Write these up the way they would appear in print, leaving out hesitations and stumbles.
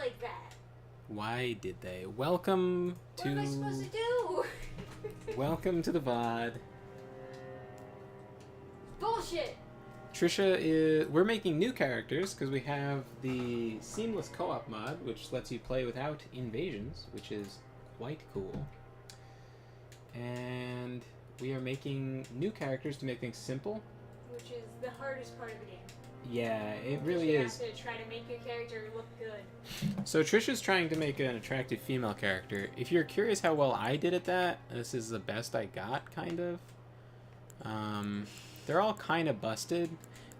like that? Why did they? Welcome to... What am I supposed to do? Welcome to the VOD. Bullshit! Trisha is... We're making new characters because we have the Seamless Co-op mod, which lets you play without invasions, which is quite cool. And we are making new characters to make things simple. Which is the hardest part of the game. Yeah, it really you is. You have to try to make your character look good. So Trisha's trying to make an attractive female character. If you're curious how well I did at that, this is the best I got, kind of. They're all kind of busted.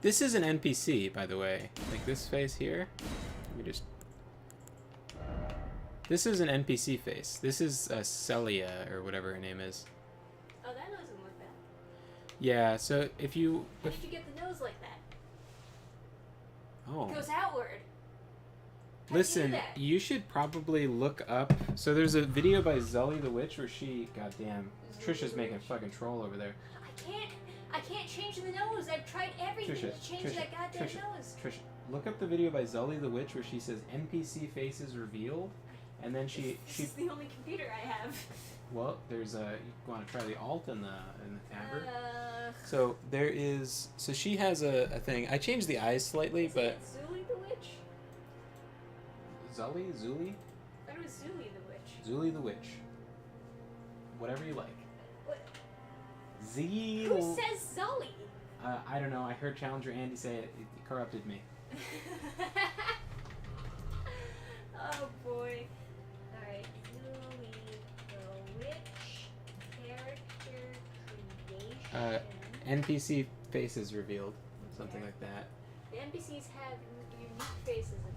This is an NPC, by the way. Like this face here. Let me just... This is an NPC face. This is Celia, or whatever her name is. Oh, that doesn't look bad. Yeah, so if you... How did you get the nose like that? Oh. It goes outward. Listen, you should probably look up... So there's a video by Zully the Witch where she... Goddamn. Trisha's making a fucking troll over there. I can't change the nose. I've tried everything to change that goddamn nose. Trisha, look up the video by Zully the Witch where she says NPC faces revealed, and then she This is the only computer I have. Well, there's a... You want to try the alt in the tabber? So there is... So she has a thing. I changed the eyes slightly, but... Zully the Witch? Zully? Zuli? I thought it was Zully the Witch. Zuli the Witch. Whatever you like. What? Z. Who says Zully? I don't know. I heard Challenger Andy say it. It corrupted me. Oh boy. Alright. Zully the Witch. Character creation. NPC faces revealed. Something like that. The NPCs have unique faces again.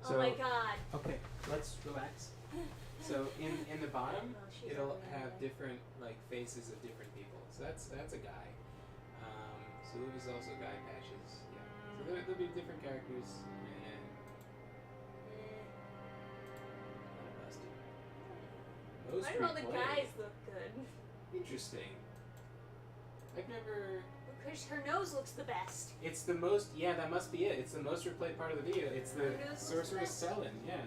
So, oh my god. Okay, let's relax. So in the bottom, it'll have different like faces of different people. So that's a guy. So there's also guy patches. Yeah. So there'll be different characters and most Why do all the replayed. guys look good? Interesting. I've never... Because her nose looks the best. It's the most... Yeah, that must be it. It's the most replayed part of the video. It's the Sorceress Selin, yeah.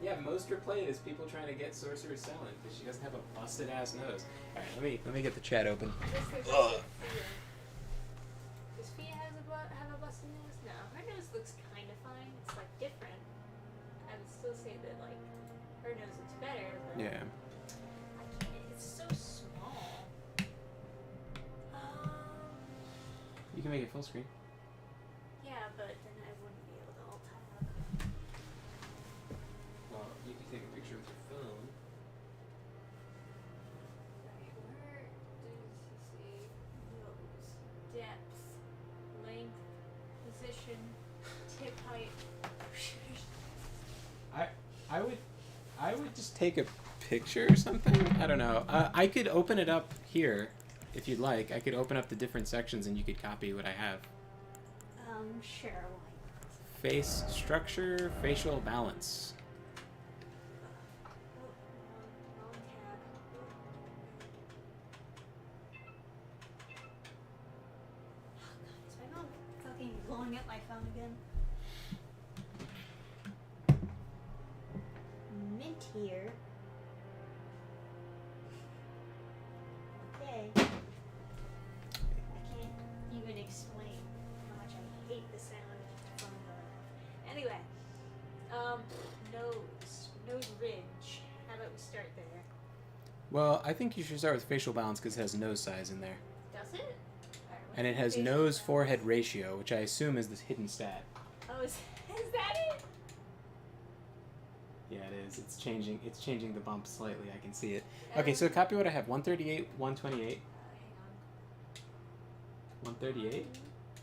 Yeah, most replayed is people trying to get Sorceress Selin because she doesn't have a busted-ass nose. Alright, let me get the chat open. Does Fia have a busted nose? No. Her nose looks kind of fine. It's, like, different. I would still say that, like, her nose looks better, but... Yeah. I can't. It's so small. You can make it full screen. Yeah, but then I wouldn't be able to alt tab. Well, you can take a picture with your phone. Right, where does he see nose? Depth, length, position, tip height. I would just take a picture or something. I don't know. I could open it up here if you'd like. I could open up the different sections and you could copy what I have. Sure, why not? Face structure, facial balance. Wrong tab. Oh god, is my mom fucking blowing up my phone again? Mint here. Okay. I can't even explain how much I hate the sound of the phone going off. Anyway, nose ridge. How about we start there? Well, I think you should start with facial balance because it has nose size in there. Does it? And it has nose-forehead ratio, which I assume is this hidden stat. Oh, is that it? Yeah, it is. It's changing the bump slightly. I can see it. Okay, so copy what I have. 138, 128. Hang on. 138.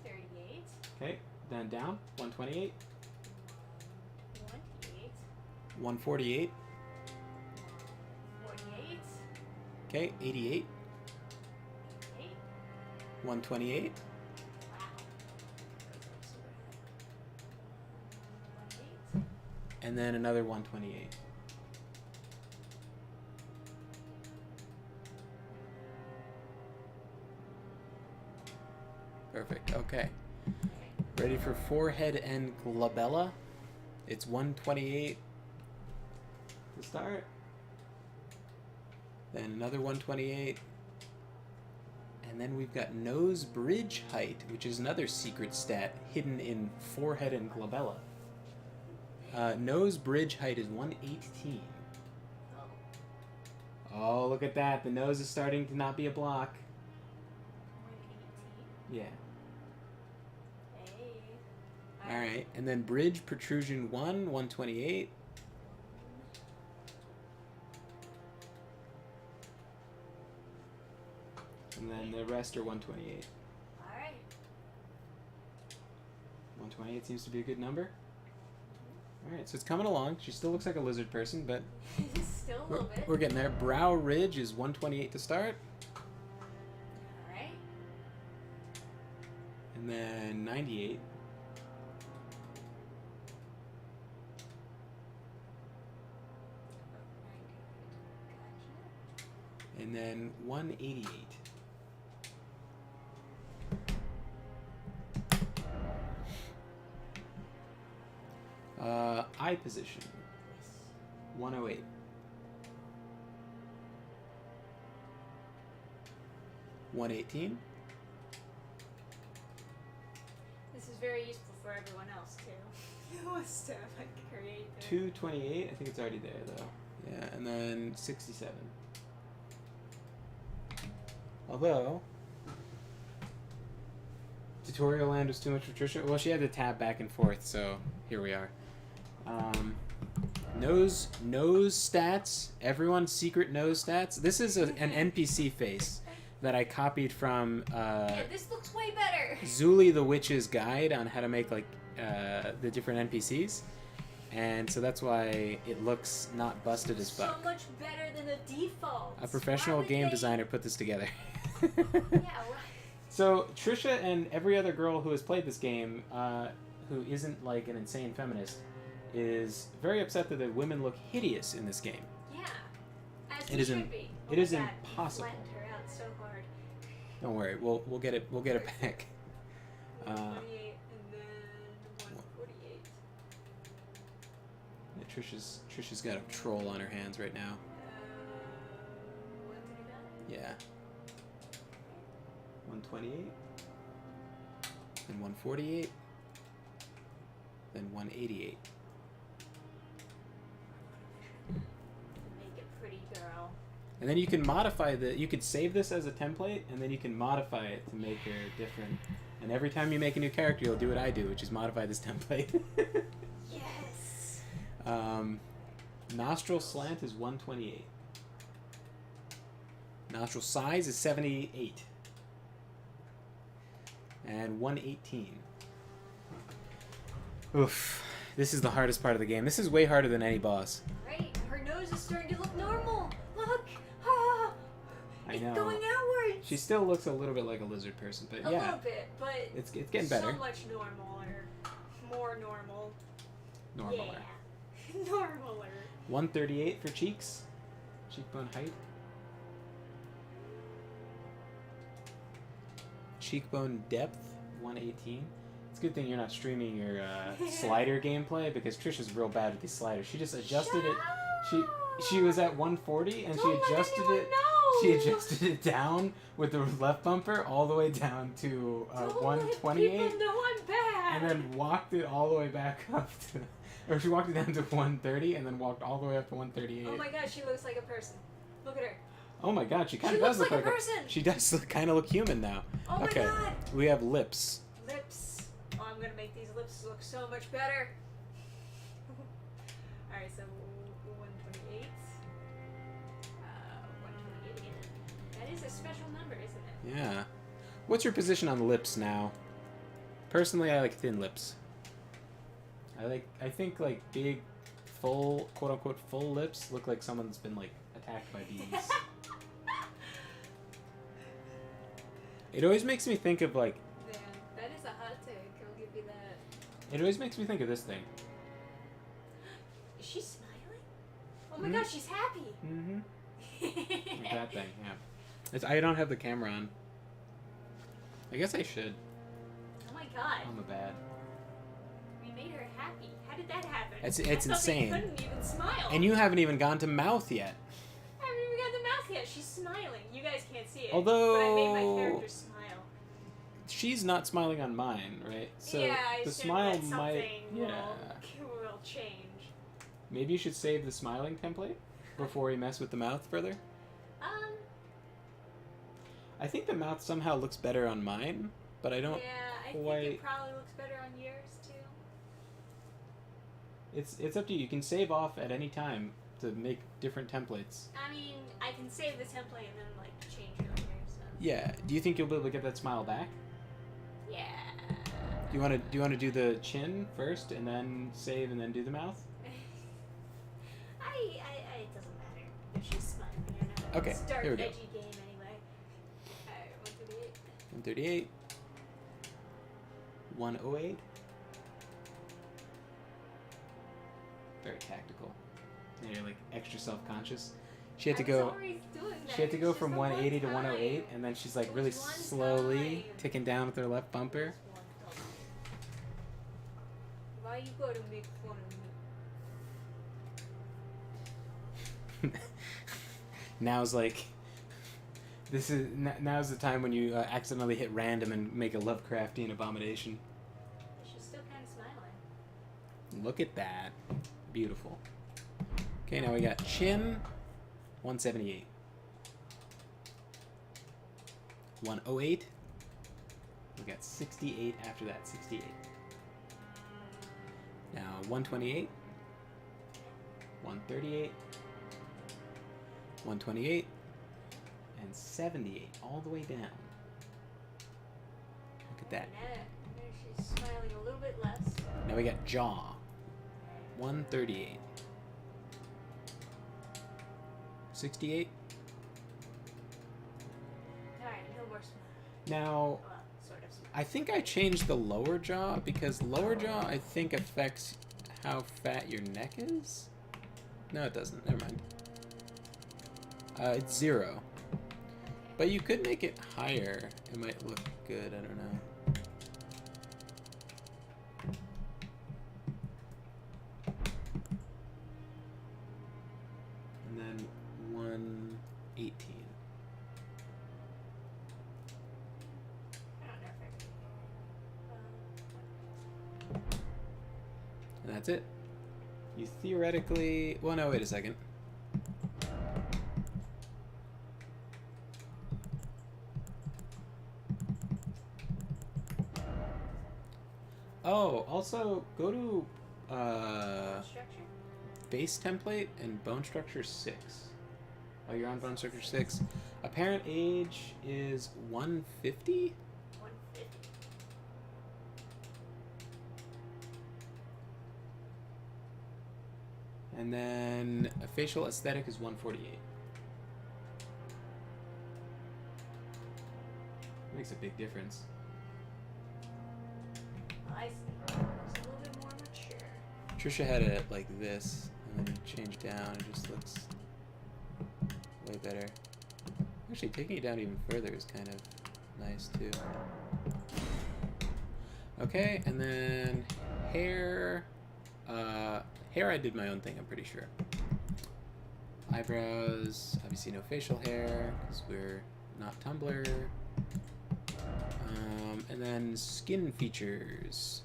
38. Okay, then down. 128. 28. 148. 48. Okay, 88. 8. 128. Wow. 28. And then another 128. Perfect. Okay. Ready for forehead and glabella. It's 128 to start. Then another 128. And then we've got nose bridge height, which is another secret stat hidden in forehead and glabella. Nose bridge height is 118. Oh, look at that. The nose is starting to not be a block. 118? Yeah. Hey. Alright, and then bridge protrusion 128. And then the rest are 128. Alright. 128 seems to be a good number. Alright, so it's coming along. She still looks like a lizard person, but Still a little bit. we're getting there. Brow ridge is 128 to start. Alright. And then 98. Gotcha. And then 188. Eye position, 108. $118. This is very useful for everyone else too. Who wants to like create their... 228. I think it's already there though. Yeah, and then 67. Although tutorial land was too much for Trisha. Well, she had to tab back and forth, so here we are. Nose stats. Everyone's secret nose stats. This is an NPC face that I copied from Yeah, this looks way better. Zuli the Witch's guide on how to make like the different NPCs, and so that's why it looks not busted as fuck. So much better than the default. A professional game designer put this together. Yeah. Well, So Trisha and every other girl who has played this game, who isn't like an insane feminist, is very upset that the women look hideous in this game. yeah. As It it is should im- be. it Oh is my God, impossible. You flattened her out so hard. Don't worry, we'll get it back. 148 and then 148. Yeah, Trisha's got a troll on her hands right now. 139. Yeah. 128. Then 148. Then 188. Make it pretty, girl. And then you can modify you could save this as a template, and then you can modify it to make her different. And every time you make a new character, you'll do what I do, which is modify this template. Yes. Nostril slant is 128. Nostril size is 78. And 118. Oof. This is the hardest part of the game. This is way harder than any boss. Right. Her nose is starting to look normal. Look. Ah. I It's know. going outwards. She still looks a little bit like a lizard person, but a yeah. little bit, but It's getting better. so much normaler. More normal. Normaler. Yeah. Normaler. 138 for cheeks. Cheekbone height. Cheekbone depth, 118. It's a good thing you're not streaming your slider gameplay, because Trisha's real bad with these sliders. She just adjusted it. She was at 140 and Don't she let adjusted anyone it. know. She adjusted it down with the left bumper all the way down to Don't 128, let people know I'm bad. and then walked it all the way back up to, or she walked it down to 130 and then walked all the way up to 138. Oh my God, she looks like a person. Look at her. Oh my God, she kind She of does looks look like a person. She does kind of look human now. Oh Okay, my God. we have lips. Lips. Oh, I'm gonna make these lips look so much better. Alright, so 128. 128 again. That is a special number, isn't it? Yeah. What's your position on lips now? Personally, I like thin lips. I think like big, full, quote unquote, full lips look like someone's been like attacked by bees. It always makes me think of like. Man, that is a hot take. I'll give you that. It always makes me think of this thing. Is she smiling? Oh my Mhm. God, she's happy. Mm-hmm. Like that thing, yeah. I don't have the camera on. I guess I should. Oh my god. I'm a bad. We made her happy. How did that happen? It's I thought insane. They couldn't even smile. And you haven't even gone to mouth yet. I haven't even got the mouth yet. She's smiling. You guys can't see it. Although but I made my character smile. She's not smiling on mine, right? So yeah, I the assume smile that something might will change. Maybe you should save the smiling template before you mess with the mouth further. I think the mouth somehow looks better on mine, but I don't. Yeah, I quite... think it probably looks better on yours too. It's up to you. You can save off at any time to make different templates. I mean, I can save the template and then like change it later. So. Yeah. Do you think you'll be able to get that smile back? Yeah. Do you want to do the chin first and then save and then do the mouth? It doesn't matter if she's smiling or not. Okay. It's a dark, Here we go. edgy game anyway. Alright, 138. 138. 108. Very tactical. And you're like extra self-conscious. She had to go. She had to go from 180 to 108, and then she's like really slowly ticking down with her left bumper. Why you gotta make fun of me? Now's like. Now's the time when you accidentally hit random and make a Lovecraftian abomination. She's still kind of smiling. Look at that. Beautiful. Okay, now we got chin. 178. 108. We got 68 after that. 68. Now 128. 138. 128. And 78. All the way down. Look at that. Now she's smiling a little bit less. Now we got jaw. 138. 68. Alright, no more smile. Now, Well, sort of smile. I think I changed the lower jaw because lower jaw I think affects how fat your neck is. No, it doesn't. Never mind. It's 0. But you could make it higher. It might look good. I don't know. And then 118. I don't know if And that's it. You theoretically... Well, no, wait a second. Oh, also, go to structure? base template and bone structure 6. Oh, you're on bone structure 6. Apparent age is 150? 150. And then a facial aesthetic is 148. Makes a big difference. I see. It's a little bit more mature. Trisha had it like this, and then you change down, it just looks way better. Actually, taking it down even further is kind of nice too. Okay, and then hair. Hair I did my own thing, I'm pretty sure. Eyebrows, obviously no facial hair, because we're not Tumblr. And then skin features.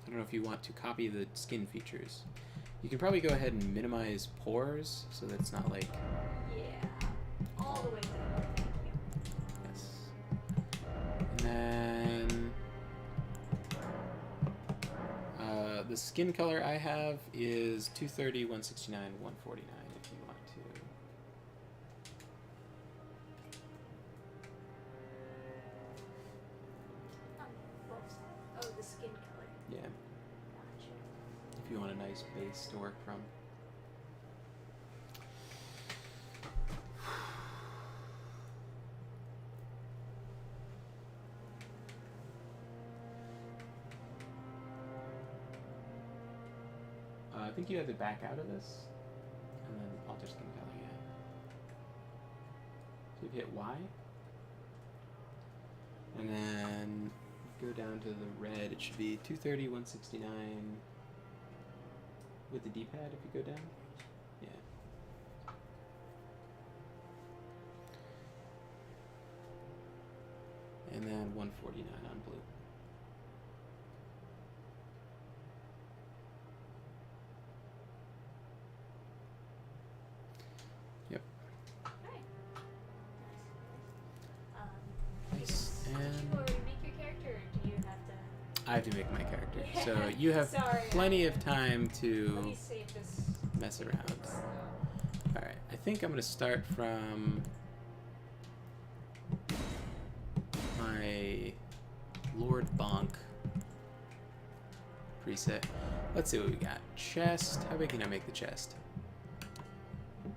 I don't know if you want to copy the skin features. You can probably go ahead and minimize pores so that it's not like... Yeah. All the way down. Thank you. Yes. And then... the skin color I have is 230, 169, 149 if you want to. Oh, the skin color. Yeah, Gotcha. if you want a nice base to work from. I think you have to back out of this, and then alter skin color, yeah. So you hit Y, and then go down to the red, it should be 230, 169 with the D-pad if you go down. Yeah. And then 149 on blue. Yep. Alright. Nice. Did And you already make your character, or do you have to? I have to make my character. So you have Sorry, plenty of time to Let me save this. mess around. Alright, I think I'm going to start from my Lord Bonk preset. Let's see what we got. Chest. How big can I make the chest? Man,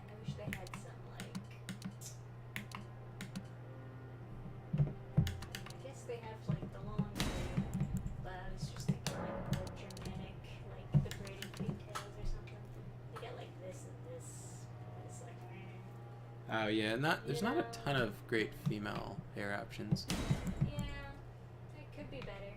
I wish they had some, like. I guess they have, like, the long braid, but I was just thinking, like, more Germanic, like the braided pigtails or something. They get, like, this and this. It's like, Oh yeah, there's not a ton of great female hair options. yeah, it could be better.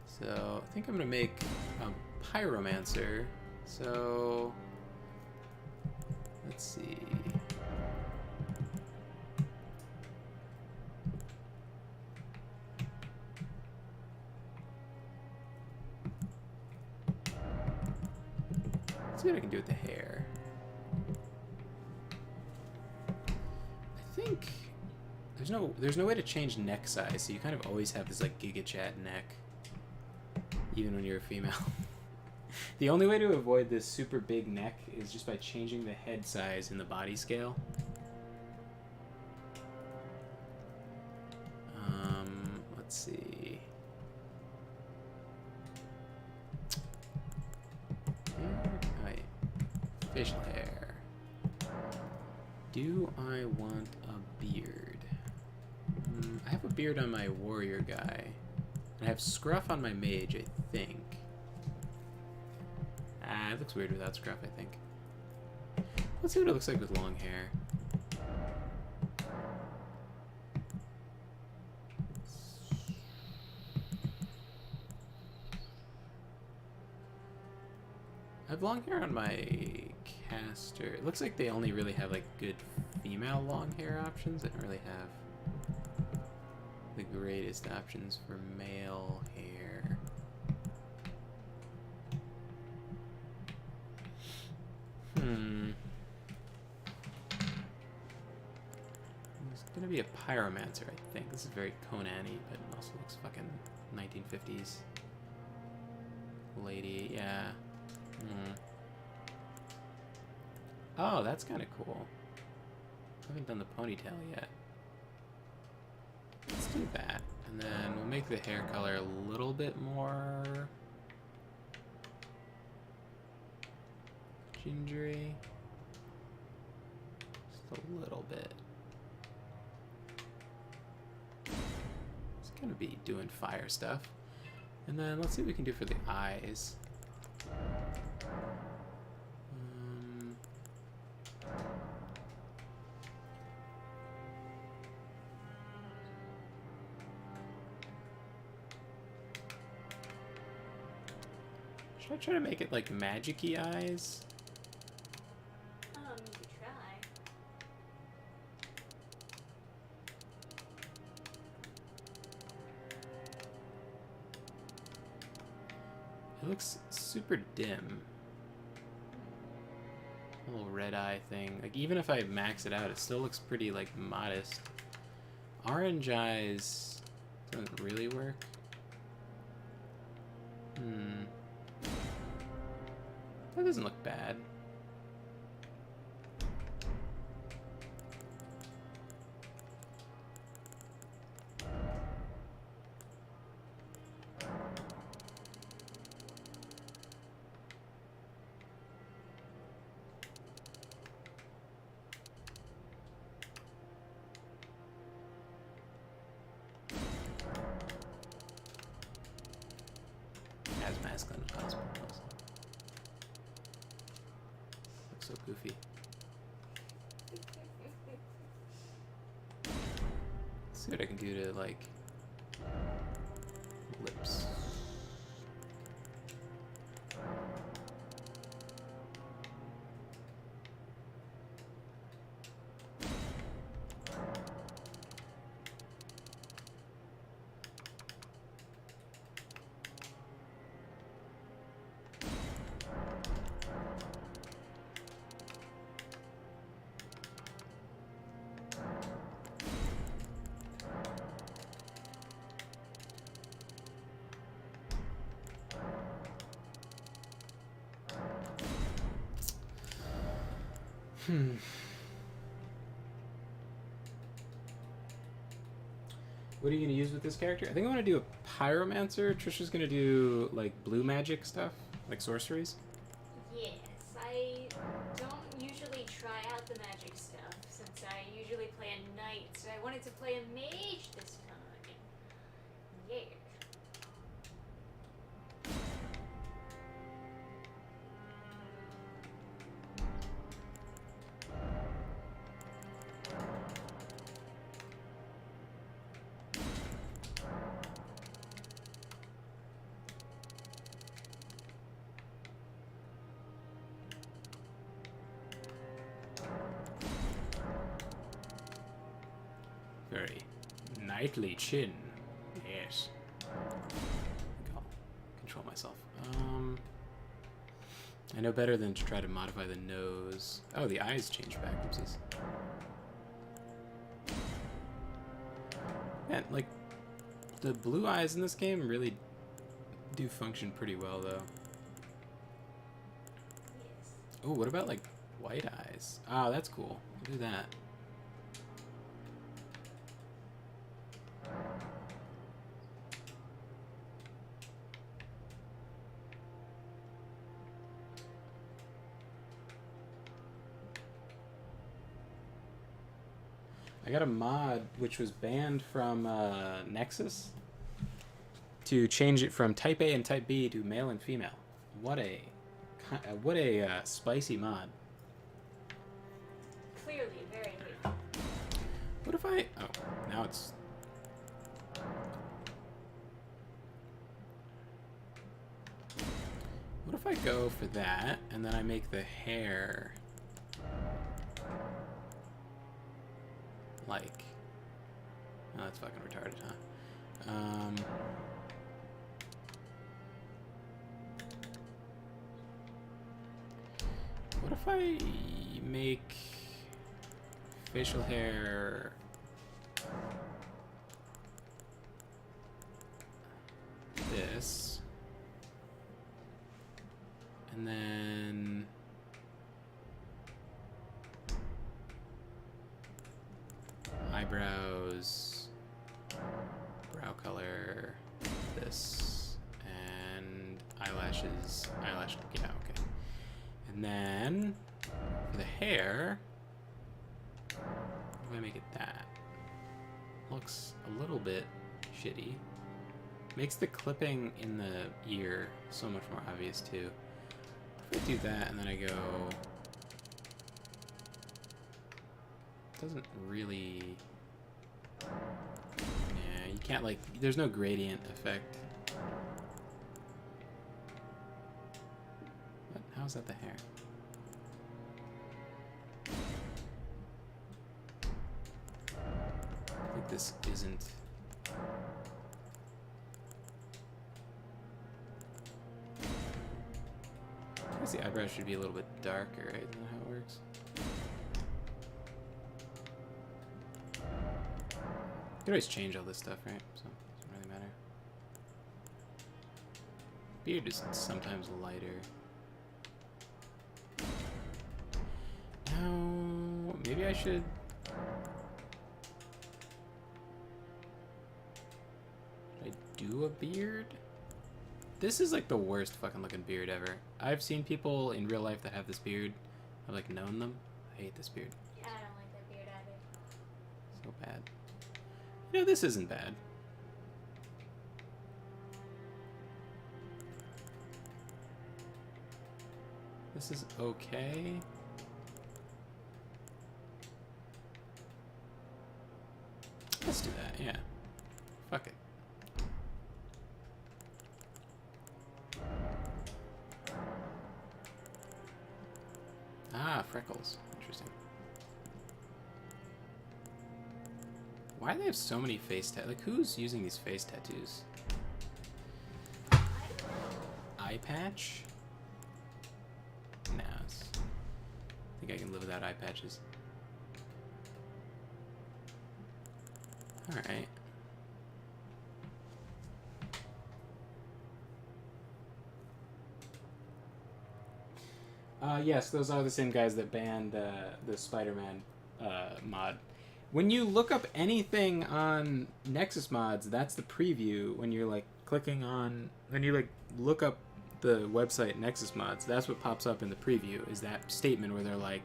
So I think I'm gonna make a pyromancer. So let's see. Let's see what I can do with the hair. I think there's no way to change neck size, so you kind of always have this like Giga Chad neck, even when you're a female. The only way to avoid this super big neck is just by changing the head size in the body scale. Let's see. Right. Facial hair. Do I want a beard? I have a beard on my warrior guy. I have scruff on my mage, I think. It looks weird without scruff, I think. Let's see what it looks like with long hair. I have long hair on my caster. It looks like they only really have like good female long hair options. They don't really have the greatest options for male hair. It's gonna be a pyromancer, I think. This is very Conan-y, but it also looks fucking 1950s. Lady, yeah. Oh, that's kind of cool. I haven't done the ponytail yet. Let's do that. And then we'll make the hair color a little bit more gingery. Just a little bit. It's gonna be doing fire stuff. And then let's see what we can do for the eyes. Should I try to make it like magic-y eyes? You could try. It looks super dim. A little red eye thing. Like even if I max it out, it still looks pretty like modest. Orange eyes doesn't really work. That doesn't look bad. mask than a cosplay. Looks so goofy. Let's see what I can do to, like, lips. What are you going to use with this character? I think I want to do a pyromancer. Trisha's going to do, like, blue magic stuff, like sorceries. Yes, I don't usually try out the magic stuff since I usually play a knight, so I wanted to play a mage this time. Yeah. Very knightly chin. Yes. I'll control myself. I know better than to try to modify the nose. Oh, the eyes change back. Oopsies. Man, like, the blue eyes in this game really do function pretty well, though. Yes. Oh, what about, like, white eyes? Oh, that's cool. We'll do that. I got a mod which was banned from Nexus to change it from Type A and Type B to male and female. What a spicy mod. Clearly very hateful. What if I... Oh, now it's... What if I go for that, and then I make the hair... like... Oh, that's fucking retarded, huh? What if I make facial hair this, and then eyebrows, brow color, this, and eyelashes, yeah, okay. And then, for the hair, how do I make it that? Looks a little bit shitty. Makes the clipping in the ear so much more obvious, too. If I do that, and then I go... Doesn't really... Yeah, you can't, like... There's no gradient effect. What? How's that the hair? I think this isn't... I guess the eyebrows should be a little bit darker, right? Isn't that how it works? You can always change all this stuff, right? So it doesn't really matter. Beard is sometimes lighter. Now, maybe I should... Should I do a beard? This is like the worst fucking looking beard ever. I've seen people in real life that have this beard. I've like known them. I hate this beard. Yeah, I don't like that beard either. So bad. You know, this isn't bad. This is okay. Let's do that, yeah. Fuck it. Ah, freckles. Interesting. Why do they have so many face tattoos? Like, who's using these face tattoos? Eye patch? Nah. I think I can live without eye patches. Alright. Yes, those are the same guys that banned the Spider-Man mod. When you look up anything on Nexus mods, that's the preview. When you're like clicking on, when you like look up the website Nexus mods, that's what pops up in the preview. Is that statement where they're like,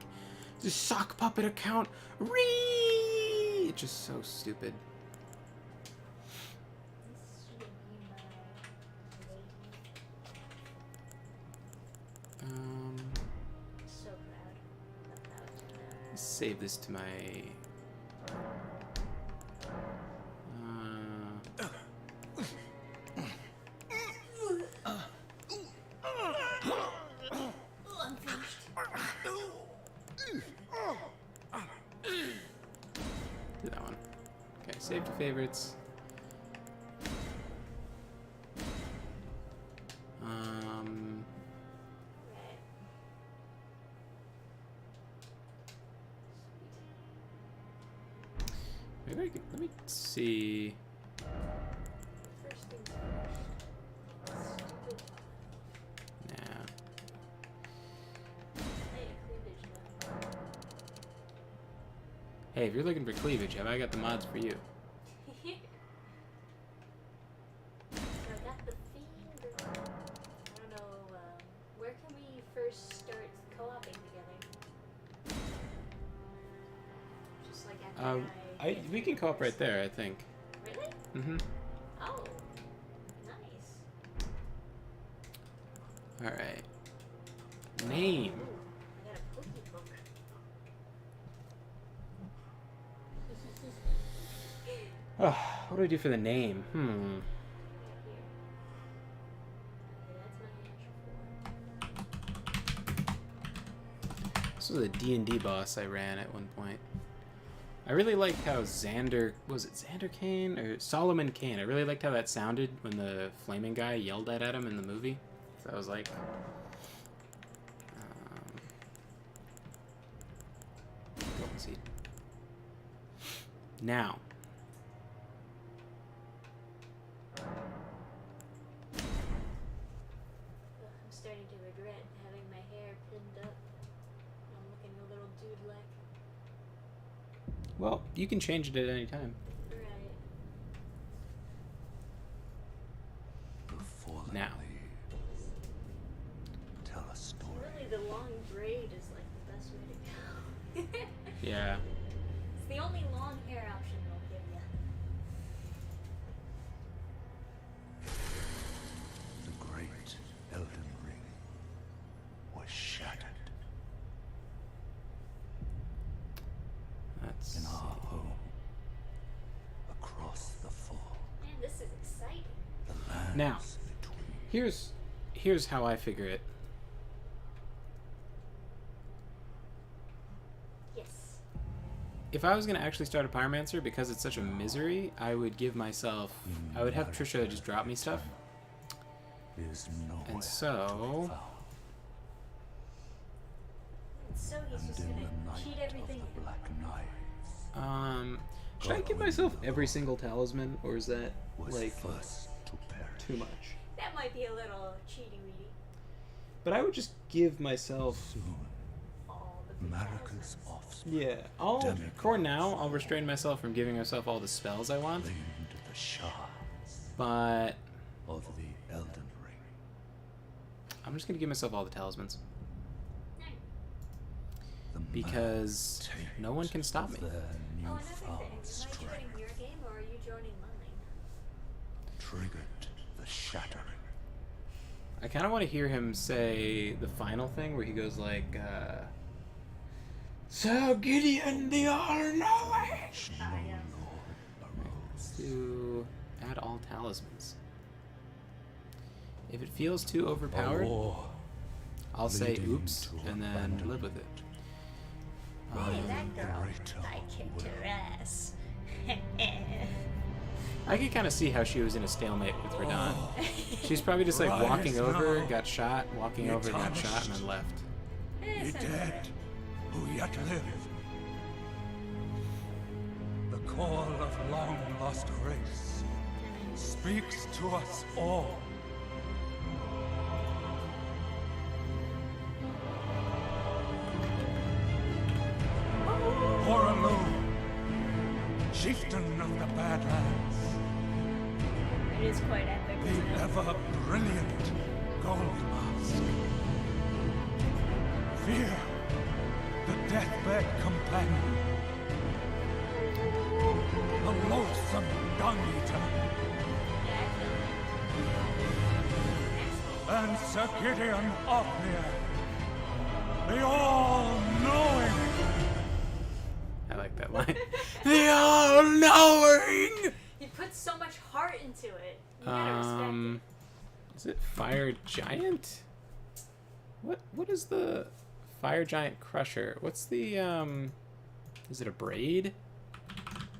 "The sock puppet account, it's just so stupid. So proud about Save this to my. I'm finished. Do that one. Okay, save to favorites. Right. Maybe I could. Let me see. First things first. Stupid. Nah. Hey, cleavage though. Hey, if you're looking for cleavage, have I got the mods for you? So I got the fiend. I don't know. Where can we first start co-oping together? Just like after We can co-op right there, I think. Really? Mm-hmm. Oh, nice. All right. Name. Ooh, I got a cookie book. What do I do for the name? Right here. Okay, that's my answer for. This was a D&D boss I ran at one point. I really liked how Xander... Was it Xander Kane? Or Solomon Kane. I really liked how that sounded when the flaming guy yelled at him in the movie. So I was like... Golden Seed. Now. Ugh, I'm starting to regret having my hair pinned up. I'm looking a little dude-like. Well, you can change it at any time. Right. The fallen Now. leaves tell a story. Really, the long braid is like the best way to go. Yeah. It's the only long hair option they'll give you. The great Elden Ring was shattered. That's... In our home, across the fall, Man, this is exciting. the lands Now. between. Here's how I figure it. Yes. If I was going to actually start a Pyromancer, because it's such a misery, I would give myself... I would have Trisha just drop me stuff. Is nowhere And to so... be found. And so he's And just in gonna the night cheat everything. of the Black Knives Should I give myself every single talisman, or is that, was like, first to perish. too much? That might be a little cheaty-weedy. But I would just give myself... Soon, All the good Marika's talismans. offspring Yeah, for now, I'll restrain myself from giving myself all the spells I want, claimed the shards but of the Elden Ring. I'm just going to give myself all the talismans, The because mad no one can stop me. taint of their Oh, another newfound thing. Am I strength joining your game or are you joining mine? triggered the shattering I kind of want to hear him say the final thing where he goes like, "So Gideon the All-Knowing." To add all talismans. If it feels too overpowered, I'll say oops and then live with it. Hey, that girl. I kicked her ass. I could kind of see how she was in a stalemate with Radon. She's probably just like walking over, got shot, walking over, got shot, and then left. Ye dead, who yet live. The call of long-lost race speaks to us all. Horalu, chieftain of the Badlands, It is quite epic, the isn't it? ever-brilliant Gold Mask. Fear, the deathbed companion, the loathsome dung-eater, and Sir Gideon Othniel, the all-knowing. I like that line. The All-Knowing! He puts so much heart into it. You gotta respect it. Is it Fire Giant? What is the Fire Giant Crusher? What's the is it a braid?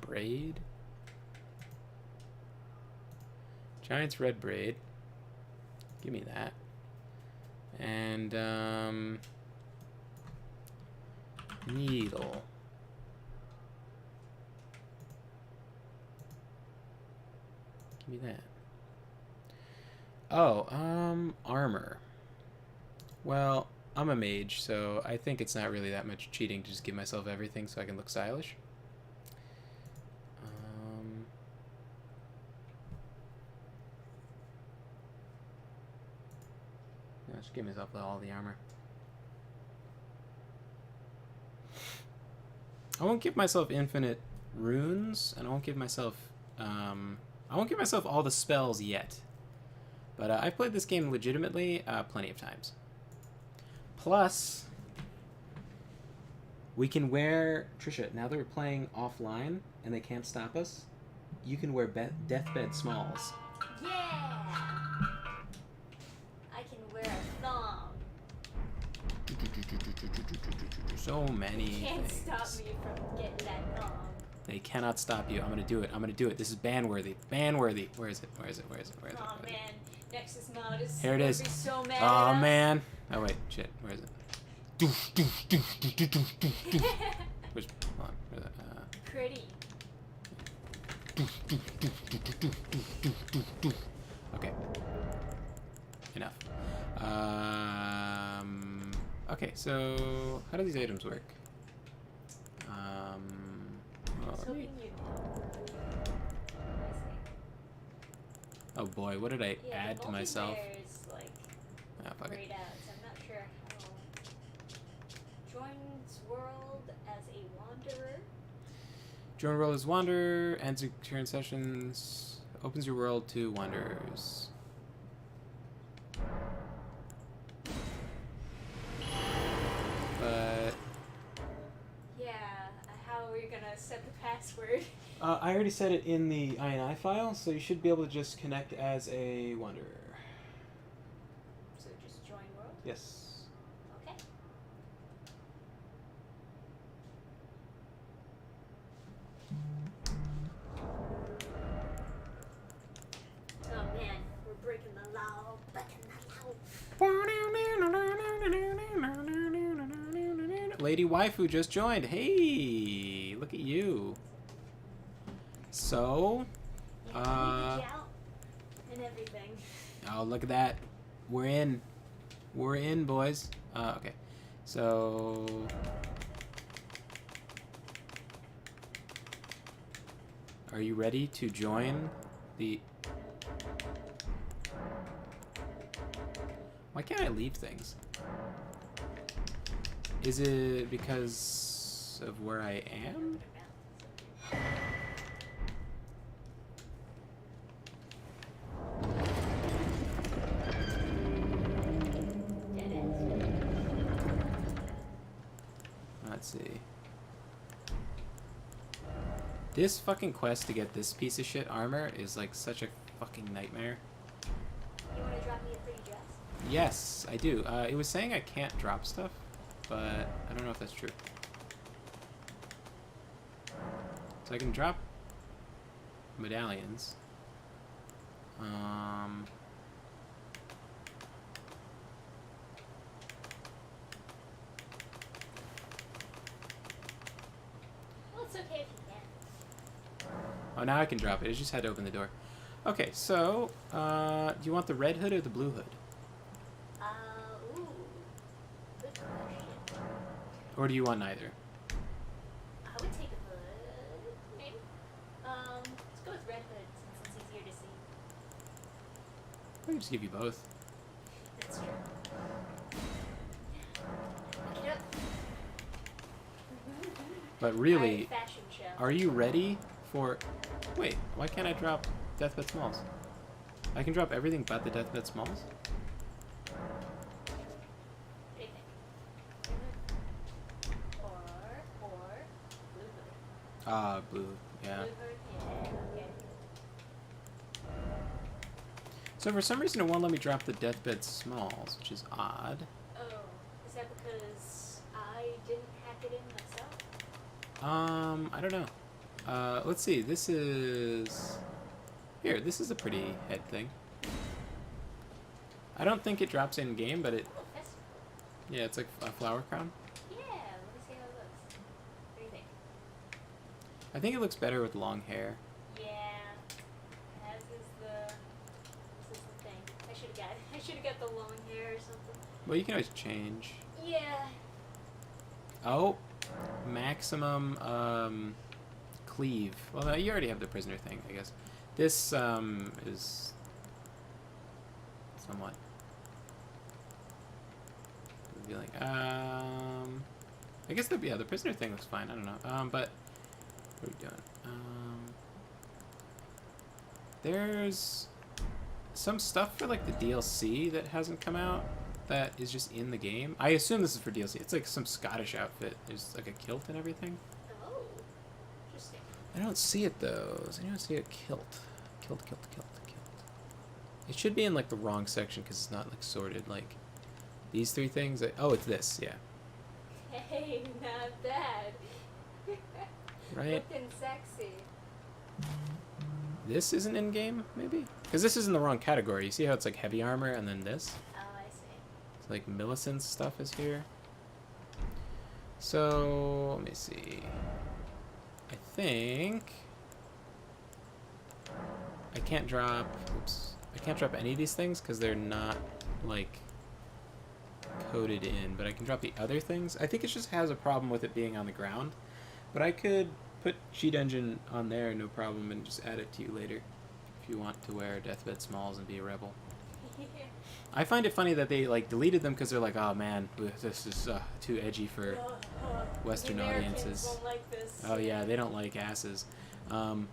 Braid? Giant's red braid. Give me that. And needle. Give me that. Oh, armor. Well, I'm a mage, so I think it's not really that much cheating to just give myself everything so I can look stylish. I'll just give myself all the armor. I won't give myself infinite runes, and I won't give myself all the spells yet. But I've played this game legitimately plenty of times. Plus, we can wear... Trisha, now that we're playing offline and they can't stop us, you can wear deathbed smalls. Yeah! I can wear a thong. So many Can't things. stop me from getting that thong. They cannot stop you. I'm gonna do it. I'm gonna do it. This is ban-worthy. Ban-worthy. Where is it? Where is it? Where is it? Where is it? Oh Where is it? man, Nexus mod is Here it gonna is. be so mad Oh at us. man. Oh wait, shit. Where is it? Where's, hold on. Where's that? Pretty. Okay. Enough. Okay, so how do these items work? I Well, was let me- hoping you'd know. oh boy, what did I Yeah, add to myself? multiplayer is like Ah, fuck it. grayed out, so I'm not sure how. Joins world as a wanderer. Join world as wanderer, ends your turn sessions, opens your world to wanderers. But Yeah, how are we gonna set the password? I already set it in the INI file, so you should be able to just connect as a wanderer. So just join world? Yes. Okay. Oh man, we're breaking the law, breaking the law. Lady Waifu just joined. Hey, look at you. So, Yeah, I need to out and everything. oh, look at that. We're in. We're in, boys. Okay. So, are you ready to join the... Why can't I leave things? Is it because of where I am? Let's see. This fucking quest to get this piece of shit armor is like such a fucking nightmare. You want to drop me a pretty dress? Yes, I do. It was saying I can't drop stuff, but I don't know if that's true. So I can drop medallions. Well, it's okay if you can. Oh, now I can drop it. I just had to open the door. Okay, so, do you want the red hood or the blue hood? Ooh. Good question. Or do you want neither? I would take a hood, maybe. Let's go with red hood since it's easier to see. I can just give you both. That's true. Look it up. But really, Alright, fashion show. are you ready for... Wait, why can't I drop Deathbed Smalls? I can drop everything but the Deathbed Smalls? What do you think? Or blue hood. Ah, blue. Yeah. Blue hood, yeah, okay. So for some reason it won't let me drop the Deathbed Smalls, which is odd. Oh, is that because I didn't hack it in myself? I don't know. Let's see. This is... Here, this is a pretty head thing. I don't think it drops in-game, but it... Oh, festival. Yeah, it's like a flower crown. Yeah, let me see how it looks. What do you think? I think it looks better with long hair. Yeah, as is the thing. I should have got the long hair or something. Well, you can always change. Yeah. Oh! Maximum, cleave. Well, you already have the prisoner thing, I guess. This, is... somewhat... revealing. I guess the prisoner thing looks fine. I don't know. But... What are we doing? There's... some stuff for, like, the DLC that hasn't come out that is just in the game. I assume this is for DLC. It's like some Scottish outfit. There's like a kilt and everything. Oh, interesting. I don't see it though. Does anyone see a kilt? Kilt. It should be in like the wrong section because it's not like sorted. Like these three things. Oh, it's this. Yeah. Hey, not bad. Right. Looking sexy. This isn't in game, maybe? Because this is in the wrong category. You see how it's like heavy armor and then this? Oh, I see. So like Millicent's stuff is here. So let me see. I think I can't drop. Oops. I can't drop any of these things because they're not like coded in. But I can drop the other things. I think it just has a problem with it being on the ground. But I could put Cheat Engine on there, no problem, and just add it to you later if you want to wear Deathbed Smalls and be a rebel. I find it funny that they like deleted them because they're like, oh man, this is too edgy for Western the Americans audiences. won't like this. Oh yeah, they don't like asses. The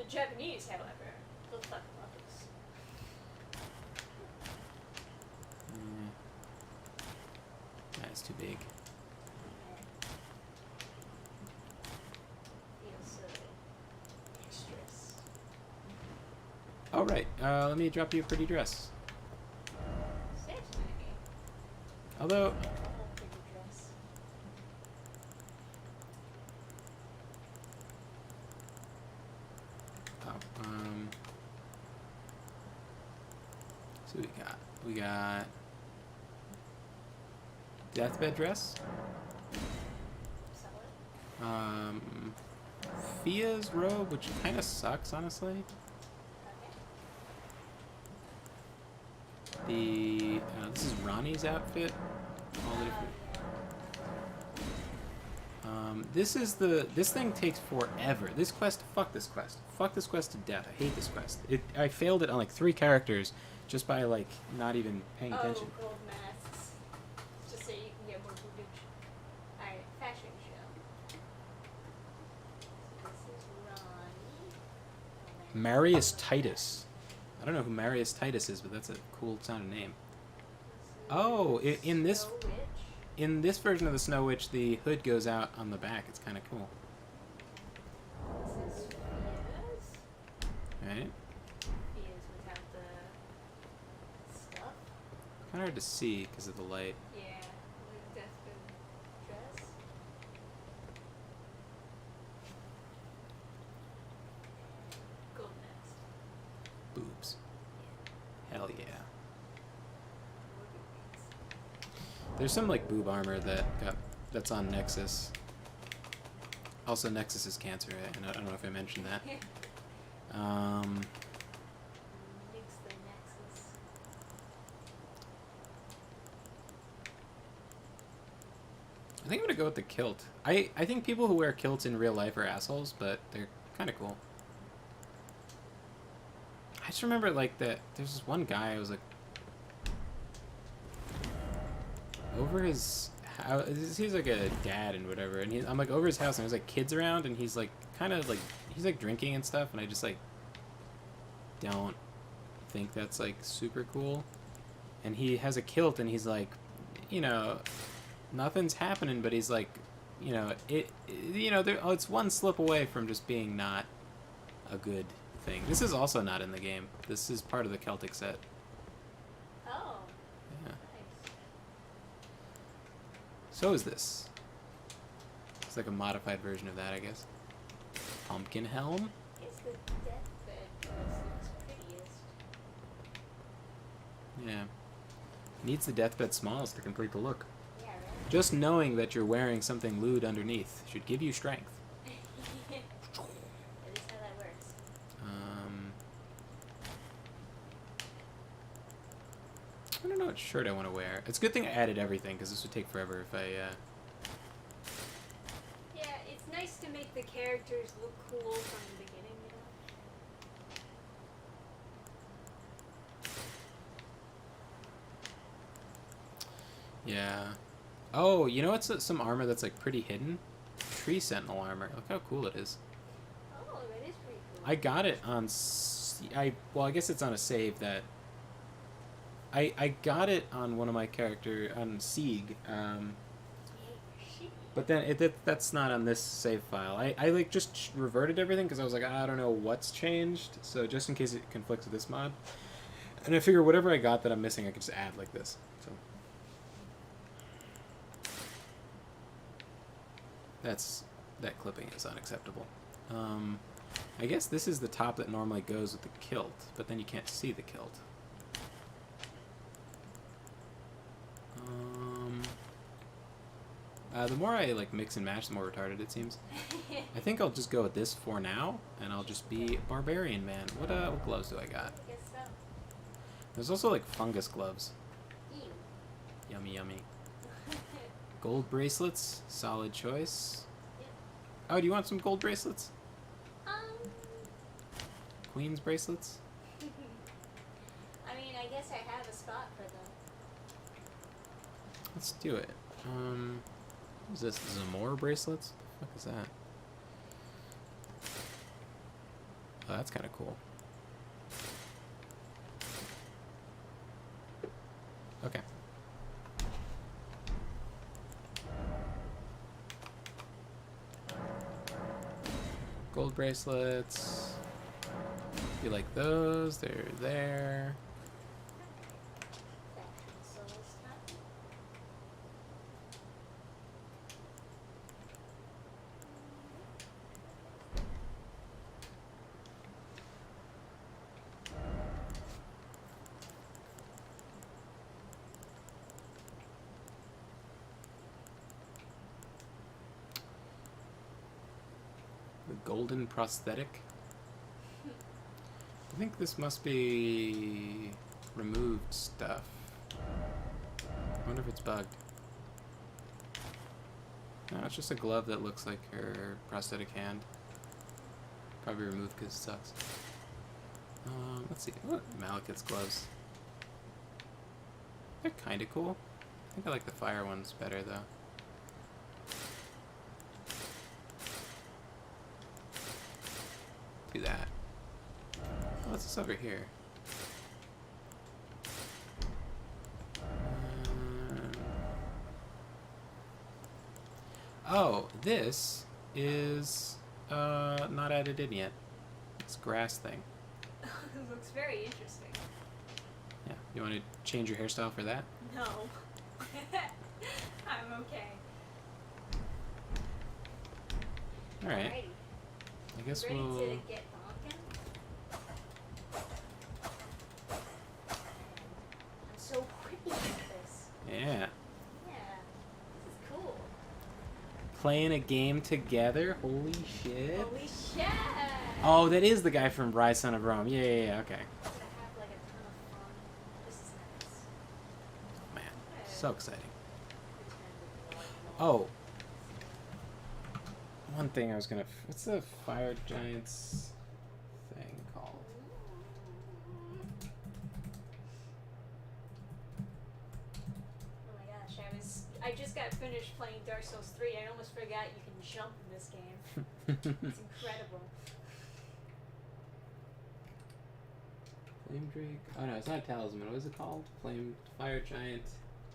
Japanese, however, they'll fuck about this. That's too big. Feels so extras. All right, let me drop you a pretty dress. Seriously. Although, A whole pretty dress. so we got deathbed dress. Solid. Fia's robe, which kind of sucks, honestly. Okay. This is Ronnie's outfit. All the different. This thing takes forever. This quest, fuck this quest. Fuck this quest to death. I hate this quest. I failed it on like 3 characters just by like not even paying attention. Oh, gold masks. Just so you can get more footage. Alright, fashion show. So this is Ronnie. Marius Titus. I don't know who Marius Titus is, but that's a cool sounding name. Oh, in this... So rich. in this version of the Snow Witch, the hood goes out on the back. It's kind of cool. This is Fia's. Right? Fia's without the stuff. Kind of hard to see because of the light. Yeah. The deathbed dress. Gold nest. Boobs. Hell yeah. Look at these. There's some like boob armor that's on Nexus. Also, Nexus is cancer, and I don't know if I mentioned that. Mix the nexus. I think I'm gonna go with the kilt. I think people who wear kilts in real life are assholes, but they're kind of cool. I just remember like that. There's this one guy who was like over his house. He's like a dad and whatever, and I'm like over his house, and there's like kids around, and he's like kind of like he's like drinking and stuff, and I just like don't think that's like super cool. And he has a kilt, and he's like, you know, nothing's happening, but he's like, you know, it's one slip away from just being not a good thing. This is also not in the game. This is part of the Celtic set. Oh, Yeah. nice. So is this. It's like a modified version of that, I guess. Pumpkin helm. It's the deathbed dress looks prettiest. Yeah. Needs the deathbed smalls to complete the look. Yeah, right? Just knowing that you're wearing something lewd underneath should give you strength. That is how that works. I don't know what shirt I want to wear. It's a good thing I added everything, because this would take forever if I, Yeah, it's nice to make the characters look cool from the beginning, you know? Yeah. Oh, you know what's some armor that's like pretty hidden? Tree Sentinel armor. Look how cool it is. Oh, that is pretty cool. I got it on... well, I guess it's on a save that... I got it on one of my character... on Sieg. But then that's not on this save file. I like just reverted everything because I was like, I don't know what's changed. So just in case it conflicts with this mod. And I figure whatever I got that I'm missing, I can just add like this. So... that clipping is unacceptable. I guess this is the top that normally goes with the kilt, but then you can't see the kilt. The more I like mix and match, the more retarded it seems. I think I'll just go with this for now, and I'll just be Barbarian Man. What gloves do I got? I guess so. There's also like fungus gloves. Ew. Yummy, yummy. Gold bracelets, solid choice. Yep. Oh, do you want some gold bracelets? Um, Queen's bracelets? I mean, I guess I have a spot for them. Let's do it. What is this? Zamora bracelets? What the fuck is that? Oh, that's kind of cool. Okay. Gold bracelets. You like those? They're there. Fashion soul stuff. The golden prosthetic. I think this must be removed stuff. I wonder if it's bugged. No, it's just a glove that looks like her prosthetic hand. Probably removed because it sucks. Let's see. What? Malekith's gloves. They're kind of cool. I think I like the fire ones better though. Do that. What's this over here? Oh, this is not added in yet. This grass thing. It looks very interesting. Yeah. You want to change your hairstyle for that? No. I'm okay. All right. Alrighty. I guess Ready we'll. to get bonking? I'm so quippy with this. Yeah. Yeah. This is cool. Playing a game together. Holy shit. Holy shit! Oh, that is the guy from Rise Son of Rome. Yeah. Okay. I have like a ton of fun. This is nice. Man, so exciting. Pretend Oh. One thing I was gonna. What's the Fire Giants thing called? Oh my gosh, I just got finished playing Dark Souls 3. I almost forgot you can jump in this game. It's incredible. Flame Drake. Oh no, it's not a talisman. What is it called? Fire Giant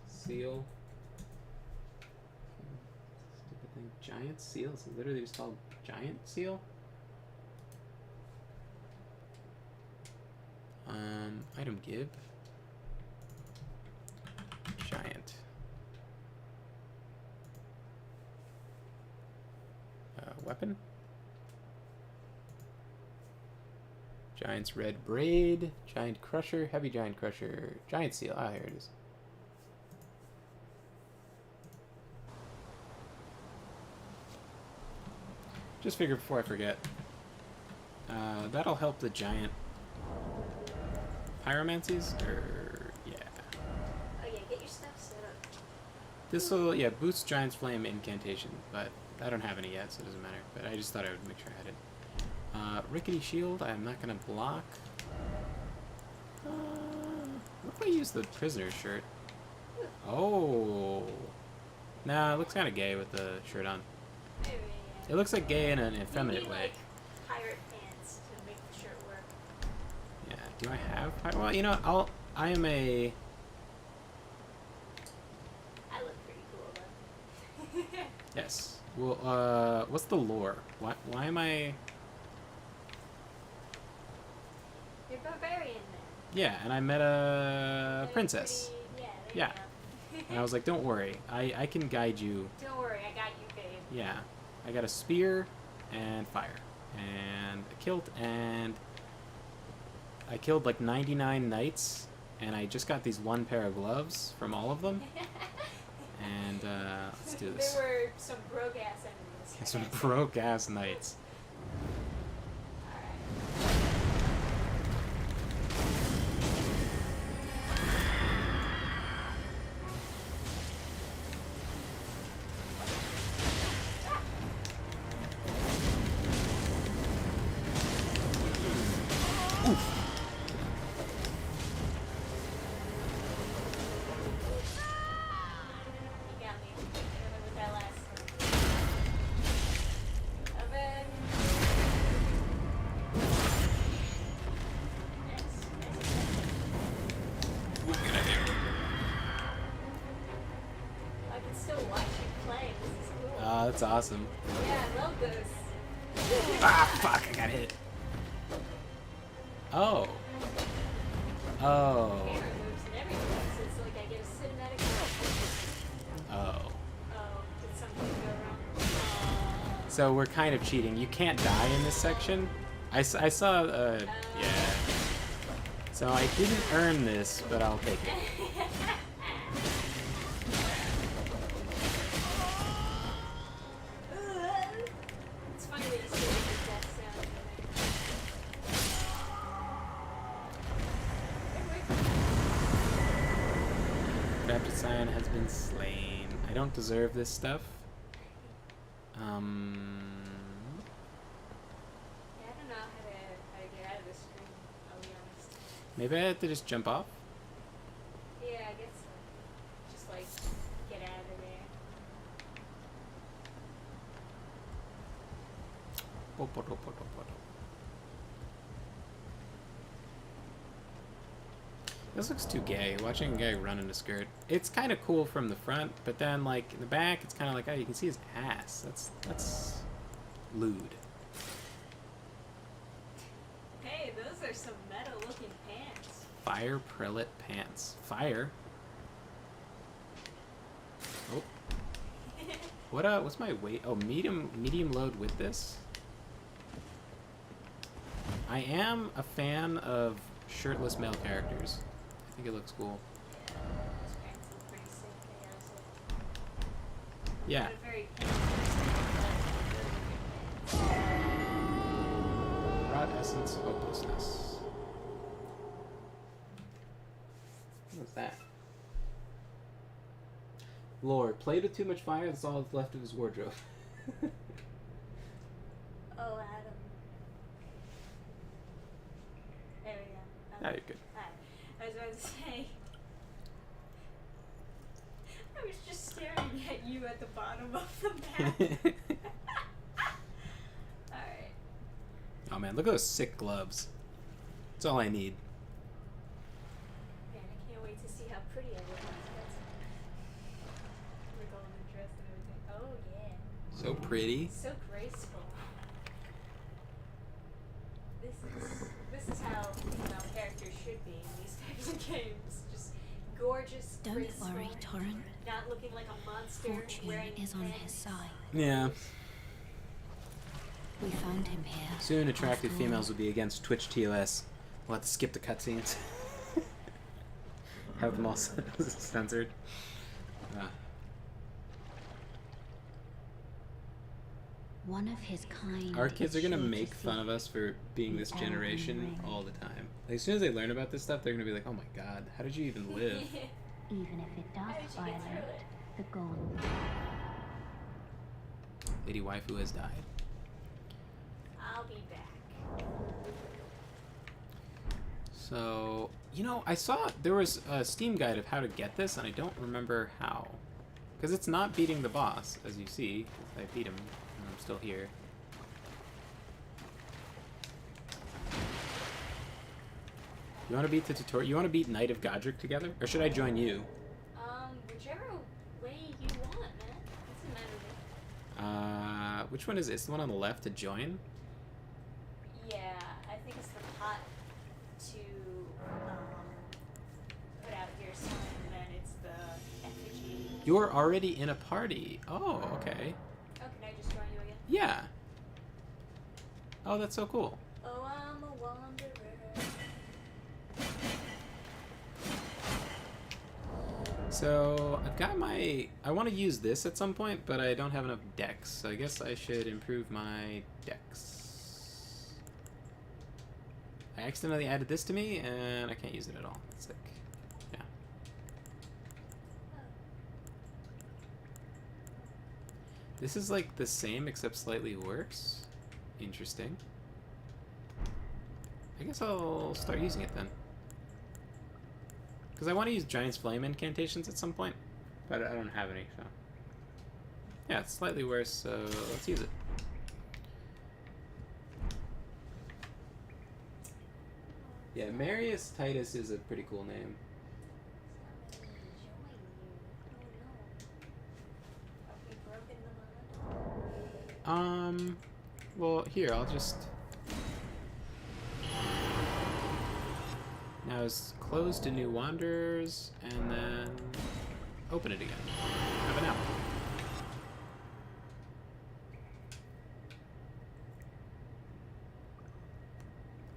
Seal. Stupid thing. Giant Seal. It's literally just called Giant Seal. Item give. Giant. Weapon. Giant's Red Braid, Giant Crusher, Heavy Giant Crusher, Giant Seal. Ah, here it is. Just figured before I forget. That'll help the giant pyromancies, or yeah. Oh yeah, get your stuff set up. This will boost Giant's Flame incantation, but I don't have any yet, so it doesn't matter. But I just thought I would make sure I had it. Rickety Shield, I'm not gonna block. What if I use the prisoner's shirt? Oh. Nah, it looks kind of gay with the shirt on. Maybe, yeah. It looks like gay in an You effeminate need, way. like, pirate pants to make the shirt work. Yeah, do I have... Well, you know, I am a... I look pretty cool though. Yes. Well, what's the lore? Why am I... You're barbarian man. Yeah, and I met a princess. Pretty, Yeah. yeah, there you And I was like, don't worry, I can guide you. go. Don't worry, I got you, babe. Yeah. I got a spear and fire. And a kilt, and I killed like 99 knights, and I just got these one pair of gloves from all of them. And let's do this. There were some broke ass enemies. Yeah, some broke ass knights. Alright. You got me. Remember with that last one. Oven. I can still watch you play. This is cool. That's awesome. Yeah, I love this. Ah, fuck, I got hit. Oh. Oh. Camera moves and everything, so it's like I get a cinematic look. Oh. Oh, did something go wrong? So we're kind of cheating. You can't die in this section. I saw, yeah. So I didn't earn this, but I'll take it. It's funny that you say the death sound. Crafted Scion has been slain. I don't deserve this stuff. Yeah, I don't know how to get out of this screen, I'll be honest. Maybe I have to just jump off? Yeah, I guess so. Just like get out of there. This looks too gay. Watching a guy run in a skirt. It's kind of cool from the front, but then like in the back, it's kind of like, oh, you can see his ass. That's lewd. Hey, those are some metal-looking pants. Fire prelate pants. Fire. Oh. What's my weight? Oh, medium load with this. I am a fan of shirtless male characters. I think it looks cool. Yeah, those pants look pretty sick. They also Yeah. got a very really good Rot essence hopelessness. What was that? Lord, played with too much fire, that's all that's left of his wardrobe. Oh, Adam. There we go. Now you're good. Alright. I was about to say. I was just staring at you at the bottom of the map. Alright. Oh man, look at those sick gloves. That's all I need. Man, I can't wait to see how pretty I look once I get the golden dress and everything. Oh, yeah. So pretty. So graceful. This is how female characters should be in these types of games. Just gorgeous, Don't graceful, worry, Torrent. not looking like a monster. Fortune wearing is on pants. his side. Yeah. We found him here. Soon attractive After all, females will be against Twitch TOS. We'll have to skip the cutscenes. Have them all censored. One of his kind. Our kids are is gonna sure to make fun seek of us for being this Elden generation Ring. all the time. Like, as soon as they learn about this stuff, they're gonna be like, "Oh my god, how did you even live?" Even if it How did does you get through violate it? the goal. Lady Waifu has died. I'll be back. So, you know, I saw there was a Steam guide of how to get this, and I don't remember how. Because it's not beating the boss, as you see. I beat him, and I'm still here. You want to beat the tutorial? You want to beat Knight of Godric together? Or should I join you? Whichever way you want, man. Doesn't matter to me. Which one is it? It's the one on the left to join? Yeah, I think it's the pot to put out your son, and then it's the effigy. You're already in a party. Oh, okay. Oh, can I just join you again? Yeah. Oh, that's so cool. Oh, I'm a wanderer. So, I've got my... I want to use this at some point, but I don't have enough dex. So I guess I should improve my dex. I accidentally added this to me, and I can't use it at all. That's sick. Yeah. This is like the same, except slightly worse. Interesting. I guess I'll start using it then. Because I want to use Giant's Flame incantations at some point, but I don't have any, so... Yeah, it's slightly worse, so let's use it. Yeah, Marius Titus is a pretty cool name. Well, here, I'll just... Now it's close to new wanderers, and then open it again. Have an apple.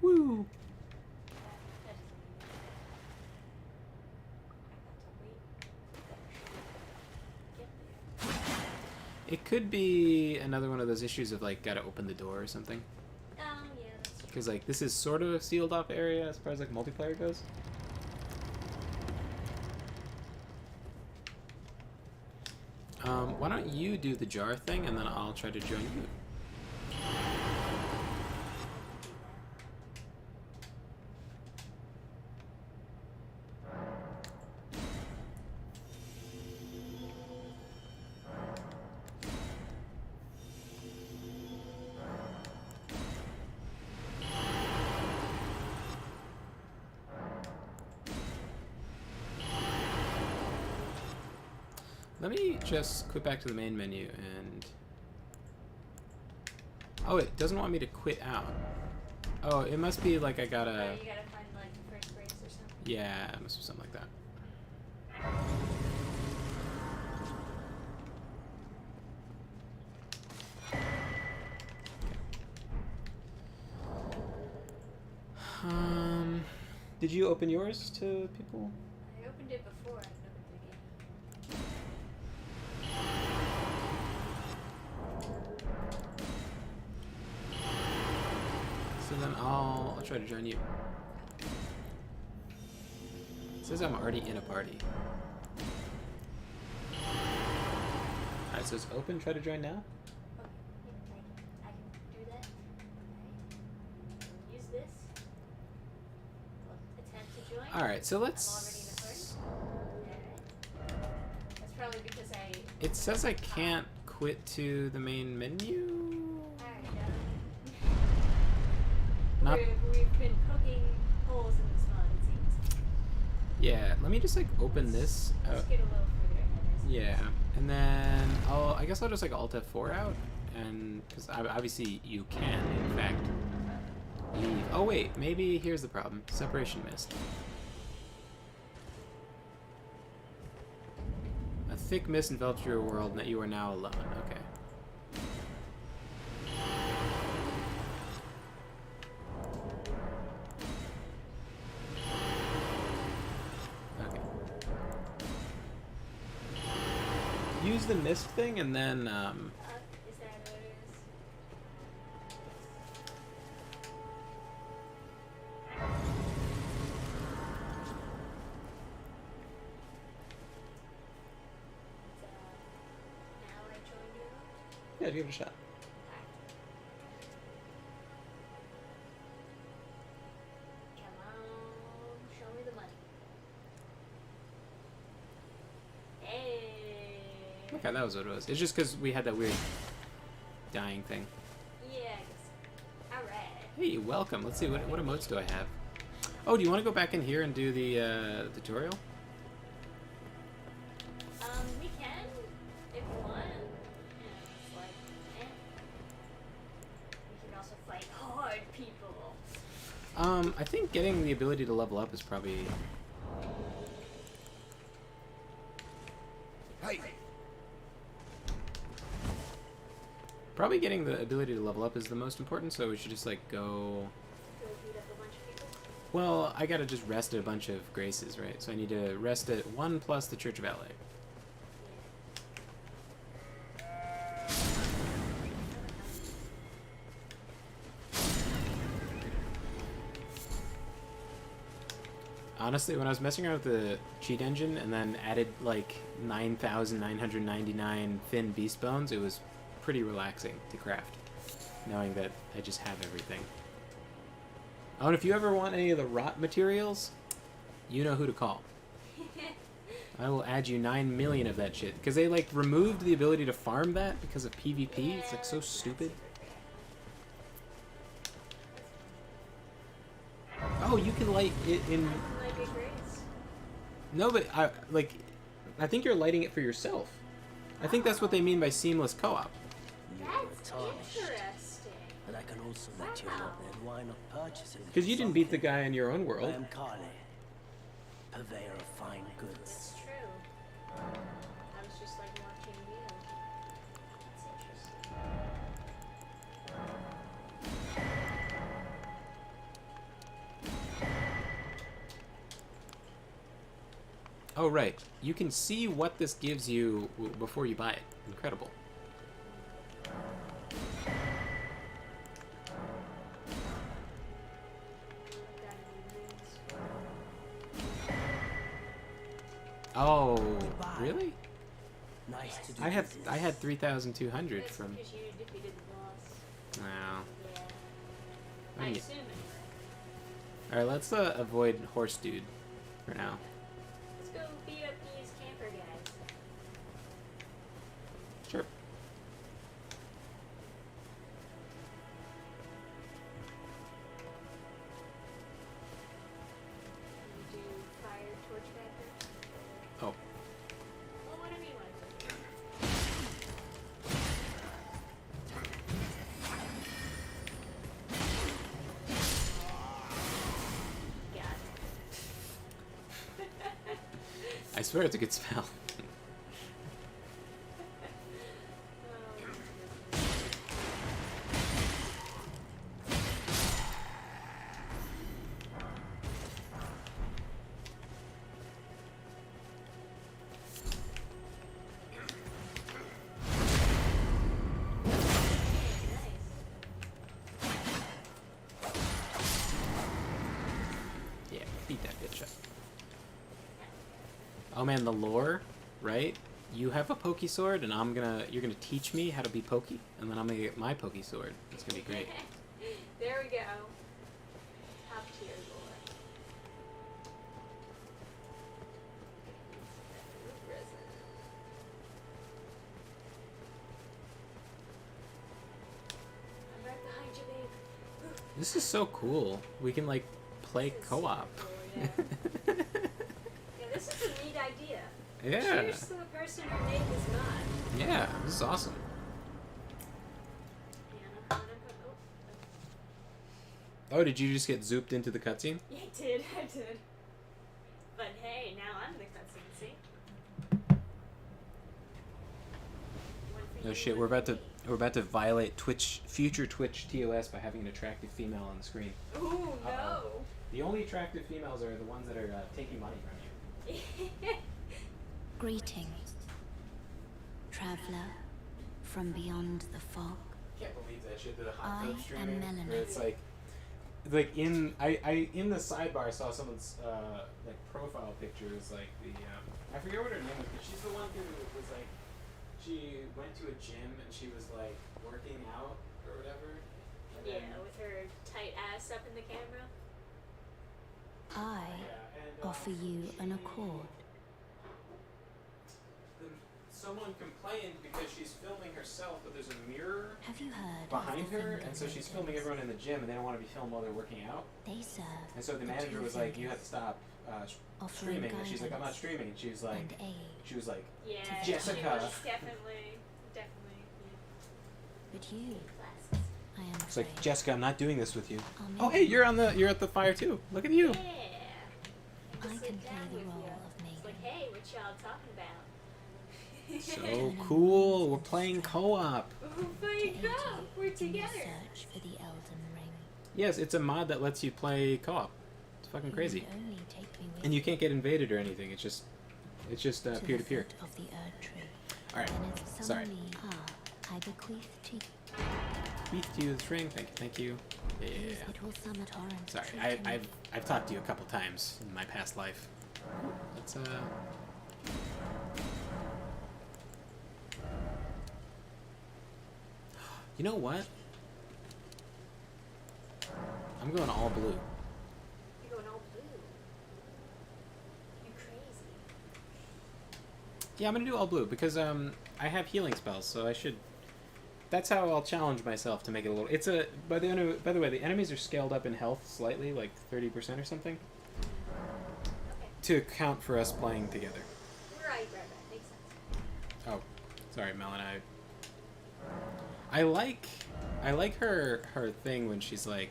Woo! It could be another one of those issues of like gotta open the door or something. Yeah, that's true. Because like this is sort of a sealed off area as far as like multiplayer goes. Why don't you do the jar thing and then I'll try to join you. Let me just quit back to the main menu and... Oh, it doesn't want me to quit out. Oh, it must be like I gotta... Oh, you gotta find like the first race or something. Yeah, it must be something like that. Did you open yours to people? I opened it before. I opened the game. So then I'll try to join you. It says I'm already in a party. Alright, so it's open. Try to join now. Okay, yeah, I can do that. Okay. Use this. We'll attempt to join. Alright, so I'm already in the let's... party. Alright. That's probably because I... It says I can't quit to the main menu. Alright, Not- we've been poking holes in this mod, it seems. Yeah, let me just like open this. Let's get a little further ahead. Yeah, and then I guess I'll just like Alt F4 out, and because obviously you can in fact leave. Oh wait, maybe here's the problem: separation mist. A thick mist envelops your world, and that you are now alone. Okay. Use the mist thing, and then Is that what it is? Now I join you. yeah, give it a shot. Come on, show me the money. Hey. Okay, that was what it was. It's just because we had that weird dying thing. Yeah, I guess. Alright. Hey, welcome. Let's see, what emotes do I have? Oh, do you want to go back in here and do the tutorial? We can, if you want. You know, it's like, we can also fight hard people. I think getting the ability to level up is probably... Hey! Probably getting the ability to level up is the most important, so we should just, like, go... Go beat up a bunch of people. Well, I gotta just rest at a bunch of graces, right? So I need to rest at 1 plus the Church of Ally. Honestly, when I was messing around with the cheat engine and then added like 9,999 thin beast bones, it was pretty relaxing to craft, knowing that I just have everything. Oh, and if you ever want any of the rot materials, you know who to call. I will add you 9 million of that shit. Because they like removed the ability to farm that because of PvP. It's like so stupid. Oh, you can light it in... Like a grace. No, but I think you're lighting it for yourself. I think that's what they mean by seamless co-op. That's interesting. And I can also let you know then why not purchase it? Because you didn't beat the guy in your own I world. am Carly, purveyor of fine goods. That's true. I was just like watching you. That's interesting. Oh, right. You can see what this gives you before you buy it. Incredible. Oh, really? Nice to do I business. had 3,200 That's from... because you defeated the boss. Wow. Yeah. I I mean- assume anyway. Alright, let's avoid horse dude for now. Let's go beat up these camper guys. Sure. You do fire torch backers. Oh. Well, whatever you want to do. swear it's a good spell. Yeah, beat that bitch up. Oh man, the lore, right? You have a pokey sword, and you're gonna teach me how to be pokey, and then I'm gonna get my pokey sword. It's gonna be great. There we go. Top tier lore. Root resin. I'm right behind you, babe. This is so cool. We can like play This is co-op. super cool, yeah. Yeah, this is a neat idea. Yeah. Cheers to the person who made this mod. Yeah, this is awesome. Yeah, Oh, did you just get zooped into the cutscene? yeah, I did. But hey, now I'm the cutscene, see? One for No you, shit. one for me. We're about to violate future Twitch TOS by having an attractive female on the screen. Ooh, no. The only attractive females are the ones that are taking money from you. Greetings, traveler from beyond the fog. Can't believe that shit. The hot I tub am streaming. Melanie. Where it's like in I in the sidebar saw someone's like profile picture is like the I forget what her name was, but she's the one who was like she went to a gym and she was like working out or whatever. And Yeah, then, with her tight ass up in the camera. I yeah, and, offer you an accord. Someone complained because she's filming herself, but there's a mirror Have you heard behind of the her, finger and so she's raiders? filming everyone in the gym, and they don't want to be filmed while they're working out. They serve And so the the manager two was like, "You have fingers, to stop offering streaming." And she's like, "I'm not guidance streaming." And she was like, and aid. "She was like, Yeah, Jessica. she was definitely. But you, Glasses. I am it's like afraid, Jessica, I'm not doing this with you." are Oh, hey, maybe- you're at the fire too. Look at you. Yeah. I Sit can play down the with role ya. of It's maiden. like, hey, what y'all talking about? So cool. We're playing co-op. Oh my to aid god, you we're in your together. search for the Elden Ring. Yes, it's a mod that lets you play co-op. It's fucking You crazy. would only take me with And you can't get invaded or anything. It's just to peer to peer. the foot of the Erd Tree. All right. And if Sorry. someone I bequeath to you. Beef to you this ring. Thank you. Yeah. Use it will summon torrents. Sorry, true to me. I've talked to you a couple times in my past life. Let's You know what? I'm going all blue. You're going all blue. You crazy. Yeah, I'm gonna do all blue because I have healing spells, so I should. That's how I'll challenge myself to make it a little. It's a by the way, the enemies are scaled up in health slightly, like 30% or something, Okay. to account for us playing together. Right, that makes sense. Oh, sorry, Melon. I like her thing when she's like,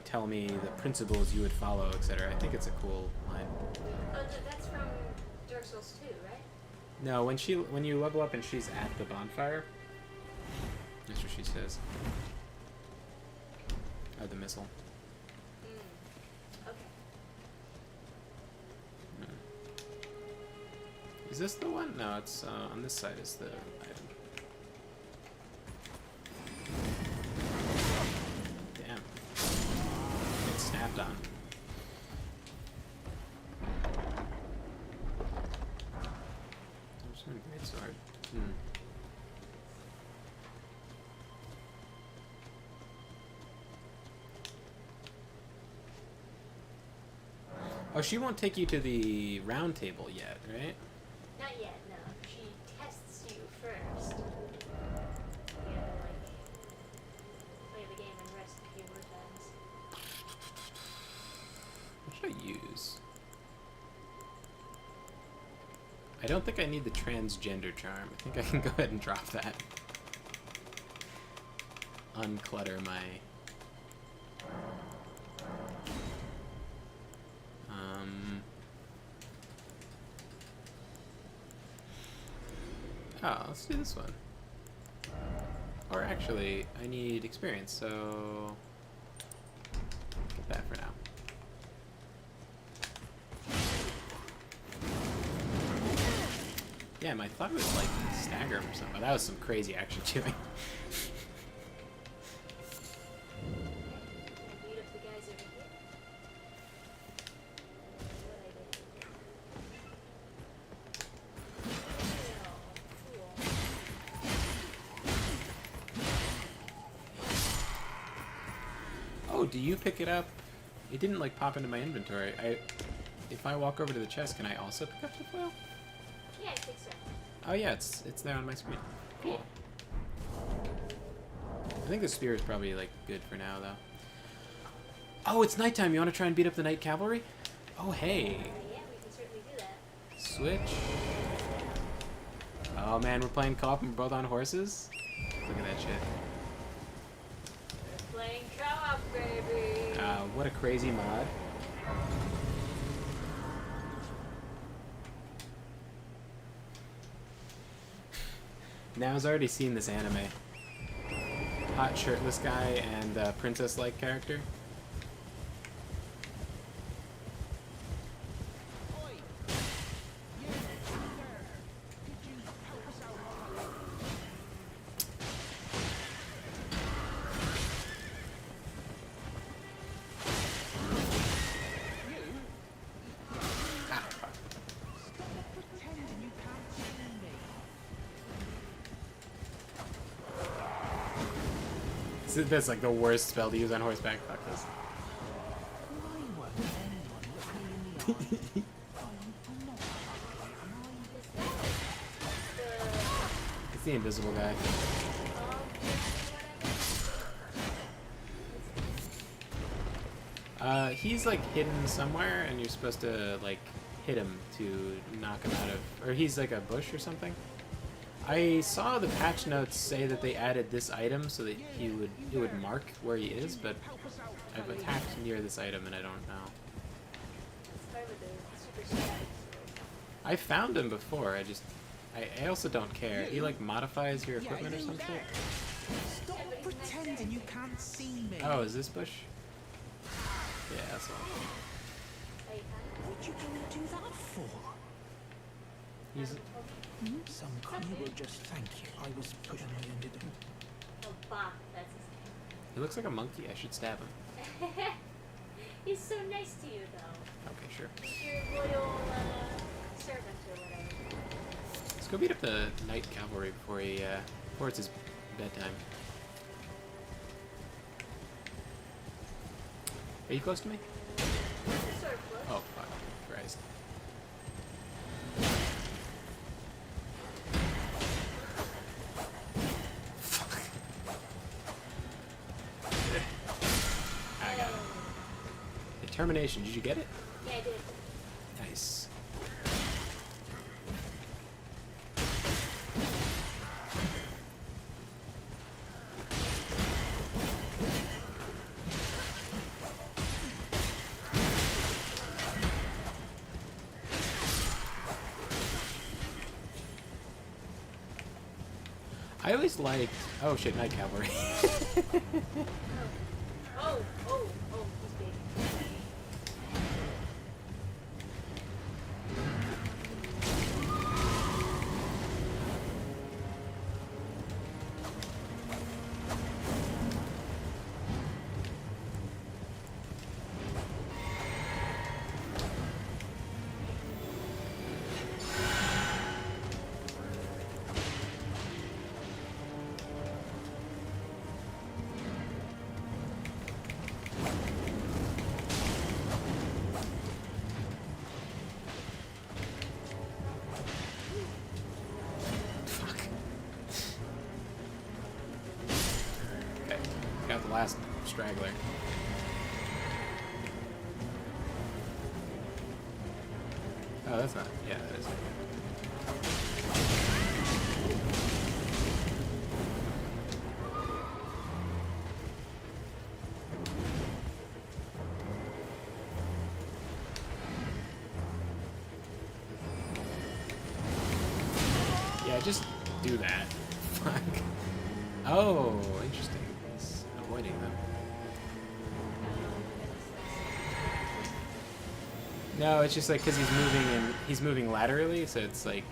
tell me the principles you would follow, etc. I think it's a cool line. Oh, that's from Dark Souls 2, right? No, when you level up and she's at the bonfire, that's what she says. Or the missile. Okay. Is this the one? No, it's on this side is the item. Damn. It snapped on. There's no great sword. Oh, she won't take you to the round table yet, right? Not yet, no. She tests you first. You gotta, play the game and rest a few more times. What should I use? I don't think I need the transgender charm. I think I can go ahead and drop that. Unclutter my... Oh, let's do this one. Or actually, I need experience, so get that for now. Damn, I thought it was like stagger him or something. That was some crazy action doing. Beat up the guys over here. Oh, do you pick it up? It didn't like pop into my inventory. If I walk over to the chest, can I also pick up the foil? Yeah, I think so. Oh yeah, it's there on my screen. Cool. I think the spear is probably like good for now though. Oh, it's nighttime. You want to try and beat up the night cavalry? Oh hey. Yeah, we can certainly do that. Switch. Oh man, we're playing co-op and we're both on horses? Look at that shit. We're playing co-op, baby. What a crazy mod. Now's already seen this anime. Hot shirtless guy and princess-like character. That's like the worst spell to use on horseback. Fuck this. It's the invisible guy. He's like hidden somewhere, and you're supposed to like hit him to knock him out of, or he's like a bush or something. I saw the patch notes say that they added this item so that it would mark where he is, but I've attacked near this item and I don't know. I found him before. I also don't care. He like modifies your equipment or some shit. Stop pretending you can't see me. Oh, is this bush? Yeah, that's all. What'd you go and do that for? He's Some you will just thank you. I was putting my end in. Oh, Bach, that's his he looks like a monkey. I should stab him. name. He's so nice to you, though. Okay, sure. He's your loyal servant or whatever. Let's go beat up the night cavalry before it's his bedtime. Are you close to me? Sort of close. Oh, fuck. Christ. Fuck. I got it. Determination. Did you get it? Yeah, I did. Nice. I always liked... Oh shit, night cavalry. Oh, he's big. Fuck. Okay, got the last straggler. Oh, that's not... Yeah, that is. Yeah, just do that. Fuck. Oh, interesting. He's avoiding them. No, it's just like because he's moving laterally, so it's like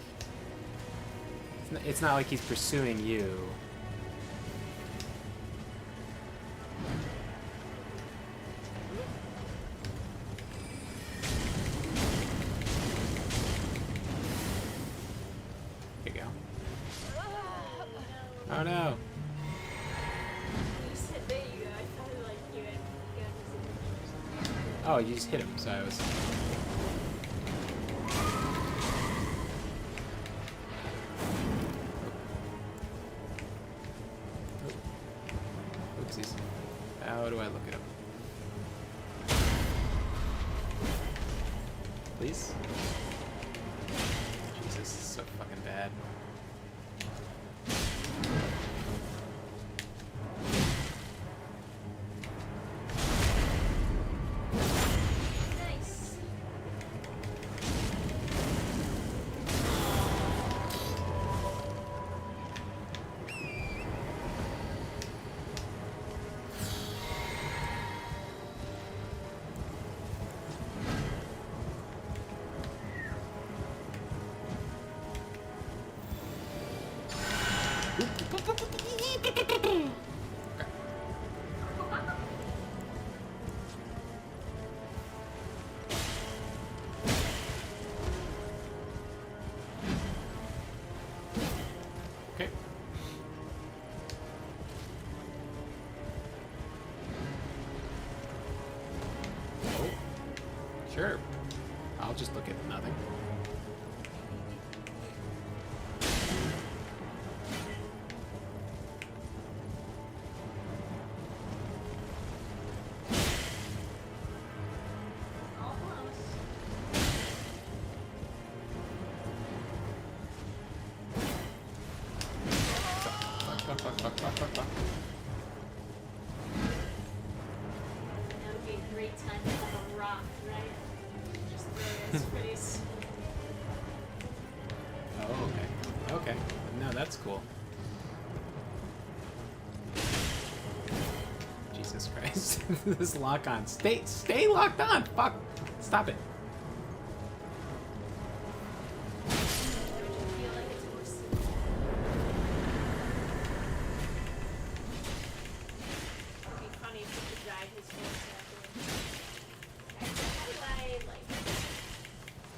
it's not like he's pursuing you. There you go. Oh no. You said there you go. I thought like you had gotten his attention. Oh, you just hit him, so I was. Oopsies. How do I look it up? Please? Jesus, this is so fucking bad. Nice. Okay. Oh. Sure. I'll just look at nothing. Almost. Fuck. That would be a great time to have a rock, right? Just throw his face. Oh, okay. Okay. No, that's cool. Jesus Christ. This lock on. Stay locked on. Fuck. Stop it. Don't you feel like it's more simple? It'd be funny if you could drive his face afterwards. Actually, how do I, like,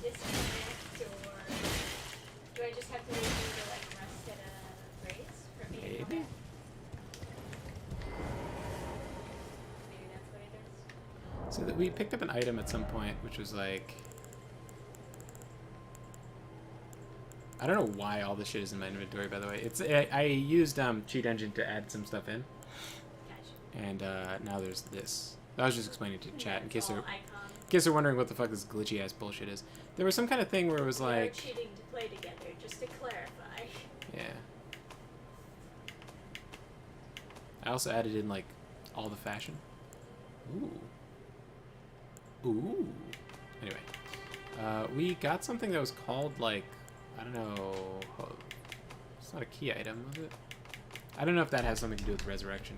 disconnect, or do I just have to wait for you to, like, rest at a brace for me to come Maybe. back? Maybe that's what it is. So that we picked up an item at some point, which was like, I don't know why all this shit is in my inventory. By the way, it's I used Cheat Engine to add some stuff in, Gotcha. and now there's this. I was just explaining to chat in case All they're icon. wondering what the fuck this glitchy ass bullshit is. There was some kind of thing where it was We are like, cheating to play together, just to clarify. yeah. I also added in like all the fashion. Ooh. Anyway, we got something that was called like, I don't know. It's not a key item, was it? I don't know if that has something to do with resurrection.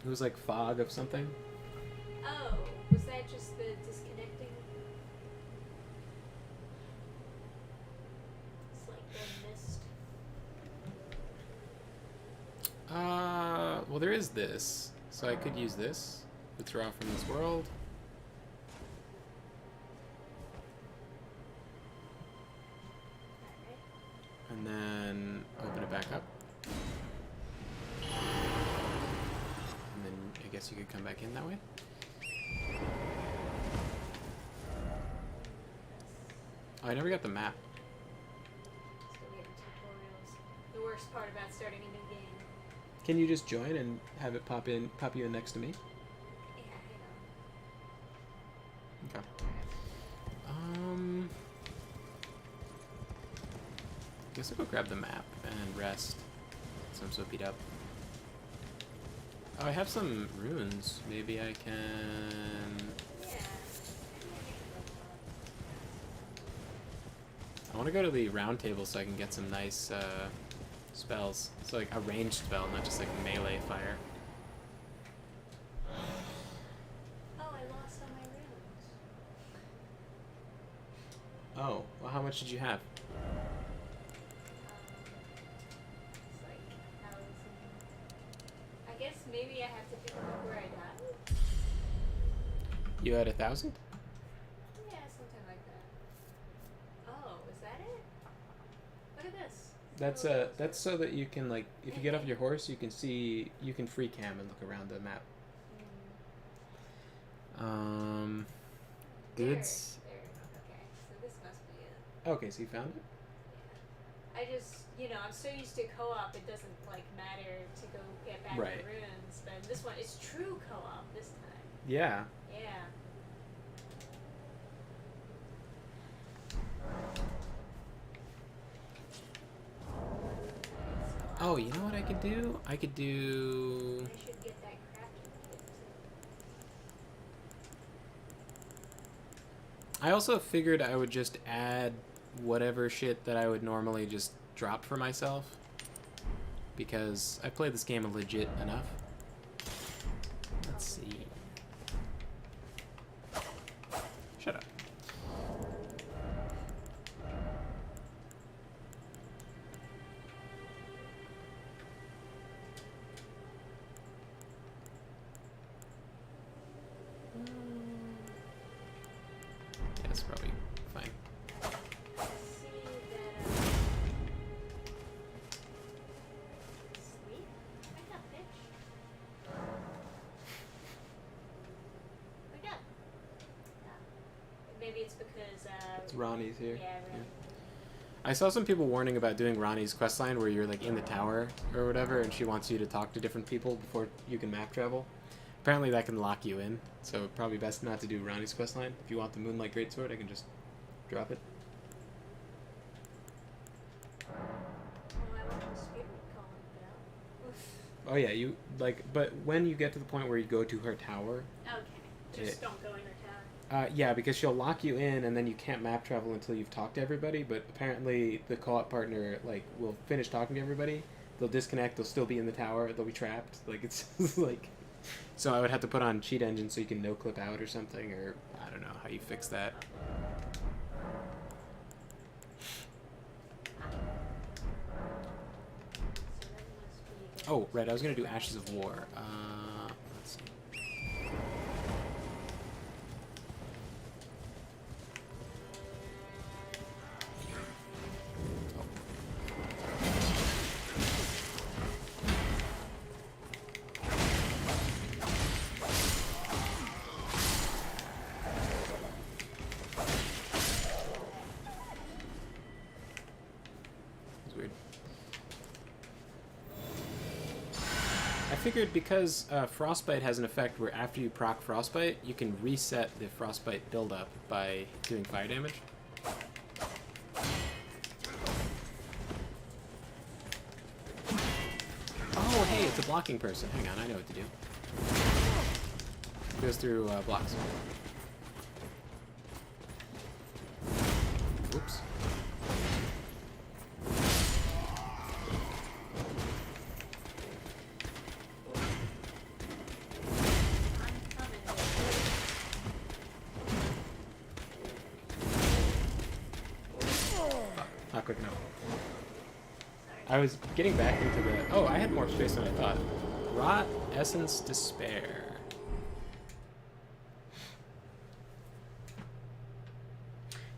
It was like fog of something. Oh, was that just the disconnecting? It's like the mist. Well, there is this, so I could use this. Withdraw from this world. And then open it back up. And then I guess you could come back in that way. Oh, I never got the map. Still getting tutorials. The worst part about starting a new game. Can you just join and have it pop you in next to me? Yeah, Okay. Guess I'll go grab the map and rest. So I'm so beat up. Oh, I have some runes. Maybe I can. Yeah. I want to go to the round table so I can get some nice spells. So like a ranged spell, not just like melee fire. Oh, I lost all my runes. Oh, well, how much did you have? It's like 1,000. I guess maybe I have to pick them up where I died. You had 1,000? Yeah, something like that. Oh, is that it? Look at this. That's so that you can like if you get off your horse you can free cam and look around the map. Goods. There. Okay, so this must be it. Okay, so you found it? I just, I'm so used to co-op, it doesn't like matter to go get back Right. the runes, but this one, it's true co-op this time. Yeah. Yeah. Oh, you know what I could do? I could do. I should get that crafting kit too. I also figured I would just add whatever shit that I would normally just drop for myself. Because I played this game legit enough. Let's see. Shut up. Yeah, that's probably fine. I see that, sleep? Wake up, bitch. Wake up. Maybe it's because, Ronnie's here. yeah, Ronnie. I saw some people warning about doing Ronnie's questline where you're like in the tower or whatever and she wants you to talk to different people before you can map travel. Apparently that can lock you in, so probably best not to do Ronnie's questline. If you want the Moonlight Greatsword, I can just drop it. Oh, I want the spirit calling bell. Oh yeah, you like, but when you get to the point where you go to her tower, Okay. Just don't go in her tower. yeah, because she'll lock you in and then you can't map travel until you've talked to everybody, but apparently the co-op partner like will finish talking to everybody, they'll disconnect, they'll still be in the tower, they'll be trapped, like it's like, so I would have to put on cheat engine so you can no clip out or something, or I don't know how you fix that. So that must be Oh, right, I was gonna do Ashes of War. Let's see. It's weird. I figured because Frostbite has an effect where after you proc Frostbite, you can reset the Frostbite buildup by doing fire damage. Oh, hey, it's a blocking person. Hang on, I know what to do. It goes through blocks. Oops. Not quick enough. I was getting back into the... Oh, I had more space than I thought. Rot, Essence, Despair.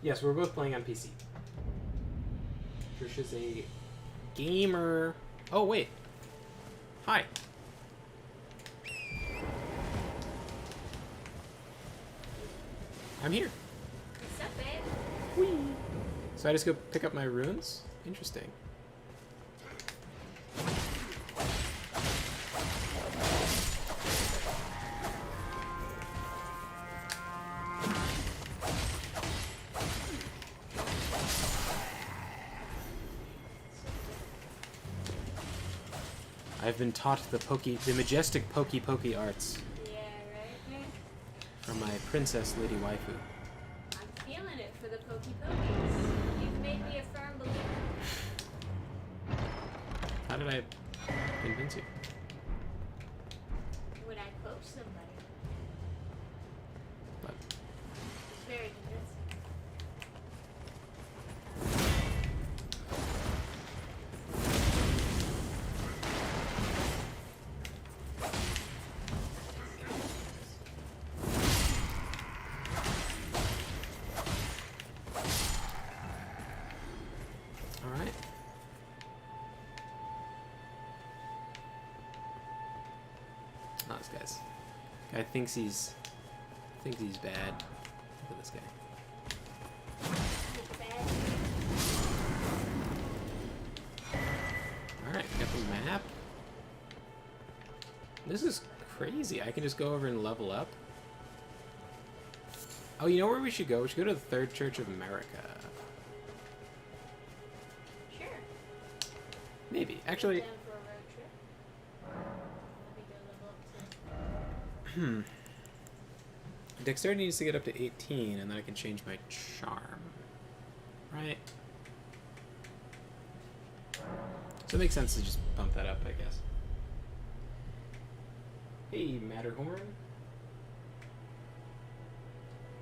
Yes, we're both playing on PC. Trisha's a gamer. Oh, wait. Hi. I'm here. What's up, babe? Whee! So I just go pick up my runes? Interesting. I've been taught the majestic pokey arts Yeah, right? from my princess lady waifu. I'm feeling it for the pokey pokies. You've made me did I convince you? When I poke somebody, What? it's very convincing. Alright. Oh, this guy thinks he's bad. Look at this guy. It's bad. Alright, we got the map. This is crazy. I can just go over and level up. Oh, you know where we should go? We should go to the Third Church of America. Sure. Maybe. Actually, Down for a road trip. Let me go level up to. Dexterity needs to get up to 18, and then I can change my charm. Right? So it makes sense to just bump that up, I guess. Hey, Matterhorn.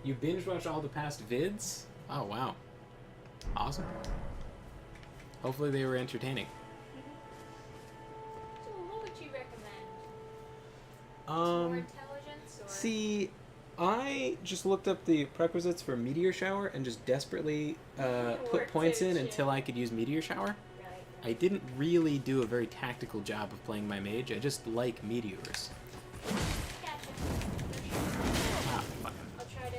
You binge watched all the past vids? Oh, wow. Awesome. Hopefully they were entertaining. So what would you recommend? More intelligence or See, I just looked up the prerequisites for Meteor Shower and just desperately put Worked points it, in yeah. until I could use Meteor Shower. right? I didn't really do a very tactical job of playing my mage. I just like meteors. Gotcha. Ah, fuck. I'll try to.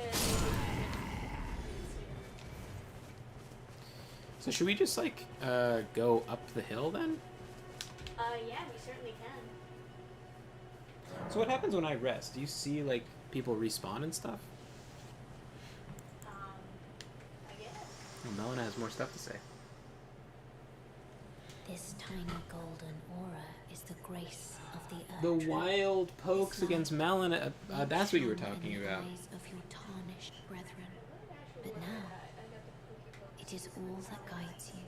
So should we just like go up the hill then? Yeah, we certainly can. So what happens when I rest? Do you see like people respawn and stuff? I guess. Well, Melon has more stuff to say. This tiny golden aura is the grace of the earth. The wild pokes against Melon. That's what you were talking about. Eyes of your tarnished brethren. But now, it is all that guides you.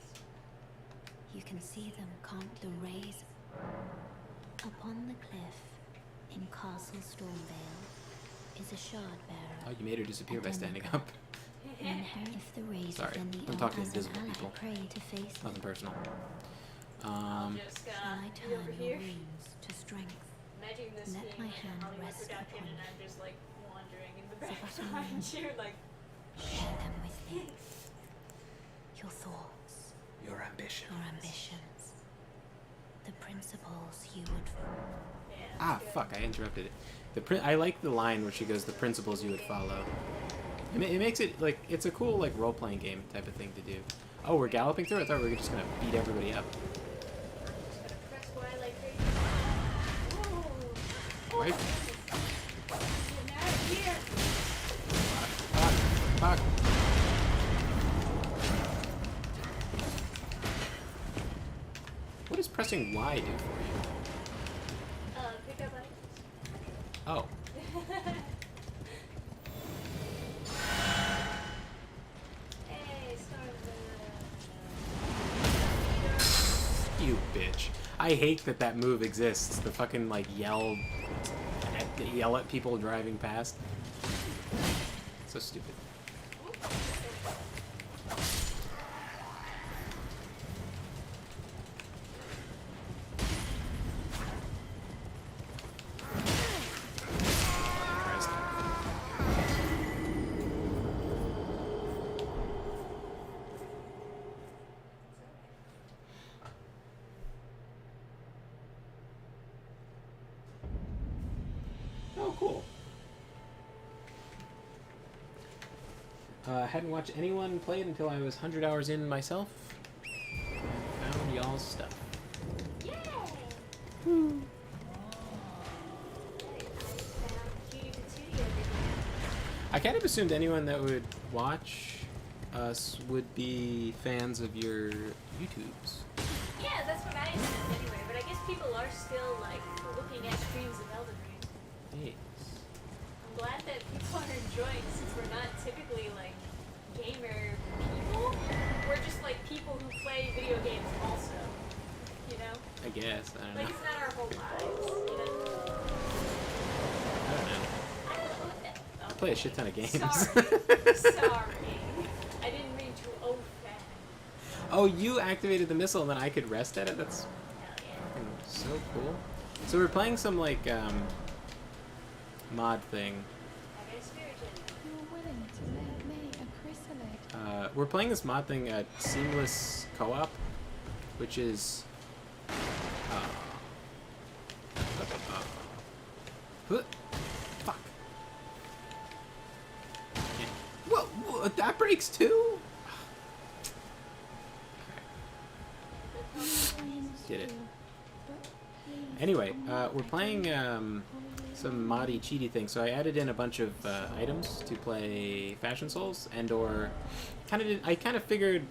You can see them, can't the rays upon the cliff in Castle Stormvale is a shard bearer. Oh, you made her disappear by standing up. If the rays Sorry, of the I'm talking as an invisible ally people. pray to face Nothing it, personal. Just shall I be turn over your here. wounds to strength? Imagine this Let being my like hand a Hollywood rest production, upon and you. I'm just like wandering in the So back that behind you, like. Share them with me. Your thoughts, Your ambition. your ambitions, the principles you would. Yeah, Ah, that's good. fuck! I interrupted it. I like the line where she goes, "The principles you would follow." It makes it like it's a cool like role playing game type of thing to do. Oh, we're galloping through. I thought we were just gonna beat everybody up. I'm just gonna press Y like crazy. Whoa! Right? Getting out of here! Fuck! What does pressing Y do for you? Pick up items. Oh, Hey, start you bitch! I hate that move exists. The fucking like yell at people driving past. So stupid. Christ. Oh, cool. Hadn't watched anyone play it until I was 100 hours in myself. And found y'all's stuff. Yay! Woo. I kind of assumed anyone that would watch us would be fans of your YouTubes. Yeah, that's what I assumed anyway, but I guess people are still, like, looking at streams of Elden Ring. Thanks. I'm glad that people are enjoying, since we're not typically, like, gamer people. We're just, like, people who play video games also, you know? I guess. I don't Like, know. it's not our whole lives, you know? I don't know. I play a shit ton of games. Sorry. I didn't mean to offend. Oh, you activated the missile and then I could rest at it? That's Hell yeah. fucking so cool. So we're playing some, like, mod thing. Have a spirit in. You're willing to make me a chrysalid. We're playing this mod thing, Seamless Co-op, which is... fuck. Yeah. Whoa, that breaks too? Did it. Anyway, we're playing some moddy cheaty thing. So I added in a bunch of items to play Fashion Souls, and/or I kind of figured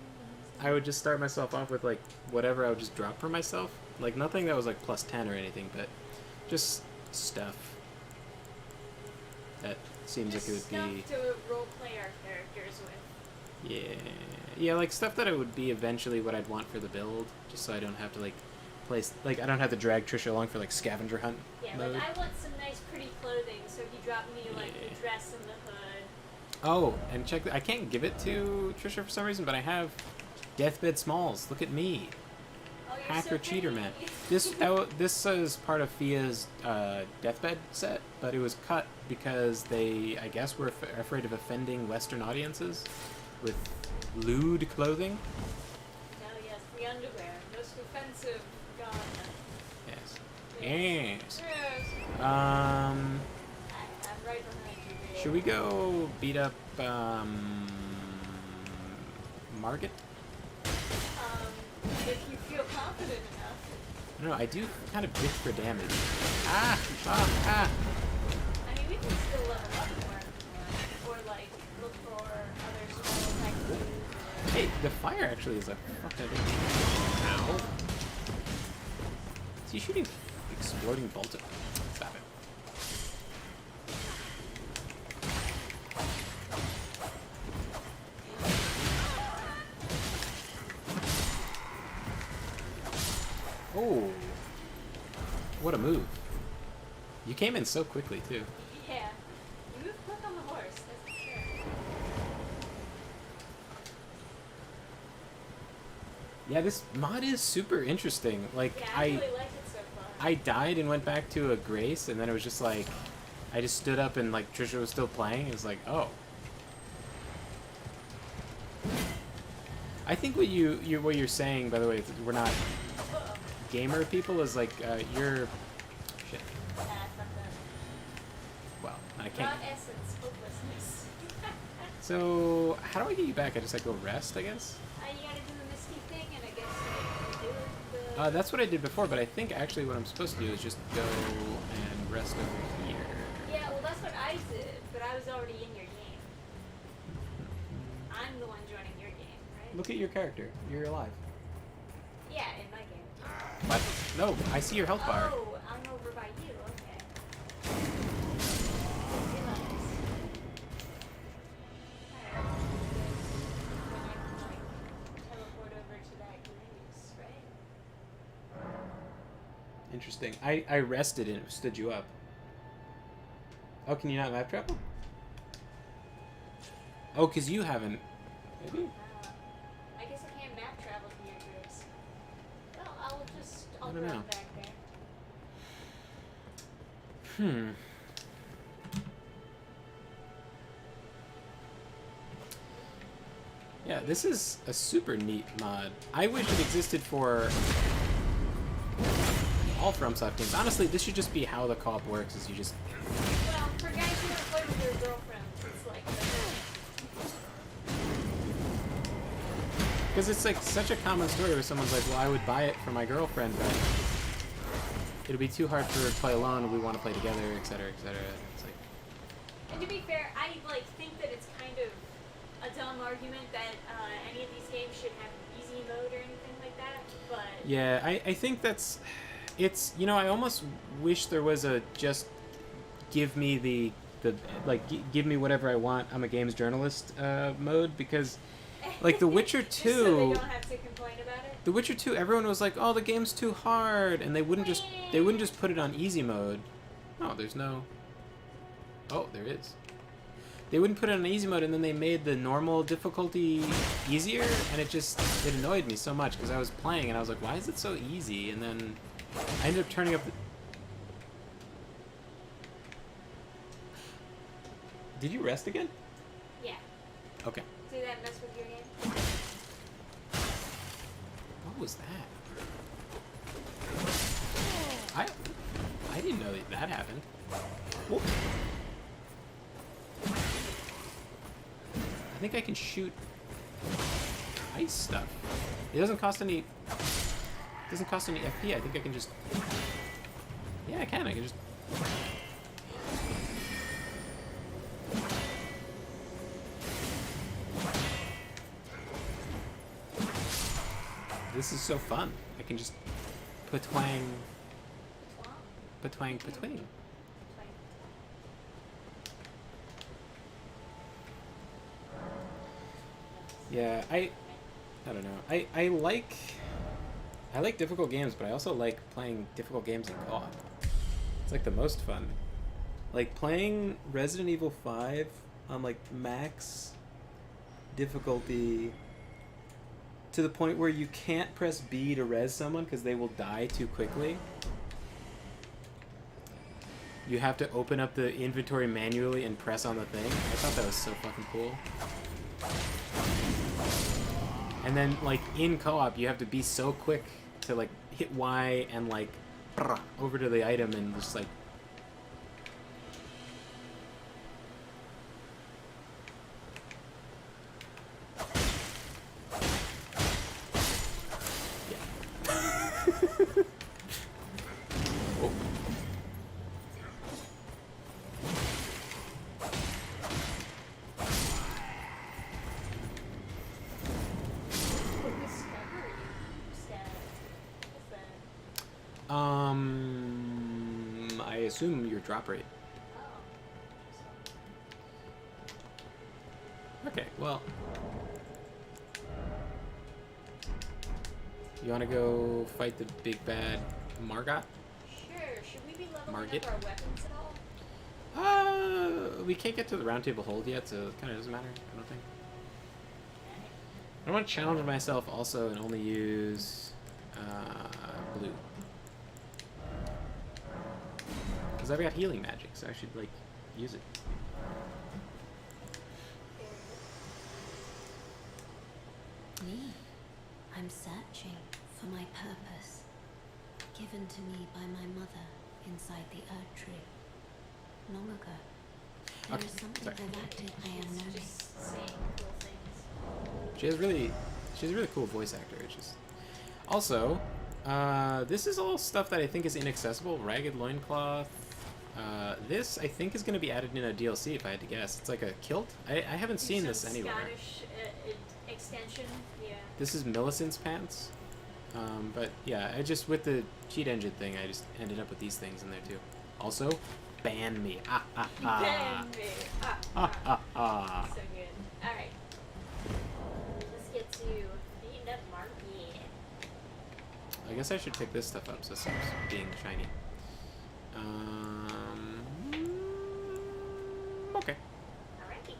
I would just start myself off with like whatever I would just drop for myself, like nothing that was like +10 or anything, but just stuff that seems like it would be. Stuff to roleplay our characters with. Yeah, like stuff that it would be eventually what I'd want for the build, just so I don't have to like place, like I don't have to drag Trisha along for like scavenger hunt Yeah, mode. like I want some nice pretty clothing, so if you drop me like the dress and the hood. Oh, and check, I can't give it to Trisha for some reason, but I have Deathbed Smalls. Look at me. Oh, you're Hacker so cheater pretty. man. This is part of Fia's Deathbed set, but it was cut because they, I guess, were afraid of offending Western audiences with lewd clothing. Oh yes, the underwear, most offensive god. Yes. Yes. Yes. Yes. Um, I'm right behind you, babe. should we go beat up Margit? If you feel confident enough. I don't know, I do kind of bitch for damage. Ah! I mean, we can still level up more if we want, or like look for other spells I can use. Hey, the fire actually is a fucking... Ow. Is he shooting exploding bolts at me? Stop it. Oh. What a move. You came in so quickly, too. Yeah. You move quick on the horse, that's for sure. Yeah, this mod is super interesting. Like, Yeah, I really like it so far. I died and went back to a Grace, and then it was just like, I just stood up and like Trisha was still playing. It was like, oh. I think what you're saying, by the way, is that we're not gamer people, is like you're shit. Nah, fuck that. Well, I can't. Not essence, hopelessness. So how do I get you back? I just like go rest, I guess. You gotta do the Misty thing, and I guess you do the... That's what I did before, but I think actually what I'm supposed to do is just go and rest over here. Yeah, well that's what I did, but I was already in your game. I'm the one joining your game, right? Look at your character. You're alive. Yeah, in my game. What? No, I see your health bar. Oh, I'm over by you, okay. Didn't realize. Alright. Then I can, like, teleport over to that Grace, right? Interesting. I rested and it stood you up. Oh, can you not map travel? Oh, because you haven't. Maybe? I guess I can't map travel to your Grace. Well, I'll don't run know. back there. Hmm. Yeah, this is a super neat mod. I wish it existed for all FromSoft games. Honestly, this should just be how the co-op works, is you just... Well, for guys who want to play with their girlfriends, it's like Because it's like such a common story where someone's like, well, I would buy it for my girlfriend, but it'll be too hard for her to play alone, we want to play together, etc., etc. It's like... And to be fair, I like think that it's kind of a dumb argument that any of these games should have easy mode or anything like that, but... Yeah, I think that's... It's, you know, I almost wish there was a just give me the give me whatever I want, I'm a games journalist mode, because like The Witcher 2... Just so they don't have to complain about it? The Witcher 2, everyone was like, "Oh, the game's too hard," and they wouldn't just put it on easy mode. Oh, there's no. Oh, there is. They wouldn't put it on easy mode, and then they made the normal difficulty easier, and it annoyed me so much because I was playing and I was like, "Why is it so easy?" And then I ended up turning up. Did you rest again? Yeah. Okay. See that mess with your game? What was that? I didn't know that happened. Whoop. I think I can shoot ice stuff. It doesn't cost any. FP. I think I can just. Yeah, I can. I can just. This is so fun. I can just patwang. Yeah, I don't know. I like difficult games, but I also like playing difficult games in co-op. It's like the most fun. Like playing Resident Evil 5 on like max difficulty to the point where you can't press B to res someone because they will die too quickly. You have to open up the inventory manually and press on the thing. I thought that was so fucking cool. And then, like, in co-op, you have to be so quick to, like, hit Y and, like, over to the item and just, like... I assume your drop rate. Okay, well. You want to go fight the big bad Margot? Sure. Should we be leveling Margit? up our weapons at all? We can't get to the round table hold yet, so it kind of doesn't matter, I don't think. I want to challenge myself also and only use blue. Because I've got healing magic, so I should, like, use it. Me? I'm searching for my purpose, given to me by my mother inside the Earth Tree. Long ago. There Okay, is something sorry. galactic I am knowing. Just saying cool things. She's a really cool voice actor. It's just also, this is all stuff that I think is inaccessible. Ragged loincloth. This I think is going to be added in a DLC if I had to guess. It's like a kilt. I haven't seen this anywhere. Scottish extension. Yeah. This is Millicent's pants. But yeah, I just with the cheat engine thing, I just ended up with these things in there too. Also, ban me. Ban me. So good. All right. Let's get to beating up Marky. I guess I should pick this stuff up so it stops being shiny. Okay. Alrighty.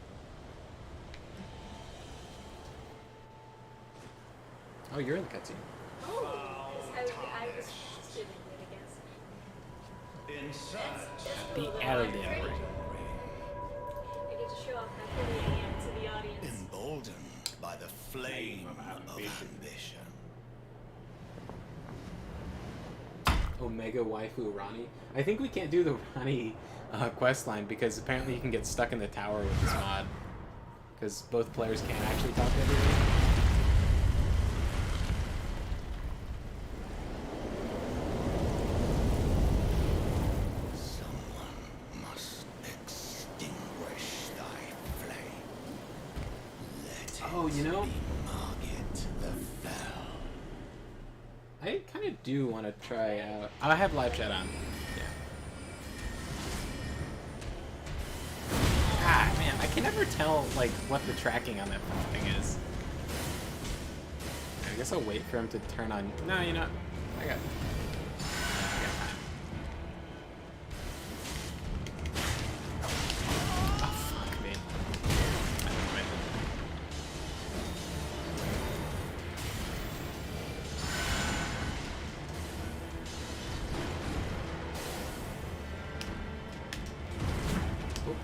Oh, you're in the cutscene. Oh, I was student it, I guess. That's The cool, though. Elden I'm very- Ring. I get to show off how pretty I am to the audience. Emboldened by the flame of ambition. Omega Waifu Rani. I think we can't do the Rani quest line because apparently you can get stuck in the tower with this mod. Because both players can't actually talk to everyone. Someone must extinguish thy flame. Let it Oh, you know, be Margit the Fell. I kind of do want to try out... I have live chat on. Yeah. Ah, man, I can never tell, like, what the tracking on that thing is. I guess I'll wait for him to turn on. No, you know, I got time. Oh, fuck me. I don't mind it. Oh.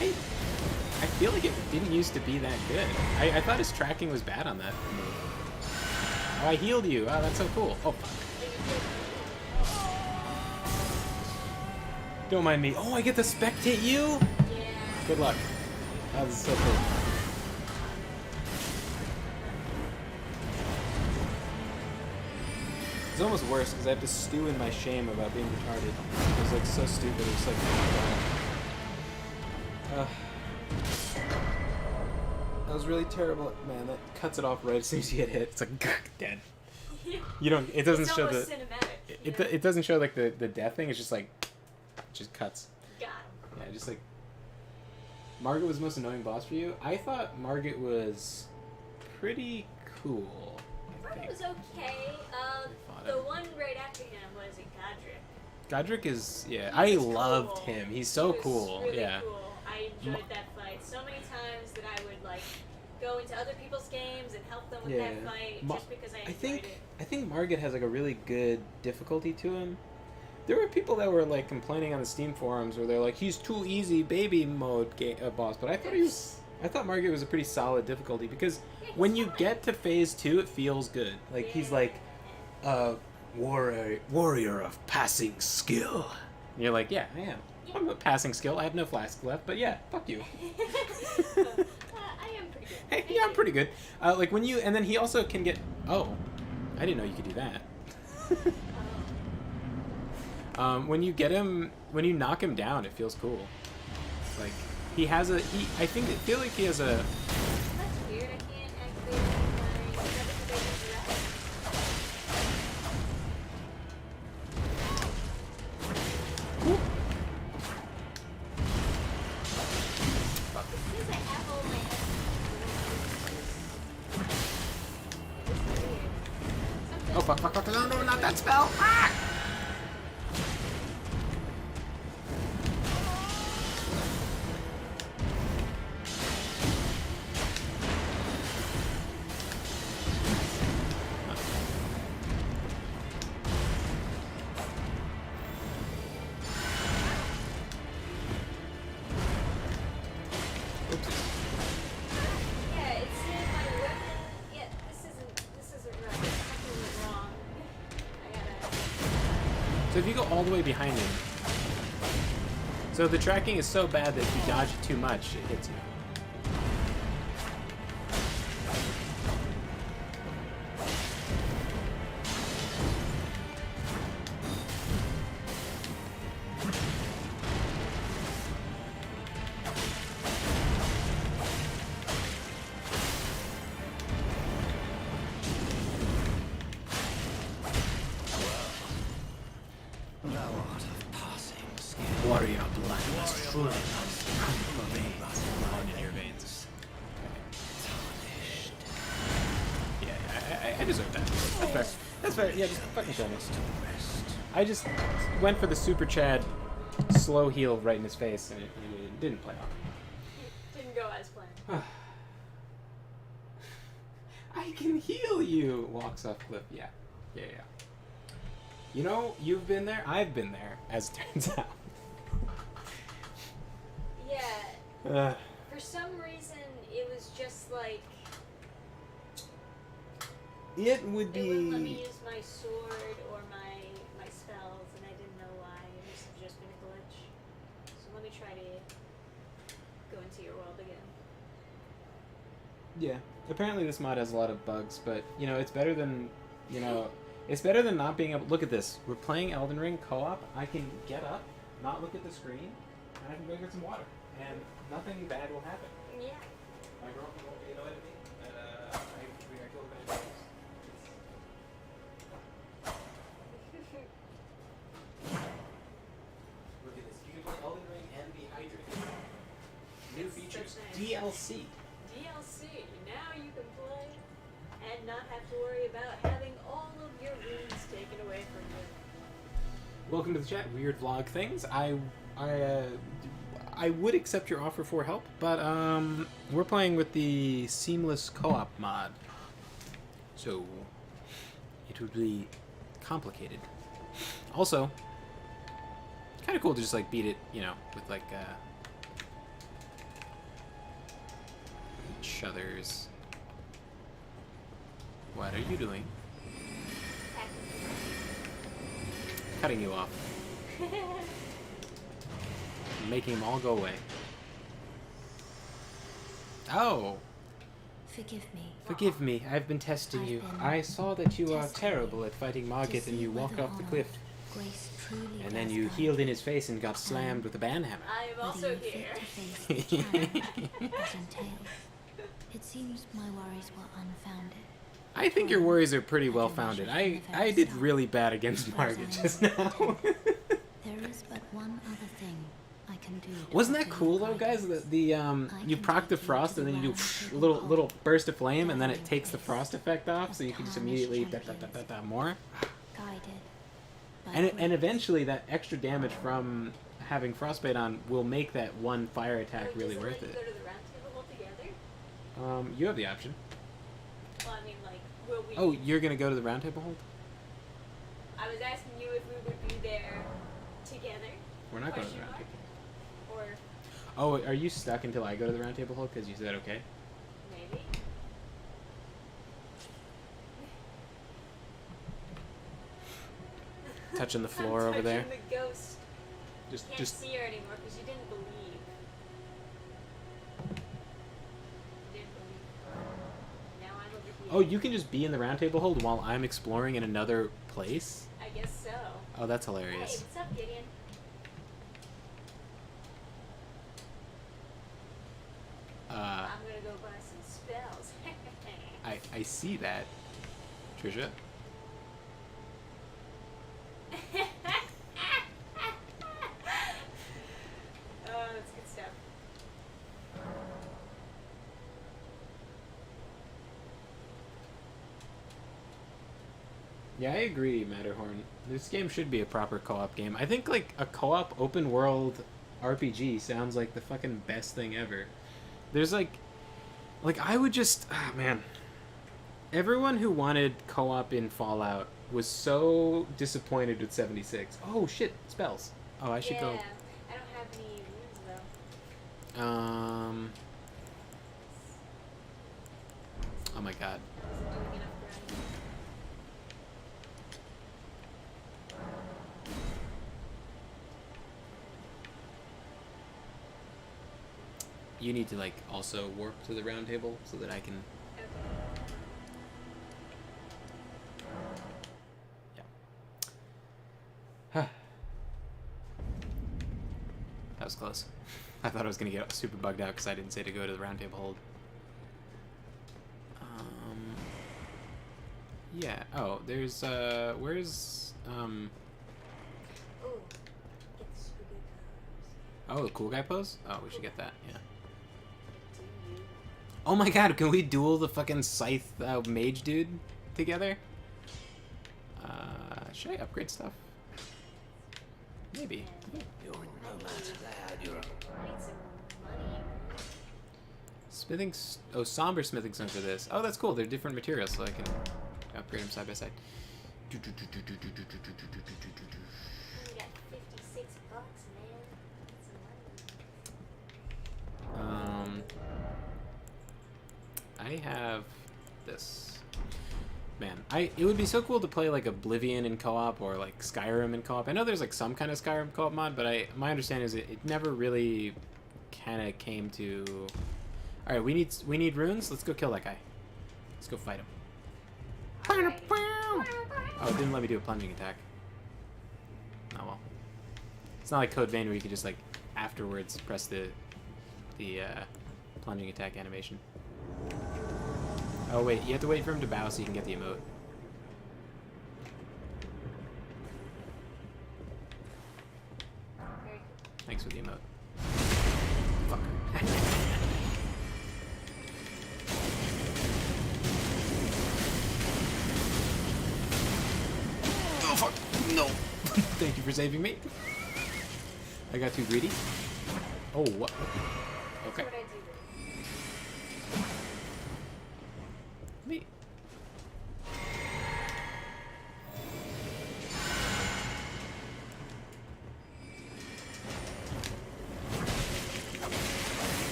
I feel like it didn't used to be that good. I thought his tracking was bad on that move. Oh, I healed you. Oh, that's so cool. Oh, fuck. Don't mind me. Oh, I get to spectate you? Yeah. Good luck. Oh, this is so cool. It's almost worse because I have to stew in my shame about being retarded. It was like so stupid. It was like, that was really terrible. Man, that cuts it off right as soon as you get hit. It's like dead. You don't. It doesn't It's show the. almost cinematic. It doesn't show like the death thing. It's just like, it just cuts. Got him. Yeah, just like. Margit was the most annoying boss for you. I thought Margit was pretty cool. I think. It was okay. The one right after him was Godric. Godric is He I was loved cool. him. He's so He was cool. Really Yeah. cool. I enjoyed that fight so many times that I would like go into other people's games and help them with Yeah. that fight Ma- just because I enjoyed think it. I think Margit has like a really good difficulty to him. There were people that were like complaining on the Steam forums where they're like, he's too easy baby mode boss, but I thought Margit was a pretty solid difficulty because Yeah, he's when you fine. get to phase 2 it feels good. Like he's Yeah. like warrior of passing skill. And you're like, yeah, I am. Yeah. I'm a passing skill. I have no flask left, but yeah, fuck you. I am pretty good. Hey, yeah, I'm pretty good. Like when you, and then he also can get. Oh, I didn't know you could do that. When you get him, when you knock him down, it feels cool. It's like he has a. I feel like he has a. That's weird. I can't activate my. Is that because I use that? Because I have all my Oh fuck! No, not that spell! Ah! Yeah, it said my weapon. Yeah, this isn't right. Something went wrong. I gotta. So if you go all the way behind him, so the tracking is so bad that if you dodge it too much, it hits you. Thou art of passing skill. Warrior blood must truly come from me. Blood in your veins. Tarnished. Yeah, I deserve that. That's fair. That's fair. Yeah, just fucking kill me. To rest. I just went for the super Chad slow heal right in his face, and it didn't play off. Didn't go as planned. I can heal you. Walks off cliff. Yeah. You know, you've been there. I've been there, as it turns out. Yeah. For some reason, it was just like It would it wouldn't let me be. use my sword or my spells, and I didn't know why. It must have just been a glitch. So let me try to go into your world again. Yeah. Apparently, this mod has a lot of bugs, but you know, it's better than it's better than not being able. Look at this. We're playing Elden Ring Co-op. I can get up, not look at the screen, and I can go get some water, and nothing bad will happen. Yeah. My girlfriend won't be annoyed at me that I killed a bunch of DLC. DLC. Now you can play and not have to worry about having all of your runes taken away from you. Welcome to the chat. Weird vlog things. I would accept your offer for help, but we're playing with the seamless co-op mod, so it would be complicated. Also, kind of cool to just like beat it, you know, with like each other's. What are you doing? Cutting you off. Making them all go away. Oh! Forgive me. Forgive me, I've been testing you. I saw that you are terrible at fighting Margit and you walked off the cliff. Grace truly And then does you guide. healed in his face and got slammed with a banhammer. I am Whether also you here. fit to face the challenge that entails. It seems my worries were unfounded. I think your worries are pretty well founded. I did really bad against Margit just now. There is but one other thing I can do. to Wasn't that offer cool you though, guys? guidance. You proc the frost and then you do a little burst of flame and then it takes the frost effect off, so you can just immediately more. Guided by And grace. eventually that extra damage from having frostbite on will make that one fire attack really worth Does it. it let you go to the round table altogether? You have the option. Well, I mean, like, will we... Oh, you're gonna go to the round table hold? I was asking you if we would be there together. We're not going to the Question round mark? table. Or Oh, are you stuck until I go to the round table hold because you said okay? maybe. Touching the floor I'm over there. touching the ghost. Can't Just see her anymore because you didn't believe. You didn't believe. Now I'm over here. Oh, you can just be in the round table hold while I'm exploring in another place? I guess so. Oh, that's Hey, hilarious. what's up, Gideon? I'm gonna go buy some spells. I see that, Trisha. Oh, that's good stuff. Yeah, I agree, Matterhorn. This game should be a proper co-op game. I think like a co-op open world RPG sounds like the fucking best thing ever. There's like I would just man. Everyone who wanted co-op in Fallout was so disappointed with 76. Oh shit, spells. Oh, I should Yeah, go. I don't have any runes though. Oh my god. I wasn't doing enough grinding. You need to like also warp to the round table so that I can. Okay. That was close. I thought I was gonna get super bugged out because I didn't say to go to the round table hold. Yeah. Oh, there's where's Ooh, get the super good colors. oh, the cool guy pose? Oh, we should get that. Yeah. Do you? Oh my god, can we duel the fucking scythe mage dude together? Should I upgrade stuff? Maybe. You're no match there, you're I need some money. Smithing. Oh, somber smithing stones for this. Oh, that's cool. They're different materials, so I can upgrade them side by side. You got $56, man. That's some money. I have this. Man, it would be so cool to play like Oblivion in co-op or like Skyrim in co-op. I know there's like some kind of Skyrim co-op mod, but my understanding is it never really kind of came to. All right, we need runes. Let's go kill that guy. Let's go fight him. Alright. Oh, it didn't let me do a plunging attack. Oh well. It's not like Code Vein where you could just like afterwards press the plunging attack animation. Oh wait, you have to wait for him to bow so you can get the emote. Very cool. Thanks for the emote. Fucker. fuck! No! Thank you for saving me. I got too greedy. Oh, what? Okay. That's what I do. Me.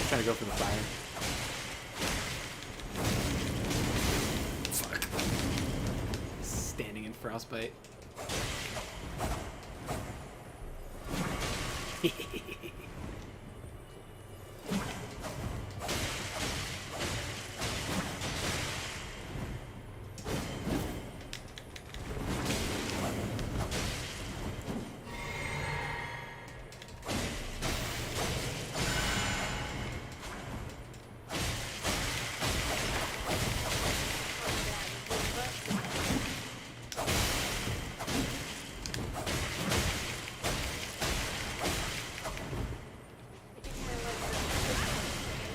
Trying to go for the fire. Fuck. Standing in frostbite.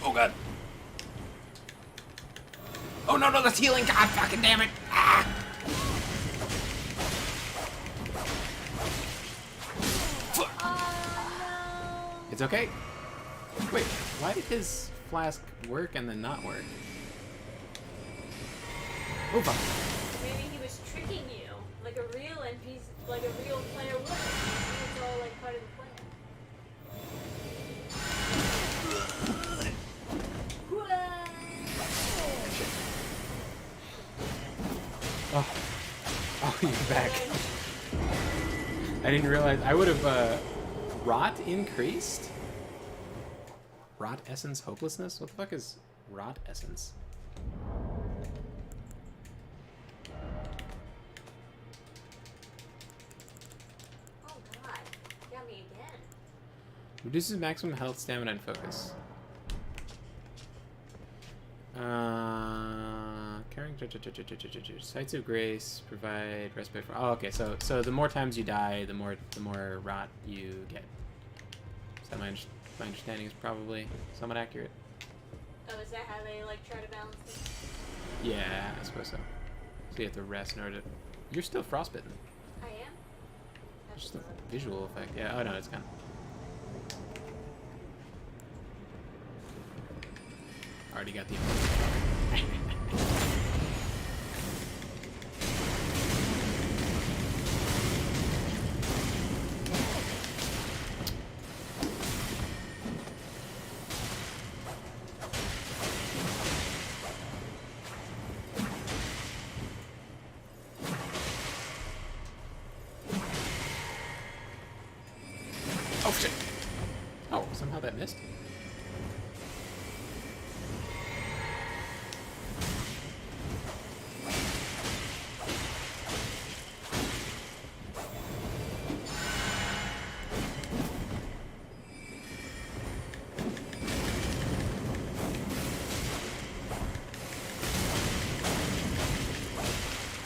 Oh god. Oh no, that's healing. God fucking damn it. Ah. It's okay. Wait, why did his flask work and then not work? Oh fuck. Maybe he was tricking you, like a real NPC, like a real player would. It's all like part of the plan. Oh, you're back. I didn't realize. I would have rot increased. Rot essence hopelessness. What the fuck is rot essence? Oh god, got me again. Reduces maximum health, stamina, and focus. Carrying sites of grace provide respite for. Oh, okay. So the more times you die, the more rot you get. So my understanding is probably somewhat accurate. Oh, is that how they like try to balance it? Yeah, I suppose so. So you have to rest in order to. You're still frostbitten. I am. Just the visual effect. Yeah. Oh no, it's gone. Already got the. Oh shit! Oh, somehow that missed.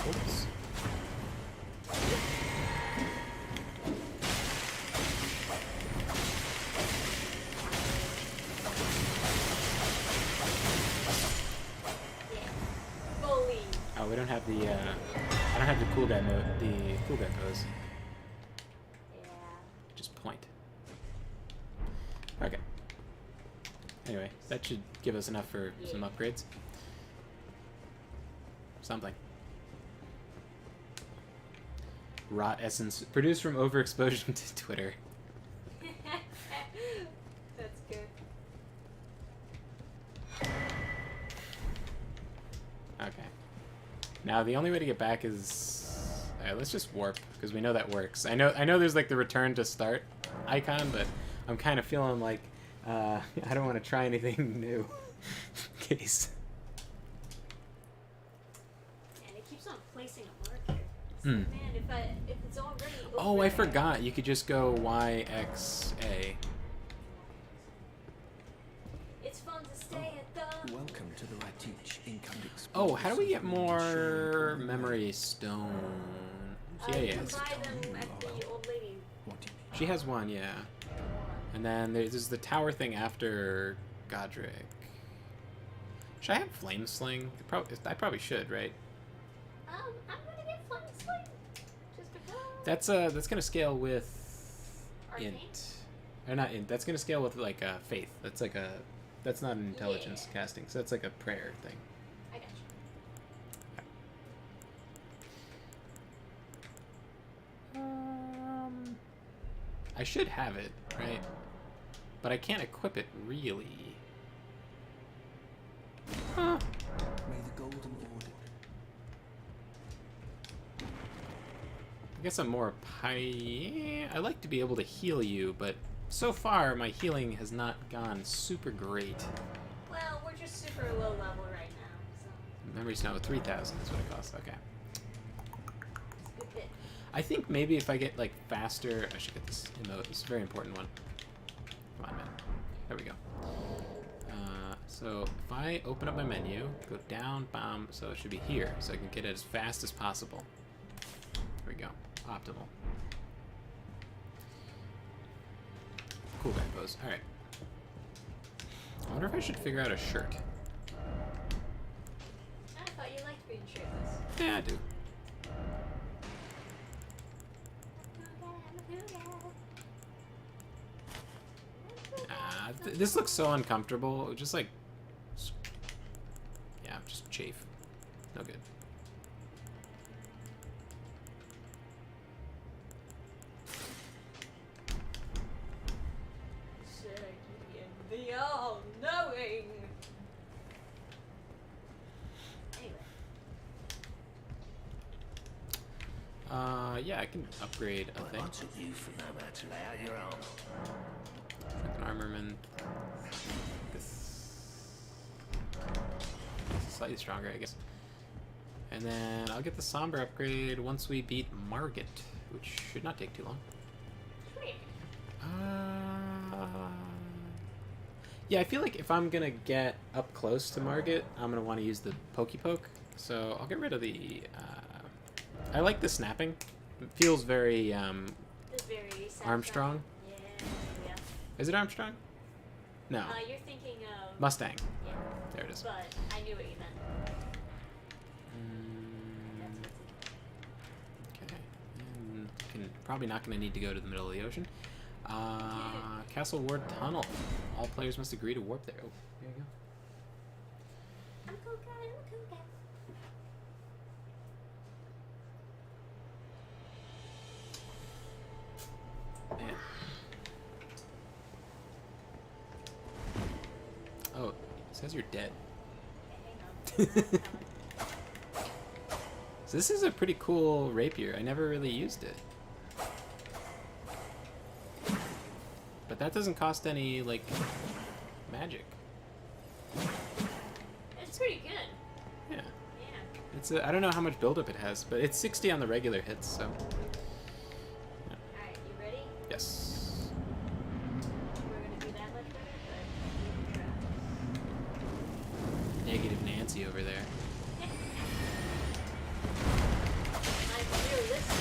Oops. Fully. Oh, we don't have the. I don't have the cool guy mode. The cool guy pose. Yeah. Just point. Okay. Anyway, that should give us enough for some upgrades. Something. Rot essence produced from overexposure to Twitter. That's good. Okay. Now the only way to get back is let's just warp because we know that works. I know there's like the return to start icon, but I'm kind of feeling like I don't want to try anything new in case. And it keeps on placing a marker. It's Hmm. like, man, if it's already over Oh, I there- forgot. You could just go YXA. It's fun to stay at the. Welcome to the Ratich Income Express. Oh, how do we get more memory stone? Yeah. You can buy them at the old lady. What do you mean? She has one, yeah. And then there's the tower thing after Godric. Should I have Flame Sling? I probably should, right? I'm gonna get Flame Sling. Just because. That's gonna scale with Arcane? int. Or not int. That's gonna scale with like faith. That's not an intelligence casting. So that's like a prayer thing. I got you. I should have it, right? But I can't equip it really. Huh. May the golden order. I guess I'm more I like to be able to heal you, but so far my healing has not gone super great. Well, we're just super low level right now, so Memory's now 3,000 is what it costs. Okay. it's a good bit. I think maybe if I get like faster, I should get this emote. It's a very important one. Come on, man. There we go. So if I open up my menu, go down, bomb, so it should be here, so I can get it as fast as possible. There we go. Optimal. Cool guy pose. Alright. I wonder if I should figure out a shirt. I thought you liked being shirtless. Yeah, I do. This looks so uncomfortable. Just like, yeah, just chafe. No good. The all-knowing. Anyway. Yeah, I can upgrade a thing. What took you from that to lay out your armor? An armament. This is slightly stronger, I guess. And then I'll get the somber upgrade once we beat Margit, which should not take too long. Sweet. Yeah, I feel like if I'm gonna get up close to Margit, I'm gonna want to use the Pokey Poke. So I'll get rid of the. I like the snapping. It feels very It's very Armstrong. Yeah. Is it Armstrong? No, You're thinking of Mustang. Yeah. There it is. But I knew what you meant. Okay. And probably not going to need to go to the middle of the ocean. Castle Ward Tunnel. All players must agree to warp there. Oh, there you go. I'm a cool guy. I'm a cool guy. Man. Oh, it says you're dead. Okay, hang on. So this is a pretty cool rapier. I never really used it. But that doesn't cost any, like, magic. It's pretty good. Yeah. Yeah. It's I don't know how much buildup it has, but it's 60 on the regular hits, so. Alright, you ready? Yes. We're gonna do that much better, but Negative Nancy over there. I'm realistic.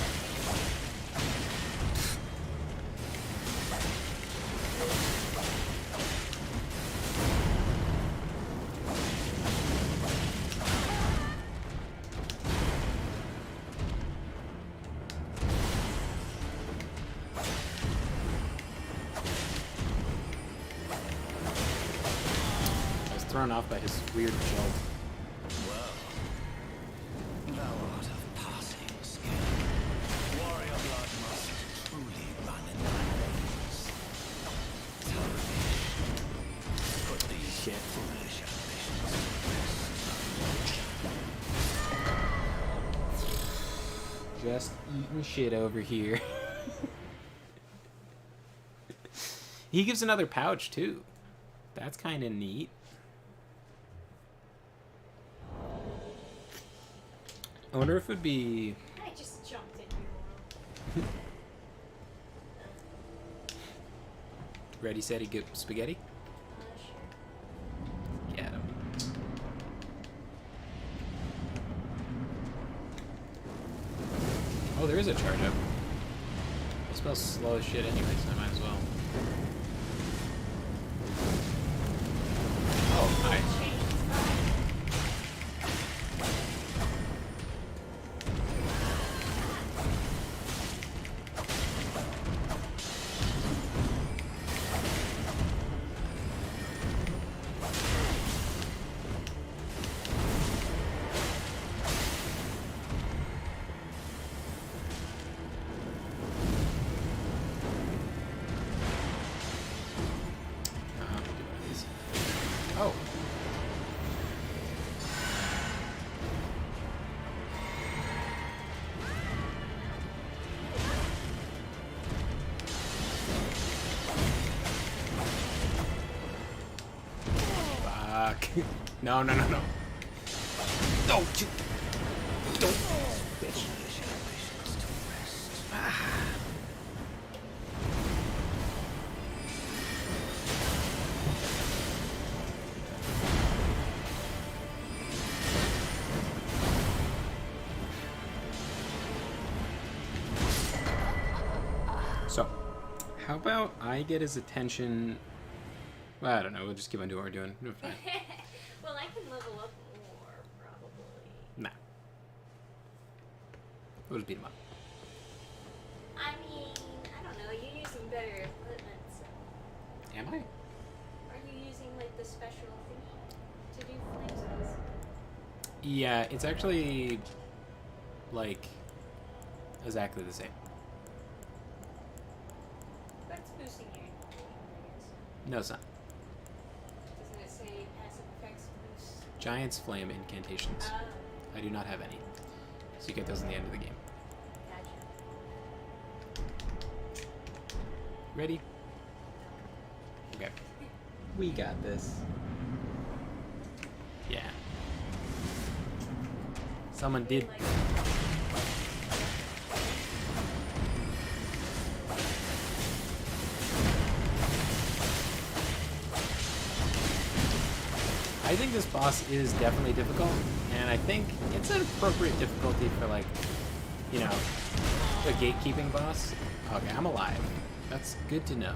I was thrown off by his weird jolt. Thou art of passing skill. Warrior blood must truly run in thy veins. Put these foolish ambitions to rest. Just eating shit over here. He gives another pouch, too. That's kind of neat. I wonder if it'd be... I just jumped in your world. Ready, steady, go spaghetti? Sure. Get him. Oh, there is a charge up. It smells slow as shit anyway, so I might as well. Oh, nice. Oh. Fuck. No, no, no, no. No, you don't. Bitch. So, how about I get his attention? Well, I don't know. We'll just keep on doing what we're doing. We're fine. Well, I can level up more, probably. Nah. We'll just beat him up. I mean, I don't know. You're using better equipment, so. Am I? Are you using, like, the special thingy to do flame zones? Yeah, it's actually like exactly the same. But it's boosting your I guess. No, it's not. Doesn't it say passive effects boost? Giant's Flame incantations. Oh, I do not have any. So you get those in the end of the game. gotcha. Ready? Okay. We got this. Yeah. Someone did. Like, I think this boss is definitely difficult, and I think it's an appropriate difficulty for, like, you know, a gatekeeping boss. Okay, I'm alive. That's good to know.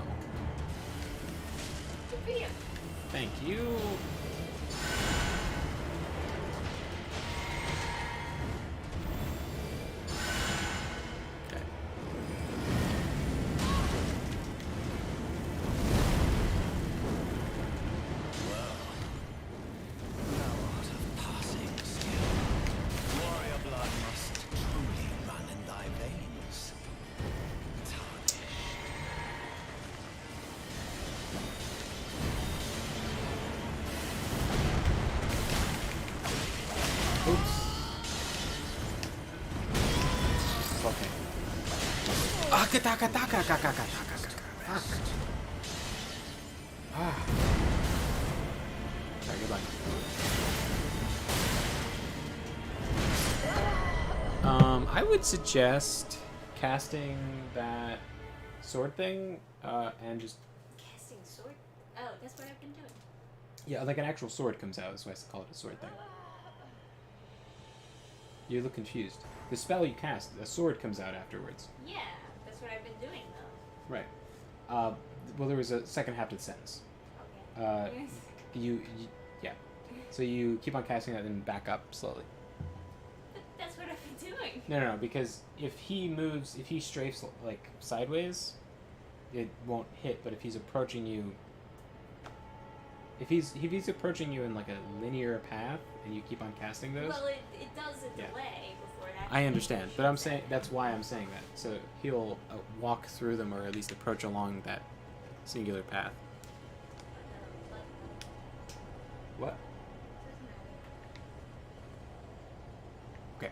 good video. Thank you. Okay. Thou art of passing skill. Warrior blood must truly run in thy veins. Tarnished. Oops. Okay. Ah, kataka, taka, kaka, kaka, kaka. Fuck. Ah. Sorry, goodbye. I would suggest casting that sword thing, and just Casting sword? Oh, that's what I've been doing. yeah, like an actual sword comes out. That's why I call it a sword thing. You look confused. The spell you cast, a sword comes out afterwards. Yeah, that's what I've been doing, though. Right. Well, there was a second half to the sentence. Okay. Yeah. So you keep on casting that and then back up slowly. But that's what I've been doing. No, because if he strafes like sideways, it won't hit. But if he's approaching you, if he's approaching you in like a linear path, and you keep on casting those. Well, it does a Yeah. delay before that. I understand, but I'm saying that's why I'm saying that. So he'll walk through them, or at least approach along that singular path. What? Okay.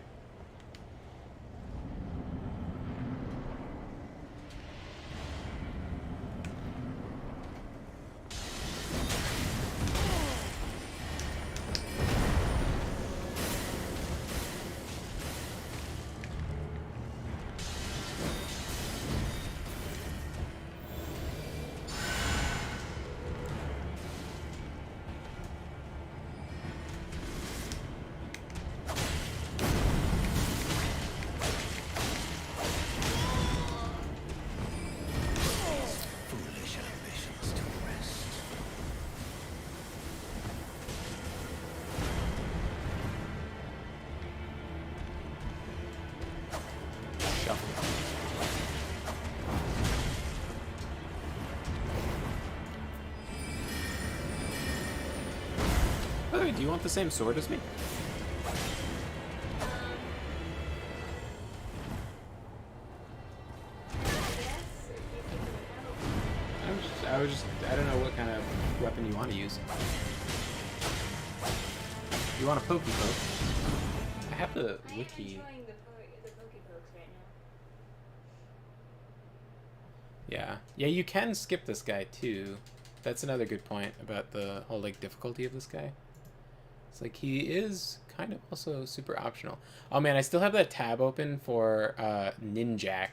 the way, do you want the same sword as me? I don't know what kind of weapon you want to use. You want a pokey poke? I have the wiki. I'm enjoying the Pokepokes right now. Yeah. Yeah, you can skip this guy too. That's another good point about the whole like difficulty of this guy. It's like he is kind of also super optional. Oh man, I still have that tab open for Ninjak.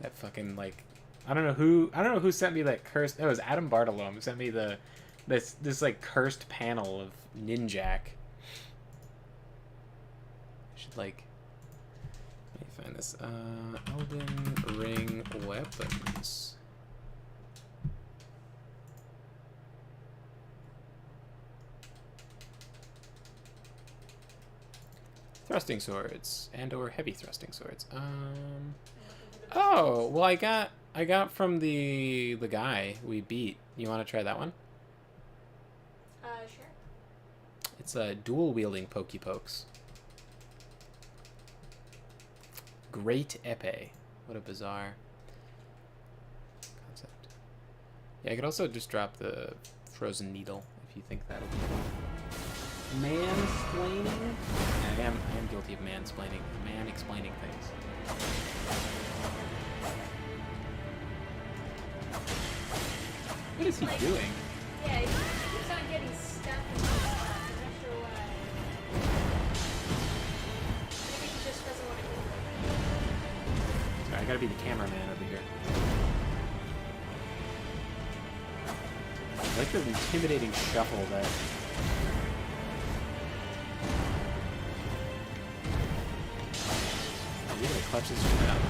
That fucking like I don't know who sent me that cursed. It was Adam Bartolome who sent me this like cursed panel of Ninjak. I should like let me find this. Elden Ring weapons. Thrusting swords and or heavy thrusting swords. Oh, well I got from the guy we beat. You want to try that one? Sure. It's a dual wielding pokes. Great epee. What a bizarre concept. Yeah, I could also just drop the frozen needle if you think that'll be fun. Mansplaining? I am guilty of mansplaining. Man-explaining things. What is he doing? Yeah, he keeps on getting stuck in the spot. I'm not sure why. Maybe he just doesn't want to go. Sorry, I gotta be the cameraman over here. I like the intimidating shuffle that... You're gonna clutch this shit out.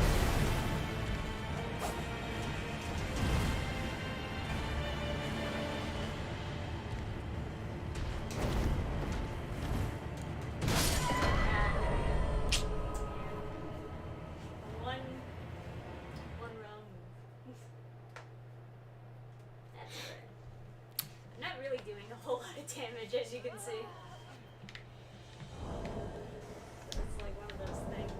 One round. That's good. I'm not really doing a whole lot of damage, as you can see. It's like one of those things.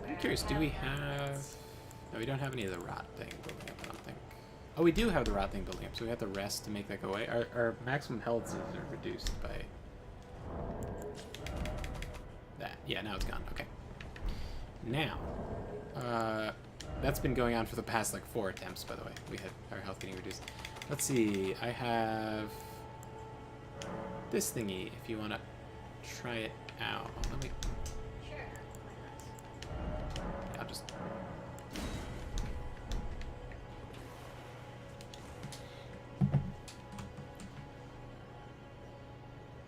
I'm curious, do we have... No, we don't have any of the rot thing building up, I don't think. Oh, we do have the rot thing building up, so we have to rest to make that go away. Our maximum health are reduced by... that. Yeah, now it's gone. Okay. Now, that's been going on for the past, like, 4 attempts, by the way. We had our health getting reduced. Let's see. I have this thingy, if you want to try it out. Let me... Sure. I'll just...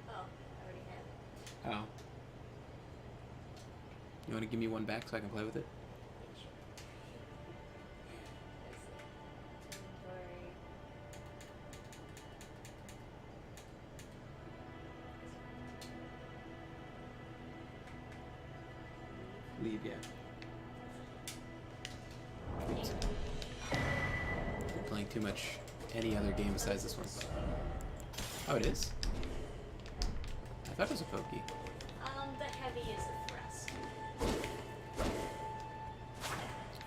Oh, I already have it. Oh. You want to give me one back so I can play with it? Leave, yeah. Oops. Been playing too much any other game besides this one. Oh, it is? I thought it was a pokey. The heavy is the thrust.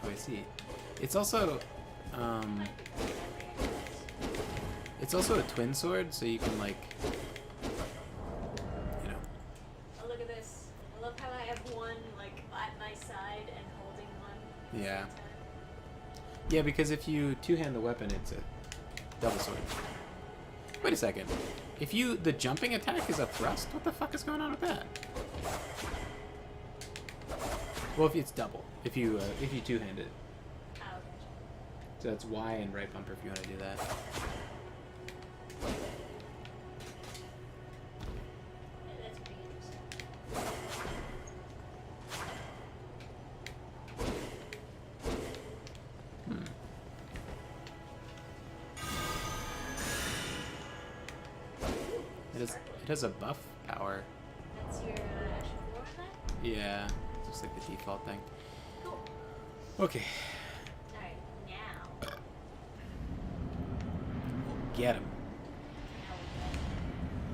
Oh, I see. It's also, it's also a twin sword, so you can, like, you know. Oh, look at this. I love how I have one, like, at my side and holding one. Yeah. Yeah, because if you two-hand the weapon, it's a double sword. Wait a second. If you, the jumping attack is a thrust? What the fuck is going on with that? Well, if it's double. If you two-hand it. Oh, gotcha. So that's Y and right bumper if you want to do that. Yeah, that's pretty interesting. It has a buff power. That's your action 4 on that? Yeah, just like the default thing. Cool. Okay, Alright, now. get him. Now we're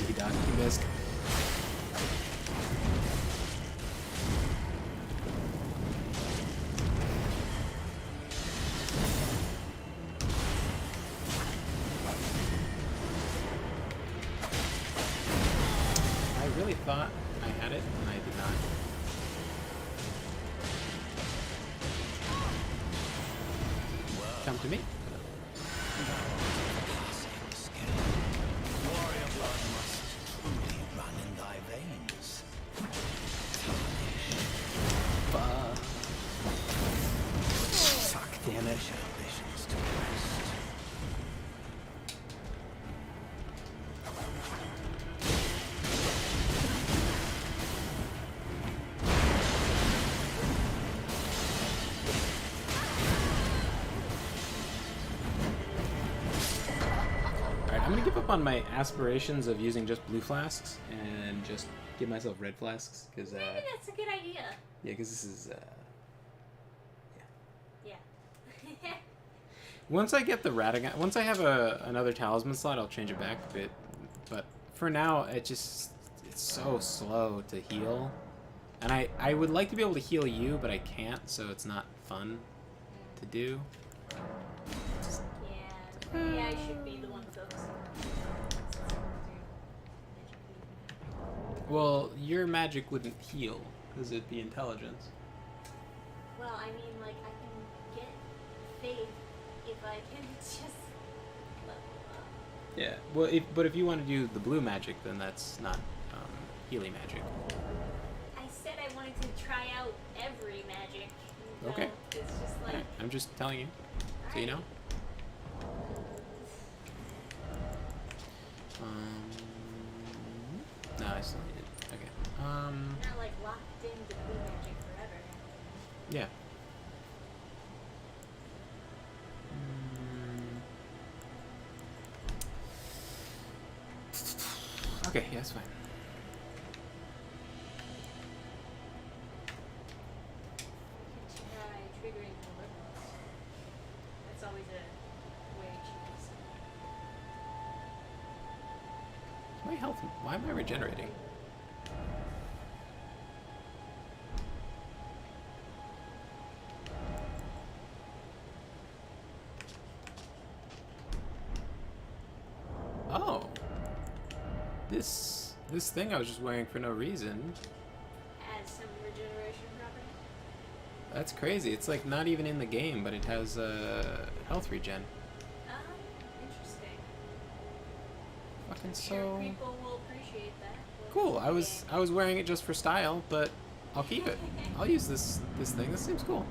He died. He missed. I really thought I had it, and I did not. Come to me. Warrior blood must truly run in thy veins. Fuck, damn it. Ambitions to rest. Alright, I'm gonna give up on my aspirations of using just blue flasks and just give myself red flasks, because Maybe that's a good idea. yeah, because this is Yeah. once I get the Radagon, once I have another talisman slot, I'll change it back a bit. But for now, it's so slow to heal, and I would like to be able to heal you, but I can't, so it's not fun to do. Yeah. Maybe I should be the one focusing on it. Well, your magic wouldn't heal because it'd be intelligence. Well, I mean, like, I can get faith if I can just level up. Yeah. Well, but if you want to do the blue magic, then that's not healing magic. I said I wanted to try out every magic. So Okay. It's just like. Alright, I'm just telling you, so you know. No, I still need it. Okay. I'm not like locked into blue magic forever. Yeah. Okay, yeah, that's fine. You can try triggering the weapons. That's always a way to choose. My health. Why am I regenerating? Oh. This thing I was just wearing for no reason. Add some regeneration property. That's crazy. It's like not even in the game, but it has health regen. Interesting. Fucking Sure, so people will appreciate that. cool. I was wearing it just for style, but I'll keep it. I'll use this thing. This seems cool.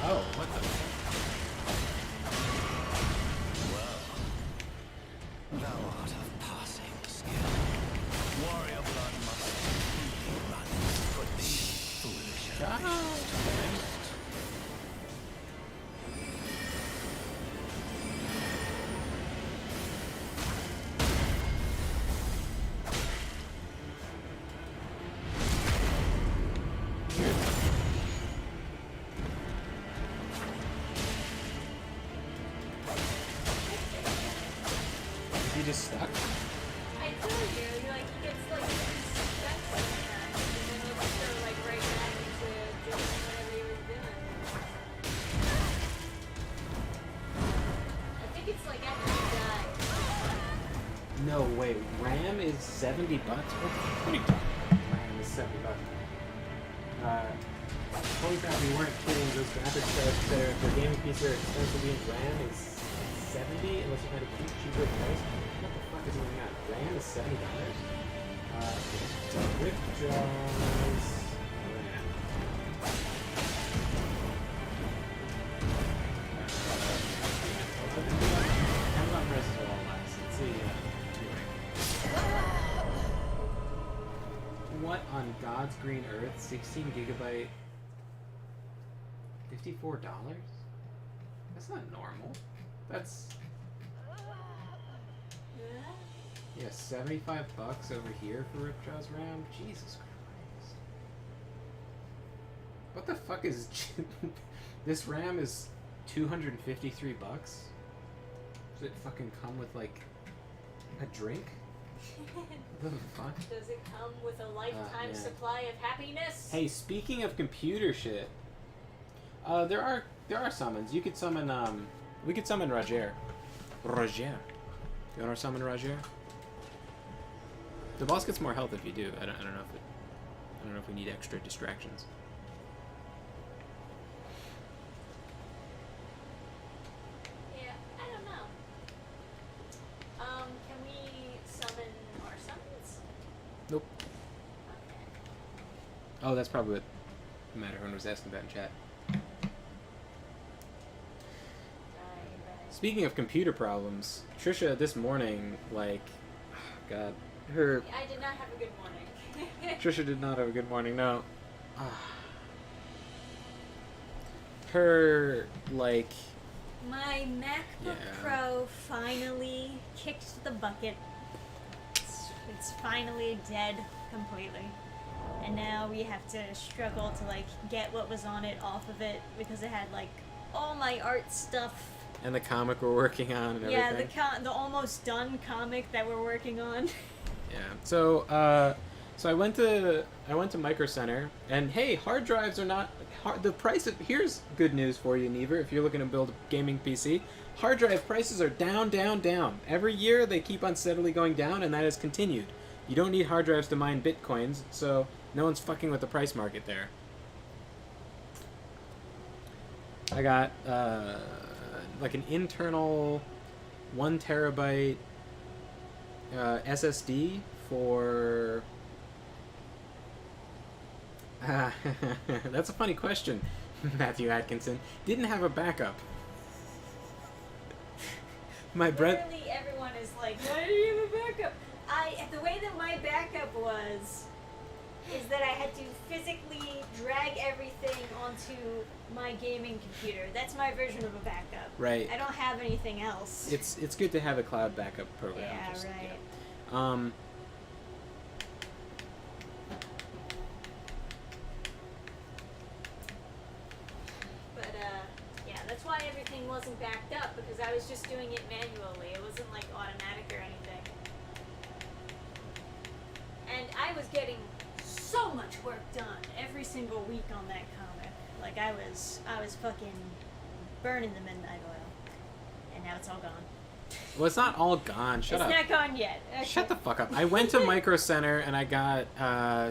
Oh, what the? Thou art of passing skill. Warrior blood must truly run. Put these foolish ambitions to rest. Is he just stuck? I told you, like, he gets, like, stuck sometimes, and then he'll just go, like, right back into doing whatever he was doing. I think it's, like, after he died. No way. RAM is $70. What are you talking about? RAM is $70. Holy crap, we weren't kidding. Those graphics cards there, the gaming piece are expensive. RAM is $70 unless you find a cheaper price. What the fuck is going on? RAM is $70. Ripjaws. Amazon prices are all less. Let's see. What on God's green earth? 16 gigabyte. $54? That's not normal. That's yeah, $75 over here for Ripjaw's RAM. Jesus Christ! What the fuck is this RAM is $253? Does it fucking come with like a drink? What the fuck? Does it come with a lifetime man. supply of happiness? Hey, speaking of computer shit, there are summons. You could summon we could summon Roger. Roger. You want to summon Roger? The boss gets more health if you do. I don't know if we need extra distractions. Yeah, I don't know. Can we summon our summons? Nope. Okay. Oh, that's probably what Matterhorn was asking about in chat. Right. Speaking of computer problems, Trisha this morning, like, God, her I did not have a good morning. Trisha did not have a good morning. No, her like. My MacBook Yeah. Pro finally kicked the bucket. It's finally dead completely. And now we have to struggle to like get what was on it off of it because it had like all my art stuff. And the comic we're working on and Yeah, everything. the almost done comic that we're working on. Yeah. So I went to Micro Center, and hey, hard drives are not the price of. Here's good news for you, Never. If you're looking to build a gaming PC, hard drive prices are down, down, down. Every year they keep on steadily going down, and that has continued. You don't need hard drives to mine bitcoins, so no one's fucking with the price market there. I got like an internal 1 terabyte SSD for. That's a funny question, Matthew Atkinson. Didn't have a backup. My breath. Literally everyone is like, why do you have a backup? The way that my backup was is that I had to physically drag everything onto my gaming computer. That's my version of a backup. Right. I don't have anything else. It's good to have a cloud backup program. Yeah, just, right. Yeah. But yeah, that's why everything wasn't backed up because I was just doing it manually. It wasn't like automatic or anything. And I was getting so much work done every single week on that comic. Like I was fucking burning the midnight oil. And now it's all gone. Well, it's not all gone. Shut up. It's not gone yet. Okay. Shut the fuck up. I went to Micro Center and I got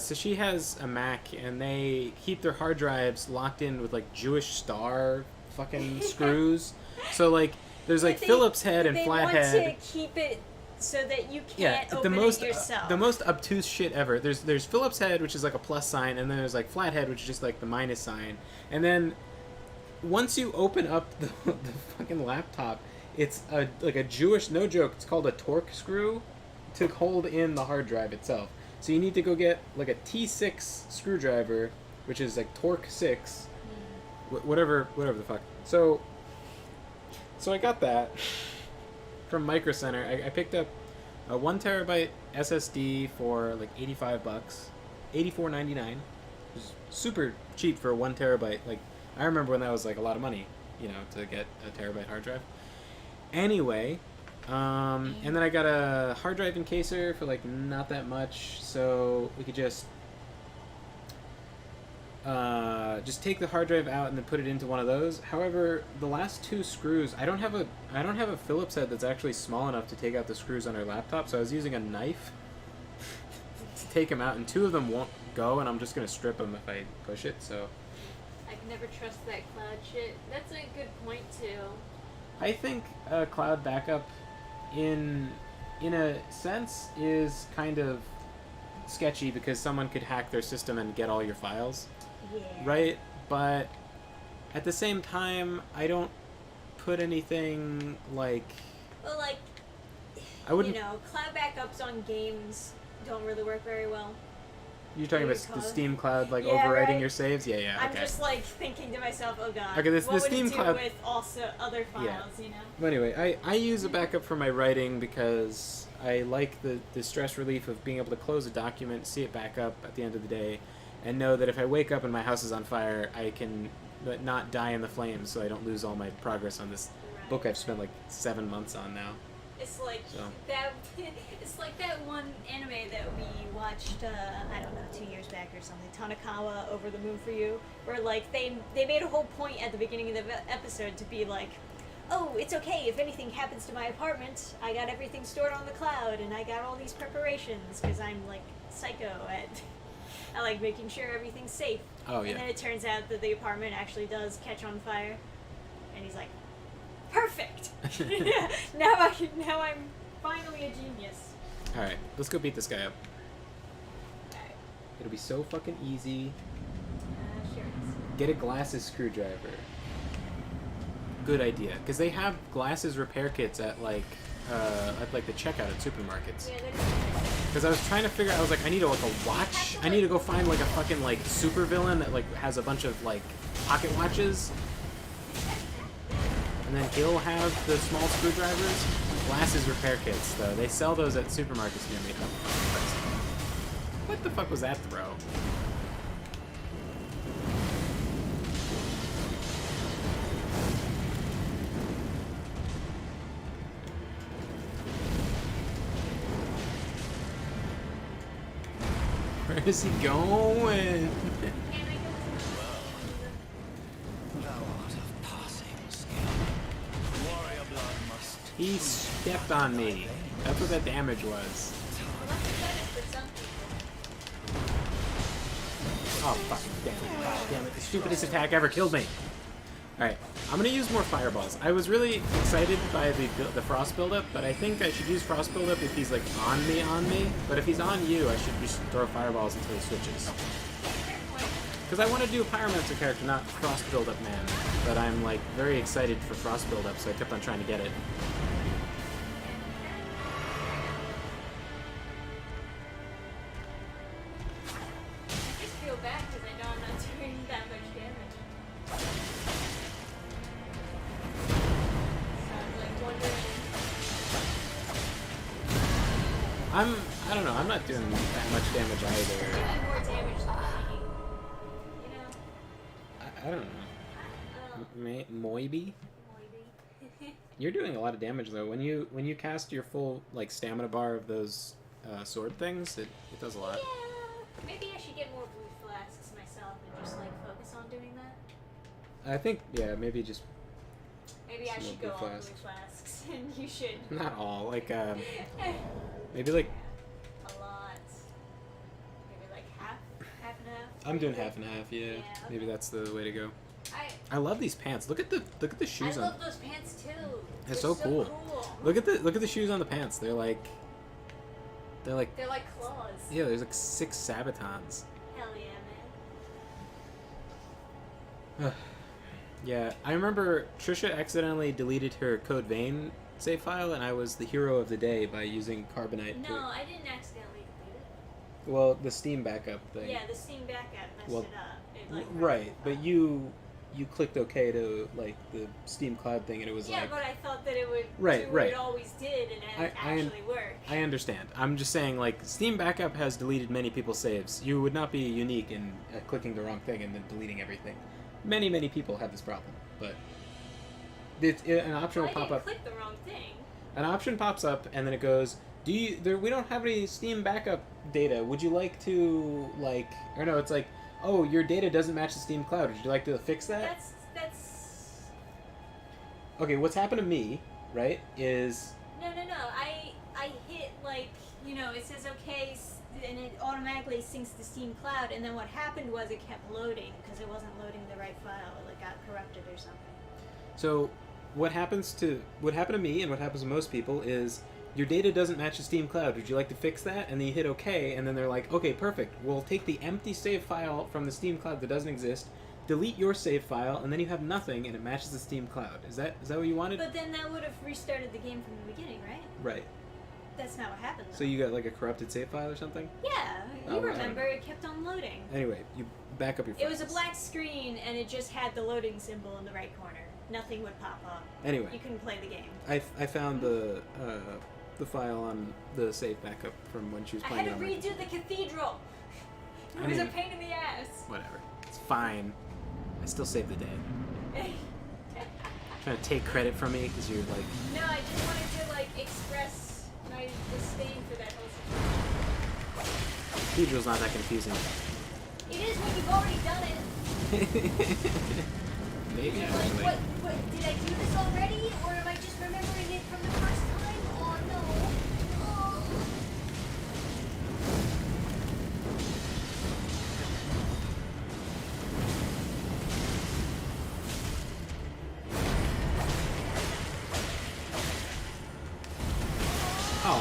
so she has a Mac and they keep their hard drives locked in with like Jewish star fucking screws. So like there's like Phillips head and flathead. They want to keep it so that you can't open it yourself. The most obtuse shit ever. There's Phillips head, which is like a plus sign, and then there's like flathead, which is just like the minus sign. And then once you open up the fucking laptop, it's like a Jewish, no joke, it's called a torque screw to hold in the hard drive itself. So you need to go get like a T6 screwdriver, which is like torque 6, whatever the fuck. So I got that from Micro Center. I picked up a 1 terabyte SSD for like $85, $84.99. It was super cheap for a 1 terabyte. Like I remember when that was like a lot of money, you know, to get a terabyte hard drive. Anyway, and then I got a hard drive encaser for like not that much, so we could just take the hard drive out and then put it into one of those. However, the last 2 screws, I don't have a Phillips head that's actually small enough to take out the screws on our laptop, so I was using a knife to take them out, and 2 of them won't go, and I'm just gonna strip them if I push it. So I can never trust that cloud shit. That's a good point too. I think cloud backup, in a sense, is kind of sketchy because someone could hack their system and get all your files, Yeah. right? But at the same time, I don't put anything like Well, like, I wouldn't. you know, cloud backups on games don't really work very well. You're talking What about do you the call it? Steam Cloud, like Yeah, overwriting right. your saves? Yeah, yeah, I'm okay. just like thinking to myself, oh god, Okay, what the would Steam it do Cloud- with also other files, Yeah. you know? But anyway, I use a backup for my writing because I like the stress relief of being able to close a document, see it back up at the end of the day, and know that if I wake up and my house is on fire, I can not die in the flames so I don't lose all my progress on this book I've spent like 7 months on now. It's like So. that. It's like that one anime that we watched. I don't know, 2 years back or something. Tanakawa Over the Moon for You, where like they made a whole point at the beginning of the episode to be like, oh, it's okay if anything happens to my apartment. I got everything stored on the cloud, and I got all these preparations because I'm like psycho at. I like making sure everything's safe. Oh, And yeah. then it turns out that the apartment actually does catch on fire, and he's like, perfect. now I'm finally a genius. Alright, let's go beat this guy up. Alright, It'll be so fucking easy. sure it is. Get a glasses screwdriver. Good idea. Because they have glasses repair kits at like the checkout at supermarkets. Yeah, that is. Because I was trying to figure out, I was like, I need like a watch. I need to go find like a fucking like super villain that like has a bunch of like pocket watches. And then he'll have the small screwdrivers. Glasses repair kits though. They sell those at supermarkets near me. Oh, Christ. What the fuck was that throw? Where is he going? Thou art of passing skill. Warrior blood must. He stepped on me. That's what that damage was. Well, that's the bonus for some people. Oh, fuck. Damn it. The stupidest attack ever killed me. Alright, I'm gonna use more fireballs. I was really excited by the frost buildup, but I think I should use frost buildup if he's like on me. But if he's on you, I should just throw fireballs until he switches. Because I want to do a pyromancer character, not frost buildup man. But I'm like very excited for frost buildup, so I kept on trying to get it. I just feel bad because I know I'm not doing that much damage. So I'm like wondering. I don't know, I'm not doing that much damage either. Doing more damage than me. You know? I don't know. Moibi? Maybe. You're doing a lot of damage though. When you cast your full like stamina bar of those sword things, it does a lot. Yeah. Maybe I should get more blue flasks myself and just like focus on doing that. I think maybe just Maybe I Some should blue go all blue flasks. flasks and you should. not all like maybe like A lot. Maybe like half and half. I'm doing half and half. Yeah, Yeah, maybe okay. that's the way to go. I I love these pants. Look at the shoes on. love those pants too. They're so cool. Look at the shoes on the pants. They're like They're like claws. yeah. There's like 6 sabatons. Hell yeah, man. Yeah, I remember Trisha accidentally deleted her Code Vein save file, and I was the hero of the day by using Carbonite. No, I didn't accidentally delete it. Well, the Steam backup thing. Yeah, the Steam backup messed Well, it up. It, like, Right, but you clicked OK to like the Steam Cloud thing, and it was yeah, like. but I thought that it would Right, do what right. it always did, and it I actually worked. I understand. I'm just saying, like, Steam Backup has deleted many people's saves. You would not be unique in clicking the wrong thing and then deleting everything. Many people have this problem, but an option Well, will I pop didn't up. click the wrong thing. An option pops up, and then it goes, "Do you? We don't have any Steam Backup data. Would you like to like?" Or no, it's like, "Oh, your data doesn't match the Steam Cloud. Would you like to fix that?" That's. Okay, what's happened to me, right, is No. I hit like it says okay, and it automatically syncs to Steam Cloud, and then what happened was it kept loading because it wasn't loading the right file. It like got corrupted or something. so what happened to me and what happens to most people is your data doesn't match the Steam Cloud. Would you like to fix that? And then you hit OK, and then they're like, okay, perfect. We'll take the empty save file from the Steam Cloud that doesn't exist, delete your save file, and then you have nothing, and it matches the Steam Cloud. Is that what you wanted? But then that would have restarted the game from the beginning, right? Right. That's not what happened, though. So you got like a corrupted save file or something? Yeah, Oh, you I don't remember, know. it kept on loading. Anyway, you back up your It files. was a black screen, and it just had the loading symbol in the right corner. Nothing would pop up. Anyway, You couldn't play the game. I found the file on the save backup from when she was I playing had to it on redo the cathedral. It I was a mean- pain in the ass. Whatever. It's fine. I still saved the day. Trying to take credit from me because you're like, No, I just wanted to like express my disdain for that whole situation. Cathedral's not that confusing. It is when you've already done it. Maybe You're actually. like, what? Did I do this already, or am I just remembering it from the first time? Oh no. Oh. Oh,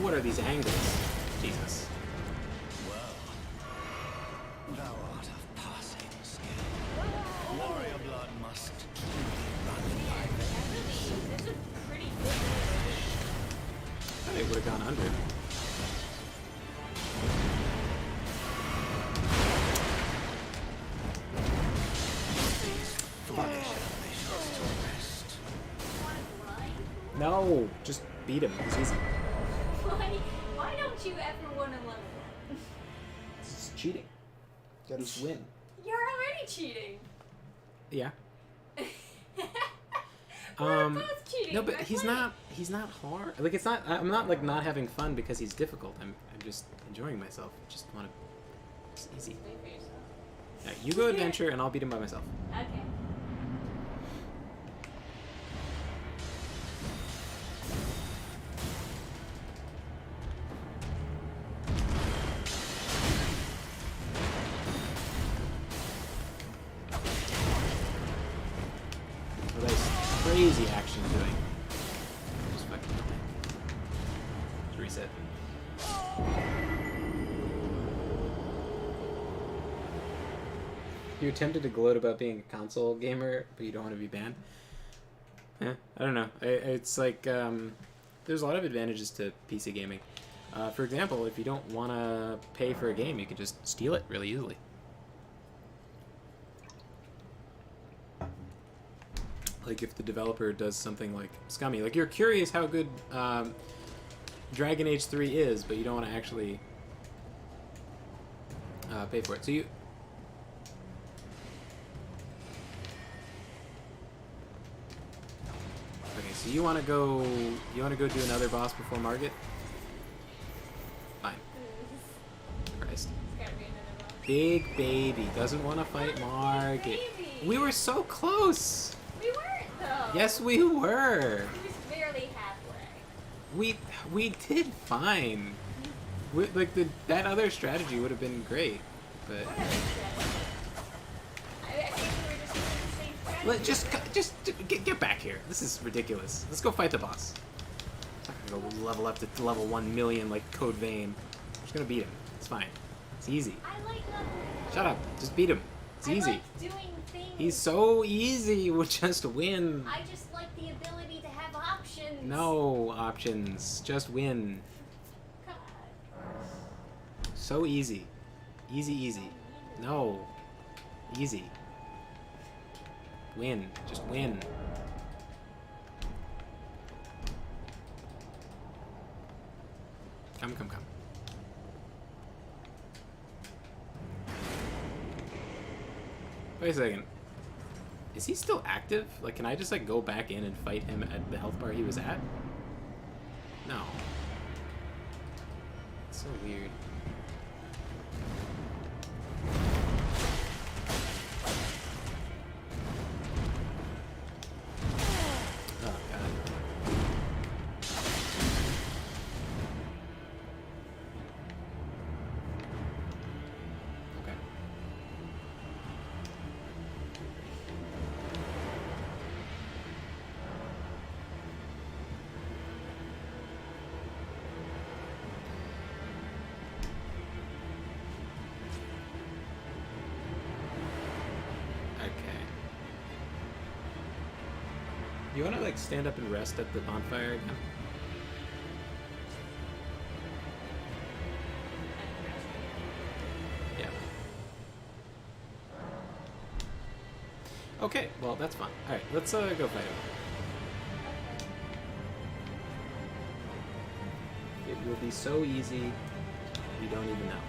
what are these angles? Jesus. Thou art of passing skill. Warrior blood must run in thy veins. This is pretty good. I thought it would have gone under. Foolish ambitions to rest. No, just beat him. It's easy. Why don't you ever want to level up? It's cheating. Gotta just win. You're already cheating. Yeah. We're both cheating. No, but by he's playing. not. He's not hard. Like it's not. I'm not like not having fun because he's difficult. I'm just enjoying myself. I just want to. It's easy. Wait for yourself. Yeah, you go adventure, and I'll beat him by myself. Okay. What is crazy action doing? Just fucking. Let's reset. You're tempted to gloat about being a console gamer, but you don't want to be banned. Yeah, I don't know. It's like there's a lot of advantages to PC gaming. For example, if you don't want to pay for a game, you can just steal it really easily. Like if the developer does something like scummy, like you're curious how good Dragon Age 3 is, but you don't want to actually pay for it. So you. Okay, so you want to go do another boss before Margit? Fine. Christ. It's gotta be another one. Big baby doesn't want to fight Margit. Baby. We were so close. We weren't though. Yes, we were. He was barely halfway. We did fine. Like that other strategy would have been great, but What other strategy? I think we were just using the same strategy. get back here. This is ridiculous. Let's go fight the boss. I'm not gonna go level up to level 1 million like Code Vein. I'm just gonna beat him. It's fine. It's easy. I like leveling. Shut up. Just beat him. It's easy. I like doing things. He's so easy. We'll just win. I just like the ability to have options. No options. Just win. God. So easy. Easy. No. Easy. Win. Just win. Come. Wait a second. Is he still active? Like, can I just, like, go back in and fight him at the health bar he was at? No. It's so weird. Oh, God. Okay. You want to like stand up and rest at the bonfire again? Yeah. Okay, well that's fine. All right, let's go fight him. It will be so easy, you don't even know.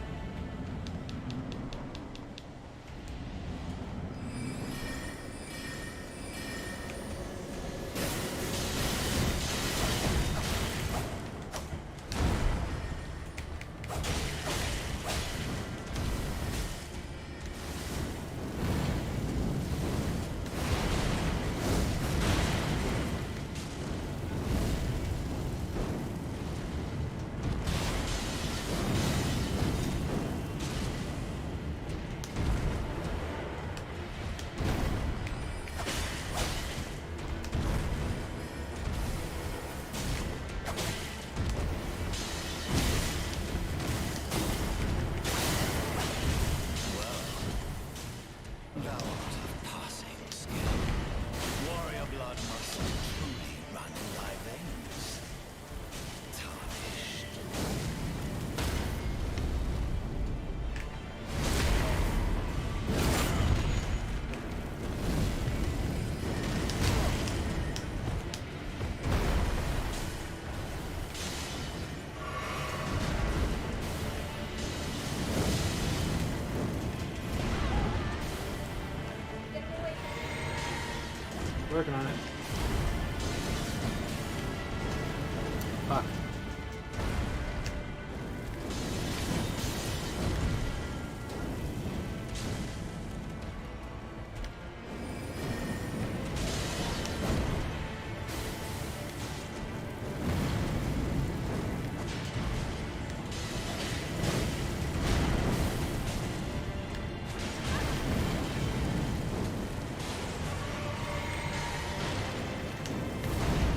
Thou art of passing skill. Warrior blood must truly run in thy veins. Tarnished. Working on it. Fuck.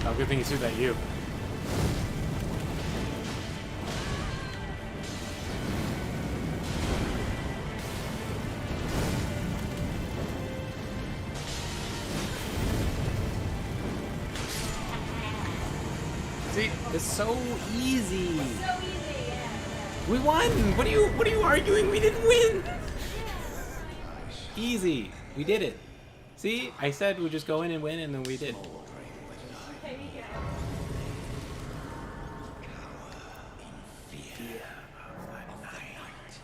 Oh, good thing he threw that you. See, it's so easy. So easy, yeah. We won. What are you arguing? We didn't win. Easy. We did it. See, I said we'd just go in and win, and then we did. There you go.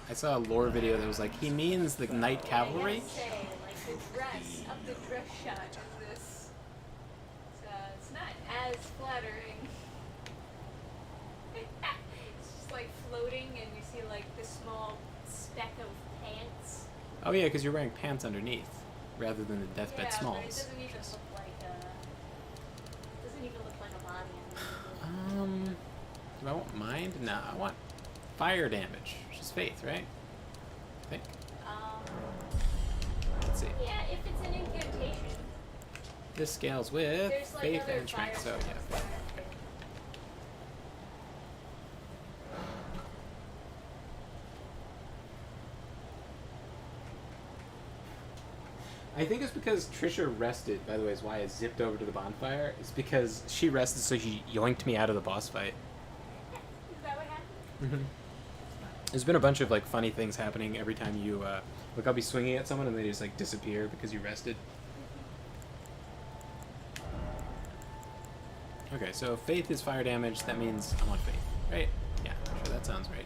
I saw a lore video that was like, he means the night cavalry. I gotta say, like the dress of the dress shot of this, it's not as flattering. It's just like floating, and you see like the small speck of pants. Oh yeah, because you're wearing pants underneath, rather than the deathbed Yeah, but it smalls. doesn't even look like a body. Do I want mind? Nah, I want fire damage, which is faith, right? I think. Let's see. Yeah, if it's an incantation. This scales with There's like faith other and strength, so fire yeah, spells faith. that- I think it's because Trisha rested, by the way, is why I zipped over to the bonfire. It's because she rested, so she yoinked me out of the boss fight. Is that what happened? There's been a bunch of like funny things happening every time you like I'll be swinging at someone and they just like disappear because you rested. Okay, so faith is fire damage. That means I want faith, right? Yeah, sure, that sounds right.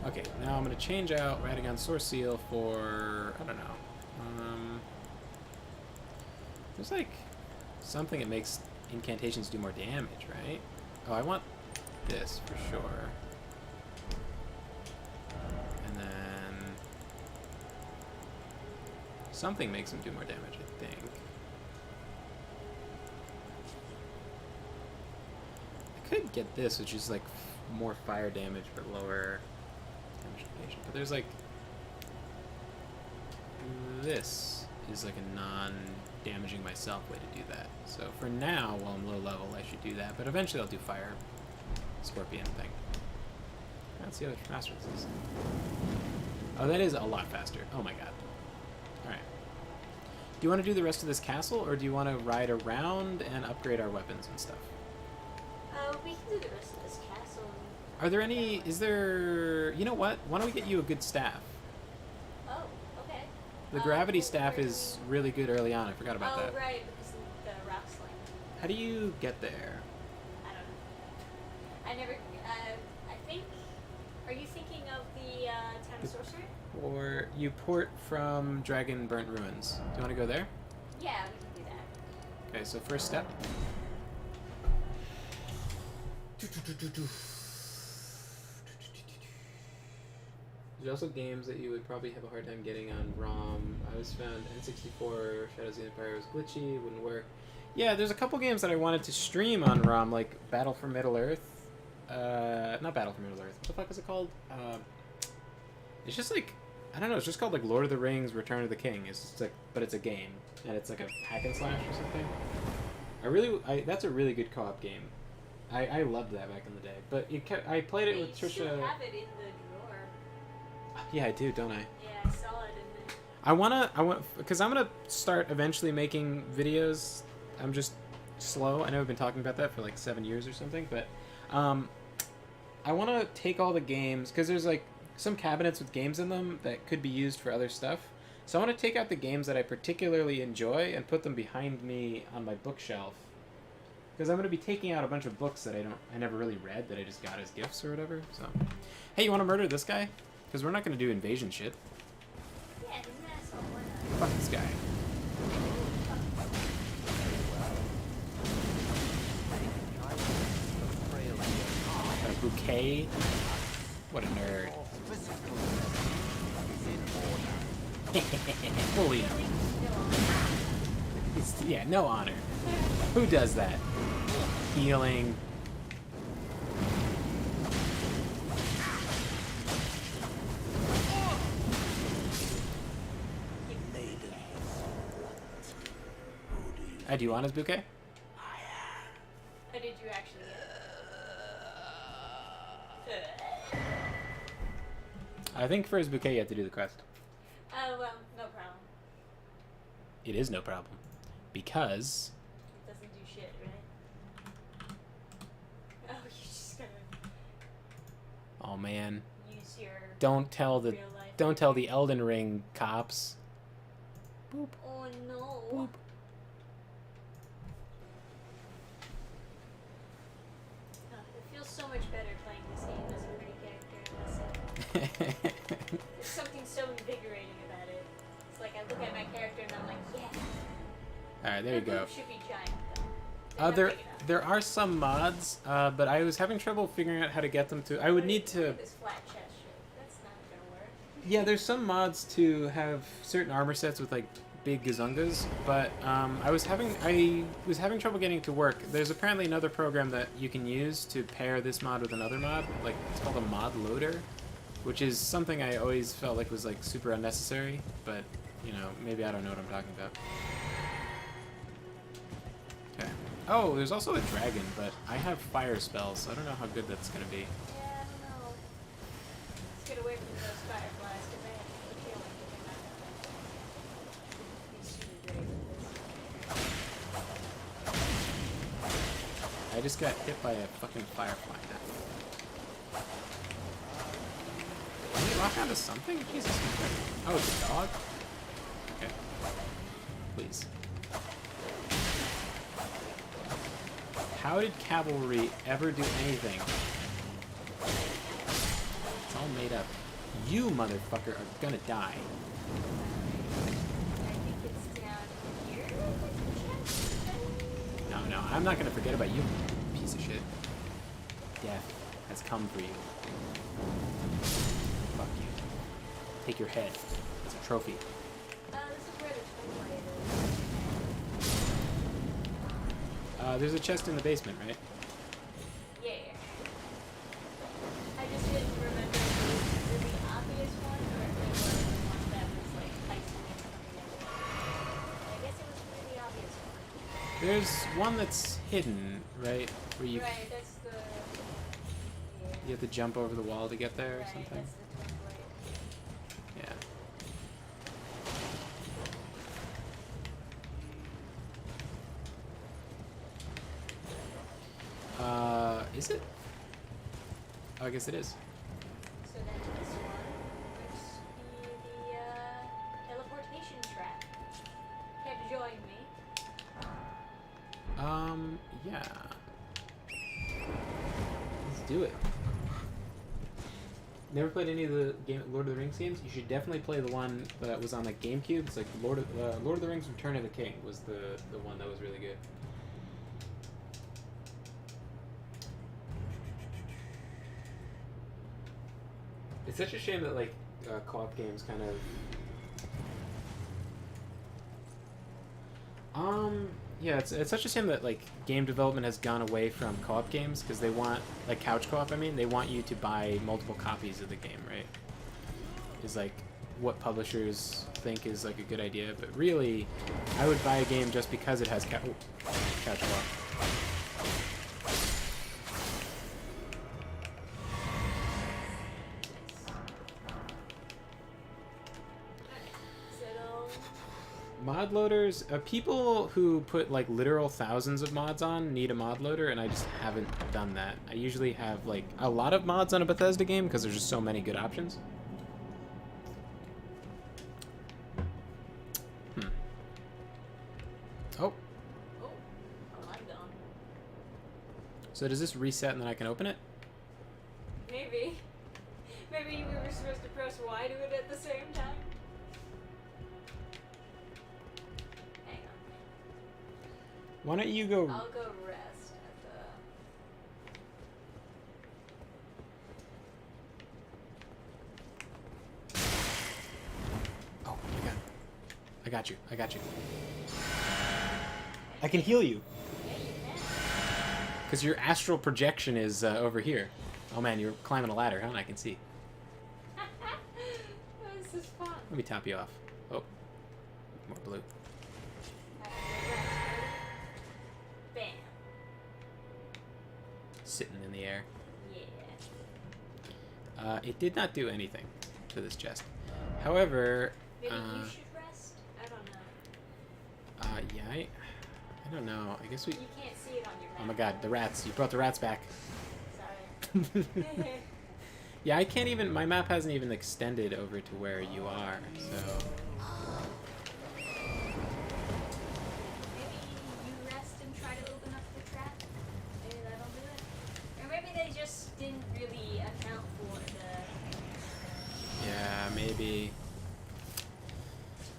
Okay, now I'm gonna change out Radagon Source Seal for I don't know. There's like something that makes incantations do more damage, right? Oh, I want this for sure. And then something makes them do more damage, I think. I could get this, which is like more fire damage but lower damage negation. But there's like this is like a non-damaging myself way to do that. So for now, while I'm low level, I should do that. But eventually I'll do fire scorpion thing. Let's see how much faster this is. Oh, that is a lot faster. Oh my god. Alright. you want to do the rest of this castle, or do you want to ride around and upgrade our weapons and stuff? We can do the rest of this castle. Are there any? Is there? You know what? Why don't we get you a good staff? Oh, okay. The gravity staff is really good early on. I forgot about that. Oh, right, because of the rock sling. How do you get there? I don't know. I never. I think. Are you thinking of the Town of Sorcery? Or you port from Dragon Burnt Ruins. Do you want to go there? Yeah, we can do that. Okay, so first step. There's also games that you would probably have a hard time getting on ROM. I was found N64 Shadows of the Empire was glitchy, wouldn't work. Yeah, there's a couple games that I wanted to stream on ROM, like Battle for Middle-earth. Not Battle for Middle-earth. What the fuck is it called? It's just like, I don't know, it's just called like Lord of the Rings Return of the King. It's just like, but it's a game, and it's like a hack and slash or something. That's a really good co-op game. I loved that back in the day. But I played it with You Trisha. still have it in the drawer. Yeah, I do, don't I? Yeah, I saw it in there. I want, because I'm gonna start eventually making videos. I'm just slow. I know I've been talking about that for like 7 years or something, but I want to take all the games, because there's like some cabinets with games in them that could be used for other stuff. So I want to take out the games that I particularly enjoy and put them behind me on my bookshelf. Because I'm going to be taking out a bunch of books that I never really read, that I just got as gifts or whatever. So, hey, you want to murder this guy? Because we're not going to do invasion shit. Yeah, he's an asshole. Why not? Fuck this guy. Got a bouquet. What a nerd. Bully. Yeah, no honor. Who does that? Healing. Do you want his bouquet? Or did you actually get it? I think for his bouquet you have to do the quest. Oh, well, no problem. It is no problem. Because... It doesn't do shit, right? Oh, you're just gonna Oh man. use your Don't tell the... real life. Don't tell the Elden Ring cops. Boop. Oh, no. Boop. Oh, it feels so much better playing this game as a pretty character myself. There's something so invigorating about it. It's like I look at my character and I'm like, yeah. Alright, there you The go. boobs should be giant, though. They're not There, big enough. there are some mods, but I was having trouble figuring out how to get them to... I would need Look to... at this flat chest shit. That's not gonna work. Yeah, there's some mods to have certain armor sets with like big gazungas, but I was having trouble getting it to work. There's apparently another program that you can use to pair this mod with another mod, like it's called a mod loader, which is something I always felt like was like super unnecessary, but you know, maybe I don't know what I'm talking about. Okay. Oh, there's also a dragon, but I have fire spells, so I don't know how good that's gonna be. Yeah, I don't know. Let's get away from those fireflies because I have a feeling that they're not gonna be super great with this. I just got hit by a fucking firefly now. Can we lock onto something? Jesus. Oh, it's a dog? Okay. Please. How did cavalry ever do anything? It's all made up. You, motherfucker, are gonna die. I think it's down here. No, I'm not gonna forget about you, piece of shit. Death has come for you. Fuck you. Take your head. It's a trophy. This is where the toilet There's a chest in the basement, right? is. Yeah. I just didn't remember if it was a really obvious one or if it was one that was like isolated from the other. I guess it was a really obvious one. There's one that's hidden, right? Where you Right, that's the. Yeah. you have to jump over the wall to get there or Right, something. that's the toilet. Yeah. Is it? Oh, I guess it is. So then this one must be the teleportation trap. Care to join me? Yeah. Let's do it. Never played any of the Lord of the Rings games? You should definitely play the one that was on the GameCube. It's like Lord of the Rings Return of the King was the one that was really good. It's such a shame that like co-op games kind of yeah, it's such a shame that like game development has gone away from co-op games because they want like couch co-op. I mean, they want you to buy multiple copies of the game, right? Is like what publishers think is like a good idea, but really, I would buy a game just because it has couch co-op. Mod loaders, people who put like literal thousands of mods on need a mod loader, and I just haven't done that. I usually have like a lot of mods on a Bethesda game because there's just so many good options. Oh. Oh, I'm done. So does this reset and then I can open it? Maybe. Maybe we were supposed to press Y to it at the same time. Hang on. Why don't you go... I'll go rest at the... Oh my god. I got you. I got you. I can heal you. Yeah, you can. Because your astral projection is over here. Oh man, you're climbing a ladder, huh? I can see. This is fun. Let me top you off. Oh. More blue. Bam. Sitting in the air. Yeah. It did not do anything to this chest. However, Maybe you should rest? I don't know. yeah, I don't know. I guess we... You can't see it on your map. Oh my god, the rats. You brought the rats back. Sorry. Yeah, I can't even... My map hasn't even extended over to where you are, so... Maybe you rest and try to open up the trap. Maybe that'll do it. Or maybe they just didn't really account for the... Yeah, maybe...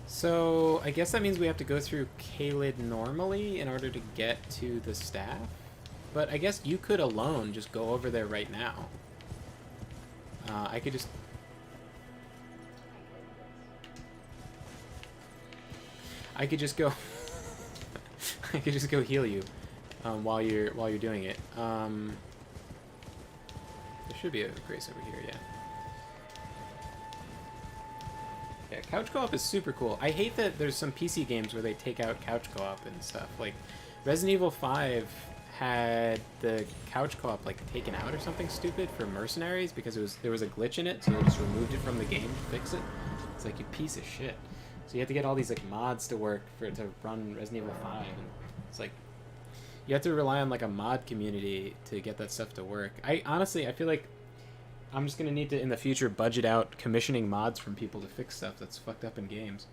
So, I guess that means we have to go through Caelid normally in order to get to the staff? But I guess you could alone just go over there right now. I could just... I could just go... I could just go heal you while you're doing it. There should be a grace over here, yeah. Yeah, couch co-op is super cool. I hate that there's some PC games where they take out couch co-op and stuff. Like, Resident Evil 5 had the couch co-op like taken out or something stupid for Mercenaries because there was a glitch in it, so they just removed it from the game to fix it. It's like, you piece of shit. So you have to get all these like mods to work for it to run Resident Evil 5. And it's like, you have to rely on like a mod community to get that stuff to work. I feel like I'm just gonna need to in the future budget out commissioning mods from people to fix stuff that's fucked up in games.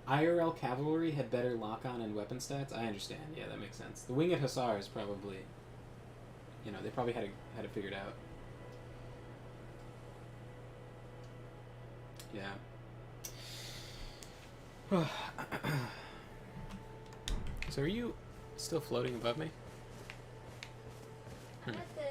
IRL cavalry had better lock-on and weapon stats. I understand. Yeah, that makes sense. The winged hussars probably, you know, they probably had it figured out. Yeah. So are you still floating above me? I'm at the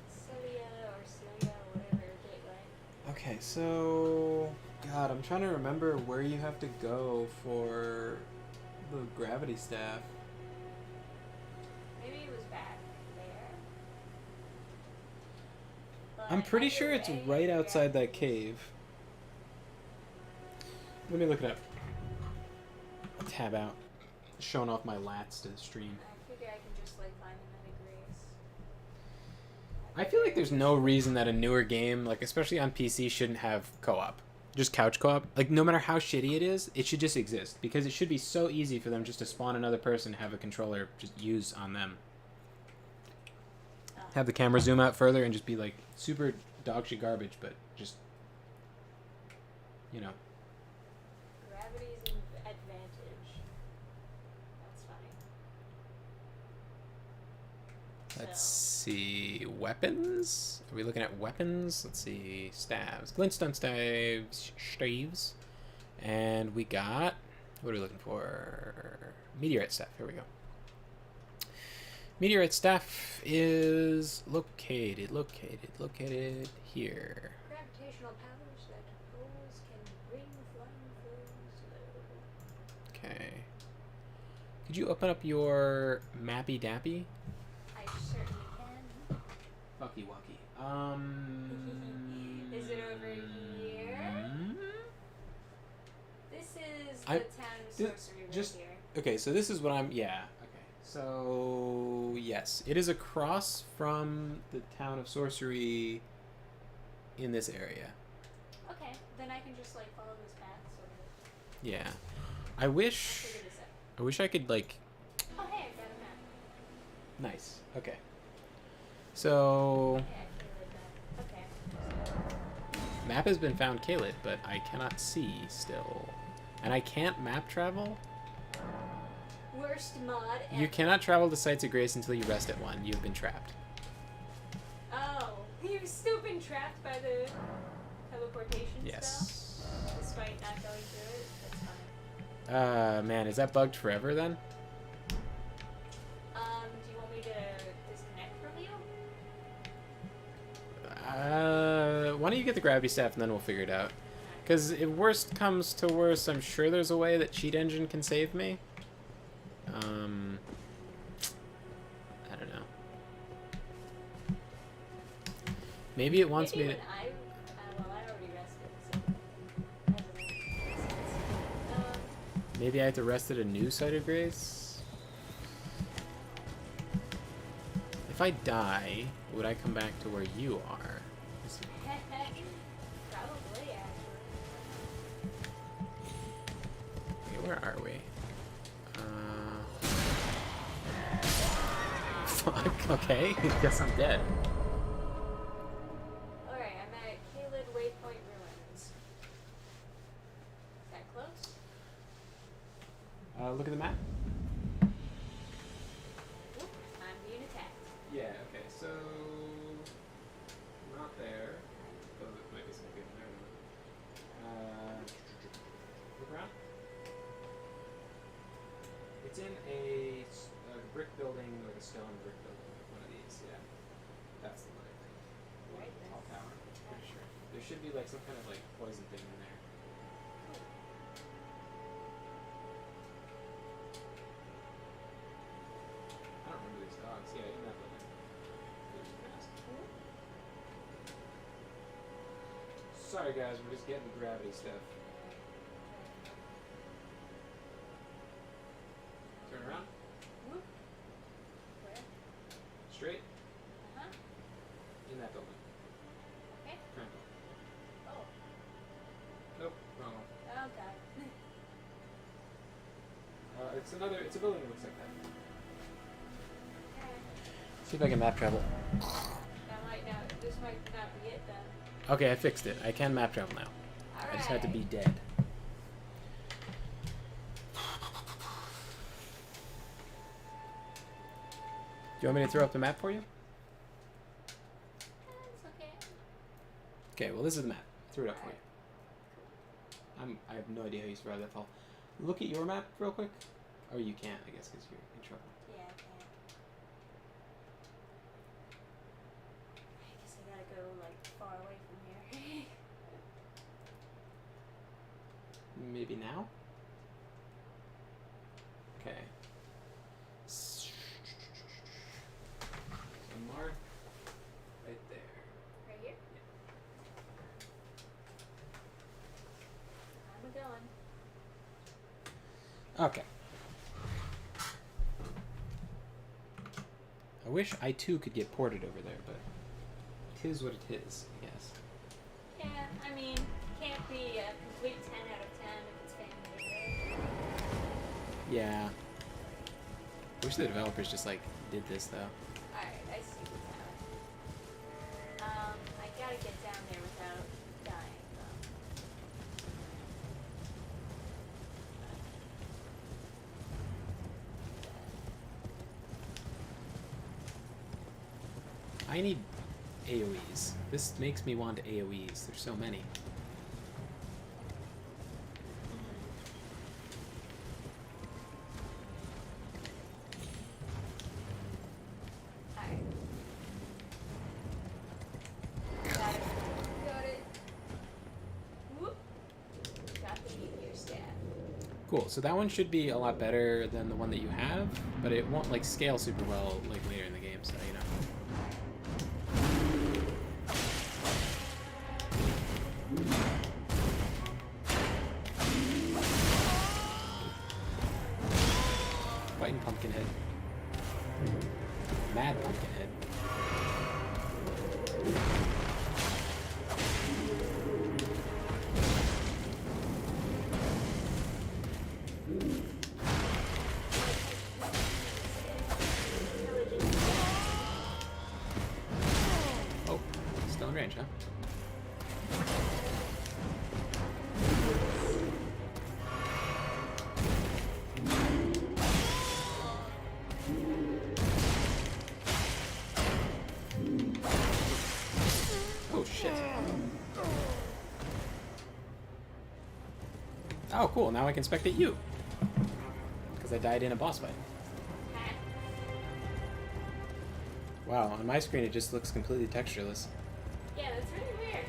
Celia or Celia, whatever gateway. Okay, so... God, I'm trying to remember where you have to go for the gravity staff. Maybe it was back there. I'm But pretty either sure it's way, right yeah. outside that cave. Let me look it up. Tab out. Showing off my lats to the stream. I figure I can just like find another grace. I feel like there's no reason that a newer game, like especially on PC, shouldn't have co-op. just couch co-op, like no matter how shitty it is, it should just exist because it should be so easy for them just to spawn another person, have a controller just use on them. Have the camera zoom out further and just be like super dog shit garbage, but just, you know. Gravity's an advantage. That's funny. Let's So, see, weapons. Are we looking at weapons? Let's see, staves, glintstone staves, and we got. What are we looking for? Meteorite staff. Here we go. Meteorite staff is located here. gravitational powers that poles can bring flying foes low. Okay. Could you open up your mappy dappy? I certainly can. Fucky wucky. Is it over here? This is the I- town of ju- sorcery right just- here. Okay, so this is what I'm. Yeah. Okay. So yes, it is across from the town of sorcery. In this area. Okay, then I can just like follow this path. Sort of. Yeah. I I'll wish. figure this out. I wish I could like. Oh hey, I got a map. Nice. Okay. So Yeah, I feel like that. Okay. map has been found, Kaylit, but I cannot see still, and I can't map travel. Worst mod ever. You cannot travel to sites of grace until you rest at one. You have been trapped. Oh, you've still been trapped by the teleportation spell? Yes. Despite not going through it? That's funny. Man, is that bugged forever then? Do you want me to disconnect from you? Why don't you get the gravity staff and then we'll figure it out. Because if worst comes to worst, I'm sure there's a way that Cheat Engine can save me. I don't know. Maybe it wants Maybe me to... when well, I already rested, so that doesn't make sense. Maybe I have to rest at a new site of grace? If I die, would I come back to where you are? Let's see. Probably, actually. Okay, where are we? Fuck, okay. Guess I'm dead. Alright, I'm at Kaled Waypoint Ruins. Is that close? Look at the map. Oop, I'm being attacked. Yeah, okay, so... Not there. Oh, there might be something in there. Look around. It's in a brick building, like a stone brick building. One of these, yeah. That's the one I think. Right, Tall that's- tower. Pretty sure. There should be like some kind of like poison thing in there. I don't remember these dogs. Yeah, in that building. There's a mask. Sorry guys, we're just getting the gravity stuff. Turn around. Whoop. Where? Straight. Uh-huh. In that building. Okay. Triangle. Oh. Nope, wrong one. Oh, God. It's a building that looks like that. Alright. See if I can map travel. This might not be it then. Okay, I fixed it. I can map travel now. I just had to be Alright. dead. Do you want me to throw up the map for you? It's okay. Okay, well this is the map. I threw it up for you. I have no idea how you survived that fall. Look at your map real quick. Or you can't, I guess, because you're in trouble. Yeah, I can't. I guess I gotta go, like, far away from here. Maybe now? Okay. Mark right there. Right here? I'm going. Okay. I wish I too could get ported over there, but 'tis what it is, I guess. Yeah, I mean, can't be a complete 10 out of 10 if it's fan-made, right? Yeah. I wish the developers just like did this though. Alright, I see what's happening. I gotta get down there without dying, though. I need AoEs. This makes me want AoEs. There's so many. Alright. Got it. Got it. Whoop. Got the meteor staff. Cool. So that one should be a lot better than the one that you have, but it won't like scale super well like later in the game. So you know. Fighting Pumpkinhead. Mad Pumpkinhead. Oh, still in range, huh? Oh shit. Oh cool, now I can spectate you. Because I died in a boss fight. Wow, on my screen it just looks completely textureless. Yeah, that's really weird.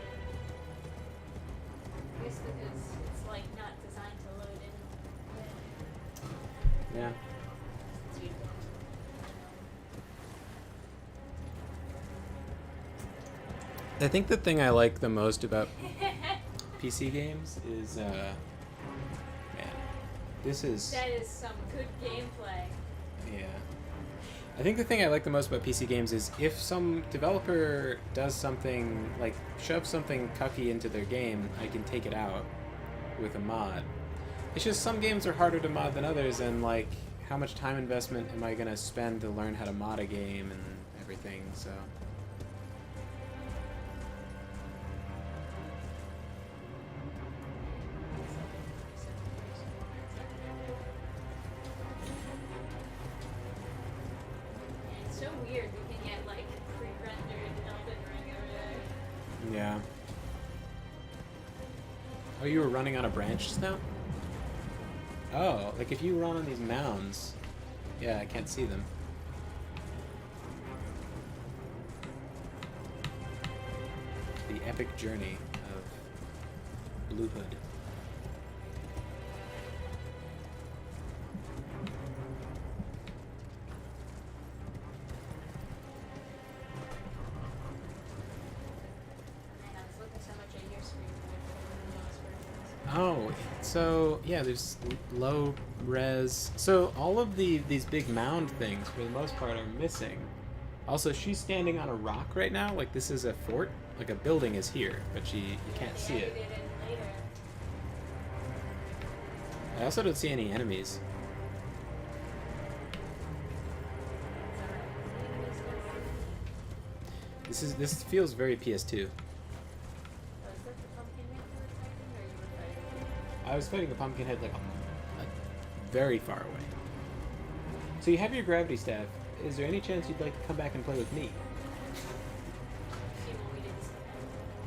I guess because it's like not designed to load in. Yeah. Since you I think the thing I like the most about PC games is, man, this is... That is some good gameplay. Yeah. I think the thing I like the most about PC games is if some developer does something, like, shoves something cucky into their game, I can take it out with a mod. It's just some games are harder to mod than others, and, like, how much time investment am I going to spend to learn how to mod a game and everything, so... And it's so weird looking at like pre-rendered Elden Ring over there. Yeah. Oh, you were running on a branch just now? Oh, like if you run on these mounds... Yeah, I can't see them. The epic journey of Blue Hood. And I was looking so much at your screen when I Oh, so yeah, there's low res. So all of these big mound things, for the most part, are missing. Also, she's standing on a rock right now. Like this is a fort. Like a building is here, but you can't see it. edited in later. I also don't see any enemies. This feels very PS2. Was that the pumpkin man you were fighting, or you were fighting? I was fighting the Pumpkinhead like very far away. So you have your gravity staff. Is there any chance you'd like to come back and play with me? So you want me to just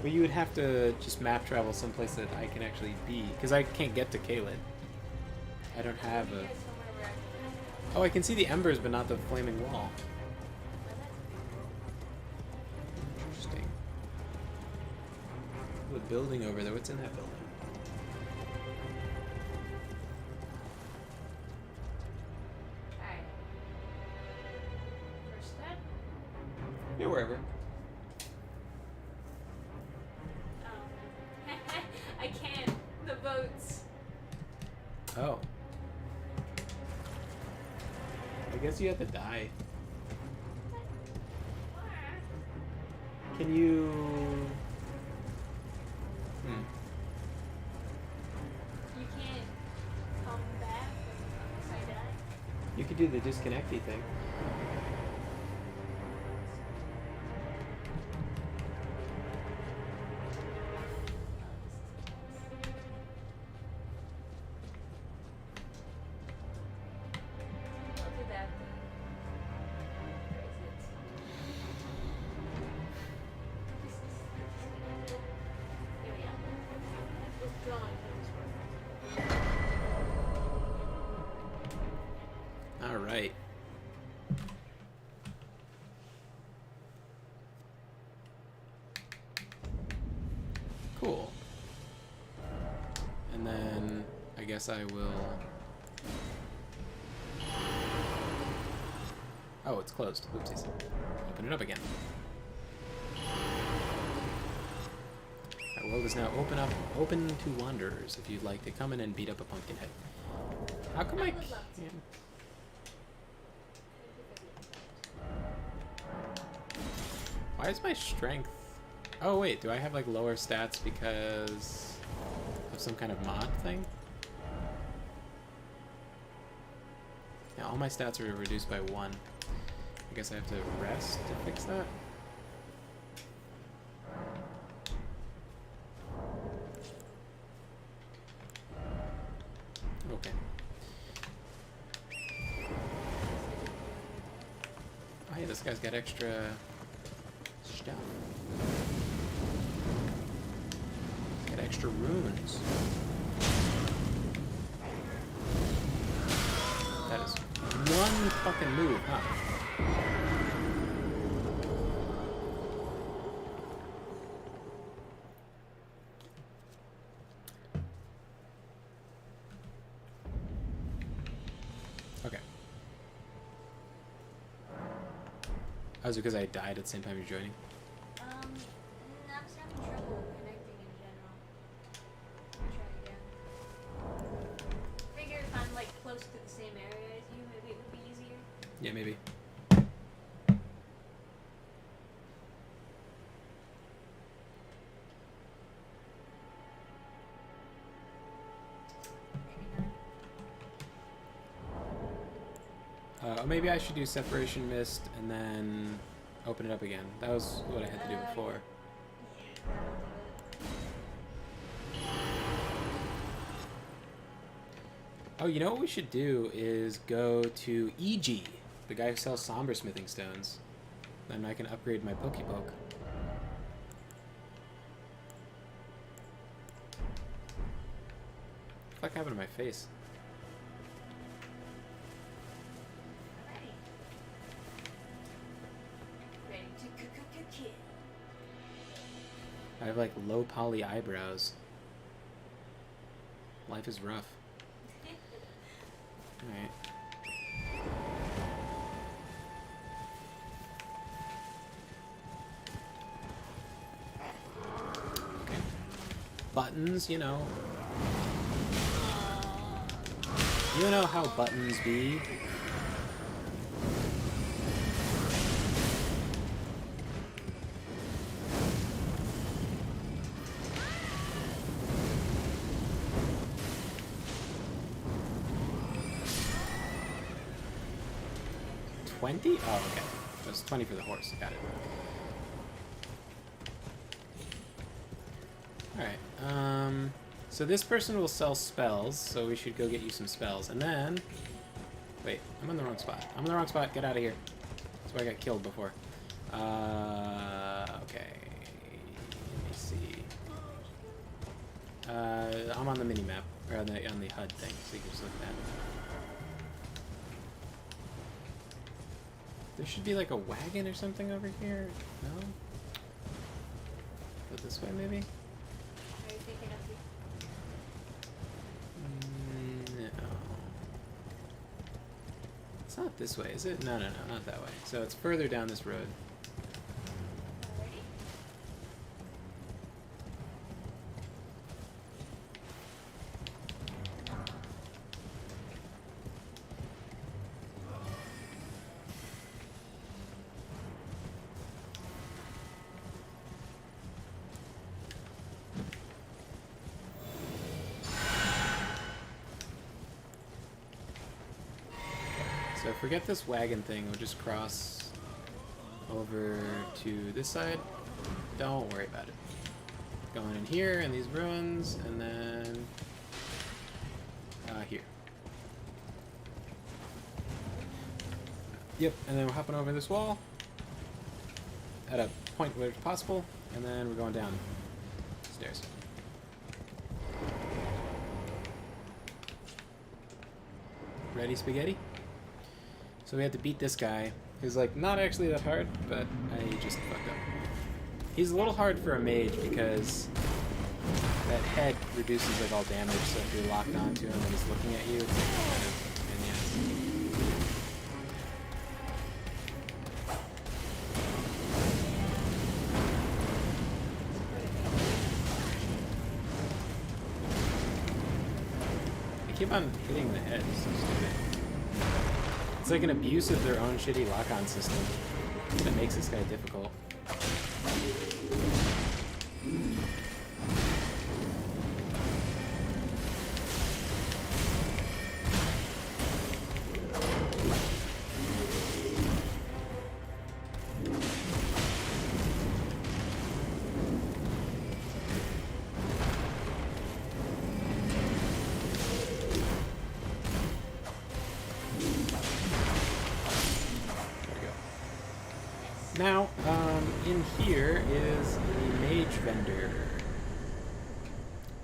Well, you would have to just map travel someplace that I can actually be, because I can't get to Caelid. I don't have a... somewhere where I can Oh, I can see the embers, but not the flaming wall. Interesting. Ooh, a building over there. What's in that building? Alright. First step. Yeah, wherever. Oh. I can't. The boats. Oh. I guess you have to die. Can you... You could do the disconnecty thing. I'll do that then. Where is it? Here we are. Withdrawing from this work. All right. Cool. And then I guess I will. Oh, it's closed. Oopsies. Open it up again. Our world is now open to wanderers. If you'd like to come in and beat up a pumpkin head. How come I would love to. can't? Why is my strength? Oh wait, do I have like lower stats because of some kind of mod thing? Yeah, all my stats are reduced by 1. I guess I have to rest to fix that. Okay. Oh hey, this guy's got extra stuff. Got extra runes. That is one fucking move, huh? Okay. Oh, is it because I died at the same time you're joining? I'm just having trouble connecting in general. I'll try again. Figure if I'm like close to the same area as you, maybe it would be easier. Yeah, maybe. Maybe not. Maybe I should do Separation Mist and then open it up again. That was what I had to do before. Oh, you know what we should do is go to EG, the guy who sells somber smithing stones. Then I can upgrade my Pokepoke. What the fuck happened to my face? Alright. Ready to kill. I have like low poly eyebrows. Life is rough. Alright. Okay. Buttons, you know. You know how buttons be. $20? Oh, okay. That was 20 for the horse. Got it. Alright, so this person will sell spells, so we should go get you some spells. And then... Wait, I'm in the wrong spot. I'm in the wrong spot. Get out of here. That's where I got killed before. Okay. Let me see. I'm on the mini-map, or on the HUD thing, so you can just look at that. There should be like a wagon or something over here. No? Go this way, maybe? Are you thinking of the... No. It's not this way, is it? No, not that way. So it's further down this road. Already? So forget this wagon thing. We'll just cross over to this side. Don't worry about it. Going in here in these ruins, and then here. Yep, and then we're hopping over this wall at a point where it's possible, and then we're going down stairs. Ready, spaghetti? So we have to beat this guy, who's like not actually that hard, but I just fucked up. He's a little hard for a mage because that head reduces like all damage, so if you're locked onto him and he's looking at you, it's like kind of in the ass. I keep on hitting the head, it's so stupid. It's like an abuse of their own shitty lock-on system that makes this guy difficult. Now, in here is a mage vendor.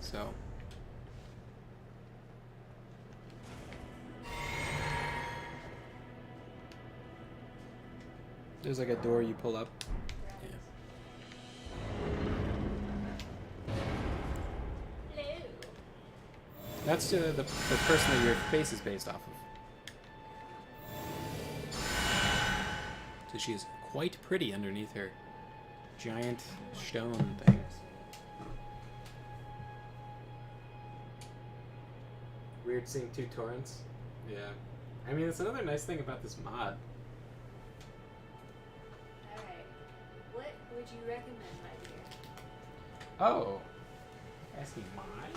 So. There's like a door you pull up. Yeah. That's the person that your face is based off of. So she's quite pretty underneath her giant stone thing. Weird seeing two torrents. Yeah. I mean, it's another nice thing about this mod. Alright. What would you recommend, my dear? Oh. Asking mine?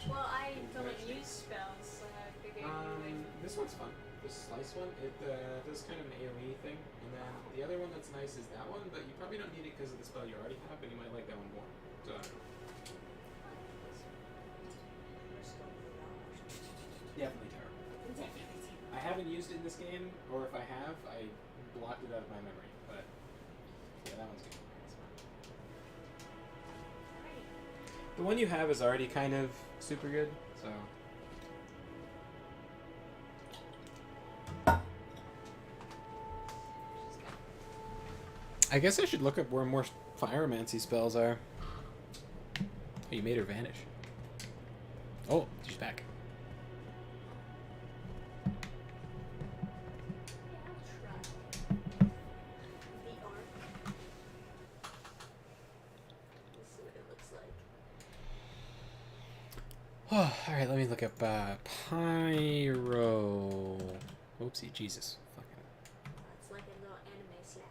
Well, I don't use spells, so I figured you would. This one's fun. This slice one, it does kind of an AoE thing, and then the other one that's nice is that one, but you probably don't need it because of the spell you already have, but you might like that one more. So I don't know. Definitely terrible. I haven't used it in this game, or if I have, I blocked it out of my memory, but yeah, that one's good. That's fine. The one you have is already kind of super good, so... I guess I should look up where more pyromancy spells are. Oh, you made her vanish. Oh, she's back. Oh, alright, let me look up pyro. Oopsie, Jesus. It's like a little anime slash.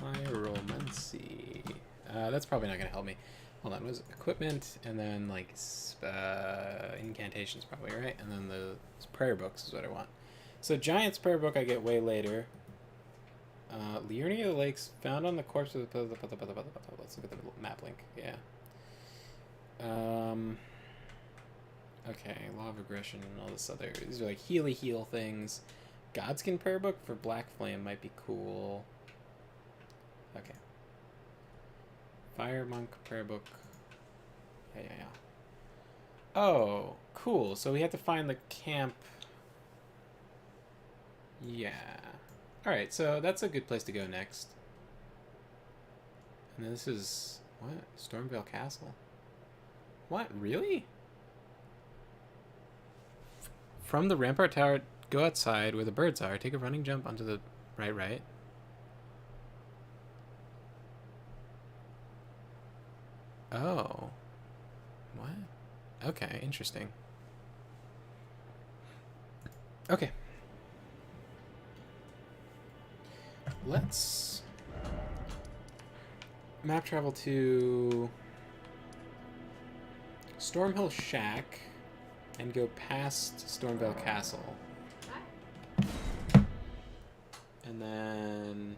Pyromancy. That's probably not going to help me. Hold on, what is it? Equipment, and then like incantations probably, right? And then the prayer books is what I want. So Giant's prayer book I get way later. Liurnia of the Lakes, found on the corpse of the... Let's look at the map link, yeah. Okay, Law of Aggression and all this other... These are like heal things. Godskin prayer book for Black Flame might be cool. Okay. Fire Monk prayer book. Yeah. Oh, cool. So we have to find the camp. Yeah. Alright, so that's a good place to go next. And then this is... What? Stormvale Castle. What? Really? From the Rampart Tower, go outside where the birds are. Take a running jump onto the right. Oh. What? Okay, interesting. Okay. Let's map travel to Stormhill Shack and go past Stormvale Castle. and then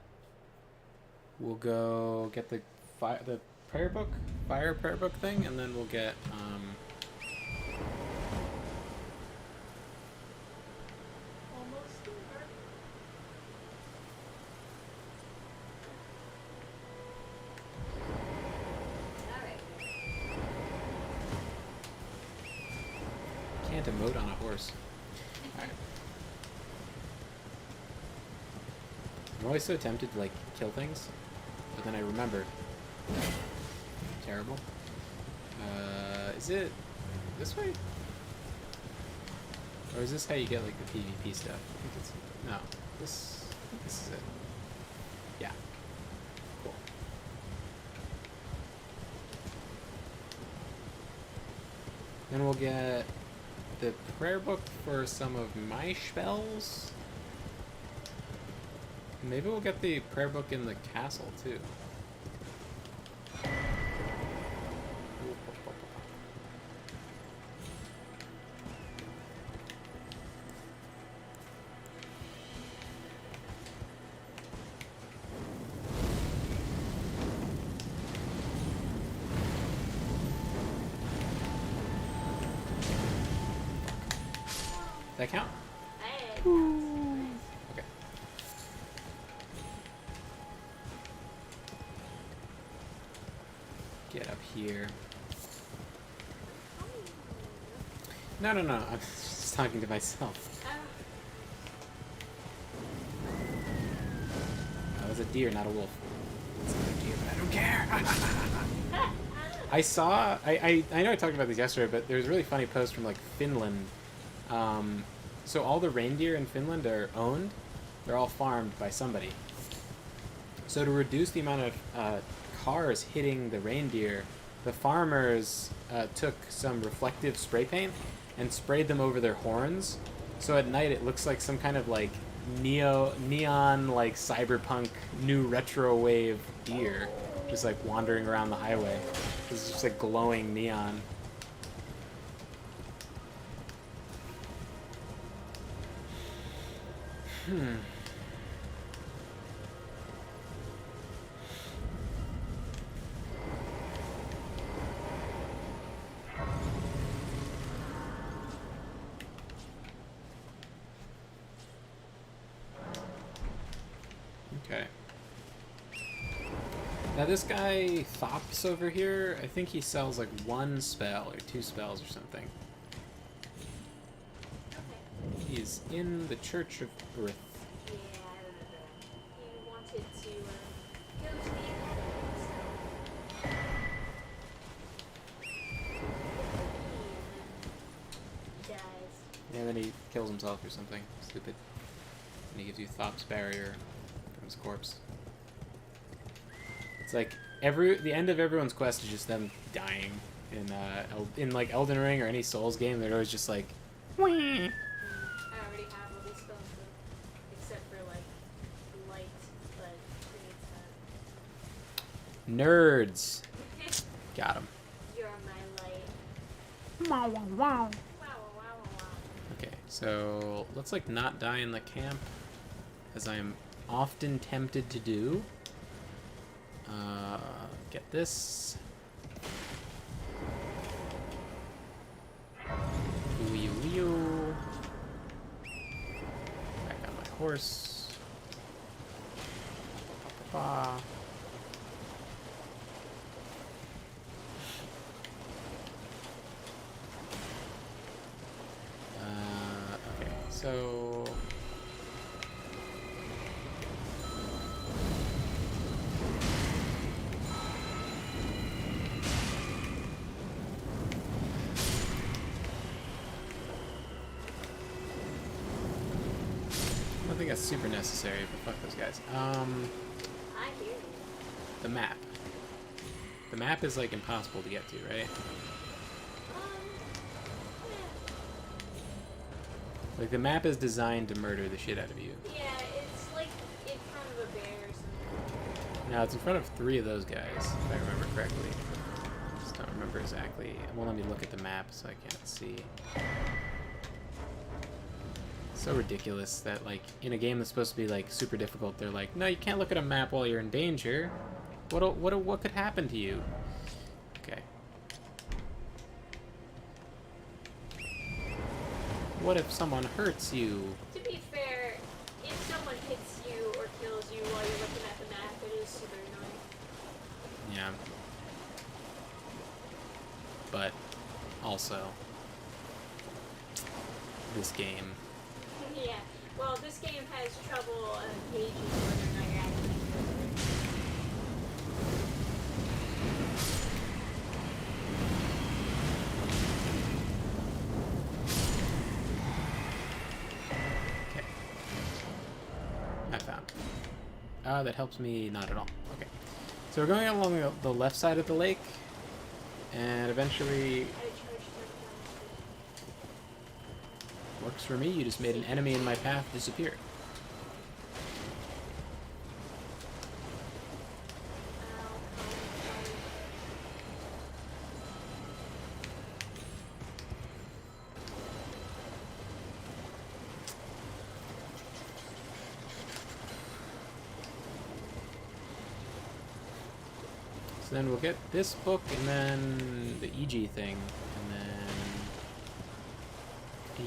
we'll go get the prayer book, fire prayer book thing, and then we'll get Almost there. Alright. can't emote on a horse. Alright. I'm always so tempted to like kill things, but then I remember. Terrible. Is it this way? Or is this how you get like the PvP stuff? I think it's no. This is it. Yeah. Cool. Then we'll get the prayer book for some of my spells. Maybe we'll get the prayer book in the castle too. That count? Okay. Get up here. No. I'm just talking to myself. That was a deer, not a wolf. It's not a deer, but I don't care. I saw. I know I talked about this yesterday, but there's a really funny post from like Finland. So all the reindeer in Finland are owned. They're all farmed by somebody. So to reduce the amount of cars hitting the reindeer, the farmers took some reflective spray paint and sprayed them over their horns. So at night it looks like some kind of like neon like cyberpunk new retro wave deer just like wandering around the highway. This is just like glowing neon. Okay. Now this guy Thops over here, I think he sells like one spell or two spells or something. He's in the Church of Earth. Yeah, I remember. He wanted to go to the academy, so... He dies. Yeah, then he kills himself or something stupid. And he gives you Thops Barrier from his corpse. It's like the end of everyone's quest is just them dying in like Elden Ring or any Souls game. They're always just like, wah. I already have all these spells, though, except for like light, but who needs Nerds. that? Got him. You're my light. Wow, wow, wow. Wow, wow, wow. Okay, so let's like not die in the camp, as I am often tempted to do. Get this. Wee wee. Back on my horse. Ba. Okay, so I don't think that's super necessary, but fuck those guys. I hear you. The map. The map is like impossible to get to, right? Like the map is designed to murder the shit out of you. Yeah, it's like in front of a bear or something. Now it's in front of 3 of those guys, if I remember correctly. Just don't remember exactly. Well, let me look at the map so I can't see. So ridiculous that, like, in a game that's supposed to be, like, super difficult, they're like, no, you can't look at a map while you're in danger. What could happen to you? Okay. What if someone hurts you? To be fair, if someone hits you or kills you while you're looking at the map, it is super annoying. Yeah. But also, this game. Yeah. Well, this game has trouble gauging whether or not you're actually good. Okay. I found. That helps me not at all. Okay. So we're going along the left side of the lake, and eventually works for me. You just made an enemy in my path disappear. So then we'll get this book, and then the EG thing, and then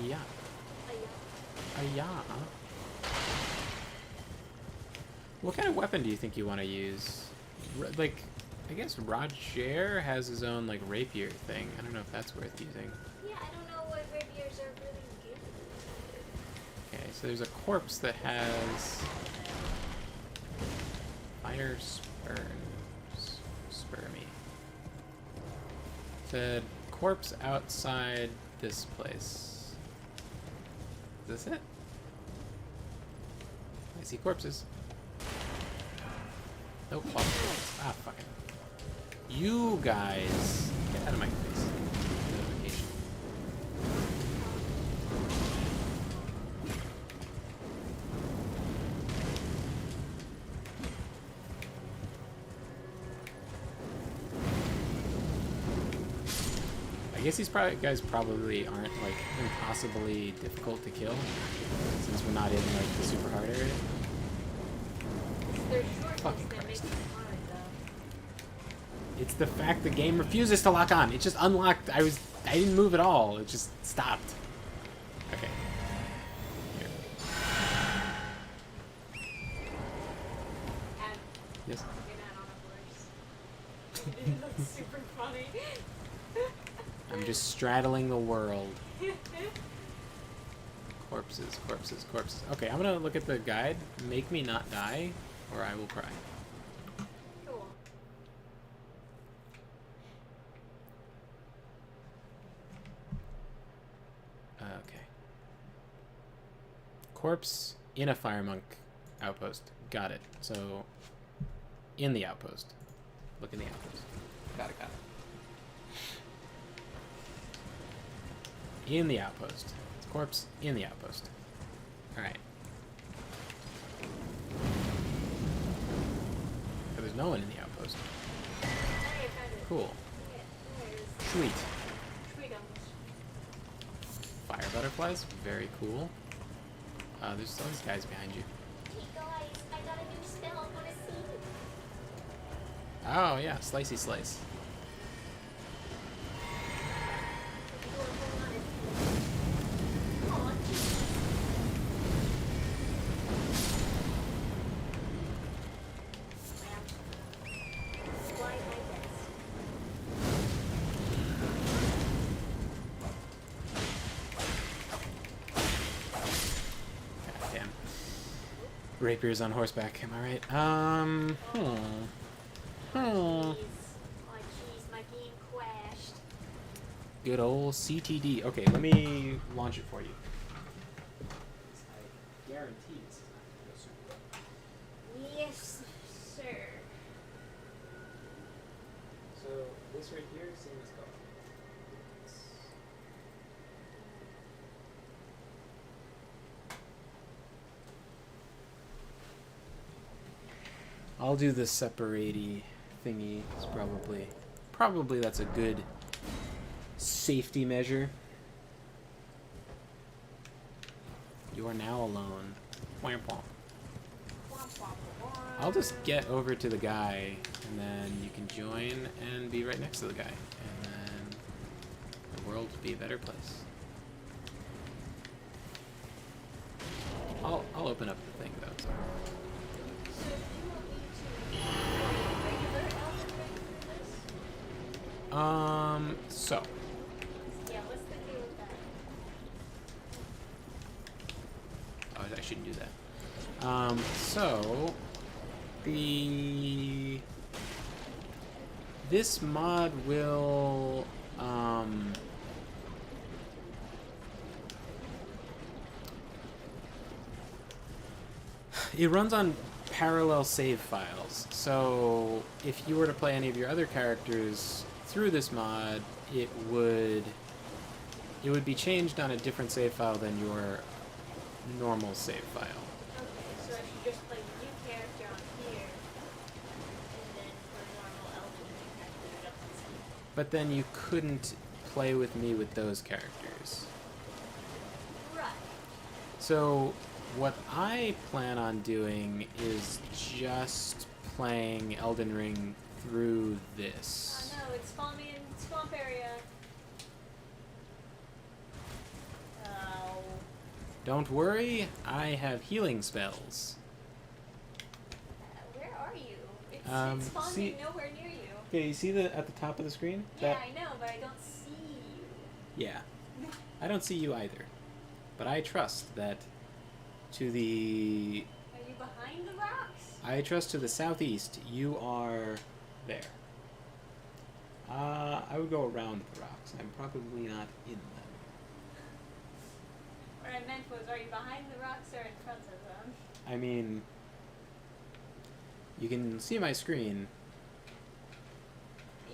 yeah. Yeah. What kind of weapon do you think you want to use? Like, I guess Roger has his own, like, rapier thing. I don't know if that's worth using. Yeah, I don't know what rapiers are really good. Okay, so there's a corpse that has fire spermy. The corpse outside this place. Is this it? I see corpses. Nope. Ah, fucking. You guys. Get out of my face. Notification. I guess these guys probably aren't, like, impossibly difficult to kill, since we're not in, like, the super hard area. There's shortcuts Fucking that make Christ. it hard, though. It's the fact the game refuses to lock on. It just unlocked. I didn't move at all. It just stopped. Okay. Here. And Yes. you're not on a horse. It looks super funny. I'm just straddling the world. Corpses, corpses, corpses. Okay, I'm gonna look at the guide. Make me not die, or I will cry. Cool. Okay. Corpse in a fire monk outpost. Got it. So, in the outpost. Look in the outpost. Got it, got it. In the outpost. It's corpse in the outpost. Alright. But there's no one in the outpost. Hey, I found it. Cool. Yeah, there it is. Sweet. Sweet Fire butterflies. Very cool. There's all these guys behind you. Hey guys, I got a new spell. Wanna see? Oh, yeah. Slicey slice. Aw, jeez. Why my best? God damn. Rapiers on horseback. Am I right? Jeez. Oh jeez, my game crashed. Good old CTD. Okay, let me launch it for you. I guarantee this is not going to go super well. Yes, sir. So this right here, same as co-op. I'll do the separate-y thingy. It's probably that's a good safety measure. You are now alone. Wham, wham. Womp, womp, womp. I'll just get over to the guy, and then you can join and be right next to the guy. And then the world will be a better place. I'll open up the thing, though. So. So do you want me to play regular Elden Ring through this? So. Yeah, what's the deal with that? Oh, I shouldn't do that. So this mod will it runs on parallel save files. So if you were to play any of your other characters through this mod, it would be changed on a different save file than your normal save file. Okay, so I should just play the new character on here, and then for normal Elden Ring, I put it up on some. But then you couldn't play with me with those characters. Right. So what I plan on doing is just playing Elden Ring through this. Oh no, it's spawned me in swamp area. Oh. Don't worry, I have healing spells. Where are you? It's spawned see- me nowhere near you. Okay, you see at the top of the screen? Yeah, I know, but I don't see you. Yeah. I don't see you either. But I trust that to the... Are you behind the rocks? I trust to the southeast, you are there. I would go around the rocks. I'm probably not in them. What I meant was, are you behind the rocks or in front of them? I mean, you can see my screen.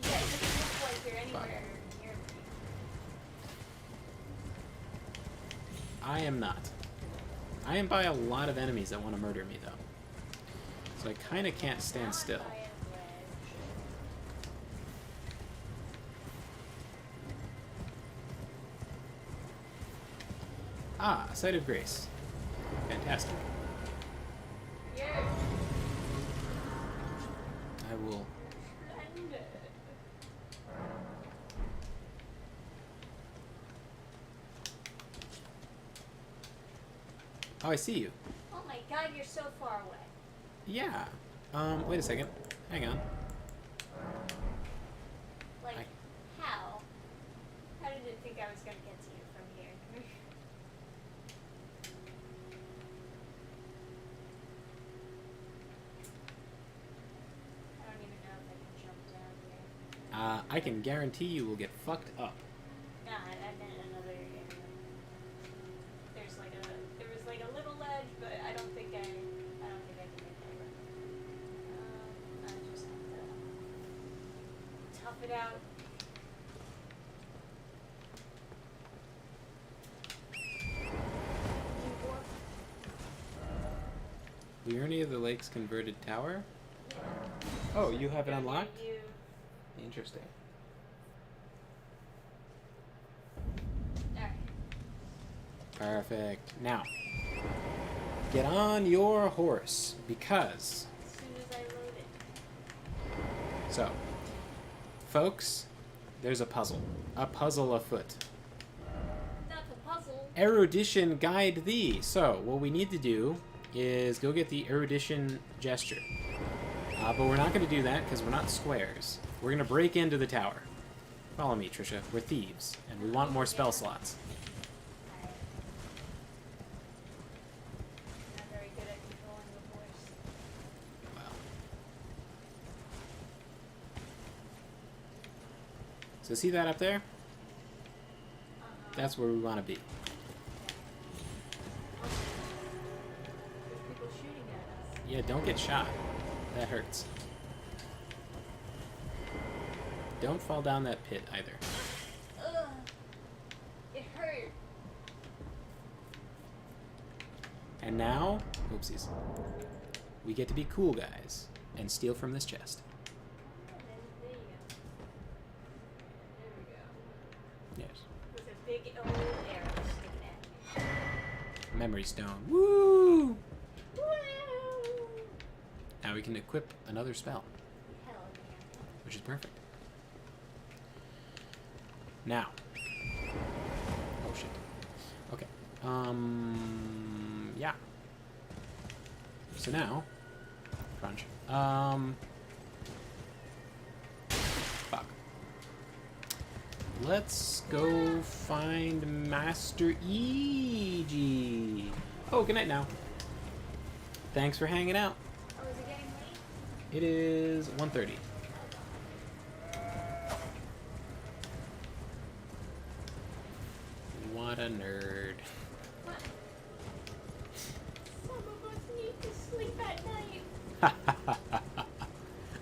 Yeah, it doesn't look like you're anywhere near me. I am not. I am by a lot of enemies that want to murder me, though. So I kind of can't stand still. By a ledge. Ah, a Site of Grace. Fantastic. Yeah. I will... Splendid. Oh, I see you. Oh my god, you're so far away. Yeah. Wait a second. Hang on. Like, I- how? How did it think I was gonna get to you from here? I don't even know if I can jump down here. I can guarantee you will get fucked up. Nah, I meant another area. There was like a little ledge, but I don't think I can make it over. I just have to tough it out. Liurnia of the Lake's converted tower? Oh, you have it unlocked? Interesting. Alright. Perfect. Now, get on your horse, because... As soon as I load it. So, folks, there's a puzzle. A puzzle afoot. That's a puzzle. Erudition guide thee. So, what we need to do is go get the erudition gesture. But we're not going to do that because we're not squares. We're going to break into the tower. Follow me, Trisha. We're thieves, and we want more spell slots. Alright. Not very good at controlling the horse. Wow. So see that up there? That's where we want to be. There's people shooting at us. Yeah, don't get shot. That hurts. Don't fall down that pit either. Ugh. It hurt. And now, oopsies, we get to be cool guys and steal from this chest. There you go. There we go. Yes. With a big old arrow sticking at me. Memory stone. Woo! Woo! Now we can equip another spell, Hell yeah. which is perfect. Now. Oh shit. Okay. Yeah. So now, crunch. Fuck. Let's go find Master EG. Oh, good night now. Thanks for hanging out. Oh, is it getting late? It is 1:30. What a nerd. What? Some of us need to sleep at night.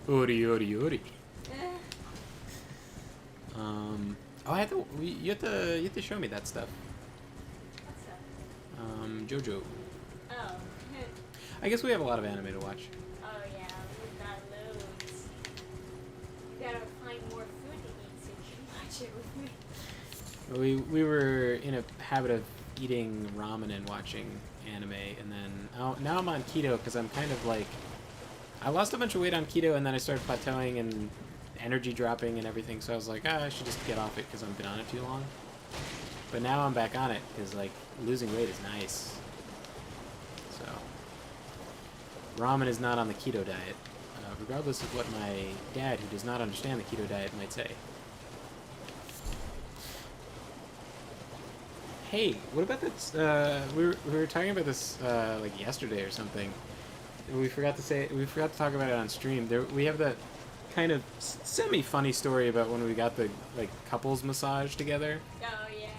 Ori, ori, ori. Eh. Oh, you have to show me that stuff. What's up? JoJo. Oh. I guess we have a lot of anime to watch. Oh yeah, we've got loads. You gotta find more food to eat so you can watch it with me. We were in a habit of eating ramen and watching anime, and then now I'm on keto because I'm kind of like, I lost a bunch of weight on keto, and then I started plateauing and energy dropping and everything. So I was like, I should just get off it because I've been on it too long. But now I'm back on it because like losing weight is nice. So ramen is not on the keto diet, regardless of what my dad, who does not understand the keto diet, might say. Hey, what about this? We were talking about this like yesterday or something. We forgot to talk about it on stream. We have that kind of semi-funny story about when we got the like couples massage together. Oh yeah.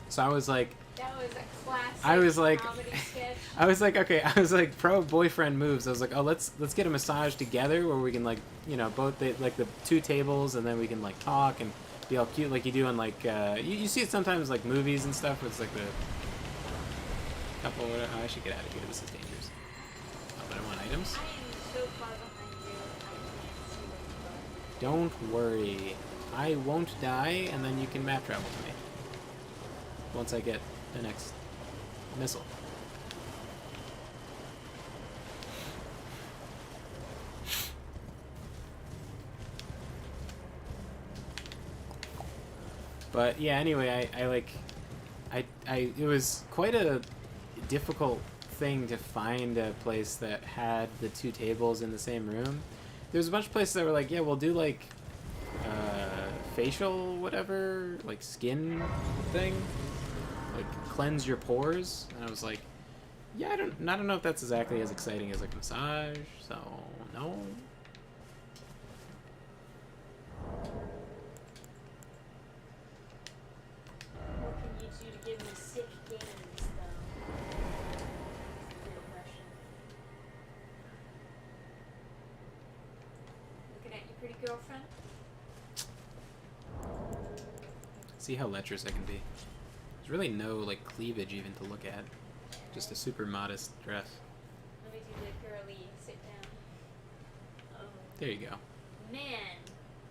So I was like, That was a classic I was like, comedy sketch. I was like, okay, I was like pro boyfriend moves. I was like, oh, let's get a massage together where we can like, you know, both like the two tables, and then we can like talk and be all cute like you do in like you see it sometimes like movies and stuff. Where it's like the couple. Oh, I should get out of here. This is dangerous. Oh, but I want items. I am so far behind you. I can't see where you are. Don't worry, I won't die, and then you can map travel to me once I get the next missile. But yeah, anyway, it was quite a difficult thing to find a place that had the two tables in the same room. There's a bunch of places that were like, yeah, we'll do like facial whatever, like skin thing, like cleanse your pores, and I was like, yeah, I don't know if that's exactly as exciting as like massage, so no. What can you do to give me sick games, though? Good question. Looking at your pretty girlfriend? See how lecherous I can be. There's really no like cleavage even to look at. Just a super modest dress. Let me do the girly sit down. Oh. There you go. Man,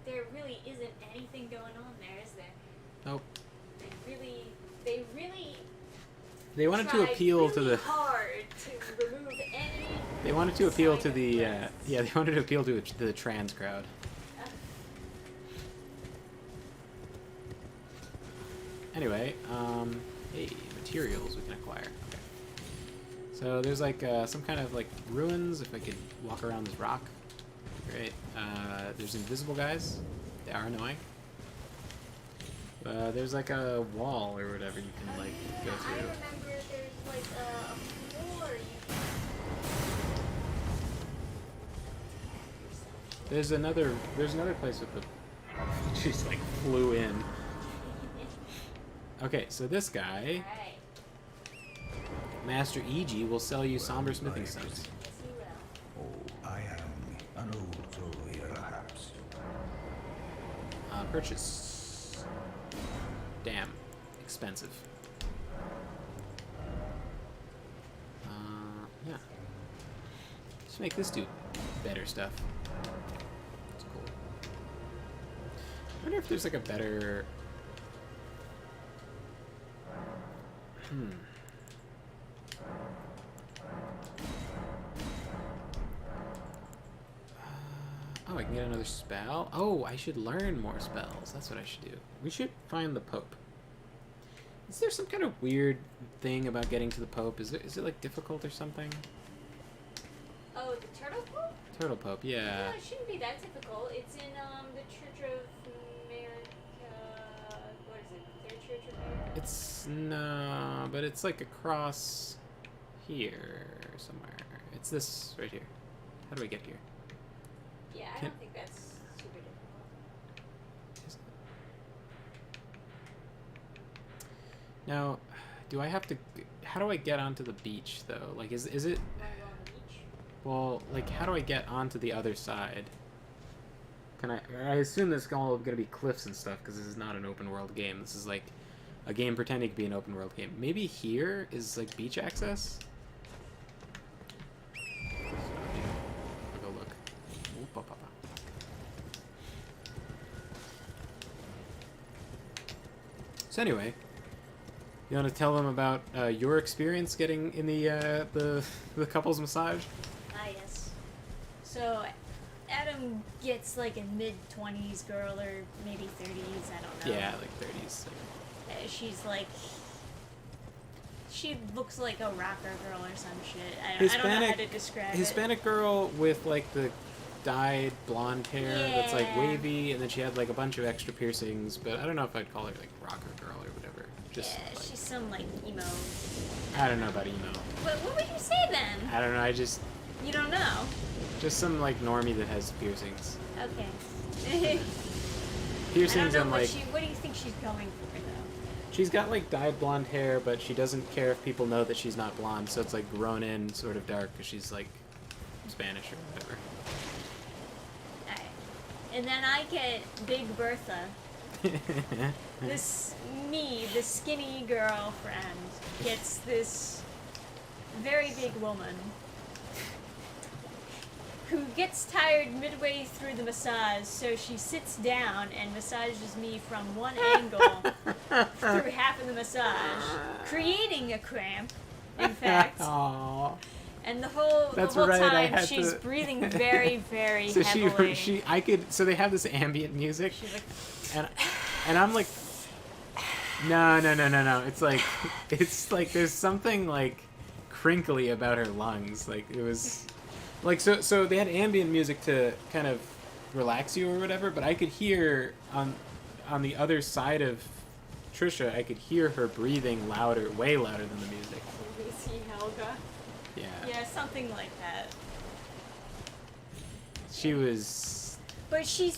there really isn't anything going on there, is there? Nope. They really They wanted to tried appeal to really the. hard to remove any. They wanted to appeal to sign of the. breasts. Yeah, they wanted to appeal to the trans crowd. Anyway, hey, materials we can acquire. Okay. So there's like some kind of like ruins. If I could walk around this rock, great. There's invisible guys. They are annoying. There's like a wall or whatever you can like go I through. remember there's like a floor you There's another place with the. She's like flew in. Okay, so this guy, Alright. Master EG, will sell you somber smithing stones. Yes, you will. Oh, I am an old soul here, perhaps. Purchase. Damn, expensive. Yeah. Let's make this do better stuff. That's cool. I wonder if there's like a better. can get another spell. Oh, I should learn more spells. That's what I should do. We should find the Pope. Is there some kind of weird thing about getting to the Pope? Is it like difficult or something? Oh, the Turtle Pope? Turtle Pope, yeah. No, it shouldn't be that difficult. It's in the Church of America. What is it? Their Church of America? It's no, but it's like across here somewhere. It's this right here. How do I get here? Yeah, I don't think that's super difficult. Is it? Now, do I have to? How do I get onto the beach though? Like, is it? Wanna go on the beach? Well, like, how do I get onto the other side? Can I assume there's all going to be cliffs and stuff because this is not an open world game. This is like a game pretending to be an open world game. Maybe here is like beach access. I'll go look. Ooh, pa, pa, pa. So anyway, you want to tell them about your experience getting in the couples massage? Ah, yes. So, Adam gets like a mid-20s girl, or maybe 30s, I don't know. Yeah, like 30s. She's like... She looks like a rocker girl or some shit. I don't know how to describe it. Hispanic girl with like the dyed blonde hair that's like Yeah. wavy, and then she had like a bunch of extra piercings, but I don't know if I'd call her like rocker girl or whatever. Just Yeah, like, she's some like emo... I don't know about emo. What would you say then? I don't know, You don't know? just some like normie that has piercings. Okay. I Piercings don't and know like what do you think she's going for though? she's got like dyed blonde hair, but she doesn't care if people know that she's not blonde, so it's like grown in sort of dark because she's like Spanish or whatever. Alright. And then I get Big Bertha. The skinny girlfriend, gets this very big woman who gets tired midway through the massage, so she sits down and massages me from one angle through half of the massage, creating a cramp, in fact. Aww. And the whole That's time right, I had she's to- breathing very, very So heavily. so they have this ambient music, She's like, and I'm like, no. It's like there's something like crinkly about her lungs. Like it was, like so they had ambient music to kind of relax you or whatever. But I could hear on the other side of Trisha, I could hear her breathing louder, way louder than the music. see Helga. Yeah. Yeah, something like that. She was. But she's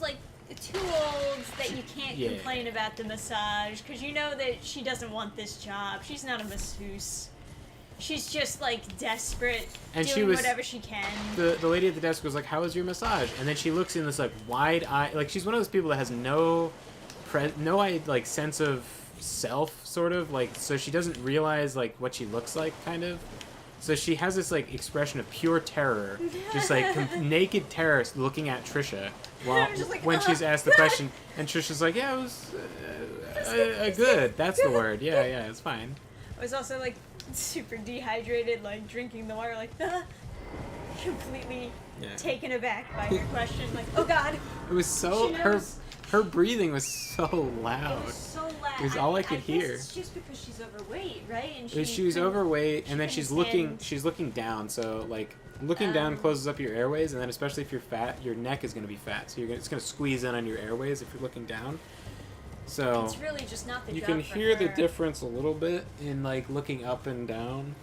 like too old that you can't Yeah. complain about the massage, because you know that she doesn't want this job. She's not a masseuse. She's just like desperate, And doing she was- whatever she can. The lady at the desk was like, "How was your massage?" And then she looks in this like wide eye, like she's one of those people that has no like sense of self, sort of like, so she doesn't realize like what she looks like, kind of. So she has this like expression of pure terror, just like naked terror, looking at Trisha while Just like, when she's asked the question, and Trisha's like, "Yeah, it was good. That's the word. Yeah, it's fine." I was also like super dehydrated, like drinking the water, like completely Yeah. taken aback by her question. Like, oh god, It was so She her knows. her breathing was so it loud. was so loud. It was all I could guess hear. It's just because she's overweight, right? And She was couldn't- overweight, she and then couldn't she's looking down. So like looking down closes up your airways, and then especially if you're fat, your neck is going to be fat. So it's going to squeeze in on your airways if you're looking down. So It's really just not the you job can for hear the her. difference a little bit in like looking up and down.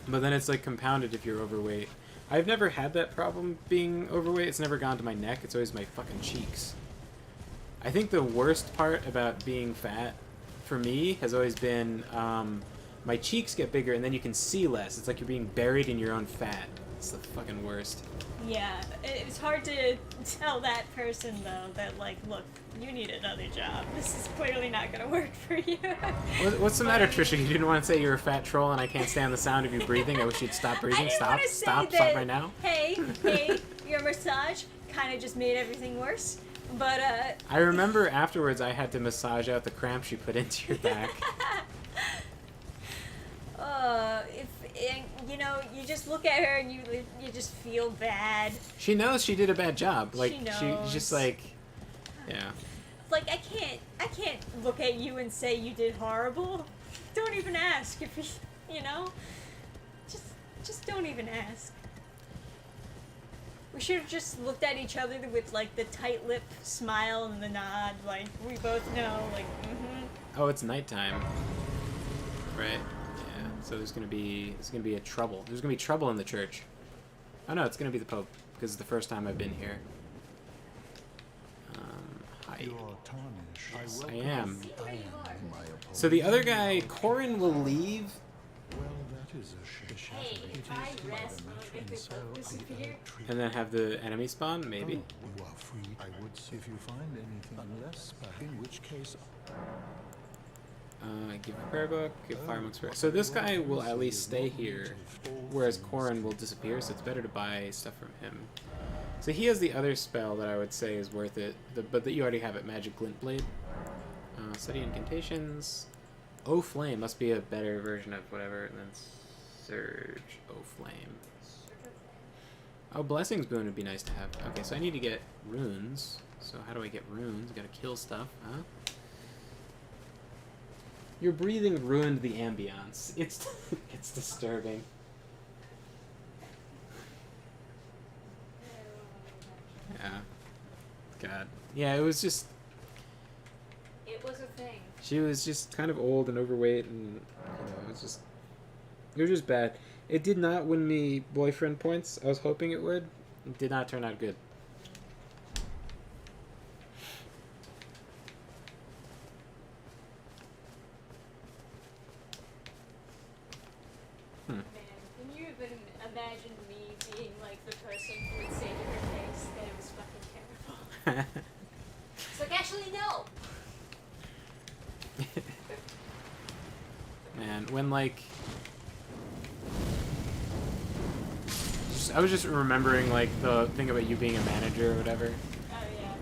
But then it's like compounded if you're overweight. I've never had that problem being overweight. It's never gone to my neck. It's always my fucking cheeks. I think the worst part about being fat for me has always been my cheeks get bigger and then you can see less. It's like you're being buried in your own fat. It's the fucking worst. Yeah, it's hard to tell that person though that like, look, you need another job. This is clearly not gonna work for you. What's the matter, Trisha? You didn't want to say you're a fat troll and I can't stand the sound of you breathing. I wish you'd stop I breathing. didn't Stop wanna say stop that, right now. Hey, your massage kind of just made everything worse. But I remember afterwards I had to massage out the cramp she put into your back. and you know, you just look at her and you just feel bad. She knows she did a bad job. Like She knows. she's just like, yeah. Like I can't look at you and say you did horrible. Don't even ask if you know. Just don't even ask. We should have just looked at each other with like the tight lip smile and the nod, like we both know, like Oh, it's nighttime. Right. Yeah. So there's gonna be a trouble. There's gonna be trouble in the church. Oh no, it's gonna be the Pope because it's the first time I've been here. Hi. You are tarnished. Yes, I am. I am in my opponent. So the other guy, Corin, will leave. Well, that is a shame. Hey, if I rest, will it make the Pope disappear? And then have the enemy spawn, maybe. You are free. I would see if you find anything, unless, in which case. Give a prayer book, give fire monk's prayer. So this guy will at least stay here, whereas Corin will disappear, so it's better to buy stuff from him. So he has the other spell that I would say is worth it, but that you already have it, Magic Glint Blade. Study incantations. O Flame must be a better version of whatever, and then Surge O Flame. Oh, Blessings Boon would be nice to have. Okay, so I need to get runes. So how do I get runes? Gotta kill stuff, huh? Your breathing ruined the ambiance. It's it's disturbing. Yeah. God. Yeah, it was just... It was a thing. She was just kind of old and overweight, and, you know, it was just bad. It did not win me boyfriend points. I was hoping it would. It did not turn out good. Man, can you even imagine me being like the person who would say to her face that it was fucking terrible? It's like, actually, no! Man, when like... I was just remembering like the thing about you being a manager or whatever. Oh, yeah.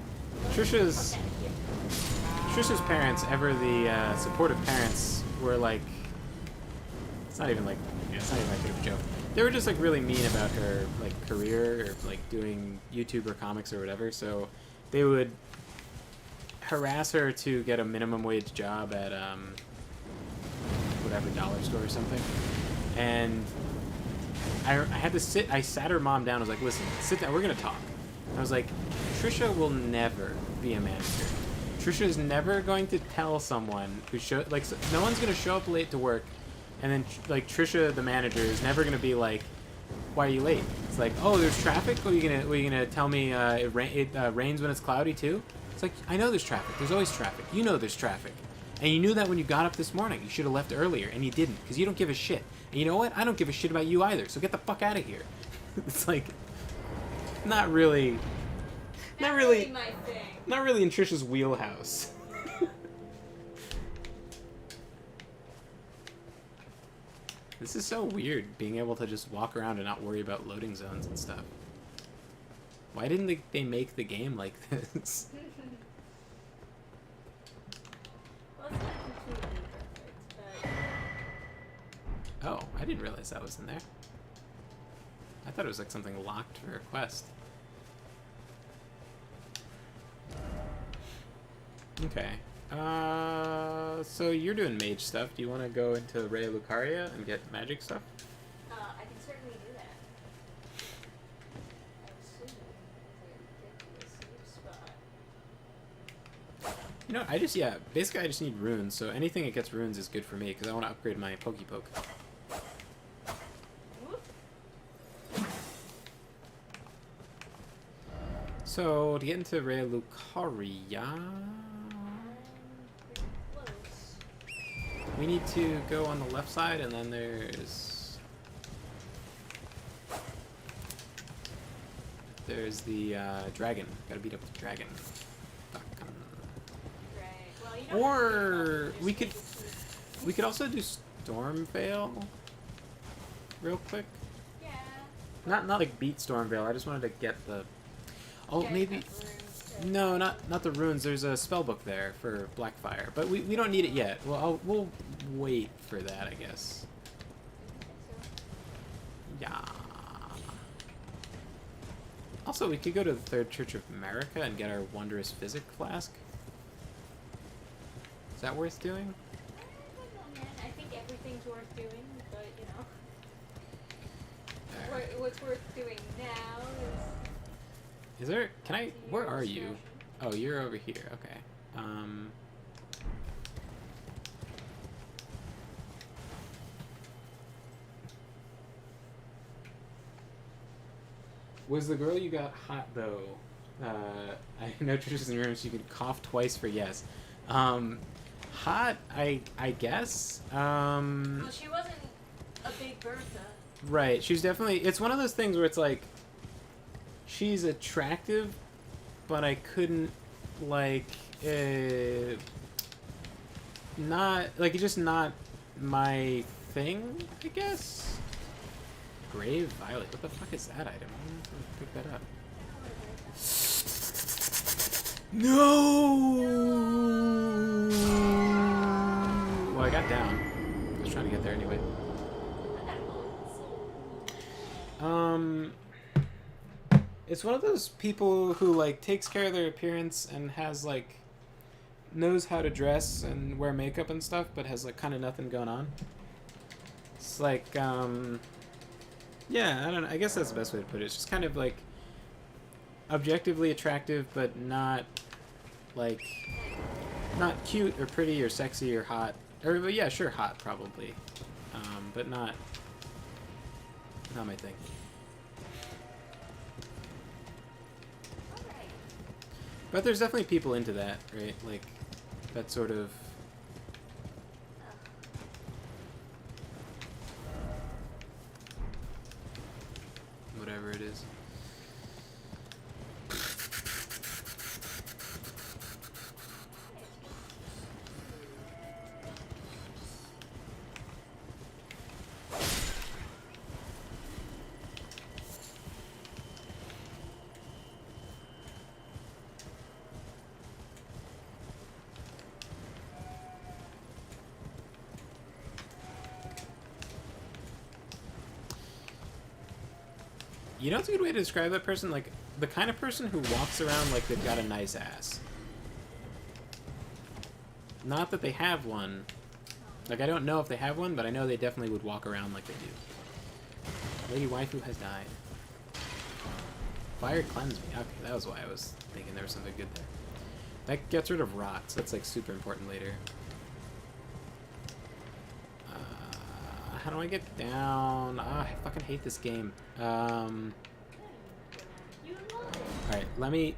Trisha's Okay. parents, ever the supportive parents, were like... It's not even like a big joke. They were just like really mean about her like career or like doing YouTube or comics or whatever. So they would harass her to get a minimum wage job at whatever dollar store or something. And I had to sit. I sat her mom down. I was like, "Listen, sit down. We're gonna talk." I was like, "Trisha will never be a manager. Trisha is never going to tell someone who no one's gonna show up late to work." And then, like, Trisha, the manager, is never gonna be like, "Why are you late?" It's like, "Oh, there's traffic. What are you gonna tell me? It rains when it's cloudy too?" It's like, I know there's traffic. There's always traffic. You know there's traffic, and you knew that when you got up this morning. You should have left earlier, and you didn't, because you don't give a shit. And you know what? I don't give a shit about you either. So get the fuck out of here. It's like, not really my thing. not really in Trisha's wheelhouse. This is so weird, being able to just walk around and not worry about loading zones and stuff. Why didn't they make the game like this? Well, it's not completely perfect, but... Oh, I didn't realize that was in there. I thought it was like something locked for a quest. Okay. So you're doing mage stuff. Do you want to go into Raya Lucaria and get magic stuff? I can certainly do that. I assume get to a safe spot. You know, basically I just need runes, so anything that gets runes is good for me, because I want to upgrade my Pokepoke. Whoop. So, to get into Raya Lucaria, Pretty close. we need to go on the left side, and then there's the dragon. Gotta beat up the dragon. Fuck. Right. Well, you don't Or have to we just could make we could also do Stormveil real quick. Yeah. Not like beat Stormveil. I just wanted to get the. Oh, Get maybe. enough runes to- No, not the runes. There's a spell book there for Blackfire, but we don't need it yet. Well, we'll wait for that, I guess. Yeah. Also, we could go to the Third Church of America and get our Wondrous Physic Flask. Is that worth doing? I don't know, man. I think everything's worth doing, but you know. What's worth doing now Is there... Can I... is Where your are you? discretion. Oh, you're over here. Okay. Was the girl you got hot, though? I know Trisha's in the room, so you can cough twice for yes. Hot, I guess. Well, she wasn't a big Bertha. Right. She's definitely... It's one of those things where it's like... She's attractive, but I couldn't, like... not... Like, it's just not my thing, I guess? Grave Violet. What the fuck is that item? I don't know if I pick that up. No! Well, I got down. I was trying to get there anyway. It's one of those people who, like, takes care of their appearance and has, like, knows how to dress and wear makeup and stuff, but has, like, kind of nothing going on. It's like, yeah, I don't know. I guess that's the best way to put it. It's just kind of, like, objectively attractive, but not, like, not cute or pretty or sexy or hot. Or, but yeah, sure, hot, probably. But not my thing. But there's definitely people into that, right? Like, that sort of... whatever it is. You know what's a good way to describe that person? Like, the kind of person who walks around like they've got a nice ass. Not that they have one. Like, I don't know if they have one, but I know they definitely would walk around like they do. Lady Waifu has died. Fire cleanse me. Okay, that was why I was thinking there was something good there. That gets rid of rot, so that's, like, super important later. How do I get down? Ah, I fucking hate this game. Alright, let me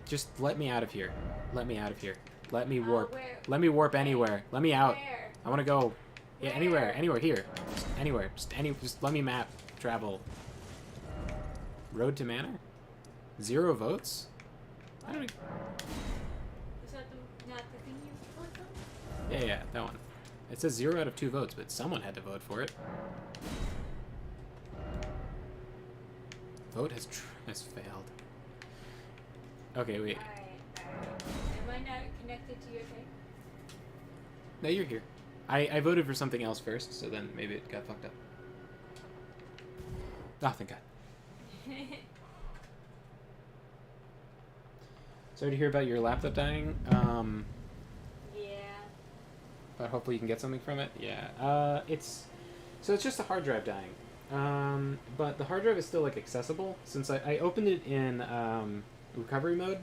out of here. Let me out of here. Let me warp. Let me warp anywhere. Let me out. Where? I want to go. Yeah, anywhere. Anywhere here. Just anywhere. Just let me map. Travel. Road to Manor? 0 votes? I don't... Is that not the thing you clicked on? Yeah, that one. It says 0 out of 2 votes, but someone had to vote for it. Vote has failed. Okay, wait. Alright. Am I not connected to your thing? No, you're here. I voted for something else first, so then maybe it got fucked up. Oh, thank God. Sorry to hear about your laptop dying. Yeah. But hopefully you can get something from it. Yeah. It's just a hard drive dying. But the hard drive is still, like, accessible, since I opened it in recovery mode,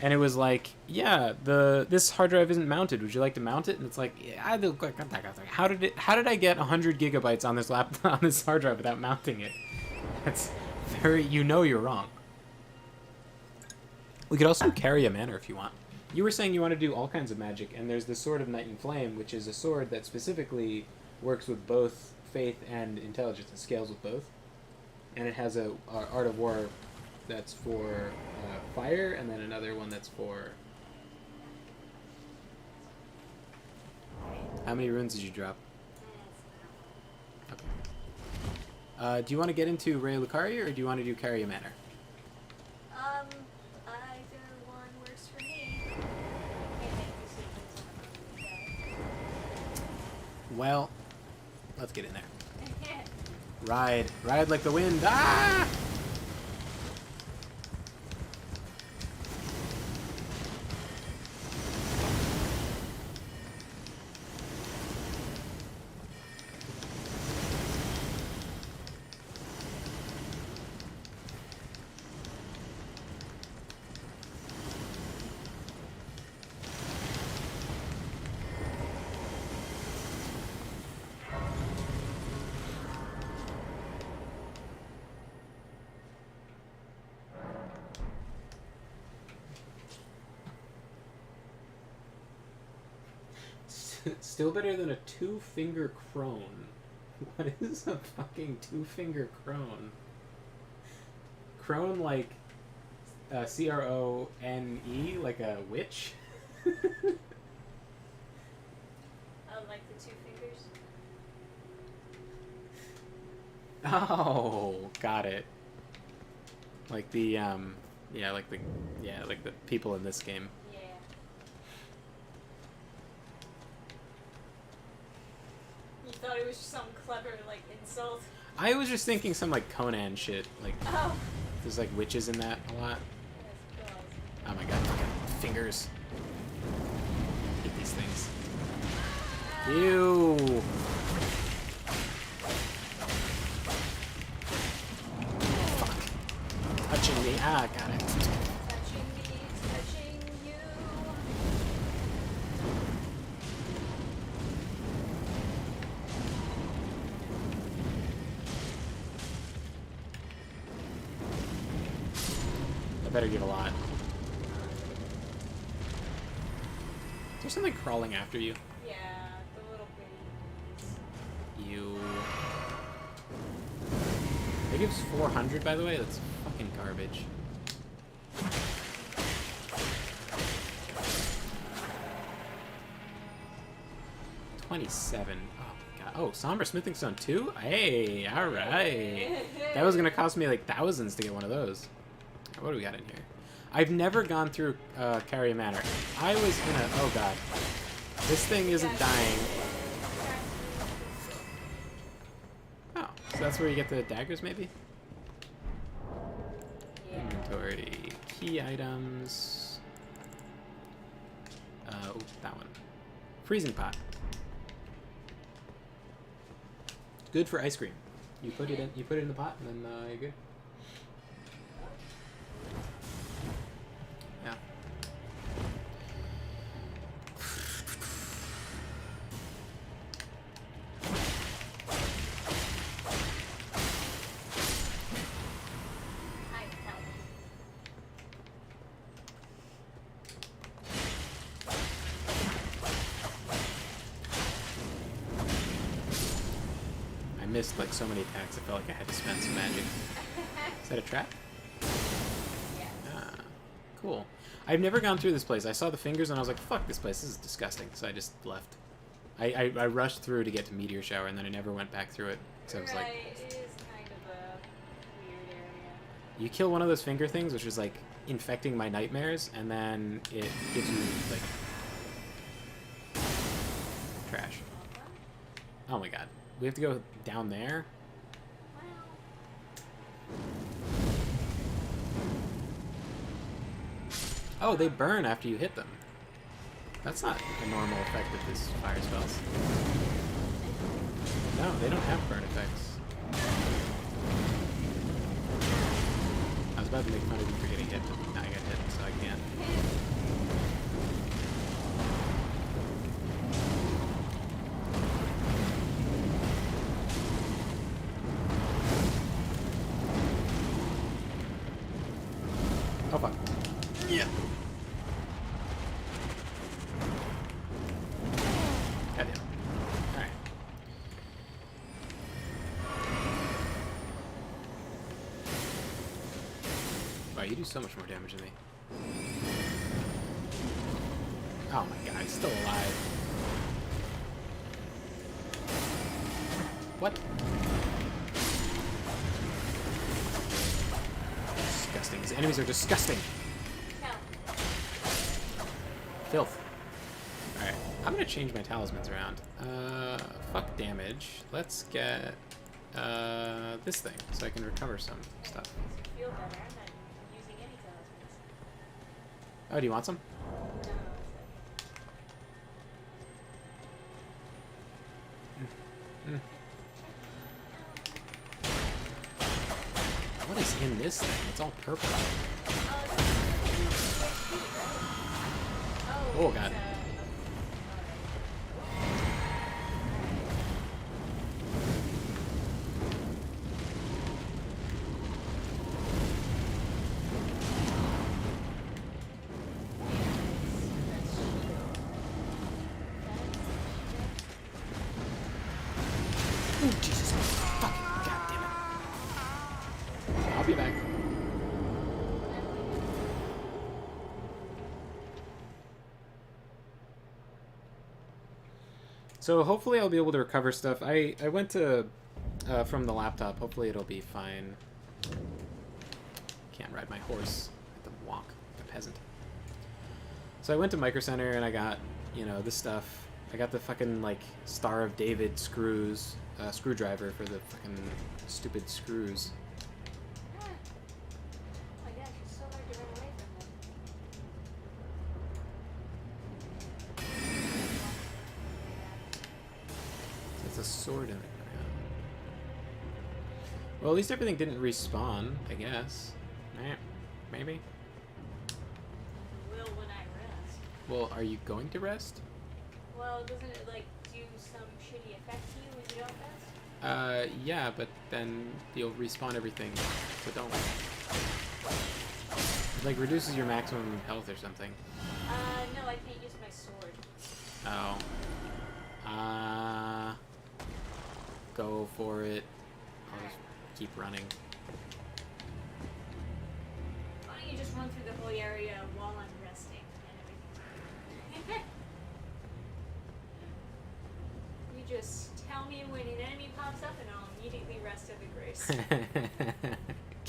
and it was like, yeah, this hard drive isn't mounted. Would you like to mount it? And it's like, yeah, how did I get 100 gigabytes on this on this hard drive without mounting it? That's very, you're wrong. We could also carry a manor if you want. You were saying you want to do all kinds of magic, and there's the Sword of Night and Flame, which is a sword that specifically works with both faith and intelligence. It scales with both. And it has a Art of War that's for fire, and then another one that's for... How many runes did you drop? Okay. Do you want to get into Ray Lucaria, or do you want to do Carry a Manor? Either one works for me. Well, let's get in there. Ride. Ride like the wind. Ah! Still better than a two-finger crone. What is a fucking two-finger crone? Crone like C-R-O-N-E, like a witch? Oh, like the two fingers? Oh, got it. Like the like the people in this game. Yeah. You thought it was some clever, like, insult? I was just thinking some like Conan shit. Like Oh. there's like witches in that a lot. Yes, girls. Oh my god, fingers. Hate these things. Ew. Fuck. Touching me. Ah, got it. Touching me, touching you. I better give a lot. Is there something crawling after you? Yeah, the little bitty. You. It gives 400, by the way. That's fucking garbage. $27. Oh my god. Oh, Somber Smithing Stone 2? Hey, alright. That was gonna cost me like thousands to get one of those. What do we got in here? I've never gone through Carrier Manor. I was in a... Oh god. This thing isn't dying. Oh, so that's where you get the daggers, maybe? Yeah. Inventory. Key items. Oh, that one. Freezing pot. Good for ice cream. You put it in. You put it in the pot, and then you're good. Yeah. I help. I missed like so many attacks. I felt like I had to spend some magic. Is that a trap? Yes. Ah, cool. I've never gone through this place. I saw the fingers and I was like, fuck this place. This is disgusting. So I just left. I rushed through to get to Meteor Shower and then I never went back through it. So I was like, Right, it is kind of a weird area. you kill one of those finger things, which is like infecting my nightmares, and then it gives you like trash. Oh my god. We have to go down there? Oh, they burn after you hit them. That's not a normal effect of these fire spells. No, they don't have burn effects. I was about to make fun of you for getting hit, but now I got hit, so I can't. Oh fuck. Yeah. Goddamn. Alright. Wow, you do so much more damage than me. Oh my god, he's still alive. What? Disgusting. His enemies are disgusting. Filth. Alright, I'm gonna change my talismans around. Fuck damage. Let's get this thing, so I can recover some stuff. Makes me feel better. I'm not using any talismans. Oh, do you want some? No, What is in this thing? It's all purple. Oh, God. Oh, Jesus. Fucking God damn it. I'll be back. So hopefully I'll be able to recover stuff. I went to, from the laptop. Hopefully it'll be fine. Can't ride my horse. I have to walk like a peasant. So I went to Micro Center and I got, you know, this stuff. I got the fucking, like, Star of David screwdriver for the fucking stupid screws. Oh my gosh, it's so hard to run away from them. It's a sword in it. Well, at least everything didn't respawn, I guess. Maybe. Will when I rest. Well, are you going to rest? Well, doesn't it like do some shitty effect to you when you don't rest? Yeah, but then you'll respawn everything, so don't. It, like, reduces your maximum health or something. No, I can't use my sword. Oh. Go for it. I'll just keep running. Why don't you just run through the whole area while I'm resting and everything? You just tell me when an enemy pops up and I'll immediately rest at the grace.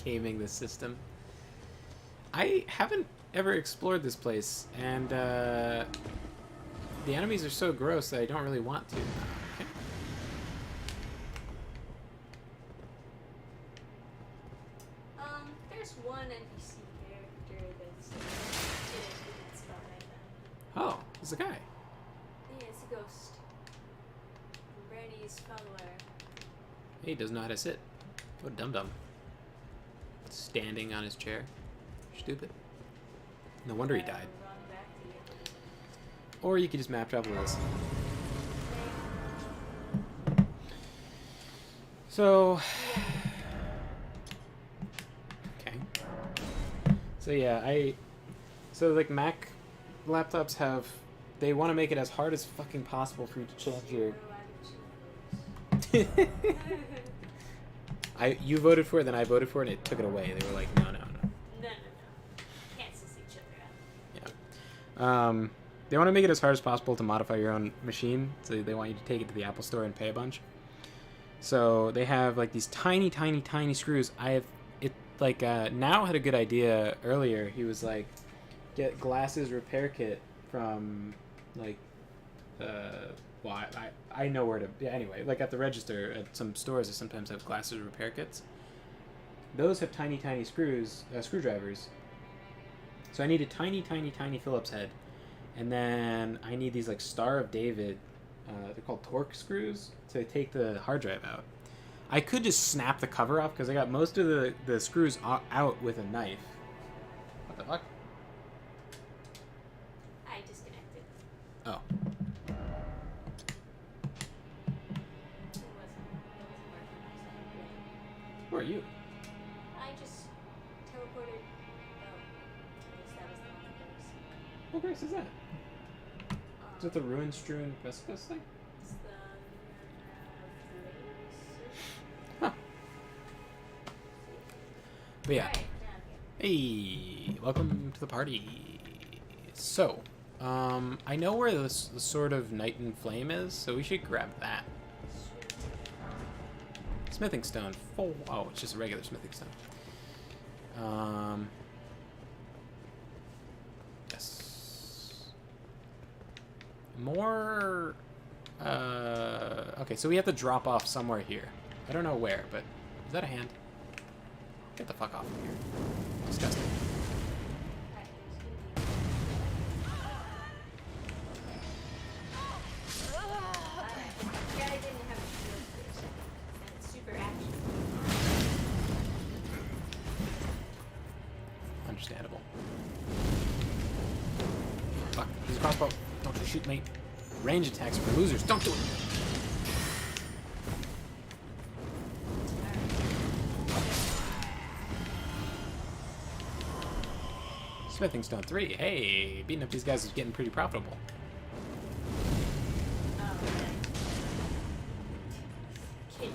Gaming the system. I haven't ever explored this place, and the enemies are so gross that I don't really want to. Okay. There's one NPC character that's in that spot I found. Oh, it's a guy. Yeah, it's a ghost. Brandy's follower. He doesn't know how to sit. What a dum-dum. Standing on his chair. Stupid. No wonder he died. Run back to you. Or you could just map travel with us. So... Okay. So yeah, So like Mac laptops have... They want to make it as hard as fucking possible for you to change your... You voted for it, then I voted for it, and it took it away. They were like, no. No. Cancels each other out. Yeah. They want to make it as hard as possible to modify your own machine. So they want you to take it to the Apple Store and pay a bunch. So they have like these tiny, tiny, tiny screws. Now had a good idea earlier. He was like, get glasses repair kit from like, I know where to. Yeah, anyway, like at the register at some stores, they sometimes have glasses repair kits. Those have tiny, tiny screwdrivers. So I need a tiny, tiny, tiny Phillips head, and then I need these like Star of David. They're called torque screws to take the hard drive out. I could just snap the cover off because I got most of the screws out with a knife. What the fuck? I disconnected. Oh. It wasn't working. Who are you? I just teleported. Oh, at least that was the one that was. What grace is that? Is it the ruin-strewn precipice thing? It's the Huh. But yeah. Alright, now Hey, welcome to the party. So, I know where the Sword of Night and Flame is, so we should grab that. Smithing stone. Oh, it's just a regular smithing stone. Yes. More. Okay, so we have to drop off somewhere here. I don't know where, but is that a hand? Get the fuck off of here. Disgusting. Alright, there's gonna be... Yeah, I didn't have a shield for a second. And it's super action. Understandable. Fuck. Use a crossbow. Don't you shoot me. Range attacks for losers. Don't do it. Smithing Stone 3. Hey, beating up these guys is getting pretty profitable. Oh, okay. Kid,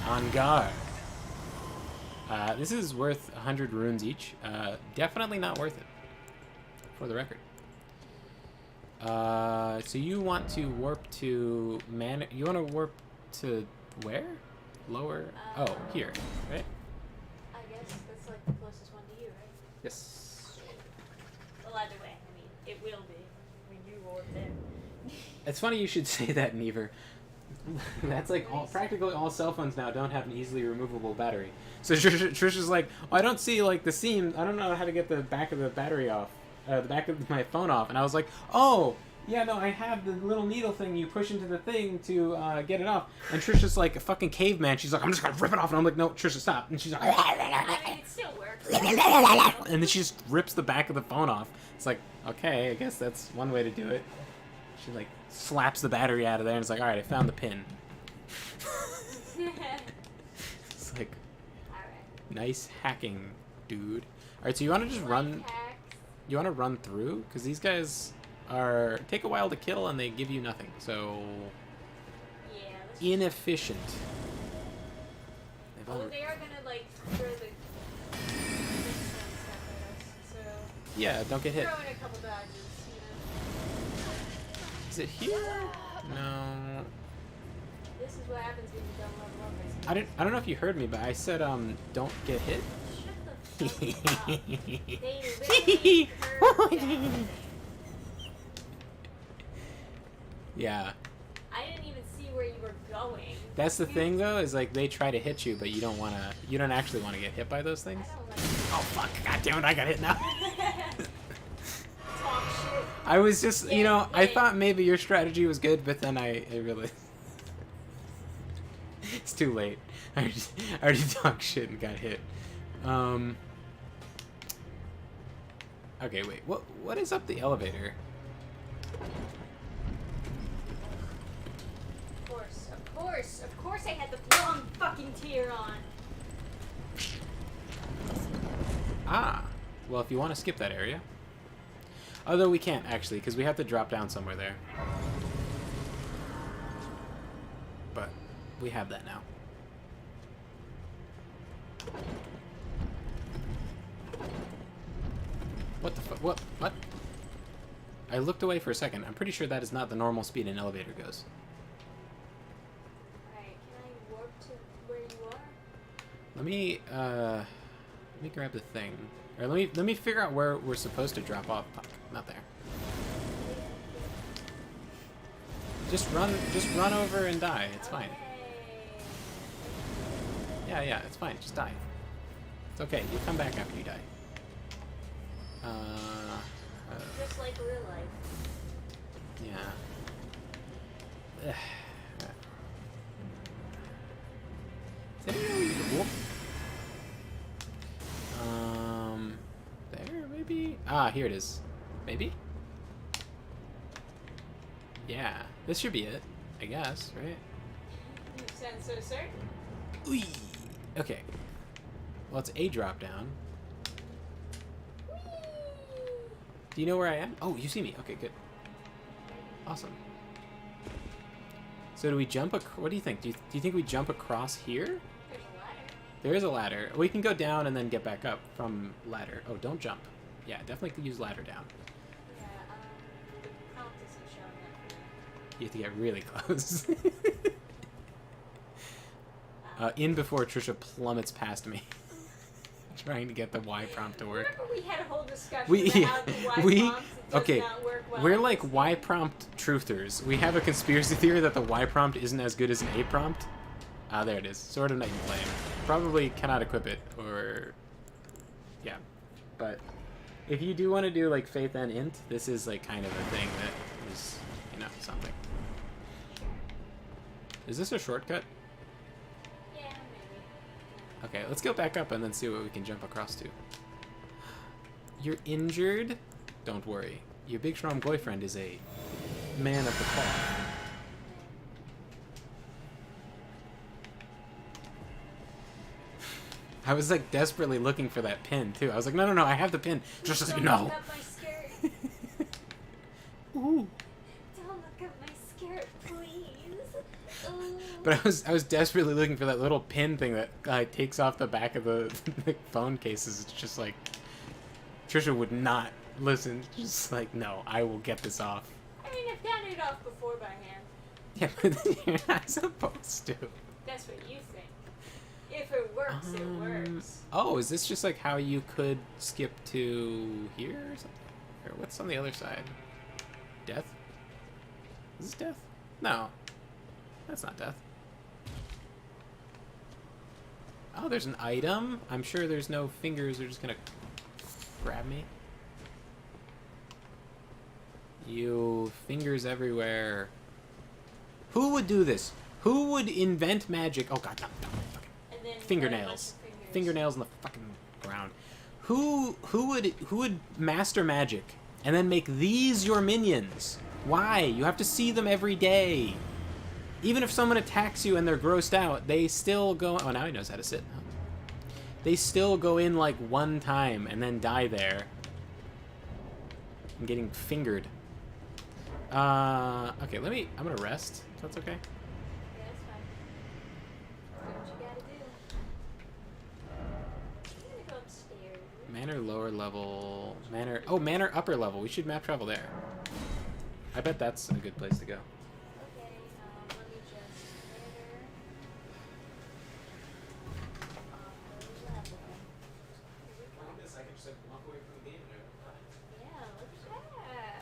On guard. This is worth 100 runes each. Definitely not worth it, for the record. So you want to warp to you want to warp to where? Lower? Oh, here, right? I guess that's like the closest one to you, right? Yes. Well, either way, I mean, it will be when you warp there. It's funny you should say that, Never. That's like practically all cell phones now don't have an easily removable battery. So Trisha's like, oh, I don't see like the seam. I don't know how to get the back of the battery off, the back of my phone off. And I was like, oh, yeah, no, I have the little needle thing you push into the thing to get it off. And Trisha's like a fucking caveman. She's like, I'm just gonna rip it off. And I'm like, no, Trisha, stop. And she's like, I mean, it still works. and then she just rips the back of the phone off. It's like, okay, I guess that's one way to do it. She like slaps the battery out of there and it's like, all right, I found the pin. It's like, nice hacking, dude. All right, so you want to just run? You want to run through? Because these guys take a while to kill and they give you nothing. So Yeah. inefficient. They've Well, only- they are gonna like throw the stuff at us, so yeah, don't get hit. throw in a couple dodges, you know. Is it here? No. This is what happens when you don't level up. I don't know if you heard me, but I said don't get hit. Shut the fuck up. They literally curved down. Yeah. I didn't even see where you were going. That's the thing though, is like they try to hit you, but you don't actually want to get hit by those things. I don't like Oh fuck, god damn it, I got hit now. talk shit. I was just, you know, I Yeah. thought maybe your strategy was good, but then I really... It's too late. I already talked shit and got hit. Okay, wait, what is up the elevator? Of course I had the wrong fucking tier on. Ah, well, if you want to skip that area. Although we can't, actually, because we have to drop down somewhere there. But we have that now. What the fuck? What? I looked away for a second. I'm pretty sure that is not the normal speed an elevator goes. Alright, can I warp to where you are? Let me grab the thing. Or let me figure out where we're supposed to drop off. Fuck, not there. Just run over and die. It's fine. Yeah, it's fine. Just die. It's okay. You come back after you die. Just like real life. Yeah. Is that where you can whoop? There maybe? Ah, here it is. Maybe? Yeah. This should be it, I guess, right? You sound so certain. Ooh. Okay. Well, it's a drop down. Do you know where I am? Oh, you see me. Okay, good. Awesome. So do we jump what do you think? Do you think we jump across here? There's a ladder. There is a ladder. We can go down and then get back up from ladder. Oh, don't jump. Yeah, definitely use ladder down. Yeah, the prompt isn't showing up for me. You have to get really close. In before Trisha plummets past me. trying to get the Y prompt to work. Remember we had a whole discussion We- about how the Y we- prompts does okay, not work well. We're in like this Y game. prompt truthers. We have a conspiracy theory that the Y prompt isn't as good as an A prompt. Ah, there it is. Sword of Night and Flame. Probably cannot equip it, or... Yeah. But if you do want to do, like, Faith and Int, this is, like, kind of a thing that is, you know, something. Is this a shortcut? Yeah, maybe. Okay, let's go back up and then see what we can jump across to. You're injured? Don't worry. Your big strong boyfriend is a man of the cloth. I was like desperately looking for that pin too. I was like, no, no, no, I have the pin. Just as Don't you know. look up my skirt. Ooh. Don't look at my skirt, please. Ooh. But I was desperately looking for that little pin thing that takes off the back of the phone cases. It's just like Trisha would not listen. Just like, no, I will get this off. I mean, I've gotten it off before by hand. Yeah, but you're not supposed to. That's what you think. If it works, it works. Oh, is this just like how you could skip to here or something? Or what's on the other side? Death? Is this death? No. That's not death. Oh, there's an item. I'm sure there's no fingers. They're just gonna grab me. You fingers everywhere. Who would do this? Who would invent magic? Oh god, no, no. Okay. And then Fingernails. cut a bunch of fingers. Fingernails in the fucking ground. Who would master magic and then make these your minions? Why? You have to see them every day. Even if someone attacks you and they're grossed out, they still go. Oh, now he knows how to sit. Huh? They still go in like one time and then die there. I'm getting fingered. Okay, I'm gonna rest. If that's okay. Yeah, that's fine. Do what you gotta do. I'm gonna go upstairs. Manor lower level. Manor upper level. We should map travel there. I bet that's a good place to go. Okay, let me just enter. Upper level. Here we go. I can just walk away from the game. Yeah, look at that.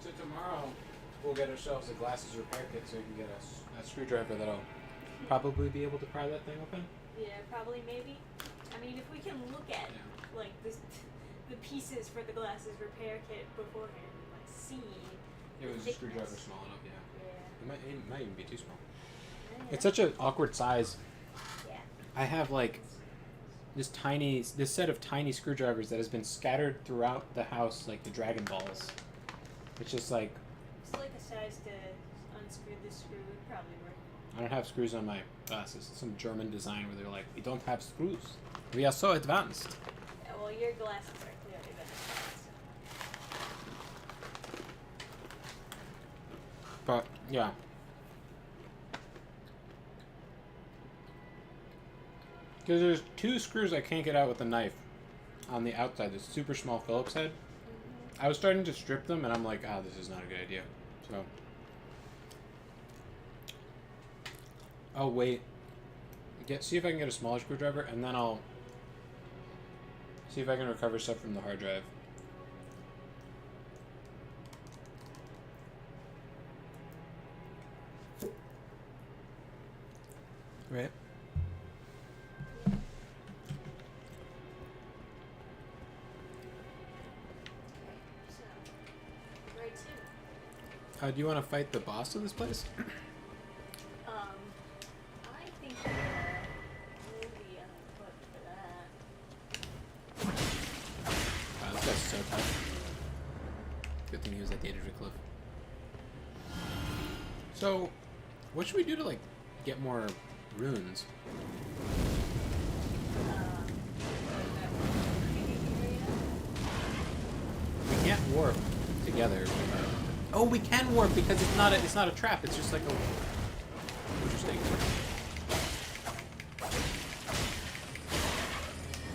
So tomorrow we'll get ourselves a glasses repair kit so we can get a screwdriver that'll probably be able to pry that thing open. Yeah, probably, maybe. I mean, if we can look at like the pieces for the glasses repair kit beforehand, and like see. It was a thickness. screwdriver small enough, yeah. Yeah. It might even be too small. Yeah. It's such an awkward size. Yeah. I have like this set of tiny screwdrivers that has been scattered throughout the house like the Dragon Balls. It's just like It's like a size to unscrew this screw would probably work. I don't have screws on my glasses. It's some German design where they're like, we don't have screws. We are so advanced. Yeah, well, your glasses are clearly better. But yeah. Because there's two screws I can't get out with a knife on the outside, this super small Phillips head. I was starting to strip them and I'm like, this is not a good idea. So I'll wait. See if I can get a smaller screwdriver and then I'll see if I can recover stuff from the hard drive. Right? Do you want to fight the boss of this place? I think we'll be equipped for that. Wow, this guy's so tough. Good thing he was at the edge of the cliff. So, what should we do to, like, get more runes? We can't warp together. Oh, we can warp because it's not a trap. It's just like a... Interesting.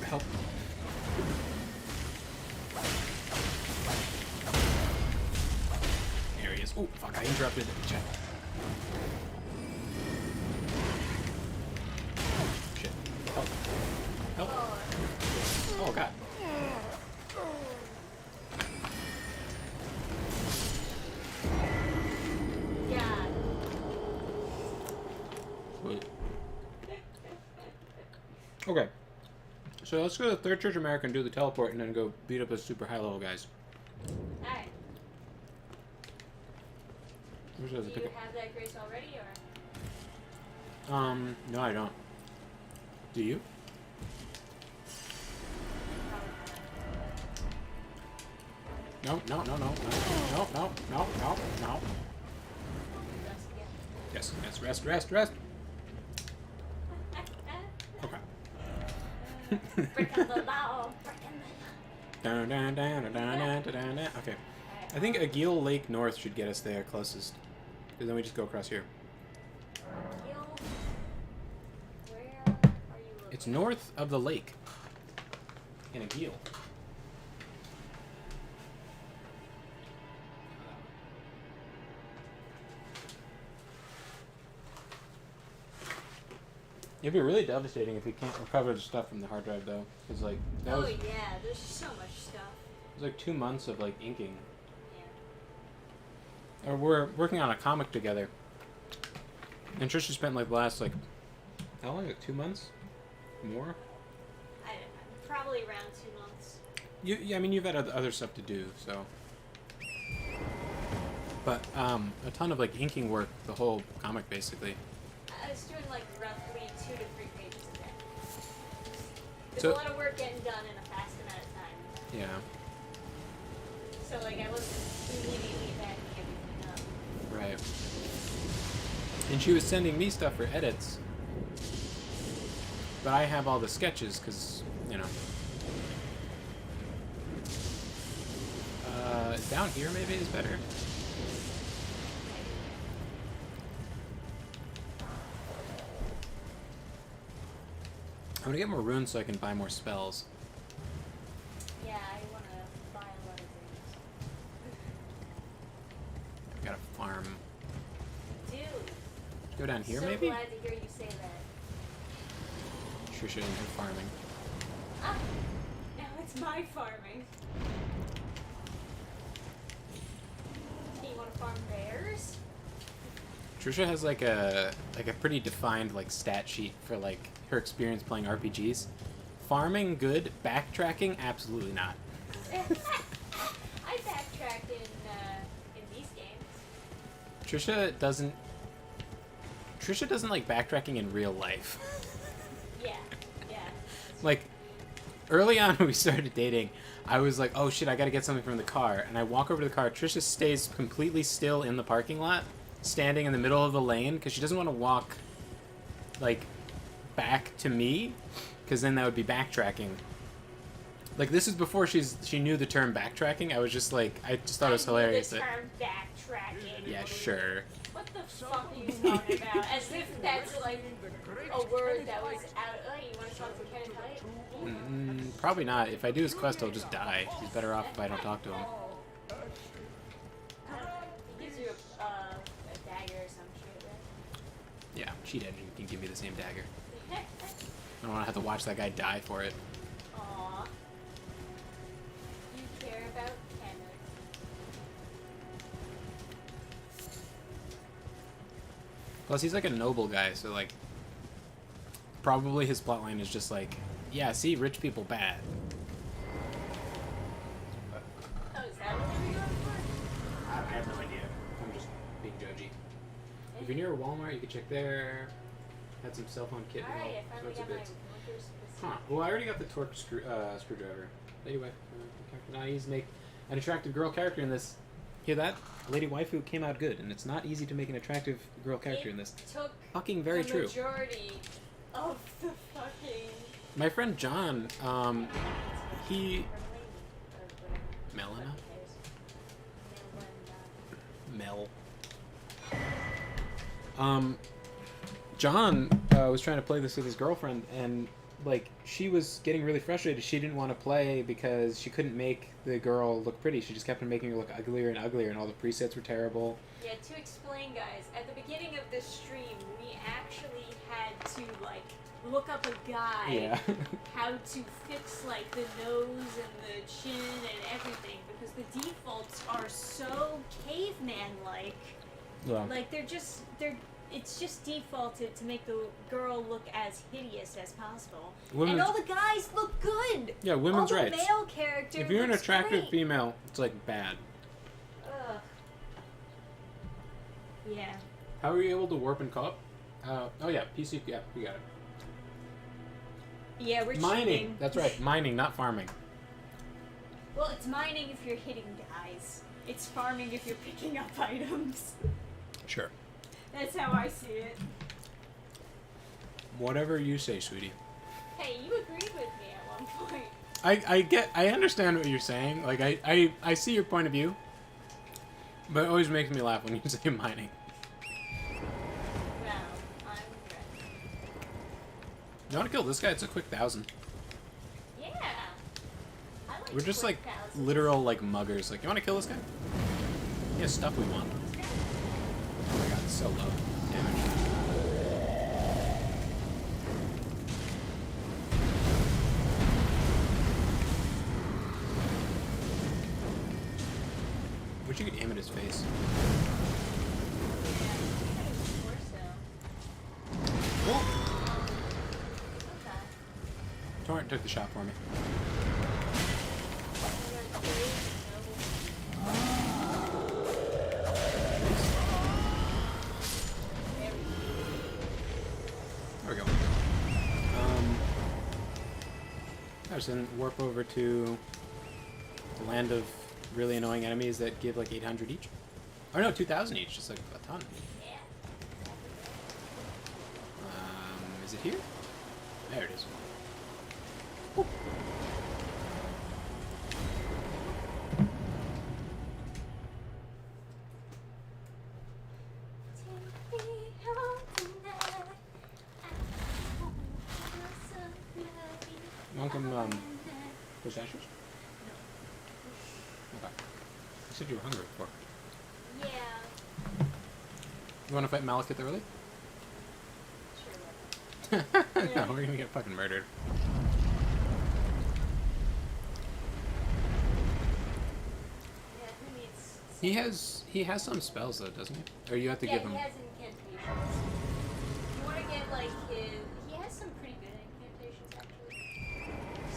Help. There he is. Oh, fuck, I interrupted the chat. Shit. Help. Help. Oh, God. Yeah. Wait. Okay. So let's go to the Third Church of America and do the teleport and then go beat up those super high level guys. Alright. Where's Do the you pick have that grace already, or? No, I don't. Do you? No, no, no, no, no, no, no, no, no, no. Rest again. Yes, yes, rest, rest, rest. Okay. Break on the law. Break on the law. Dun, dun, dun, dun, dun, dun, dun, dun. Okay. I think Agil Lake North should get us there closest. Because then we just go across here. Gil, where are you looking? It's north of the lake. In Agil. It'd be really devastating if we can't recover the stuff from the hard drive, though. Because, like, that was, Oh yeah, there's so much stuff. it was like 2 months of, like, inking. Yeah. Or we're working on a comic together. And Trisha spent, like, the last, like, how long? Like 2 months? More? Probably around 2 months. Yeah, I mean, you've had other stuff to do, so. But, a ton of, like, inking work, the whole comic, basically. I was doing like roughly 2 to 3 pages a day. There's So- a lot of work getting done in a fast amount of time. Yeah. So like I wasn't immediately backing everything up. Right. And she was sending me stuff for edits. But I have all the sketches, because, you know. Down here maybe is better. I'm gonna get more runes so I can buy more spells. Yeah, I want to buy a lot of things. I gotta farm. Dude. Go down here so maybe? glad to hear you say that. Trisha and her farming. Ah, now it's my farming. Do you want to farm bears? Trisha has like a pretty defined like stat sheet for like her experience playing RPGs. Farming good, backtracking absolutely not. I backtracked in these games. Trisha doesn't like backtracking in real life. Yeah, yeah. Like early on when we started dating, I was like, "Oh shit, I got to get something from the car." And I walk over to the car. Trisha stays completely still in the parking lot, standing in the middle of the lane because she doesn't want to walk like back to me, because then that would be backtracking. Like this is before she knew the term backtracking. I was just like, I just thought it was hilarious. The That, term backtracking. yeah, sure. What the fuck are you talking about? As if that's like a word that was out. Oh, you want to talk to Ken Kite? Probably not. If I do his quest, I'll just die. He's better off if I don't talk to him. He gives you a dagger or some shit, right? Yeah, cheat engine can give me the same dagger. I don't want to have to watch that guy die for it. Aww. You care about Kenneth. Plus, he's like a noble guy, so like, probably his plotline is just like, yeah, see, rich people bad. Oh, is that what they were going for? I have no idea. I'm just If you're near a Walmart, you can check there. Had some cell phone kit and all Alright, I finally sorts of got my bits. workers Huh. Well, I already got the torque screwdriver. Anyway, now he's make an attractive girl character in this. Hear that? Lady Waifu came out good, and it's not easy to make an attractive girl character in this. Took Fucking very the true. majority of the fucking... My friend John, he... Melina? Mel. John was trying to play this with his girlfriend, and like she was getting really frustrated. She didn't want to play because she couldn't make the girl look pretty. She just kept on making her look uglier and uglier, and all the presets were terrible. Yeah, to explain, guys, at the beginning of this stream, we actually had to, like, look up a guide Yeah. how to fix, like, the nose and the chin and everything, because the defaults are so caveman-like. Yeah. Like, it's just defaulted to make the girl look as hideous as possible. Women's- And all the guys look good! Yeah, women's all the rights. male character If you're an looks attractive great. female, it's like bad. Ugh. Yeah. How are you able to warp and co-op? Oh yeah, PC. Yeah, we got it. Yeah, we're Mining. cheating. That's right. Mining, not farming. Well, it's mining if you're hitting guys. It's farming if you're picking up items. Sure. That's how I see it. Whatever you say, sweetie. Hey, you agreed with me at one point. I understand what you're saying. Like I see your point of view, but it always makes me laugh when you say mining. Well, I'm ready. You want to kill this guy? It's a quick 1,000. Yeah. I like We're just like quick thousands. literal like muggers. Like, you want to kill this guy? He has stuff we want. Oh my god, it's so low damage. Wish you could aim at his face. Oh! Torrent took the shot for me. There we go. I just didn't warp over to the land of really annoying enemies that give like 800 each. Oh no, 2,000 each, just like a ton. Is it here? There it is. Woo. You want some pistachios? Okay. You said you were hungry before. Yeah. You want to fight Malekith early? Sure. No, we're gonna get fucking murdered. Yeah, who needs... He has some spells though, doesn't he? Or you have to yeah, give him. he has incantations. You want to get, like, his... He has some pretty good incantations, actually.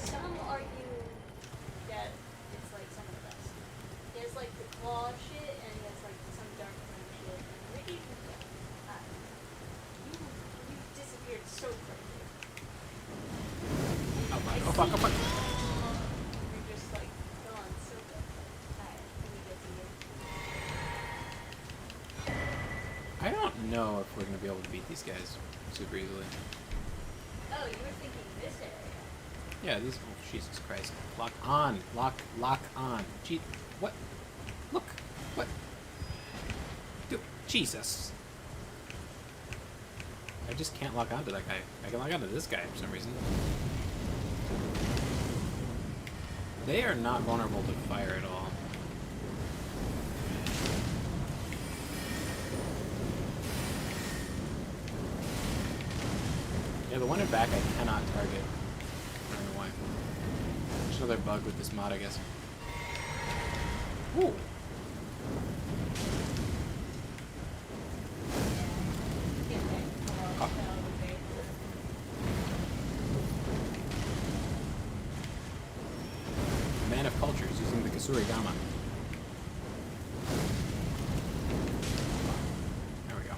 Some argue that it's, like, some of the best. He has, like, the claw shit, and he has, like, some dark flame shit. And Ricky, you disappeared so quickly. Oh fuck! Oh fuck! Oh fuck! You're just, like, gone so quickly. Alright, let me get to you. I don't know if we're gonna be able to beat these guys super easily. Oh, you were thinking this area. Yeah, these. Oh, Jesus Christ! Lock on! Lock on! Gee, what? Look! What? Dude, Jesus! I just can't lock onto that guy. I can lock onto this guy for some reason. They are not vulnerable to fire at all. Yeah, the one in back I cannot target. I don't know why. There's another bug with this mod, I guess. Ooh! Oh. Man of Cultures using the Kasurigama. There we go.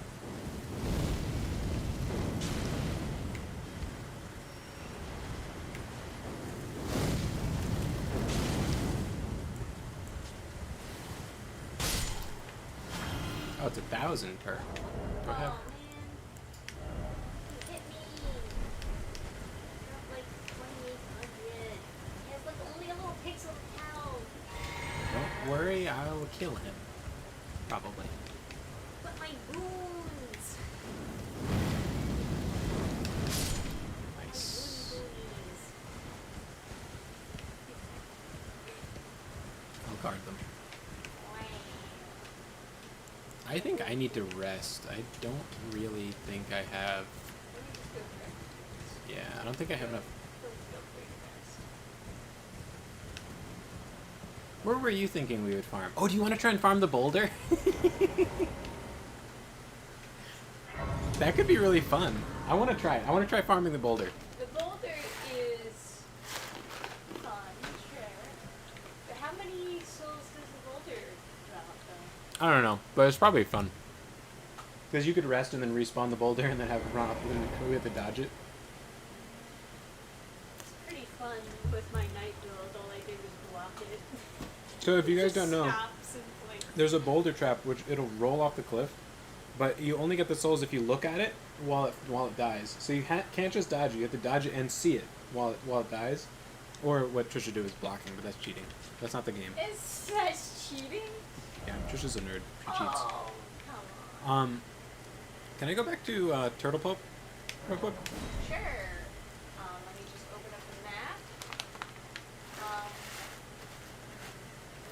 it's 1,000 per. Do I have? Oh, man. You hit me. You're like 2,800. He has like only a little pixel cow. Don't worry, I'll kill him. Probably. But my wounds. Nice. Boonies. I'll guard them. I think I need to rest. I don't really think I have. Yeah, I don't think I have enough. Where were you thinking we would farm? Oh, do you want to try and farm the boulder? That could be really fun. I want to try it. I want to try farming the boulder. The boulder is fun, sure. But how many souls does the boulder drop, though? I don't know, but it's probably fun. Because you could rest and then respawn the boulder and then have it run up and we have to dodge it. It's pretty fun with my night build. All I did was block it. So if you guys Just don't know, stops and like there's a boulder trap which it'll roll off the cliff, but you only get the souls if you look at it while it dies. So you can't just dodge it. You have to dodge it and see it while it dies. Or what Trisha do is blocking, but that's cheating. That's not the game. Is that cheating? Yeah, Trisha's a nerd. She cheats. Oh, come on. Can I go back to Turtle Pope real quick? Sure. Let me just open up the map.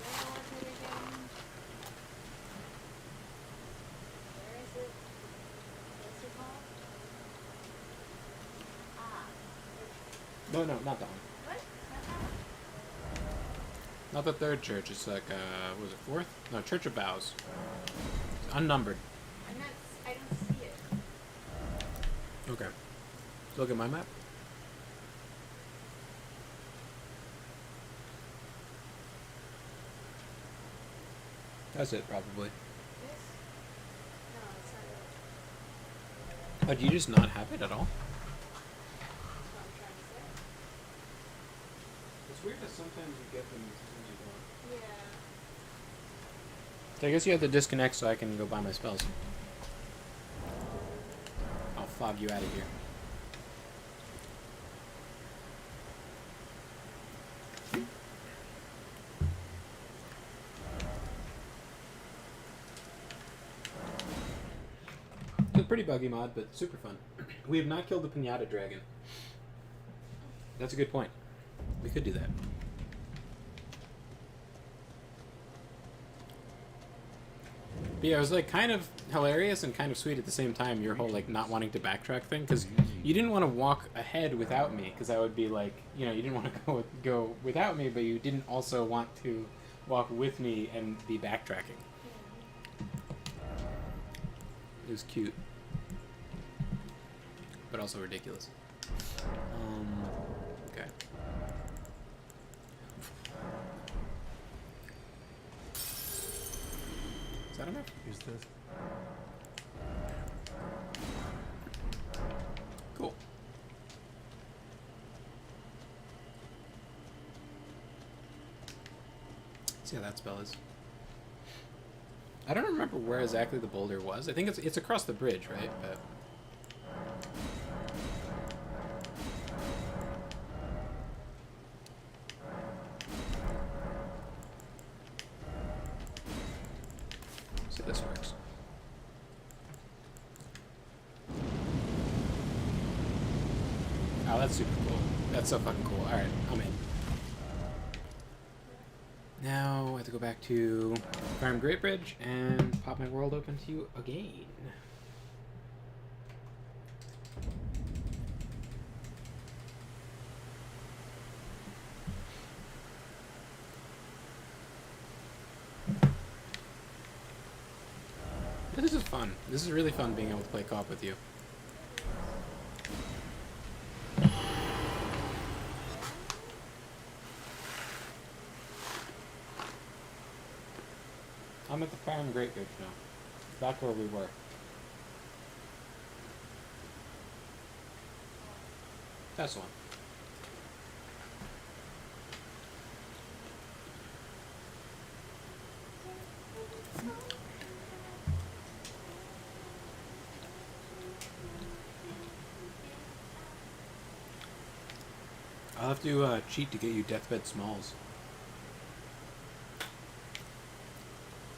Where was it again? Where is it? What's it called? Ah. No, not that one. What? Not the third church. It's like, was it fourth? No, Church of Boughs. It's unnumbered. I don't see it. Okay. Look at my map. That's it, probably. This? No, it's not it. Oh, do you just not have it at all? That's what I'm trying to say. It's weird that sometimes you get them and sometimes you don't. Yeah. So I guess you have to disconnect so I can go buy my spells. I'll fog you out of here. It's a pretty buggy mod, but super fun. We have not killed the Pinata Dragon. That's a good point. We could do that. But yeah, it was like kind of hilarious and kind of sweet at the same time, your whole like not wanting to backtrack thing, because you didn't want to walk ahead without me, because I would be like, you know, you didn't want to go without me, but you didn't also want to walk with me and be backtracking. It was cute, but also ridiculous. Okay. Is that enough? Is this? Cool. See how that spell is. I don't remember where exactly the boulder was. I think it's across the bridge, right? But see if this works. Oh, that's super cool. That's so fucking cool. Alright, I'm in. Now I have to go back to Farm Great Bridge and pop my world open to you again. This is fun. This is really fun being able to play co-op with you. I'm at the Farm Great Bridge now. Back where we were. That's the one. I'll have to cheat to get you deathbed smalls.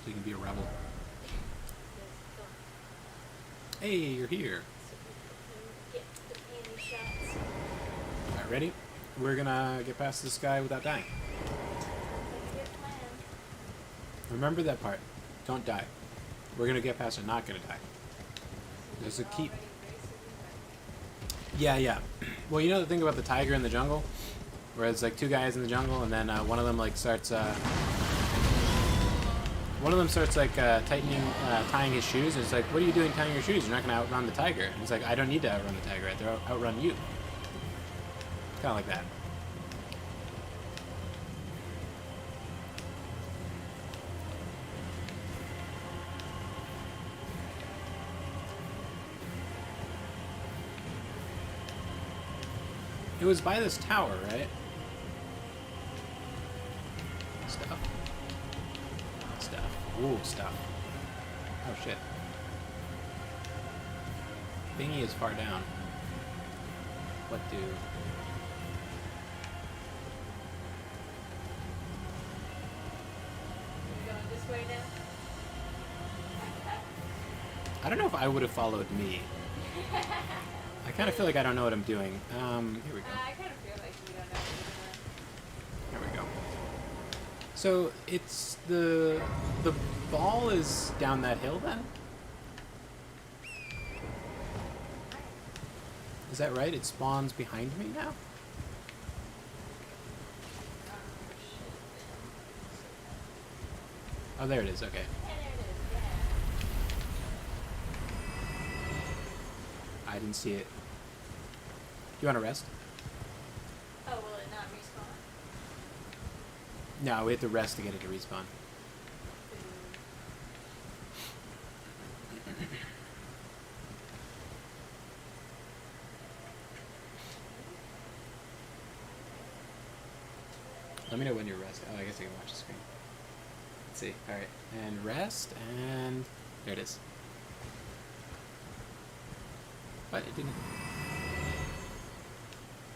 So you can be a rebel. Hey, you're here. Get the candy shots. Alright, ready? We're gonna get past this guy without dying. Sounds like a good plan. Remember that part. Don't die. We're gonna get past it, not gonna die. There's a keep. Yeah. Well, you know the thing about the tiger in the jungle? Where it's like two guys in the jungle, and then one of them like starts... tying his shoes, and it's like, what are you doing tying your shoes? You're not gonna outrun the tiger. And he's like, I don't need to outrun the tiger, I have to outrun you. It's kinda like that. It was by this tower, right? Stuff. Ooh, stuff. Oh shit. Thingy is far down. What do? You going this way now? I don't know if I would have followed me. I kind of feel like I don't know what I'm doing. Here we go. I kind of feel like you don't know what Here we go. So it's the ball is down that hill then? Is that right? It spawns behind me now? Oh, there it is. Okay. Yeah, there it is, yeah. I didn't see it. You want to rest? Oh, will it not respawn? No, we have to rest to get it to respawn. Let me know when you're resting. Oh, I guess I can watch the screen. Let's see. Alright. And rest, and there it is. But it didn't...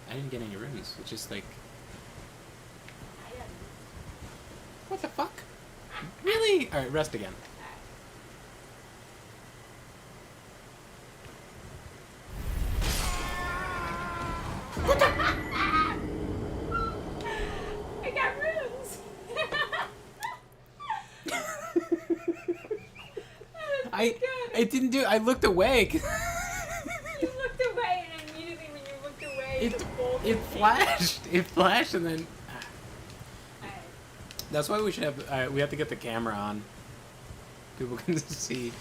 I didn't get any runes. It's just like... I don't know. What the fuck? Really? Alright, rest again. I got runes! I didn't do... I looked away. You looked away, and immediately when you looked away, It the bolt flashed. It flashed, and then... Alright. That's why we should have... we have to get the camera on. People can see.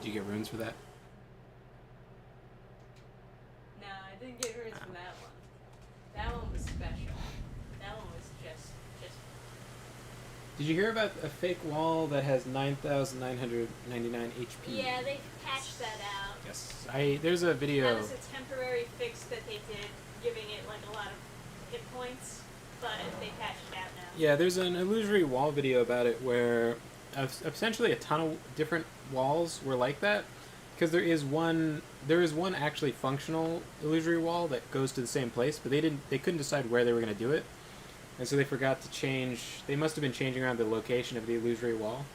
Did you get runes for that? No, I didn't get runes for that one. That one was special. That one was just. Did you hear about a fake wall that has 9,999 HP? Yeah, they patched that out. Yes. There's a video. That was a temporary fix that they did, giving it like a lot of hit points, but they patched it out now. Yeah, there's an illusory wall video about it where essentially a ton of different walls were like that, because there is one actually functional illusory wall that goes to the same place, but they couldn't decide where they were going to do it, and so they forgot to change. They must have been changing around the location of the illusory wall.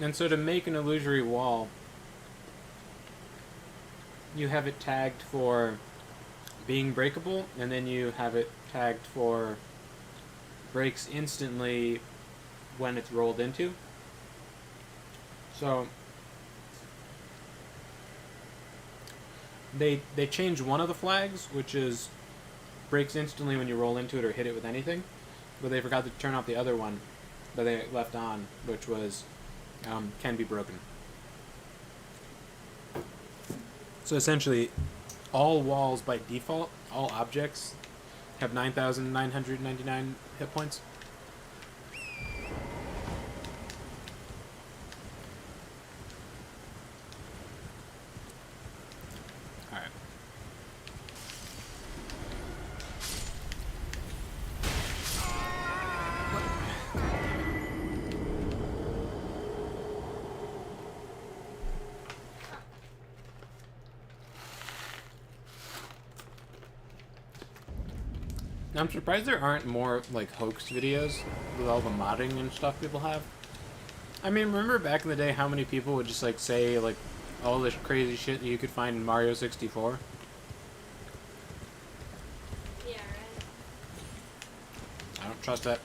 And so to make an illusory wall, you have it tagged for being breakable, and then you have it tagged for breaks instantly when it's rolled into. So they changed one of the flags, which is breaks instantly when you roll into it or hit it with anything, but they forgot to turn off the other one that they left on, which was can be broken. So essentially, all walls by default, all objects Have 9,999 hit points. Alright. Now, I'm surprised there aren't more, like, hoax videos with all the modding and stuff people have. I mean, remember back in the day how many people would just, like, say, like, all this crazy shit that you could find in Mario 64? Yeah, right. I don't trust that.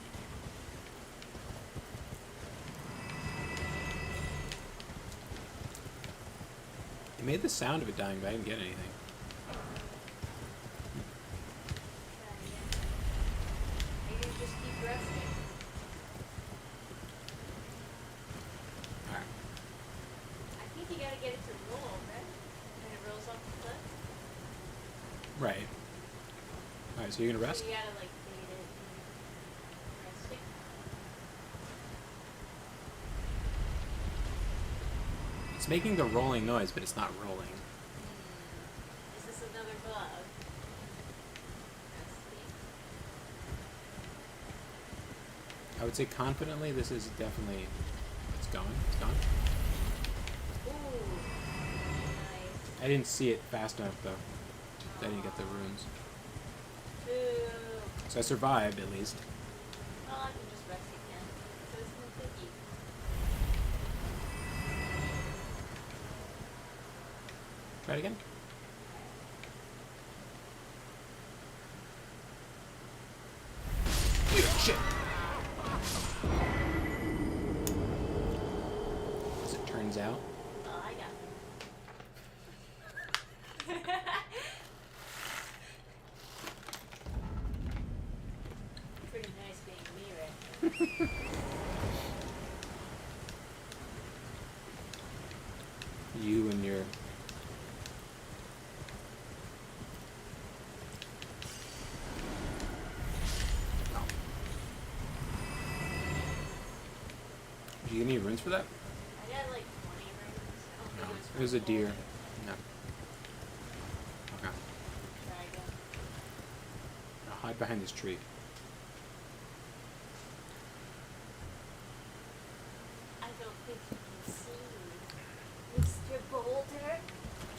It made the sound of it dying, but I didn't get anything. Maybe just keep resting. Alright. I think you gotta get it to roll, right? And it rolls off the cliff. Right. Alright, so you're gonna rest? So you gotta like bait it and rest it. It's making the rolling noise, but it's not rolling. Is this another bug? I would say confidently this is definitely... It's gone. It's gone. Ooh. Nice. I didn't see it fast enough, though. I didn't get the runes. Ooh. So I survived, at least. Well, I can just rest again. So it's no biggie. Try it again. Shit! As it turns out. Oh, I got it. Pretty nice being me right now. You and your... Did you get any runes for that? I got like 20 rings. I don't No. think It was a for deer. gold. No. Okay. Try again. Now hide behind this tree. I don't think you can see me. Mr. Boulder,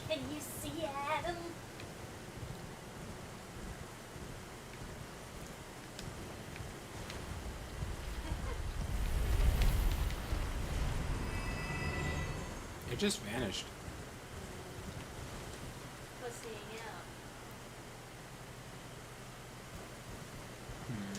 can you see Adam? It just vanished. Pussying out. Hmm.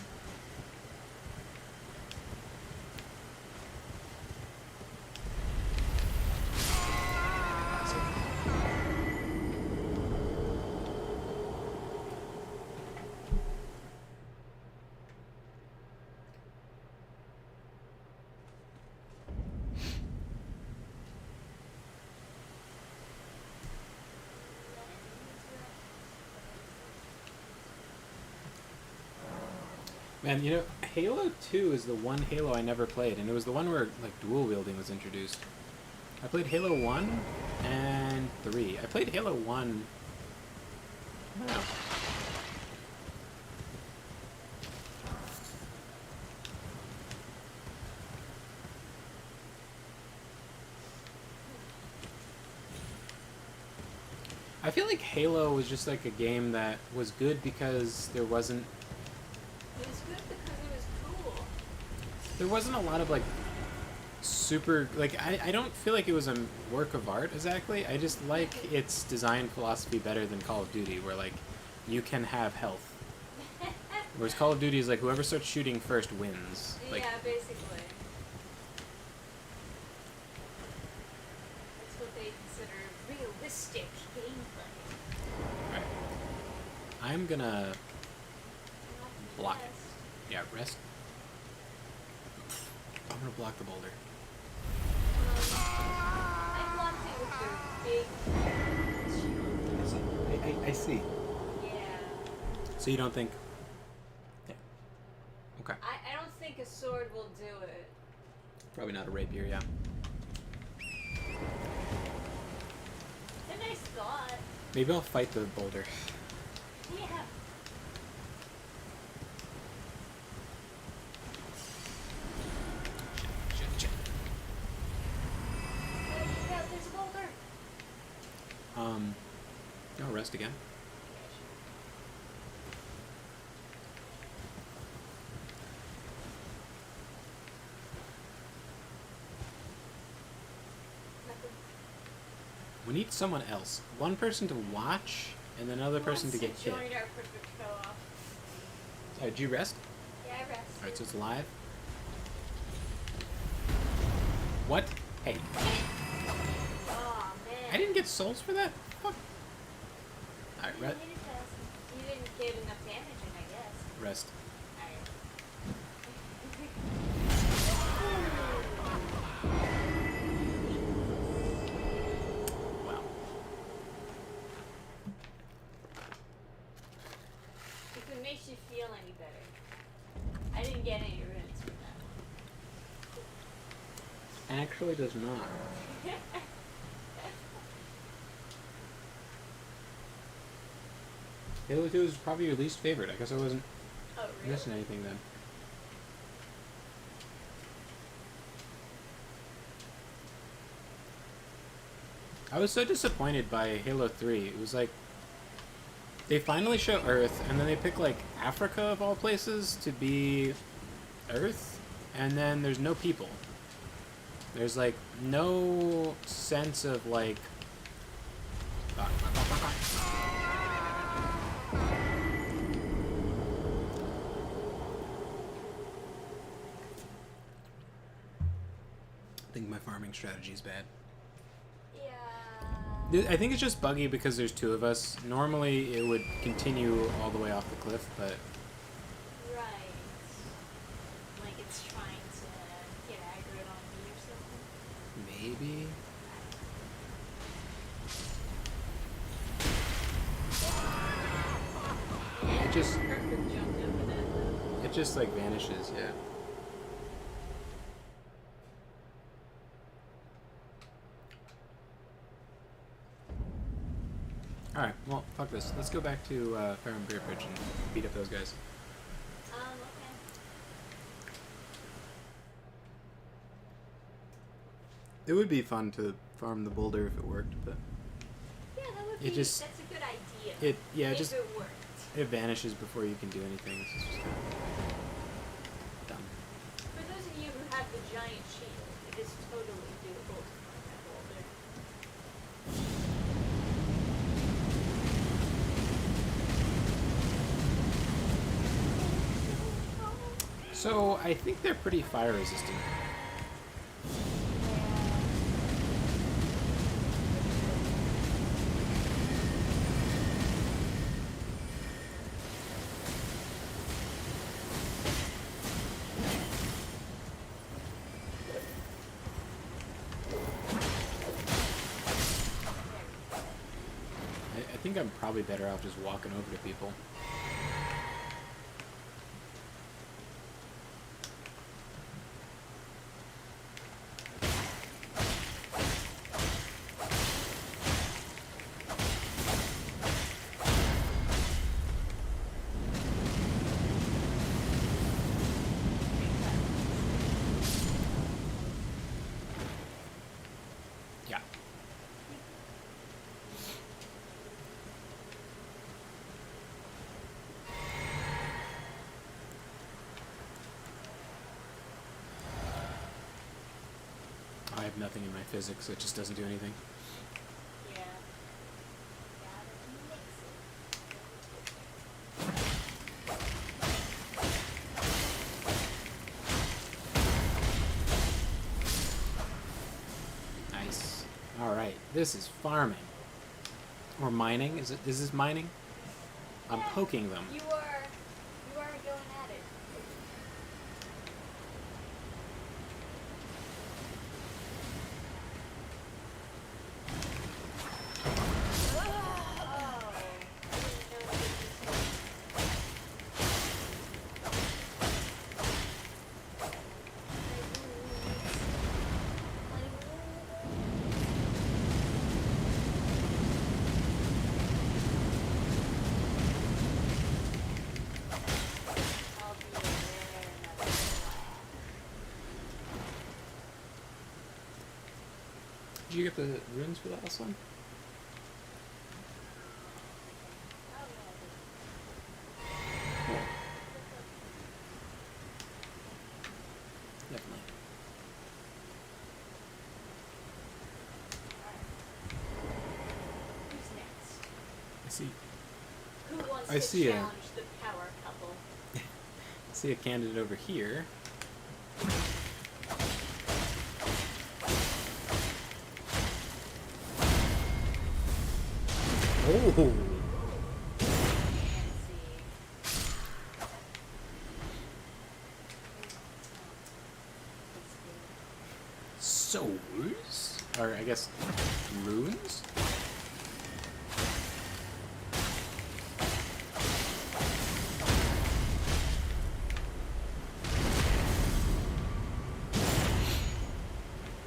Man, you know, Halo 2 is the one Halo I never played, and it was the one where, like, dual wielding was introduced. I played Halo 1 and 3. I played Halo 1... I don't know. I feel like Halo was just like a game that was good because there wasn't It was good because it was cool. there wasn't a lot of like super like I don't feel like it was a work of art exactly. I just like its design philosophy better than Call of Duty, where like you can have health. Whereas Call of Duty is like whoever starts shooting first wins. Like Yeah, basically. That's what they consider realistic gameplay. right. I'm gonna Not the block best. it. Yeah, rest. I'm gonna block the boulder. I blocked it with your big shield. I see. Yeah. So you don't think Okay. I don't think a sword will do it. Probably not a rapier, yeah. It's a nice thought. Maybe I'll fight the boulder. Yeah. Shit. Yeah, there's a boulder. No, rest again. We need someone else. One person to watch, and then another person to get hit. Join our perfect co-op. Did you rest? Yeah, I rest. Alright, so it's live. What? Hey, Oh man. I didn't get souls for that? Fuck. Alright, You didn't get enough damage in, I guess. rest. Alright. Wow. If it makes you feel any better. I didn't get any runes from that. Actually does not. Halo 2 is probably your least favorite. I guess I wasn't Oh, really? missing anything then. I was so disappointed by Halo 3. It was like they finally show Earth, and then they pick like Africa of all places to be Earth, and then there's no people. There's like no sense of like I think my farming strategy is bad. Yeah. I think it's just buggy because there's two of us. Normally it would continue all the way off the cliff, but Right. Like it's trying to get aggroed on me or something. maybe. Yeah, It just perfect jumped over that though. it just like vanishes, yeah. Alright, well, fuck this. Let's go back to Fair and Beer Bridge and beat up those guys. Okay. It would be fun to farm the boulder if it worked, but Yeah, that would It be. just- That's a good idea. it if just it worked. it vanishes before you can do anything. So it's just kind of dumb. For those of you who have the giant shield, it is totally doable to farm that boulder. So I think they're pretty fire resistant. I think I'm probably better off just walking over to people. Yeah. I have nothing in my physics, so it just doesn't do anything. Yeah. Gotta mix it. Nice. Alright, this is farming. Or mining. Is this mining? I'm Yeah, poking them. You are going at it. Oh, I didn't know that Did you get the runes for the last one? Cool. Definitely. Who's next? I see. Who wants I to see challenge the power couple? I see a candidate over here. Oh. Souls? Or I guess runes?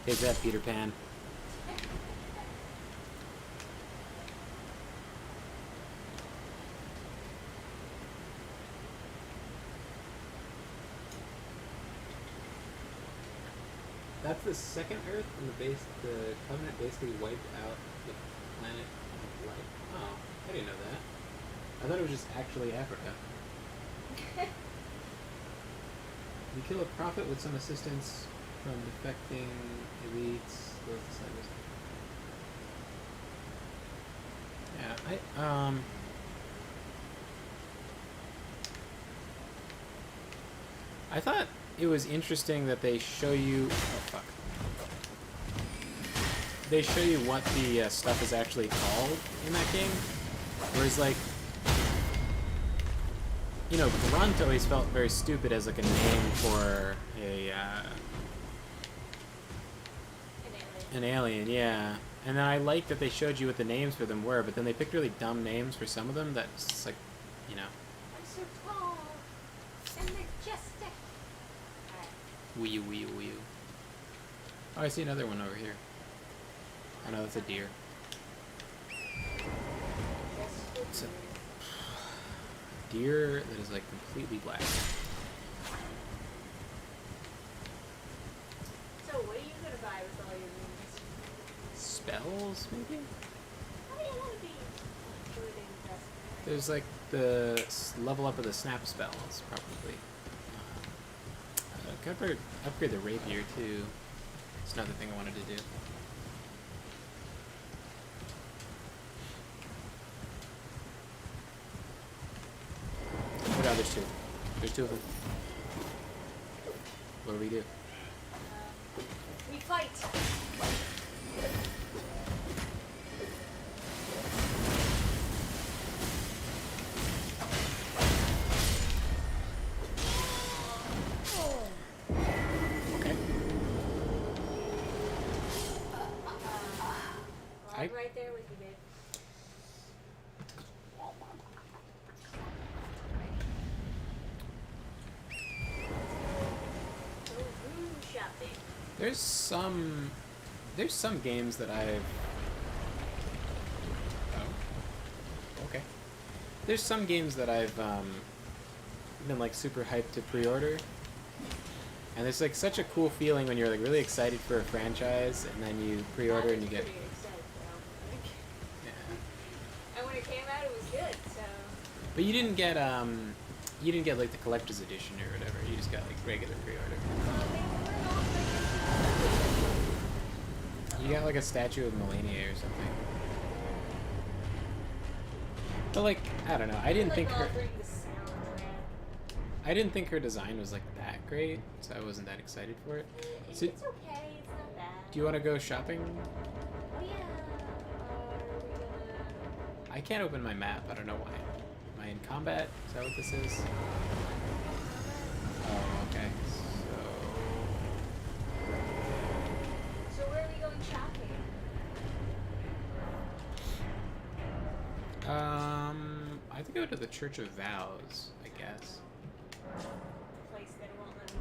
Take that, Peter Pan. That's the second Earth, and the Covenant basically wiped out the planet of light. Oh, I didn't know that. I thought it was just actually Africa. You kill a prophet with some assistance from defecting elites. Yeah, I thought it was interesting that they show you. Oh fuck! They show you what the stuff is actually called in that game, whereas like, you know, Grunt always felt very stupid as like a name for a an alien, yeah. And then I like that they showed you what the names for them were, but then they picked really dumb names for some of them. That's just like, you know. I'm so tall and majestic. Wee you, wee you, wee you. Oh, I see another one over here. Oh no, that's a deer. It's a deer that is like completely black. So what are you gonna buy with all your moves? Spells, maybe? How do you want to be good investment? There's like the level up of the snap spells, probably. Could upgrade the rapier too. It's another thing I wanted to do. Oh no, there's two. There's two of them. What do we do? We fight. Okay. I'm right there with you, babe. Go room shopping. There's some games that I've. Oh. Okay. There's some games that I've been like super hyped to pre-order. And it's like such a cool feeling when you're like really excited for a franchise and then you pre-order and you get. Pretty excited, though. Yeah. And when it came out, it was good. So. But you didn't get like the collector's edition or whatever. You just got like regular pre-order. You got like a statue of Melania or something. But like, I don't know. I didn't think her. I didn't think her design was like that great, so I wasn't that excited for it. It's So, okay. It's not bad. do you want to go shopping? Oh, yeah. Are we gonna? I can't open my map. I don't know why. Am I in combat? Is that what this is? Oh, okay. So where are we going shopping? I think I go to the Church of Vows, I guess. Place that won't let me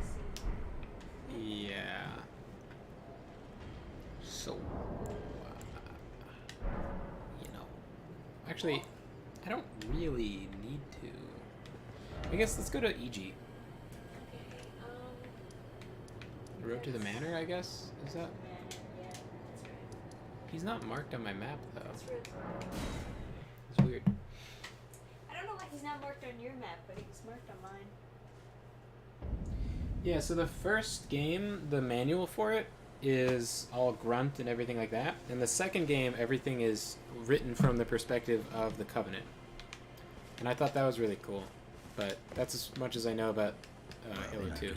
see. Yeah. So, you know, actually, I don't really need to. I guess let's go to EG. Okay. The Road to the Manor, I guess. Is that? Yeah, that's right. He's not marked on my map though. That's rude. It's weird. I don't know why he's not marked on your map, but he's marked on mine. Yeah, so the first game, the manual for it is all grunt and everything like that. And the second game, everything is written from the perspective of the Covenant. And I thought that was really cool. But that's as much as I know about Halo 2.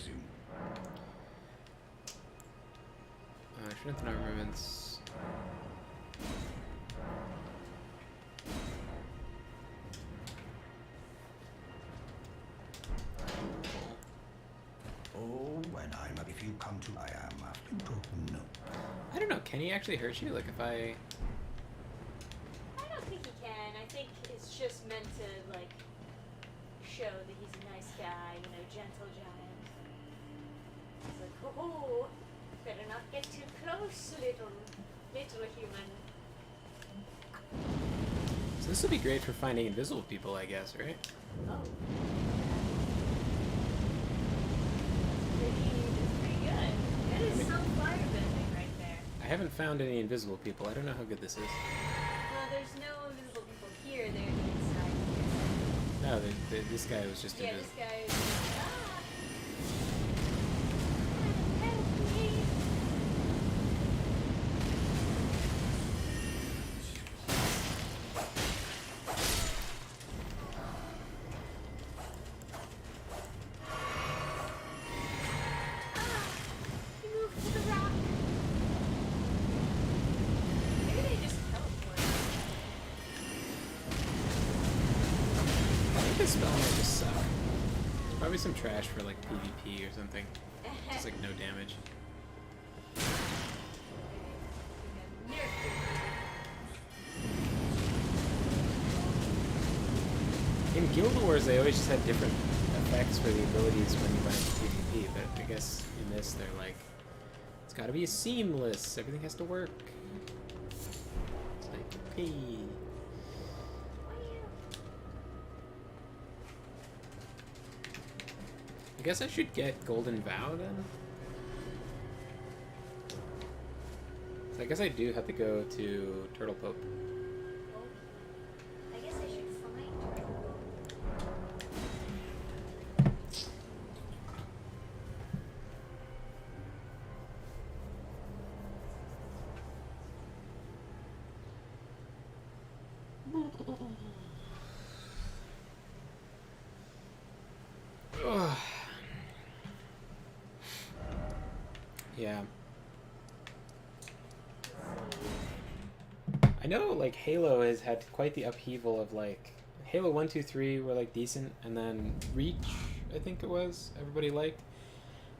Strength and armaments. Oh, when if you come to, I am after no. I don't know, can he actually hurt you? Like if I... I don't think he can. I think it's just meant to, like, show that he's a nice guy, you know, gentle giant. It's like, oh, better not get too close, little human. So this would be great for finding invisible people, I guess, right? Oh. Pretty good. That is some firebending right there. I haven't found any invisible people. I don't know how good this is. Well, there's no invisible people here. They're inside here. No, this guy was just Yeah, invisible. this guy is... Ah! Help me! He moved to the rock. Maybe they just teleport. I think this spell might just suck. There's probably some trash for like PvP or something. It's like no damage. In Guild Wars, they always just had different effects for the abilities when you went into PvP, but I guess in this, they're like, it's gotta be seamless, everything has to work. It's like, hey. I guess I should get Golden Vow then? So I guess I do have to go to Turtle Pope. I guess I should find her. Ugh. Yeah. I know, like, Halo has had quite the upheaval of, like, Halo 1, 2, 3 were, like, decent, and then Reach, I think it was, everybody liked.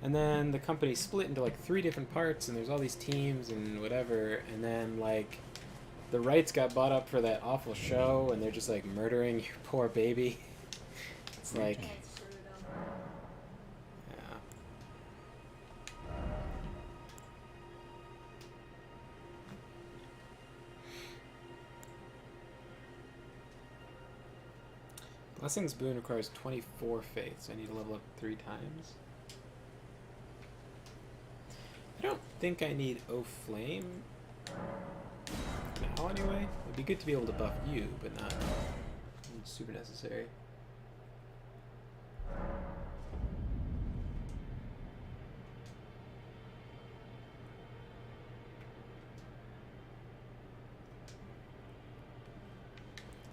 And then the company split into, like, 3 different parts, and there's all these teams and whatever, and then, like, the rights got bought up for that awful show, and they're just, like, murdering your poor baby. It's like... That's brutal. Yeah. Blessing's boon requires 24 faith, so I need to level up 3 times. I don't think I need O Flame now anyway. It'd be good to be able to buff you, but not super necessary.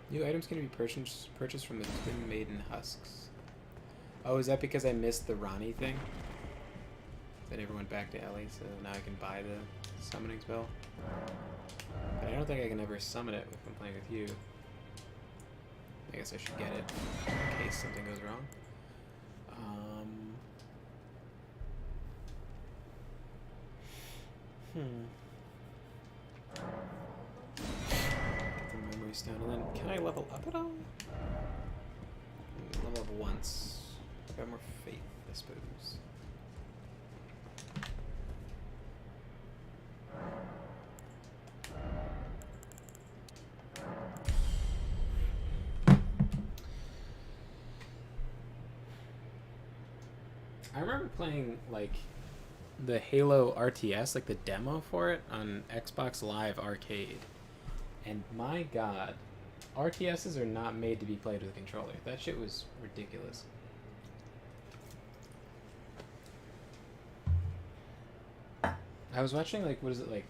New items can be purchased from the Twin Maiden Husks. Oh, is that because I missed the Ronnie thing? I never went back to Ellie, so now I can buy the summoning spell. But I don't think I can ever summon it if I'm playing with you. I guess I should get it in case something goes wrong. Get the memory stone, and then can I level up at all? Level up once. I've got more faith, I suppose. I remember playing, like, the Halo RTS, like the demo for it on Xbox Live Arcade. And my god, RTSs are not made to be played with a controller. That shit was ridiculous. I was watching, like, what is it, like,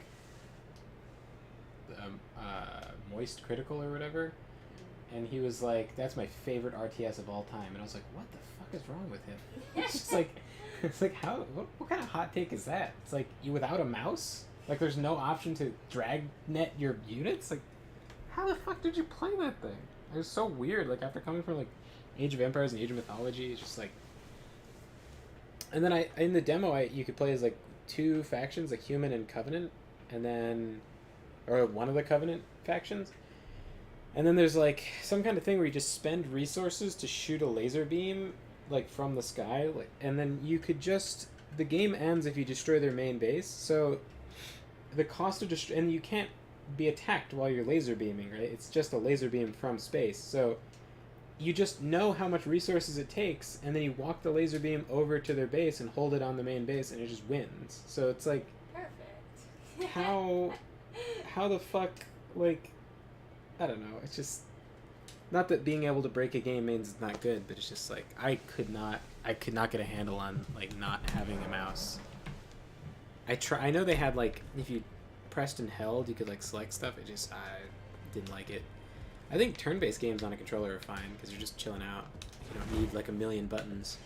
Moist Critical or whatever, and he was like, that's my favorite RTS of all time. And I was like, what the fuck is wrong with him? It's just like, it's like, how, what kind of hot take is that? It's like, you without a mouse? Like, there's no option to drag net your units? Like, how the fuck did you play that thing? It was so weird. Like, after coming from, like, Age of Empires and Age of Mythology, it's just like... And then in the demo, you could play as, like, 2 factions, like Human and Covenant, and then... Or one of the Covenant factions. And then there's, like, some kind of thing where you just spend resources to shoot a laser beam, like, from the sky, like, and then you could just... The game ends if you destroy their main base, so... The cost of destroy... And you can't be attacked while you're laser beaming, right? It's just a laser beam from space, so... You just know how much resources it takes, and then you walk the laser beam over to their base and hold it on the main base, and it just wins. So it's like... Perfect. How the fuck, like... I don't know, it's just... Not that being able to break a game means it's not good, but it's just like, I could not get a handle on, like, not having a mouse. I know they had, like, if you pressed and held, you could, like, select stuff. I didn't like it. I think turn-based games on a controller are fine, because you're just chilling out. You don't need, like, a million buttons.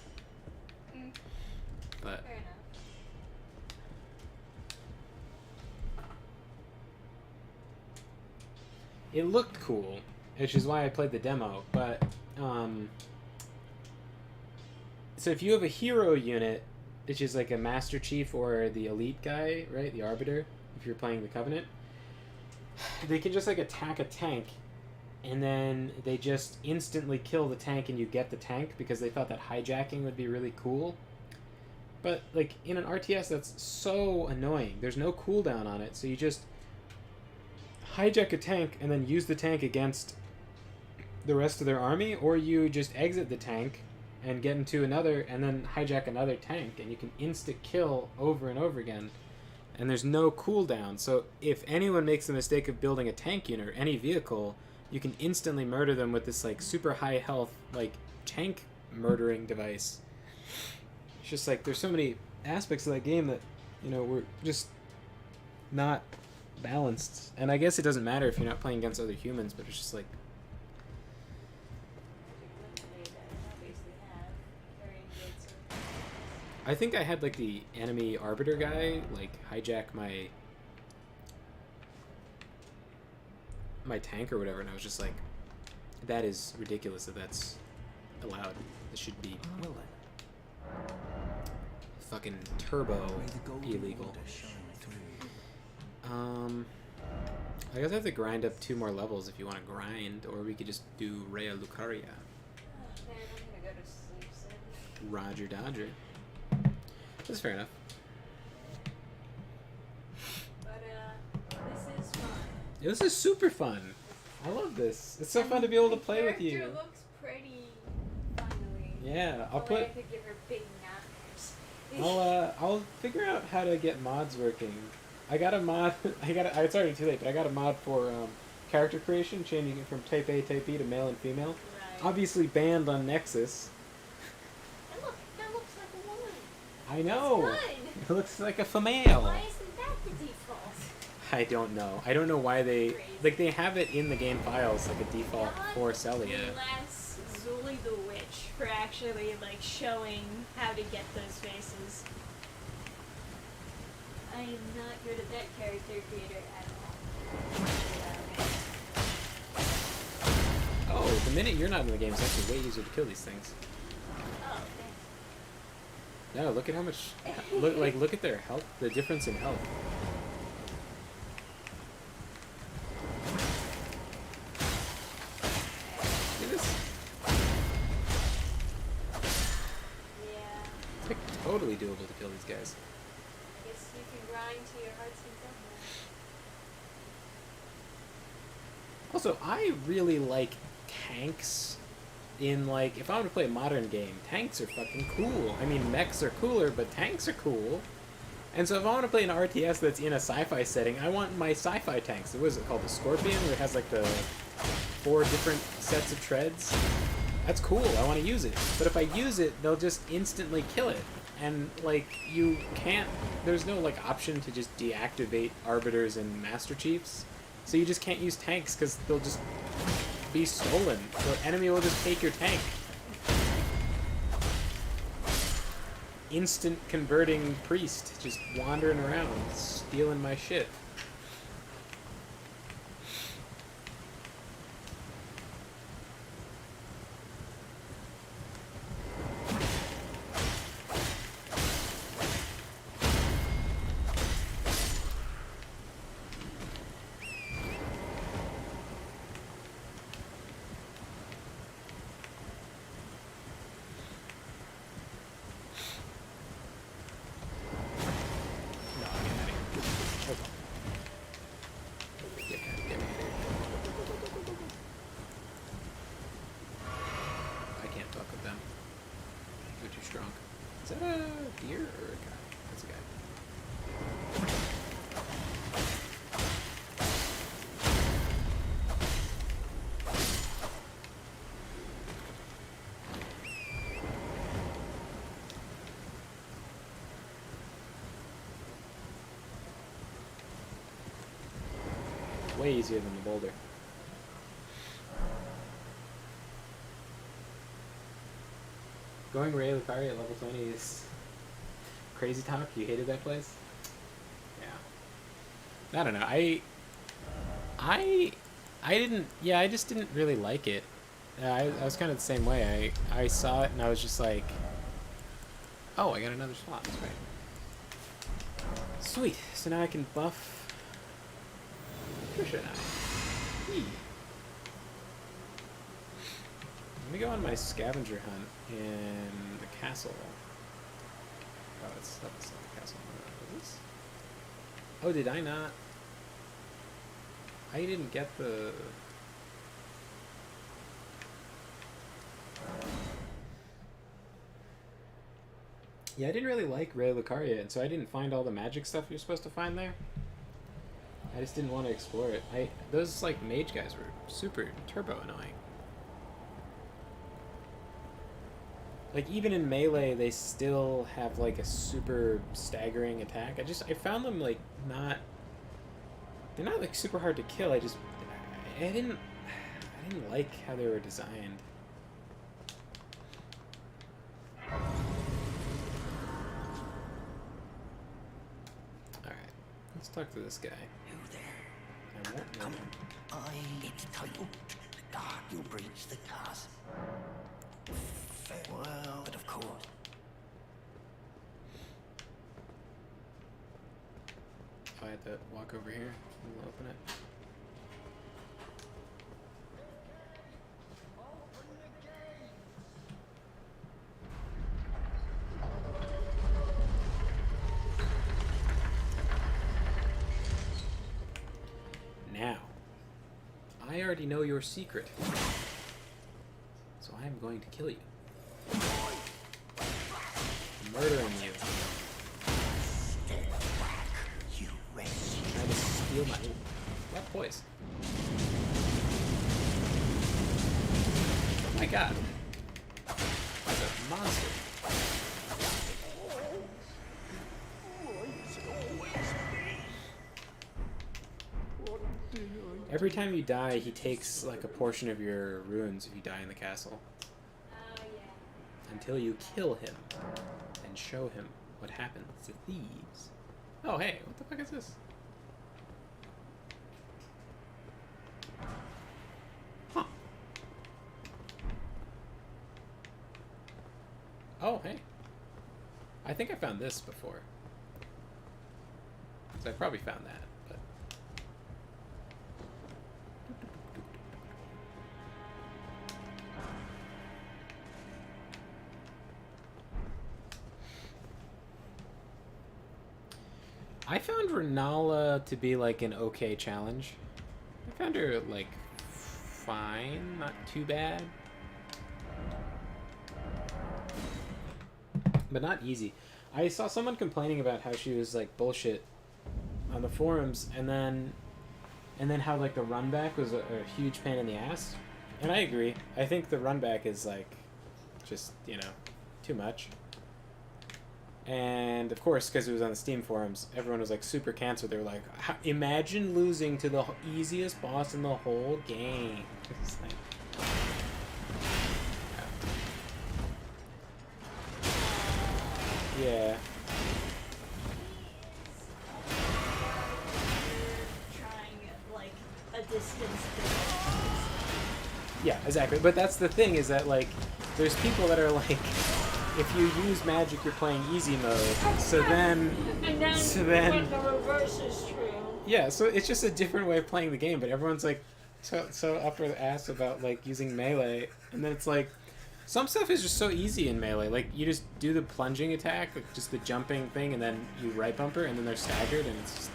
But... Fair enough. It looked cool, which is why I played the demo, but, so if you have a hero unit, which is like a Master Chief or the Elite guy, right, the Arbiter, if you're playing the Covenant, they can just, like, attack a tank, and then they just instantly kill the tank and you get the tank, because they thought that hijacking would be really cool. But, like, in an RTS, that's so annoying. There's no cooldown on it, so you just... hijack a tank and then use the tank against the rest of their army, or you just exit the tank and get into another and then hijack another tank, and you can insta-kill over and over again, and there's no cooldown. So if anyone makes the mistake of building a tank unit or any vehicle, you can instantly murder them with this, like, super high health, like, tank murdering device. It's just like, there's so many aspects of that game that, you know, were just not balanced. And I guess it doesn't matter if you're not playing against other humans, but it's just like... I think I had, like, the enemy Arbiter guy, like, hijack my tank or whatever, and I was just like, that is ridiculous that that's allowed. This should be Well then, fucking turbo may the golden illegal. order shine through. I guess I have to grind up 2 more levels if you want to grind, or we could just do Rhea Lucaria. Oh, man, I'm gonna go to sleep soon. Roger Dodger. That's fair enough. But, this is fun. Yeah, this is super fun. I love this. It's so fun to be able to play with you. The character looks pretty, finally. Yeah, I'll Only I put... could give her big nightmares. I'll figure out how to get mods working. I got a mod... It's already too late, but I got a mod for character creation, changing it from Type A, Type B to male and female. Right. Obviously banned on Nexus. And look, that looks like a woman. I know! It's good. It looks like a female. Why isn't that the default? I don't know. I don't know why they... Crazy. Like, they have it in the game files, like a default for Celia. Bless Zuli the Witch for actually, like, showing how to get those faces. I am not good at that character creator at all. Oh, the minute you're not in the game, it's actually way easier to kill these things. Oh, No, look at how much... Look at their health, the difference in health. Look at this. yeah. It's like totally doable to kill these guys. I guess you can grind to your heart's content. Also, I really like tanks in, like, if I want to play a modern game, tanks are fucking cool. I mean, mechs are cooler, but tanks are cool. And so if I want to play an RTS that's in a sci-fi setting, I want my sci-fi tanks. What is it called? The Scorpion, where it has like the 4 different sets of treads. That's cool. I want to use it. But if I use it, they'll just instantly kill it. And like you can't. There's no like option to just deactivate arbiters and master chiefs. So you just can't use tanks because they'll just be stolen. The enemy will just take your tank. Instant converting priest just wandering around stealing my shit. Is that a deer or a guy? That's a guy. Way easier than the boulder. Going Ray Lucari at level 20 is crazy talk. You hated that place? Yeah. I don't know. I didn't. Yeah, I just didn't really like it. I was kind of the same way. I saw it and I was just like, oh, I got another slot. That's great. Sweet. So now I can buff Trisha and I. Eee. Let me go on my scavenger hunt in the castle. Oh, that's not the castle. Is this? Oh, did I not? I didn't get the... Yeah, I didn't really like Ray Lucaria, and so I didn't find all the magic stuff you're supposed to find there. I just didn't want to explore it. Those, like, mage guys were super turbo annoying. Like, even in melee, they still have, like, a super staggering attack. I found them, like, not... They're not, like, super hard to kill. I didn't like how they were designed. Alright, let's talk to this guy. You there? I won't know Come him. It's titled The God You Breach the Castle. Well, but of course. Oh, I had to walk over here. We'll open it. Now, I already know your secret, so I'm going to kill you. Murdering you. You wretch. Trying to steal my... Ooh, that voice. Oh my god. That's a monster. Every time you die, he takes like a portion of your runes if you die in the castle. Until you kill him and show him what happens to thieves. Oh hey, what the fuck is this? Huh. Oh hey. I think I found this before. So I probably found that, but... I found Renala to be like an okay challenge. I found her like fine, not too bad. but not easy. I saw someone complaining about how she was like bullshit on the forums, and then how like the run back was a huge pain in the ass. And I agree. I think the run back is like just, you know, too much. And of course, because it was on the Steam forums, everyone was like super canceled. They were like, imagine losing to the easiest boss in the whole game. It's like, yeah. Trying like a distance. Yeah, exactly. But that's the thing, is that like there's people that are like, if you use magic, you're playing easy mode. So then And then when the reverse is true. yeah, so it's just a different way of playing the game. But everyone's like so up their ass about like using melee, and then it's like some stuff is just so easy in melee. Like you just do the plunging attack, like just the jumping thing, and then you right bumper, and then they're staggered, and it's just.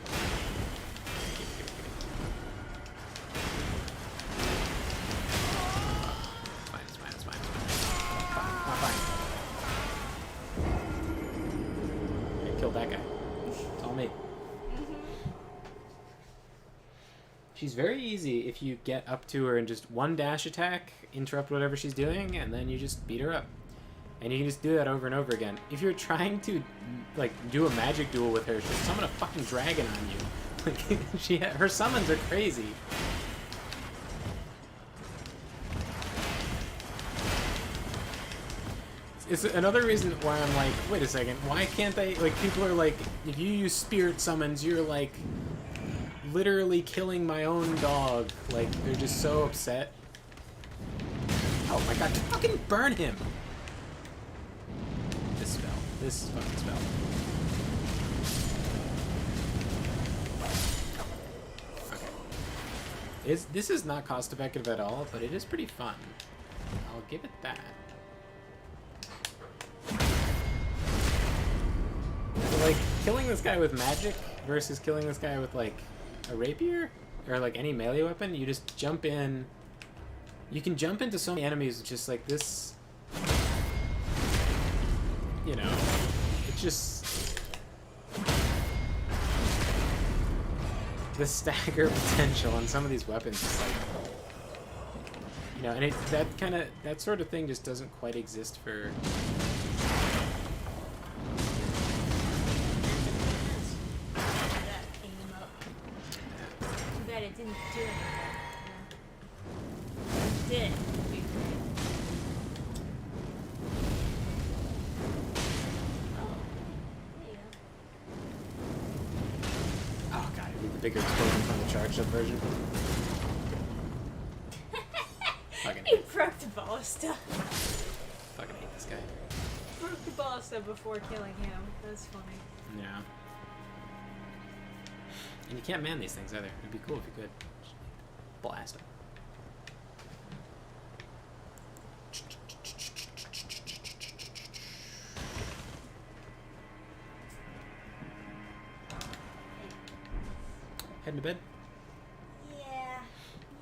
That guy. It's all me. She's very easy if you get up to her and just one dash attack, interrupt whatever she's doing, and then you just beat her up. And you can just do that over and over again. If you're trying to like do a magic duel with her, she'll summon a fucking dragon on you. Like her summons are crazy. It's another reason why I'm like, wait a second, why can't they, like, people are like, if you use spirit summons, you're like literally killing my own dog. Like, they're just so upset. Oh my god, fucking burn him! This spell. This fucking spell. Okay. This is not cost effective at all, but it is pretty fun. I'll give it that. Like, killing this guy with magic versus killing this guy with, like, a rapier? Or, like, any melee weapon, you just jump in. You can jump into so many enemies with just, like, this. You know, it's just. The stagger potential on some of these weapons is, like. You know, and that sort of thing just doesn't quite exist for. It didn't do anything. It did. Oh god, I need the bigger explosion from the charged up version. He broke the ballista. Fucking hate this guy. Broke the ballista before killing him. That's funny. Yeah. And you can't man these things either. It'd be cool if you could. Just blast them. Heading to bed? Yeah,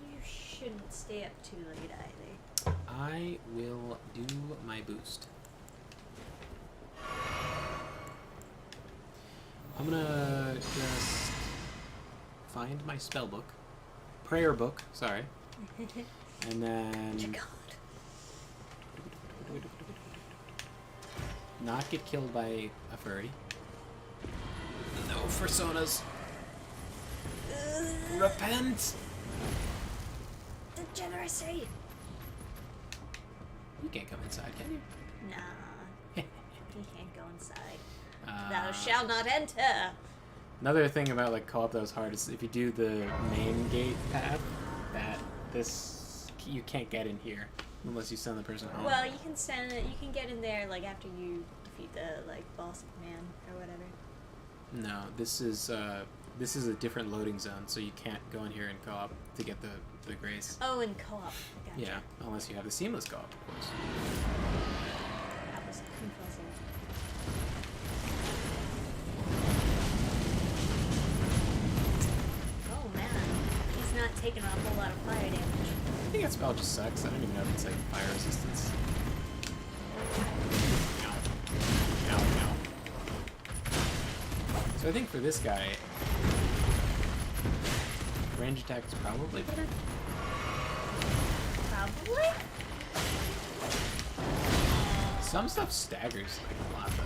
you shouldn't stay up too late either. I will do my boost. I'm gonna just find my spell book. Prayer book, sorry. And then not get killed by a furry. No personas. Repent! Degeneracy! You can't come inside, can you? Nah. You can't go inside. Thou shalt not enter! Another thing about like co-op that was hard is if you do the main gate path, you can't get in here unless you send the person home. Well, you can get in there like after you defeat the like boss man or whatever. No, this is a different loading zone, so you can't go in here in co-op to get the grace. Oh, in co-op. Gotcha. Yeah, unless you have the seamless co-op, of course. That was confusing. Oh man, he's not taking a whole lot of fire damage. I think that spell just sucks. I don't even know if it's like fire resistance. No. So I think for this guy, range attack is probably better. Probably? Some stuff staggers like a lot though.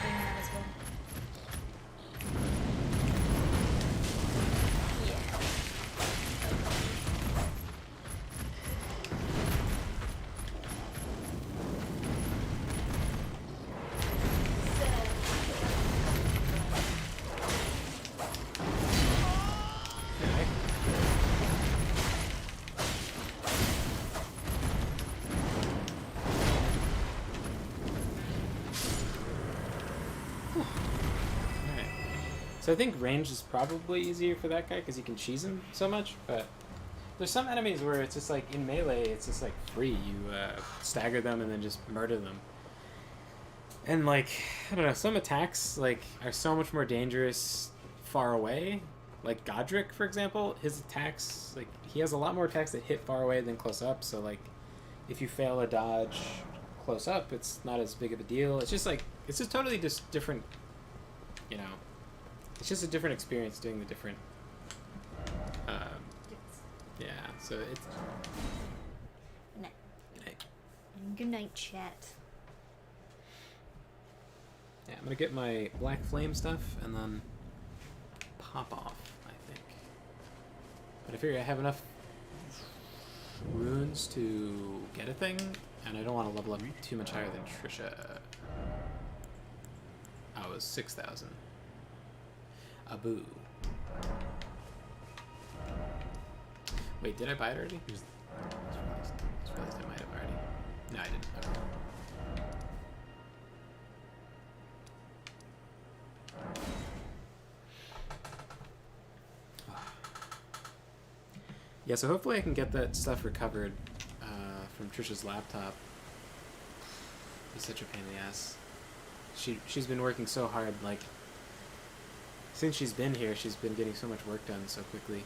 Doing that as well. Okay. Alright. So I think range is probably easier for that guy because you can cheese him so much, but there's some enemies where it's just like in melee, it's just like free. You stagger them and then just murder them. And like, I don't know, some attacks like are so much more dangerous far away. Like Godric, for example, his attacks, like he has a lot more attacks that hit far away than close up. So like, if you fail a dodge close up, it's not as big of a deal. It's just like, it's just totally just different, you know. It's just a different experience doing the different. Yeah. So it's. Good night. Good night. And good night, chat. Yeah, I'm gonna get my black flame stuff and then pop off, I think. But I figure I have enough runes to get a thing, and I don't want to level up too much higher than Trisha. I was 6,000. Abu. Wait, did I buy it already? I just realized I might have already. No, I didn't. Okay. Yeah, so hopefully I can get that stuff recovered from Trisha's laptop. It's such a pain in the ass. She's been working so hard, like, since she's been here, she's been getting so much work done so quickly.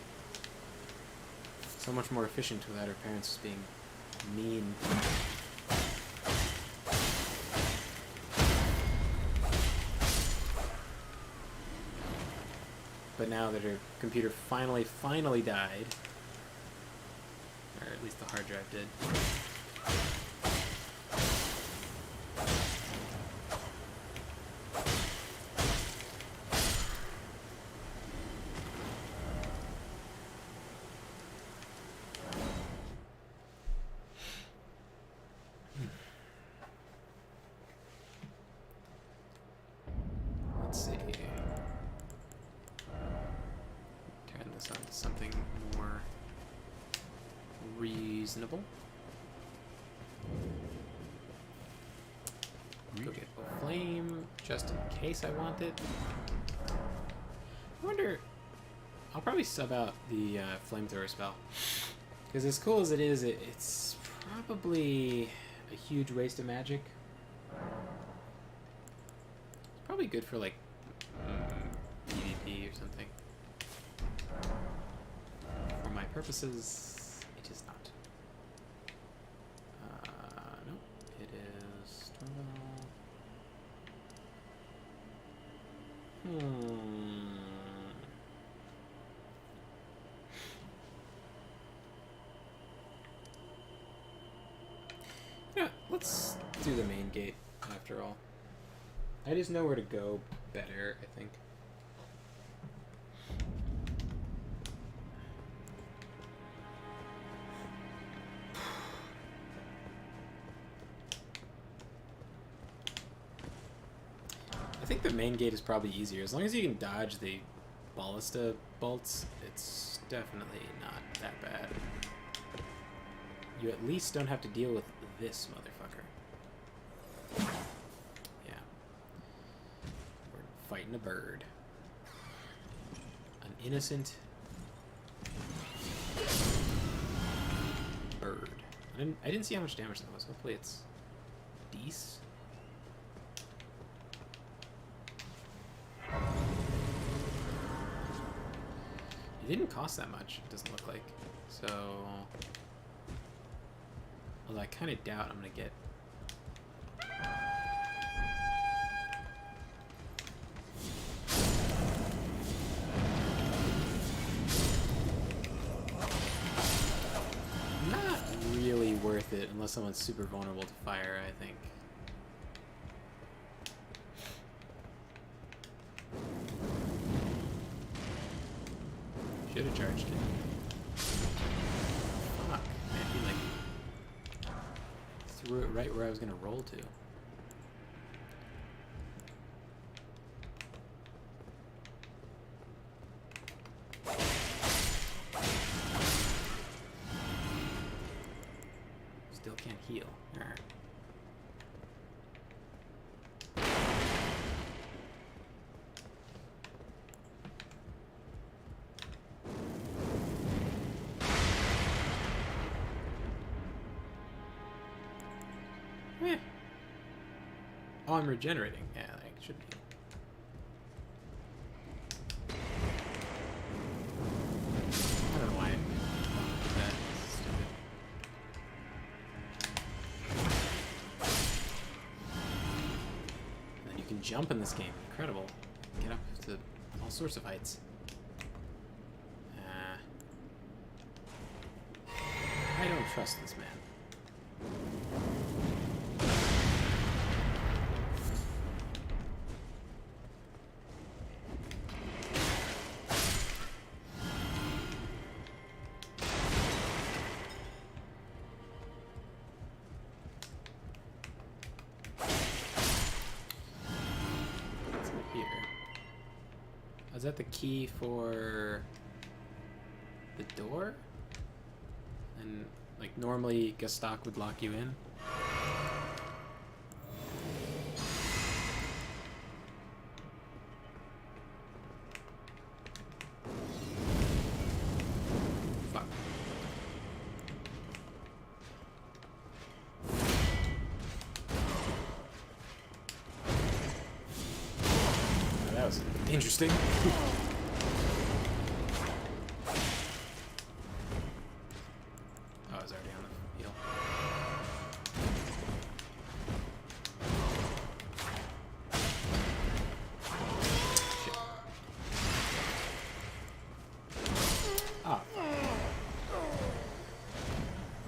So much more efficient without her parents just being mean. But now that her computer finally died, or at least the hard drive did. Let's see. Turn this on to something more reasonable. Go get a flame, just in case I want it. I wonder... I'll probably sub out the flamethrower spell. Because as cool as it is, it's probably a huge waste of magic. It's probably good for, like, PvP or something. For my purposes, it is not. No, it is Yeah, let's do the main gate after all. I just know where to go better, I think. I think the main gate is probably easier. As long as you can dodge the ballista bolts, it's definitely not that bad. You at least don't have to deal with this motherfucker. Yeah. We're fighting a bird. An innocent bird. I didn't see how much damage that was. Hopefully it's decent. It didn't cost that much, it doesn't look like. So... Although I kind of doubt I'm going to get... Not really worth it unless someone's super vulnerable to fire, I think. Should have charged it. Fuck, man, he like threw it right where I was gonna roll to. Still can't heal. Alright. Eh. Oh, I'm regenerating. Yeah, I should be. I don't know why I did that. It's stupid. And then you can jump in this game. Incredible. Get up to all sorts of heights. I don't trust this man. What's in here? Is that the key for the door? And like normally Gastok would lock you in. Fuck. Oh, that was interesting. Oh, I was already on the heal. Shit. Ah.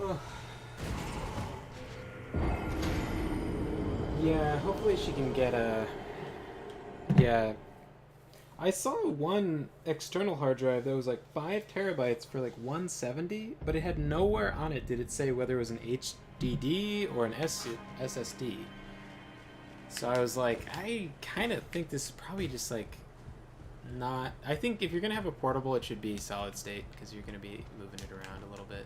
Oh. Yeah, hopefully she can get a... Yeah. I saw one external hard drive that was like 5 terabytes for like 170, but it had nowhere on it did it say whether it was an HDD or an SSD. So I was like, I kind of think this is probably just like not... I think if you're going to have a portable, it should be solid state because you're going to be moving it around a little bit.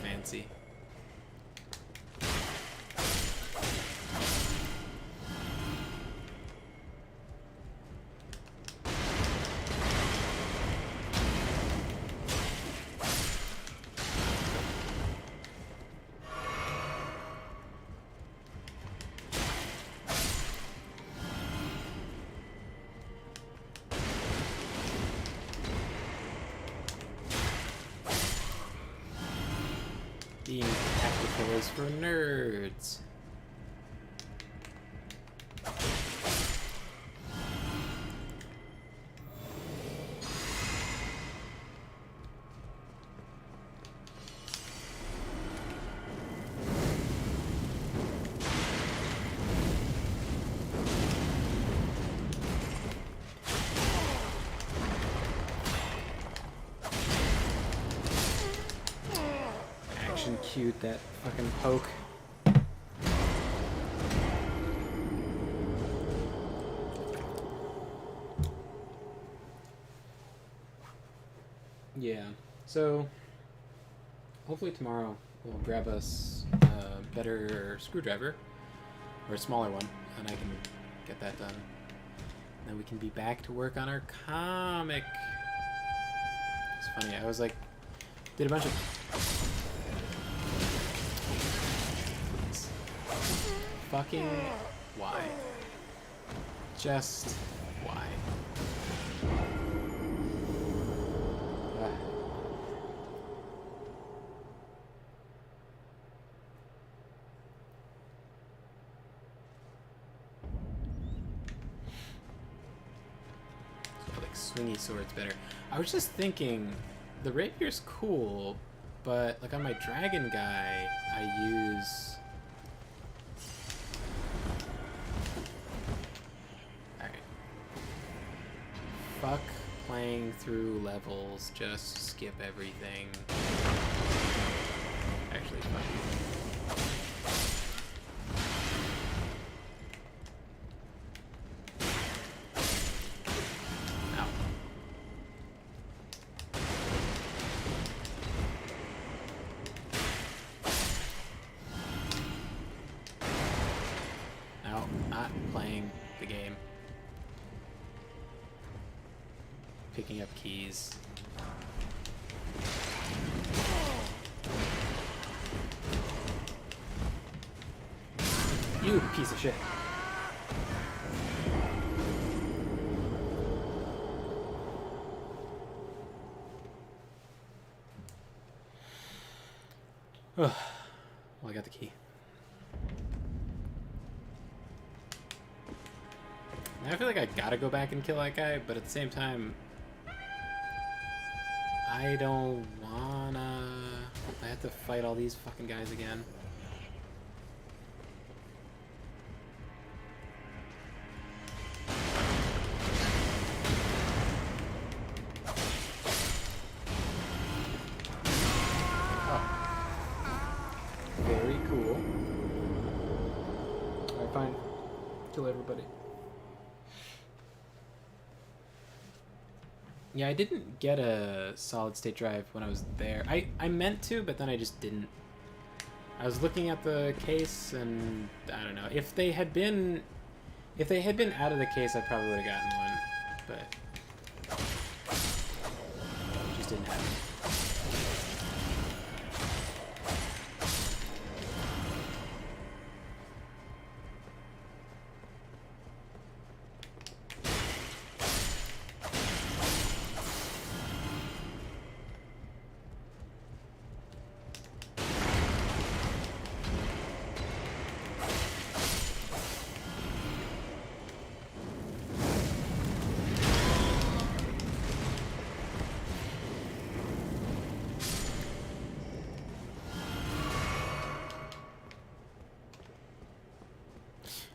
Fancy. Being tactical is for nerds. Cute, that fucking poke. Yeah, so hopefully tomorrow we'll grab us a better screwdriver, or a smaller one, and I can get that done. And then we can be back to work on our comic. It's funny, I was like, did a bunch of... fucking why? Just why? So, like swingy swords better. I was just thinking, the rapier's cool, but like on my dragon guy, I use. Fuck playing through levels, just skip everything. Actually, fuck. Ow. No, not playing the game. Picking up keys. You piece of shit. Well, I got the key. Now I feel like I gotta go back and kill that guy, but at the same time, I don't wanna. I have to fight all these fucking guys again. Very cool. Alright, fine. Kill everybody. Yeah, I didn't get a solid state drive when I was there. I meant to, but then I just didn't. I was looking at the case, and I don't know. If they had been out of the case, I probably would have gotten one, but it just didn't happen.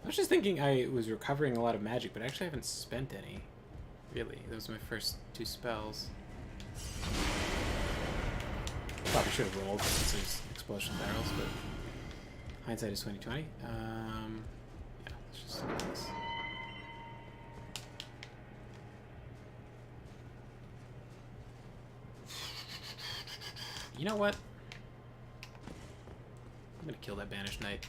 I was just thinking I was recovering a lot of magic, but I actually haven't spent any. Really, those are my first 2 spells. Probably should have rolled since there's explosion barrels, but hindsight is 20/20. Yeah, let's just do this. You know what? I'm gonna kill that banished knight.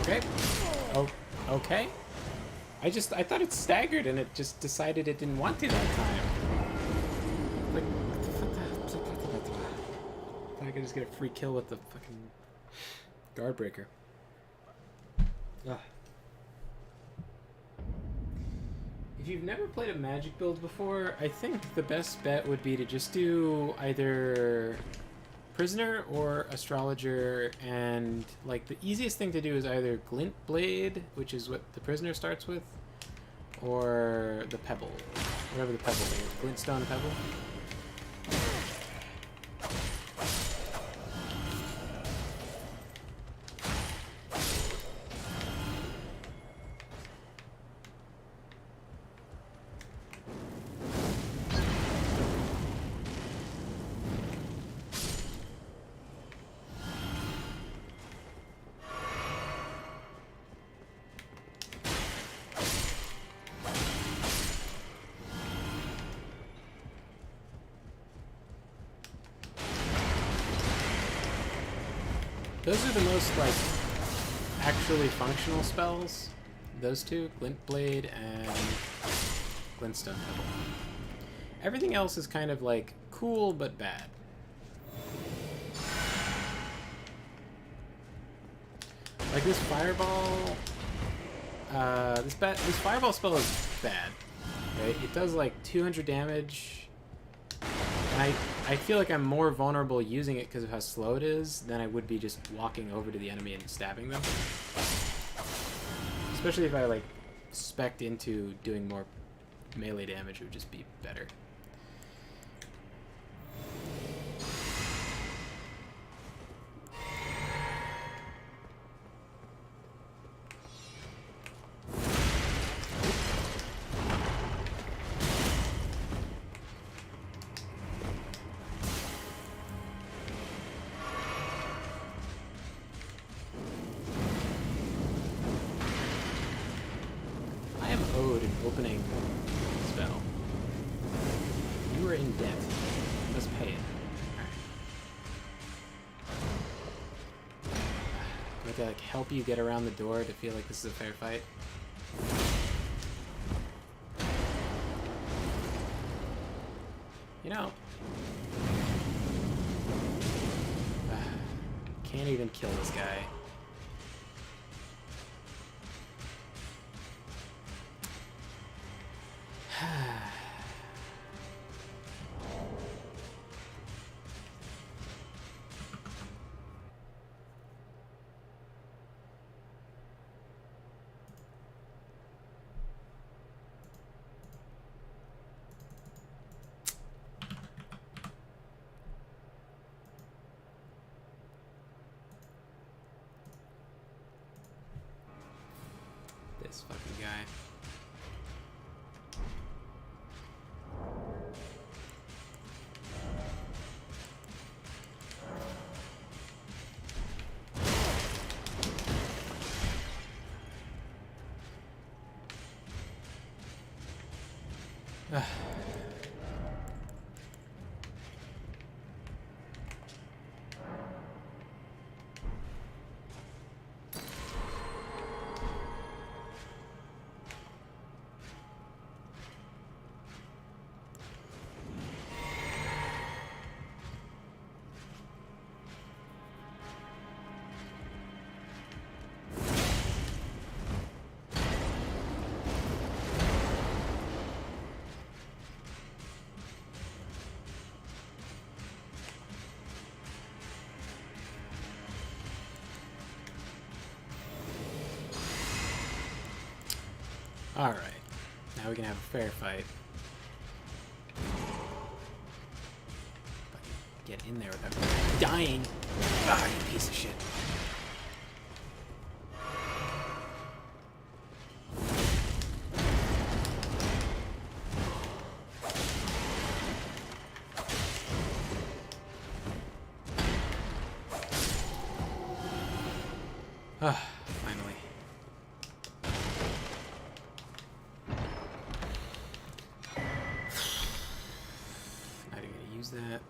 Okay. Oh, okay. I thought it staggered and it just decided it didn't want to that time. Like, I could just get a free kill with the fucking guard breaker. Ugh. If you've never played a magic build before, I think the best bet would be to just do either prisoner or astrologer, and like the easiest thing to do is either glint blade, which is what the prisoner starts with, or the pebble, whatever the pebble is, glintstone pebble. Those are the most, like, actually functional spells. Those two, Glint Blade and Glintstone Pebble. Everything else is kind of, like, cool but bad. Like this fireball, this fireball spell is bad, right? It does like 200 damage, and I feel like I'm more vulnerable using it because of how slow it is than I would be just walking over to the enemy and stabbing them. Especially if I like spec'd into doing more melee damage, it would just be better. Opening spell. You are in debt. You must pay it. Alright. Do I have to like help you get around the door to feel like this is a fair fight? You know. Can't even kill this guy. This fucking guy. Alright, now we can have a fair fight. Get in there without dying. Ah, you piece of shit. Ah, finally. Not even gonna use that.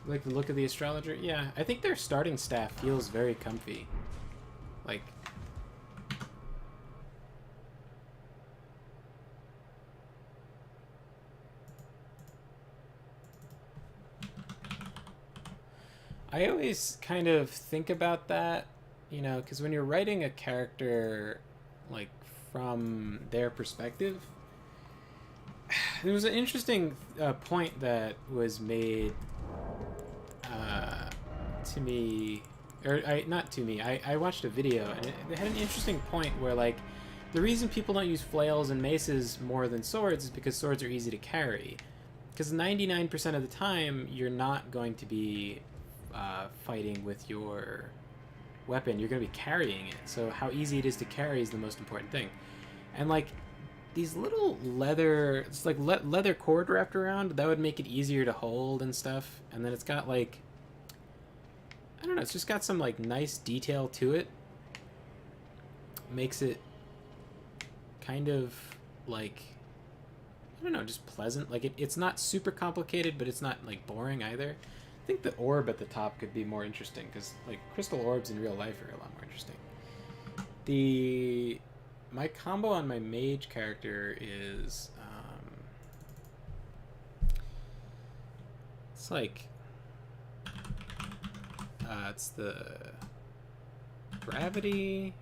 Like the look of the astrologer? Yeah, I think their starting staff feels very comfy. Like, I always kind of think about that, you know, because when you're writing a character, like, from their perspective, there was an interesting point that was made to me, or not to me, I watched a video, and it had an interesting point where, like, the reason people don't use flails and maces more than swords is because swords are easy to carry. Because 99% of the time, you're not going to be fighting with your weapon. You're going to be carrying it. So how easy it is to carry is the most important thing. And, like, these little leather, it's like leather cord wrapped around, that would make it easier to hold and stuff. And then it's got, like, I don't know, it's just got some like nice detail to it. Makes it kind of like, I don't know, just pleasant. Like it's not super complicated, but it's not like boring either. I think the orb at the top could be more interesting because like crystal orbs in real life are a lot more interesting. My combo on my mage character is it's like it's the gravity.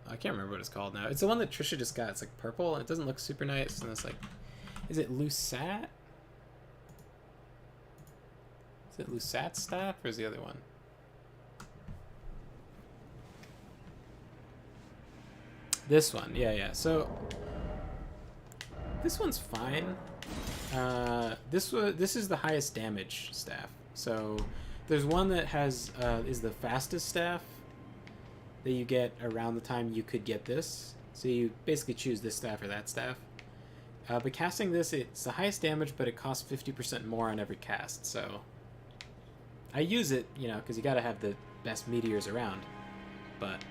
I can't remember what it's called now. It's the one that Trisha just got. It's like purple and it doesn't look super nice. And it's like, is it Lusat? Is it Lusat's staff or is the other one? This one, yeah. So this one's fine. This is the highest damage staff. So there's one that has is the fastest staff that you get around the time you could get this. So you basically choose this staff or that staff. But casting this, it's the highest damage, but it costs 50% more on every cast. So I use it, you know, because you got to have the best meteors around. But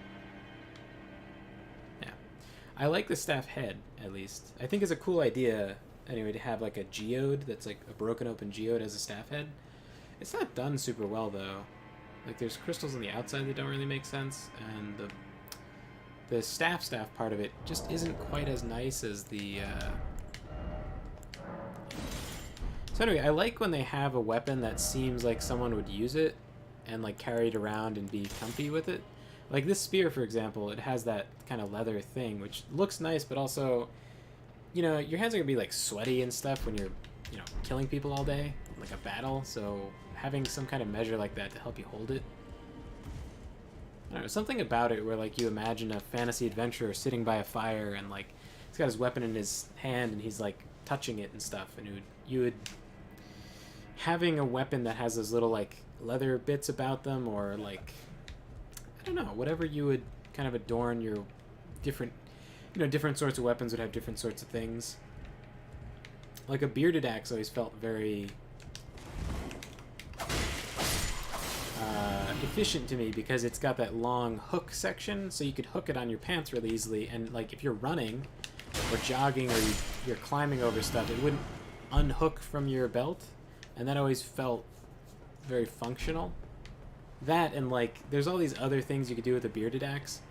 yeah, I like the staff head at least. I think it's a cool idea anyway to have like a geode that's like a broken open geode as a staff head. It's not done super well though. Like there's crystals on the outside that don't really make sense, and the staff part of it just isn't quite as nice as the. So anyway, I like when they have a weapon that seems like someone would use it, and like carry it around and be comfy with it. Like this spear, for example, it has that kind of leather thing, which looks nice, but also, you know, your hands are gonna be like sweaty and stuff when you're, you know, killing people all day, like a battle. So having some kind of measure like that to help you hold it. I don't know, something about it where like you imagine a fantasy adventurer sitting by a fire and like he's got his weapon in his hand and he's like touching it and stuff, and you would having a weapon that has those little like leather bits about them, or like I don't know, whatever you would kind of adorn your different, you know, different sorts of weapons would have different sorts of things. Like a bearded axe always felt very efficient to me because it's got that long hook section, so you could hook it on your pants really easily, and like if you're running or jogging or you're climbing over stuff, it wouldn't unhook from your belt, and that always felt very functional. That and like there's all these other things you could do with a bearded axe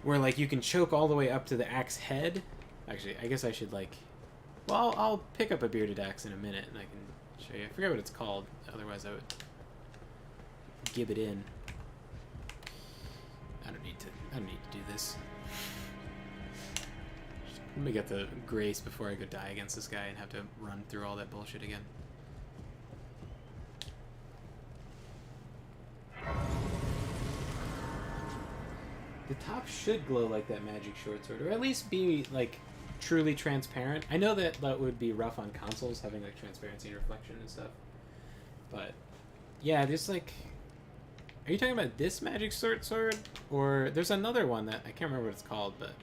where like you can choke all the way up to the axe head. Actually, I guess I should like, well, I'll pick up a bearded axe in a minute and I can show you. I forget what it's called, otherwise I would give it in. I don't need to do this. Let me get the grace before I go die against this guy and have to run through all that bullshit again. The top should glow like that magic short sword, or at least be like truly transparent. I know that would be rough on consoles, having like transparency and reflection and stuff. But yeah, there's like, are you talking about this magic short sword? Or there's another one that I can't remember what it's called, but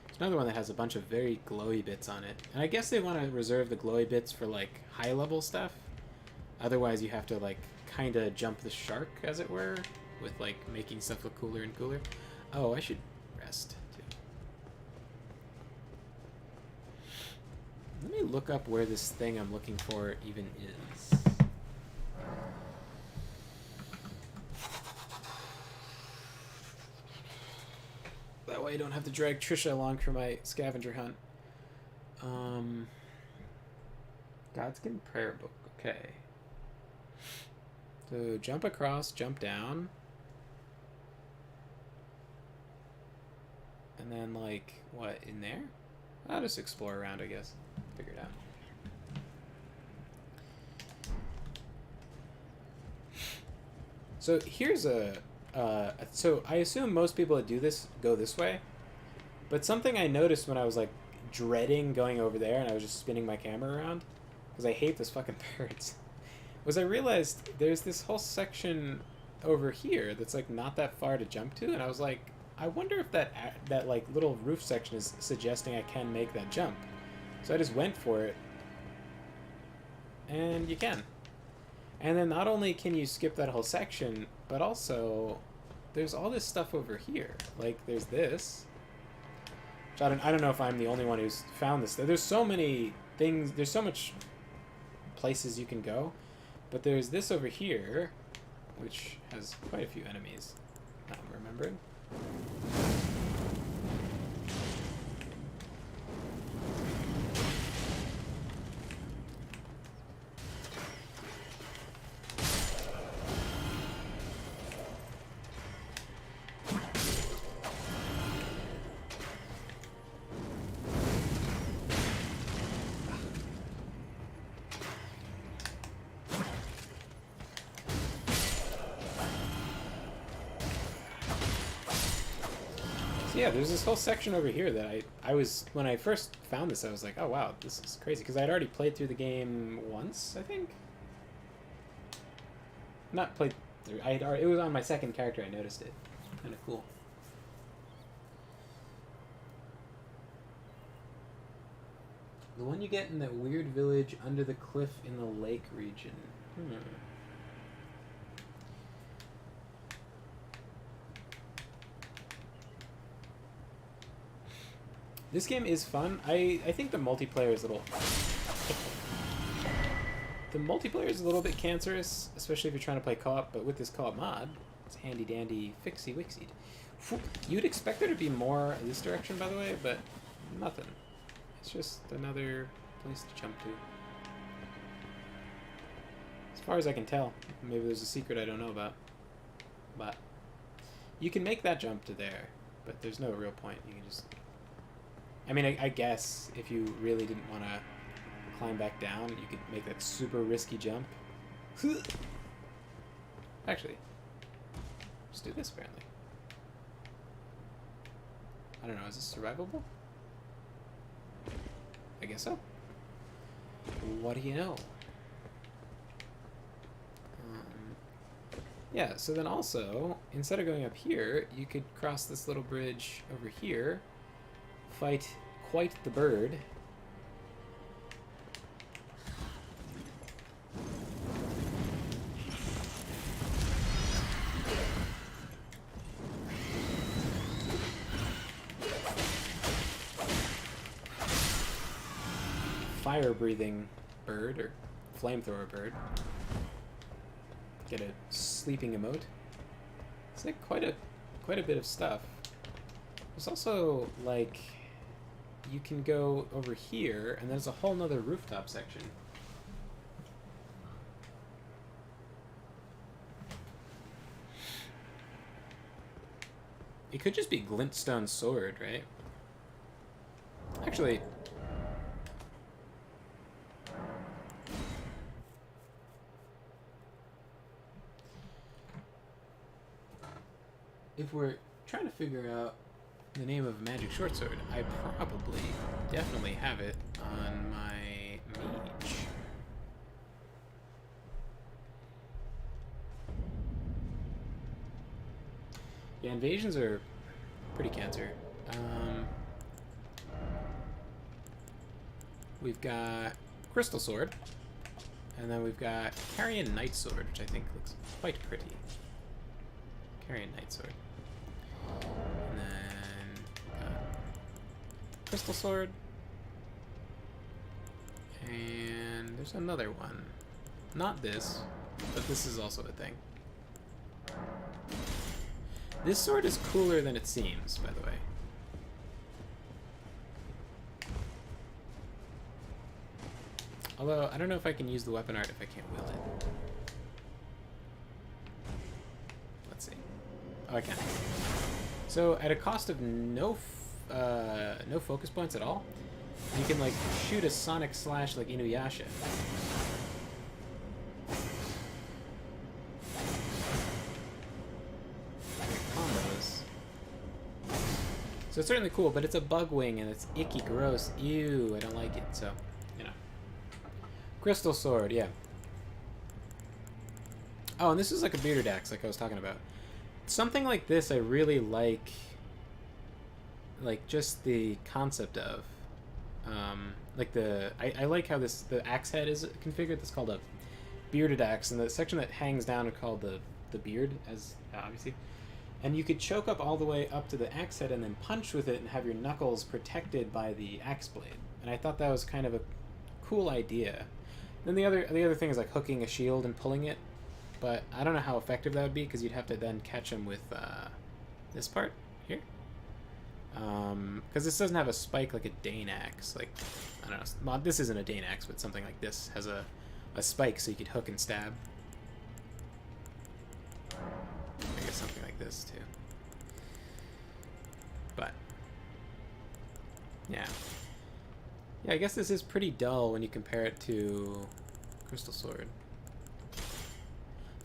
there's another one that has a bunch of very glowy bits on it. And I guess they want to reserve the glowy bits for like high level stuff. Otherwise you have to like kind of jump the shark, as it were, with like making stuff look cooler and cooler. Oh, I should rest too. Let me look up where this thing I'm looking for even is. That way I don't have to drag Trisha along for my scavenger hunt. Godskin Prayer Book. Okay. So jump across, jump down. And then, like, what, in there? I'll just explore around, I guess. Figure it out. So here's a... so I assume most people that do this go this way. But something I noticed when I was, like, dreading going over there and I was just spinning my camera around, because I hate those fucking birds, was I realized there's this whole section over here that's, like, not that far to jump to, and I was like, I wonder if that like little roof section is suggesting I can make that jump. So I just went for it, and you can. And then not only can you skip that whole section, but also there's all this stuff over here. Like, there's this. Which I don't know if I'm the only one who's found this. There's so many things, there's so much places you can go. But there's this over here, which has quite a few enemies, I'm remembering. Yeah, there's this whole section over here that I was, when I first found this, I was like, oh wow, this is crazy, because I'd already played through the game once, I think? Not played through, it was on my second character, I noticed it. Kind of cool. The one you get in that weird village under the cliff in the lake region. This game is fun. I think the multiplayer is a little... The multiplayer is a little bit cancerous, especially if you're trying to play co-op, but with this co-op mod, it's handy-dandy, fixie-wixied. You'd expect there to be more in this direction, by the way, but nothing. It's just another place to jump to. As far as I can tell. Maybe there's a secret I don't know about. But you can make that jump to there, but there's no real point. You can just... I mean, I guess if you really didn't want to climb back down, you could make that super risky jump. Actually, let's do this, apparently. I don't know, is this survivable? I guess so. What do you know? Yeah, so then also, instead of going up here, you could cross this little bridge over here, fight quite the bird. Fire-breathing bird, or flamethrower bird. Get a sleeping emote. It's like quite a bit of stuff. There's also, like, you can go over here, and there's a whole nother rooftop section. It could just be glintstone sword, right? Actually... if we're trying to figure out the name of a magic short sword, I probably, definitely have it on my mage. Yeah, invasions are pretty cancer. We've got crystal sword, and then we've got carrion knight sword, which I think looks quite pretty. Carrion knight sword. And then crystal sword. And there's another one. Not this, but this is also a thing. This sword is cooler than it seems, by the way. Although, I don't know if I can use the weapon art if I can't wield it. Let's see. Oh, I can. So, at a cost of no focus points at all, you can, like, shoot a sonic slash like Inuyasha. Combos. So it's certainly cool, but it's a bug wing and it's icky, gross. Ew, I don't like it, so, you know. Crystal sword, yeah. Oh, and this is like a bearded axe, like I was talking about. Something like this I really like just the concept of. like I like how the axe head is configured. That's called a bearded axe, and the section that hangs down is called the beard, as obviously. And you could choke up all the way up to the axe head and then punch with it and have your knuckles protected by the axe blade. And I thought that was kind of a cool idea. Then the other thing is like hooking a shield and pulling it, but I don't know how effective that would be because you'd have to then catch him with this part here. Because this doesn't have a spike like a Dane axe. Like, I don't know. Well, this isn't a Dane axe, but something like this has a spike so you could hook and stab. I guess something like this too. But yeah, I guess this is pretty dull when you compare it to Crystal Sword.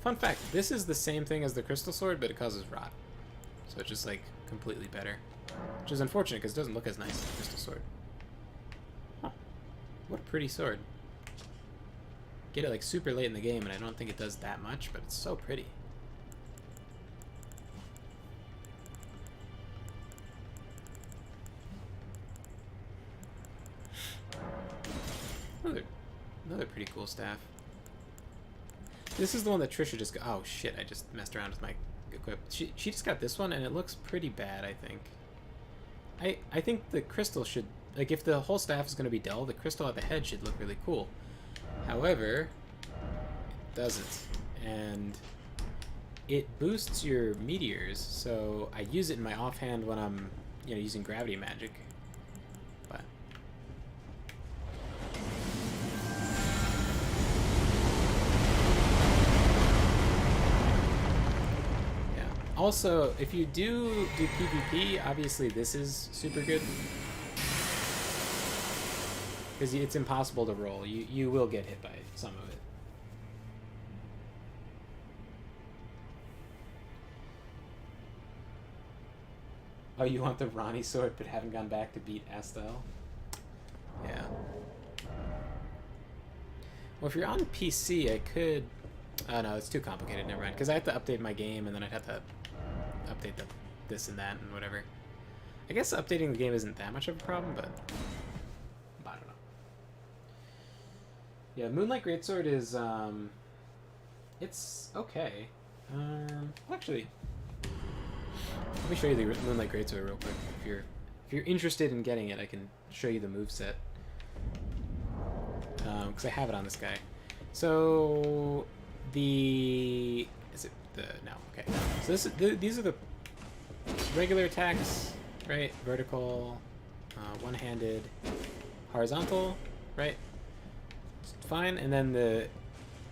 Fun fact: this is the same thing as the Crystal Sword, but it causes rot, so it's just like completely better, which is unfortunate because it doesn't look as nice as the Crystal Sword. Huh. What a pretty sword! Get it like super late in the game, and I don't think it does that much, but it's so pretty. Another pretty cool staff. This is the one that Trisha just got. Oh shit, I just messed around with my equip. She just got this one, and it looks pretty bad, I think. I think the crystal should, like, if the whole staff is going to be dull, the crystal at the head should look really cool. However, it doesn't. And it boosts your meteors, so I use it in my offhand when I'm, using gravity magic. But also, if you do PvP, obviously this is super good. Because it's impossible to roll. You will get hit by some of it. Oh, you want the Ronnie sword but haven't gone back to beat Astel? Yeah. Well, if you're on PC, I could... Oh, no, it's too complicated. Never mind. Because I have to update my game, and then I'd have to update this and that and whatever. I guess updating the game isn't that much of a problem, but I don't know. Yeah, Moonlight Greatsword is, it's okay. Actually, let me show you the Moonlight Greatsword real quick. If you're interested in getting it, I can show you the moveset. Because I have it on this guy. So okay. So these are the regular attacks, right? Vertical, one-handed, horizontal, right? It's fine. And then the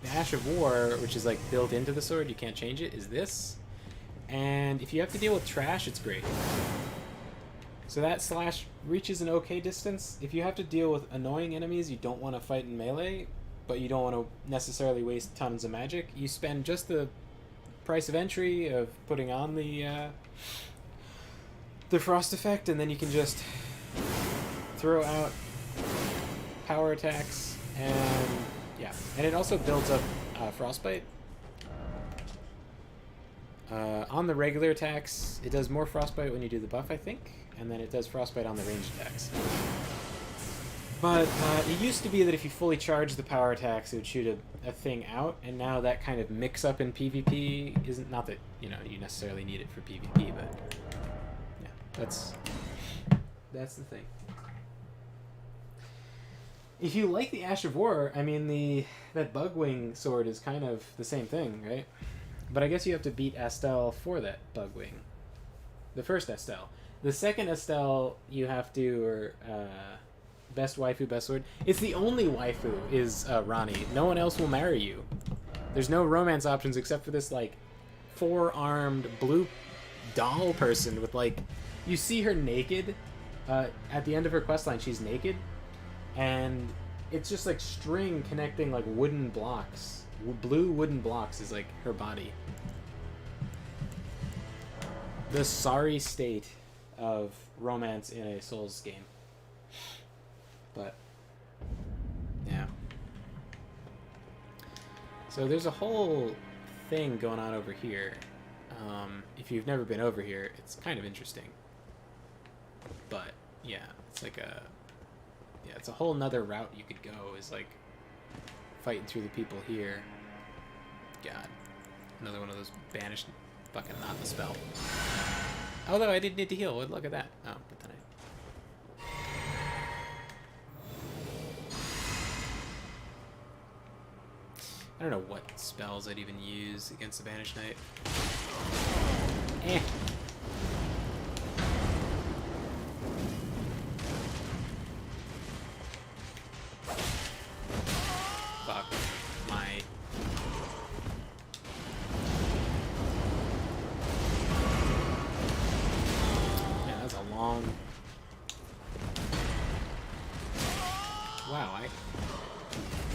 Ash of War, which is like built into the sword, you can't change it, is this. And if you have to deal with trash, it's great. So that slash reaches an okay distance. If you have to deal with annoying enemies you don't want to fight in melee, but you don't want to necessarily waste tons of magic, you spend just the price of entry of putting on the frost effect, and then you can just throw out power attacks, and yeah. And it also builds up frostbite. On the regular attacks, it does more frostbite when you do the buff, I think, and then it does frostbite on the ranged attacks. But it used to be that if you fully charged the power attacks, it would shoot a thing out, and now that kind of mix-up in PvP isn't... Not that, you necessarily need it for PvP, but... Yeah, that's the thing. If you like the Ash of War, I mean, that Bugwing sword is kind of the same thing, right? But I guess you have to beat Astel for that Bugwing. The first Astel. The second Astel, you have to... or best waifu, best sword. It's the only waifu is Rani. No one else will marry you. There's no romance options except for this, like, four-armed blue doll person with, like... You see her naked. At the end of her questline, she's naked. And it's just, like, string connecting, like, wooden blocks. Blue wooden blocks is, like, her body. The sorry state of romance in a Souls game. But, yeah. So there's a whole thing going on over here. If you've never been over here, it's kind of interesting. But, yeah, it's like Yeah, it's a whole nother route you could go, is like fighting through the people here. God. Another one of those banished fucking not the spell. Although I did need to heal. Look at that. Oh, but then I don't know what spells I'd even use against the Banished Knight. Eh. Fuck. My... Yeah, that's a long... Wow,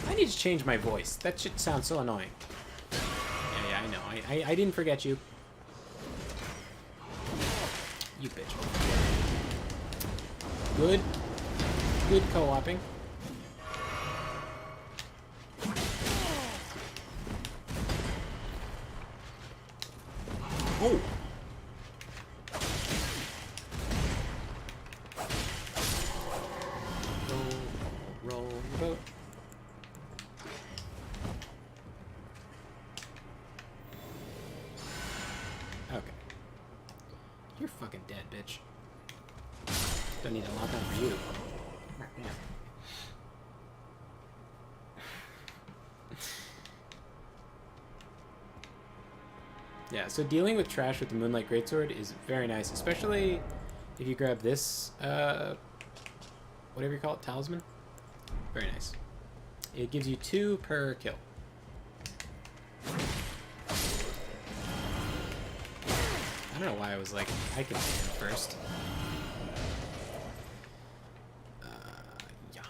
I need to change my voice. That shit sounds so annoying. Yeah, I know. I didn't forget you. You bitch. Good. Good co-oping. Oh! Roll your boat. Okay. You're fucking dead, bitch. Don't need to lock on for you. Yeah. Yeah, so dealing with trash with the Moonlight Greatsword is very nice, especially if you grab this, whatever you call it, talisman. Very nice. It gives you 2 per kill. I don't know why I was like, I can see him first. Yeah.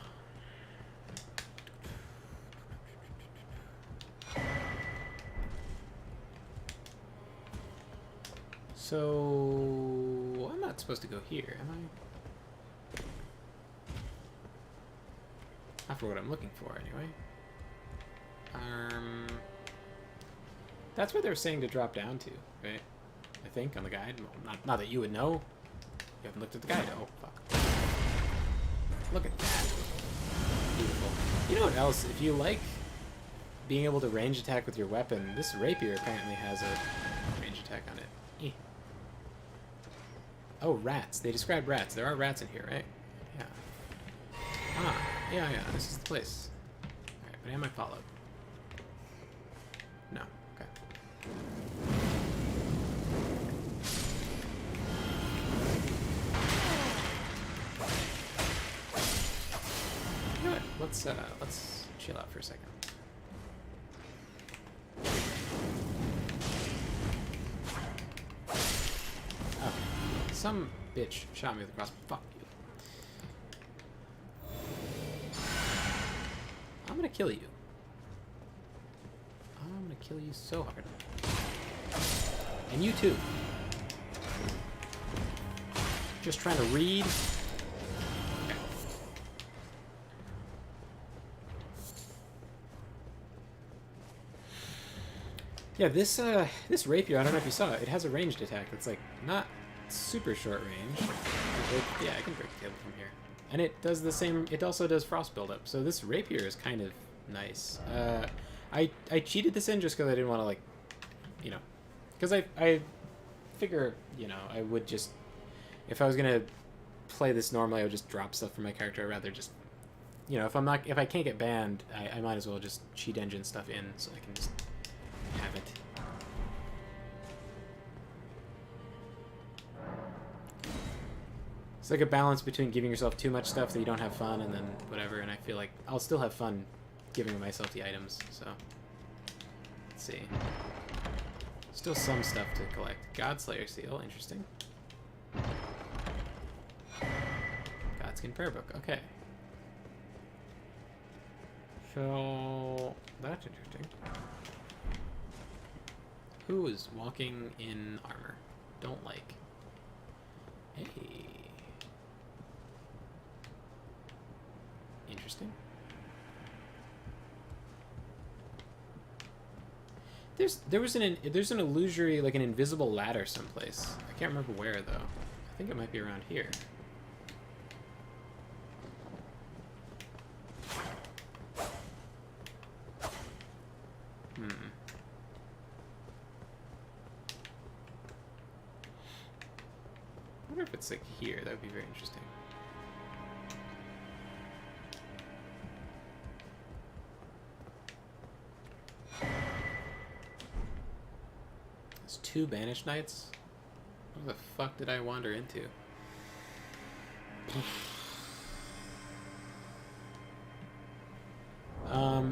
So I'm not supposed to go here, am I? Not for what I'm looking for, anyway. That's where they were saying to drop down to, right? I think on the guide. Well, not that you would know. You haven't looked at the guide. Oh fuck! Look at that. Beautiful. You know what else? If you like being able to range attack with your weapon, this rapier apparently has a range attack on it. Eh. Oh, rats. They described rats. There are rats in here, right? Yeah. Ah, yeah. This is the place. All right, but am I followed? No. Okay. You know what? Let's chill out for a second. Oh, some bitch shot me with a crossbow. Fuck you. I'm gonna kill you. I'm gonna kill you so hard. And you too. Just trying to read. Okay. Yeah, this rapier, I don't know if you saw it, it has a ranged attack that's like not super short range. Yeah, I can break the table from here. And it does the same, it also does frost buildup. So this rapier is kind of nice. I cheated this in just because I didn't want to, like, you know, because I figure, you know, I would just, if I was going to play this normally, I would just drop stuff from my character. I'd rather just, you know, if I can't get banned, I might as well just cheat engine stuff in so I can just have it. It's like a balance between giving yourself too much stuff that you don't have fun and then whatever, and I feel like I'll still have fun giving myself the items, so let's see. Still some stuff to collect. Godslayer seal, interesting. Godskin prayer book, okay. So that's interesting. Who is walking in armor? Don't like. Hey. Interesting. There's an illusory, like an invisible ladder someplace. I can't remember where though. I think it might be around here. wonder if it's like here. That would be very interesting. There's 2 banished knights. What the fuck did I wander into?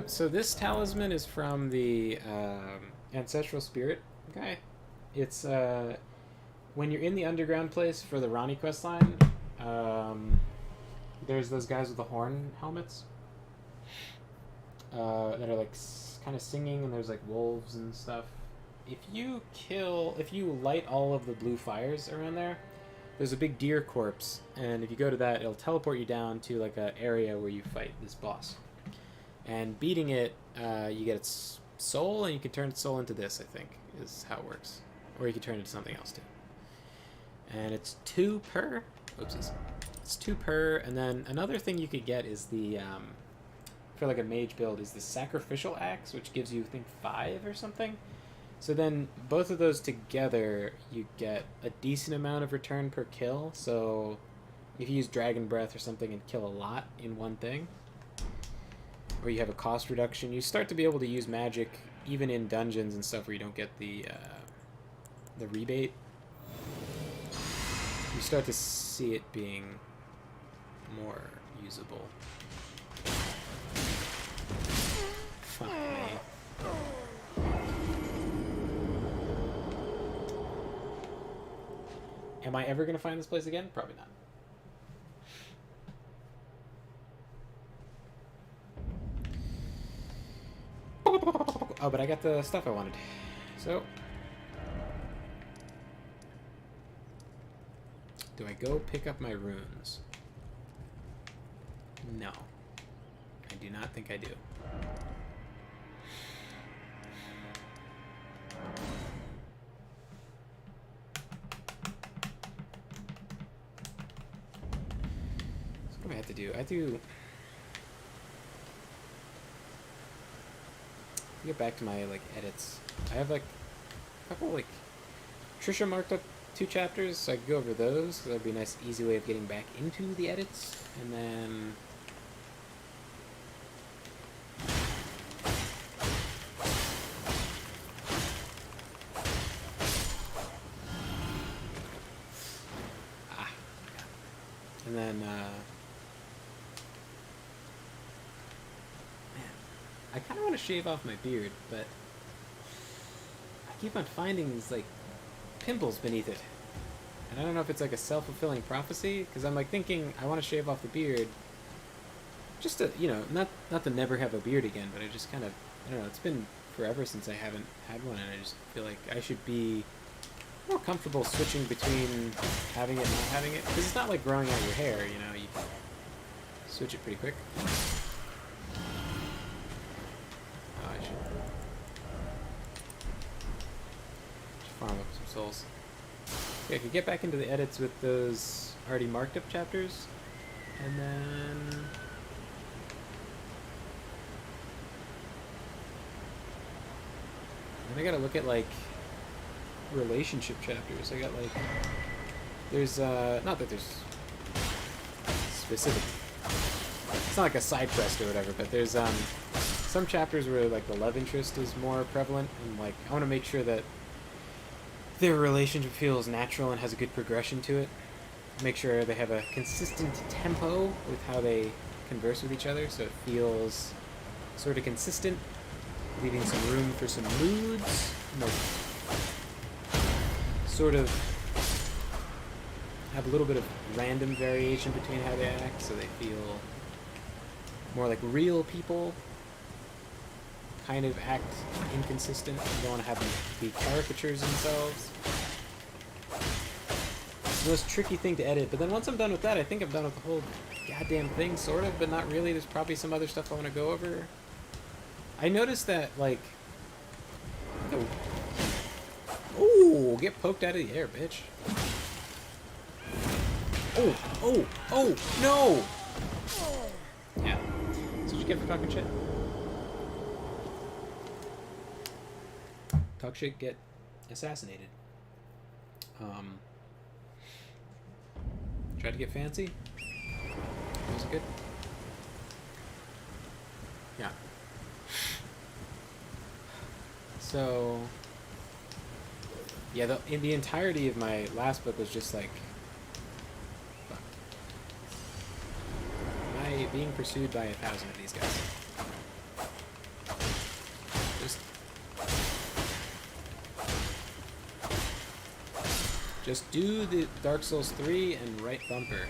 So this talisman is from the Ancestral Spirit guy. It's when you're in the underground place for the Ronnie questline, there's those guys with the horn helmets that are like kind of singing, and there's like wolves and stuff. If you light all of the blue fires around there, there's a big deer corpse, and if you go to that, it'll teleport you down to like an area where you fight this boss. And beating it, you get its soul, and you can turn its soul into this, I think, is how it works. Or you can turn it into something else, too. And it's 2 per. Oopsies. It's 2 per, and then another thing you could get is the, for like a mage build, is the Sacrificial Axe, which gives you, I think, 5 or something. So then, both of those together, you get a decent amount of return per kill. So, if you use Dragon Breath or something and kill a lot in one thing, or you have a cost reduction, you start to be able to use magic even in dungeons and stuff where you don't get the rebate. You start to see it being more usable. Fuck me. Am I ever going to find this place again? Probably not. Oh, but I got the stuff I wanted. So, do I go pick up my runes? No. I do not think I do. So what do I have to do? Get back to my like edits. I have like a couple like Trisha marked up 2 chapters, so I could go over those. So that'd be a nice, easy way of getting back into the edits. And then I kind of want to shave off my beard, but I keep on finding these, like, pimples beneath it. And I don't know if it's, like, a self-fulfilling prophecy, because I'm, like, thinking I want to shave off the beard just to, you know, not to never have a beard again, but I just kind of, I don't know, it's been forever since I haven't had one, and I just feel like I should be more comfortable switching between having it and not having it. Because it's not like growing out your hair, you know, you can switch it pretty quick. Farm up some souls. Okay, I could get back into the edits with those already marked up chapters, and then I gotta look at like relationship chapters. I got like there's not that there's specific. It's not like a side quest or whatever, but there's some chapters where like the love interest is more prevalent, and like I want to make sure that their relationship feels natural and has a good progression to it. Make sure they have a consistent tempo with how they converse with each other, so it feels sort of consistent, leaving some room for some moods. Like, sort of have a little bit of random variation between how they act, so they feel more like real people. Kind of act inconsistent. You don't want to have them be caricatures themselves. It's the most tricky thing to edit, but then once I'm done with that, I think I'm done with the whole goddamn thing, sort of, but not really. There's probably some other stuff I want to go over. I noticed that, like... Oh, get poked out of the air, bitch. Oh, no! Yeah. That's what you get for talking shit. Talk shit, get assassinated. Tried to get fancy. Was it good? Yeah. So, yeah, in the entirety of my last book was just like, fuck. Am I being pursued by 1,000 of these guys? Just do the Dark Souls 3 and right bumper.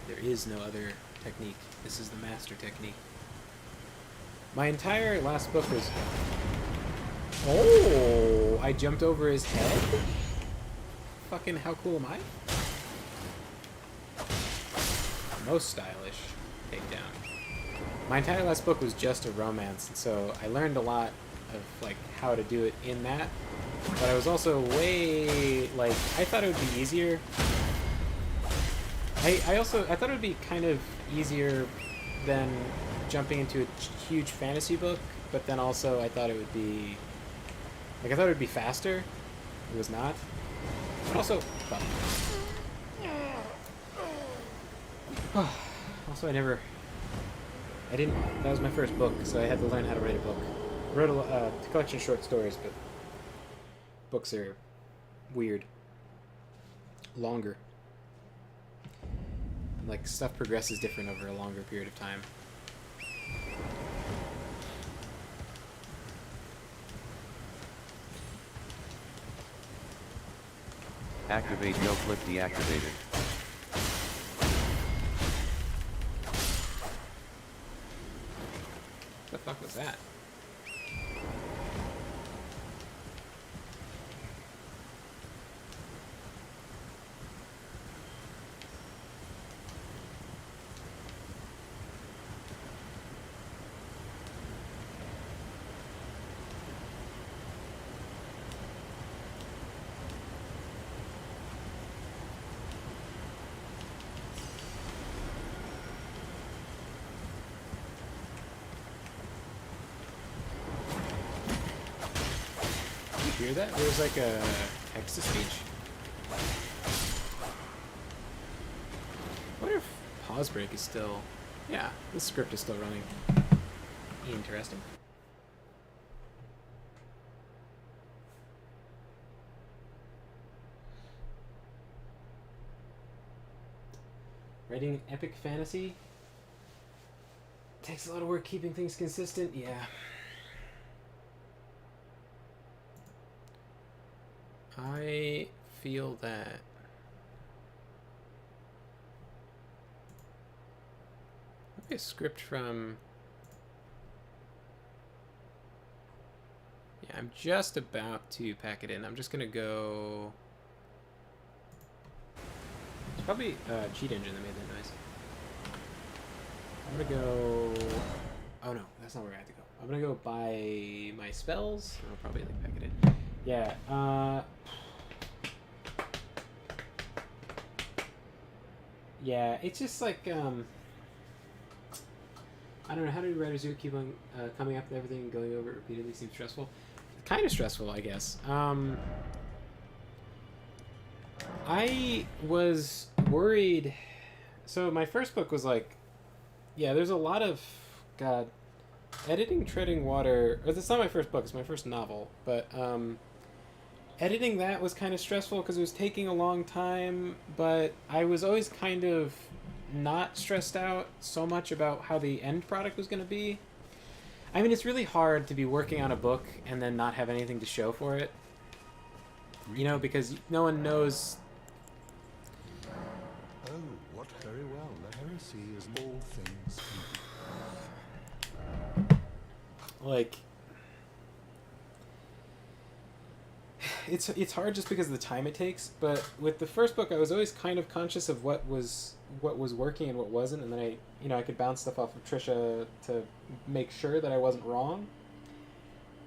There is no other technique. This is the master technique. My entire last book was... Oh! I jumped over his head? Fucking how cool am I? Most stylish takedown. My entire last book was just a romance, and so I learned a lot of like how to do it in that. But I was also way, like, I thought it would be easier. I thought it would be kind of easier than jumping into a huge fantasy book, but then also I thought it would be, like, I thought it would be faster. It was not. But also, also I didn't, that was my first book, so I had to learn how to write a book. I wrote a collection of short stories, but books are weird. Longer. Like, stuff progresses different over a longer period of time. Activate no clip deactivated. What the fuck was that? Hear that? There was like a text-to-speech. I wonder if pause break is still... Yeah, the script is still running. Interesting. Writing epic fantasy takes a lot of work keeping things consistent. Yeah. I feel that. Maybe a script from... Yeah, I'm just about to pack it in. I'm just gonna go... It's probably a cheat engine that made that noise. I'm gonna go... Oh no, that's not where I have to go. I'm gonna go buy my spells, and I'll probably like pack it in. Yeah, yeah, it's just like, I don't know, how do writers do it? Keep on coming up with everything and going over it repeatedly seems stressful. Kind of stressful, I guess. I was worried. So my first book was like, yeah, there's a lot of, God, editing Treading Water, or it's not my first book, it's my first novel, but editing that was kind of stressful because it was taking a long time, but I was always kind of not stressed out so much about how the end product was going to be. I mean, it's really hard to be working on a book and then not have anything to show for it. You know, because no one knows... Oh, what very well. The heresy is all things. Like... It's hard just because of the time it takes, but with the first book I was always kind of conscious of what was working and what wasn't, and then I could bounce stuff off of Trisha to make sure that I wasn't wrong.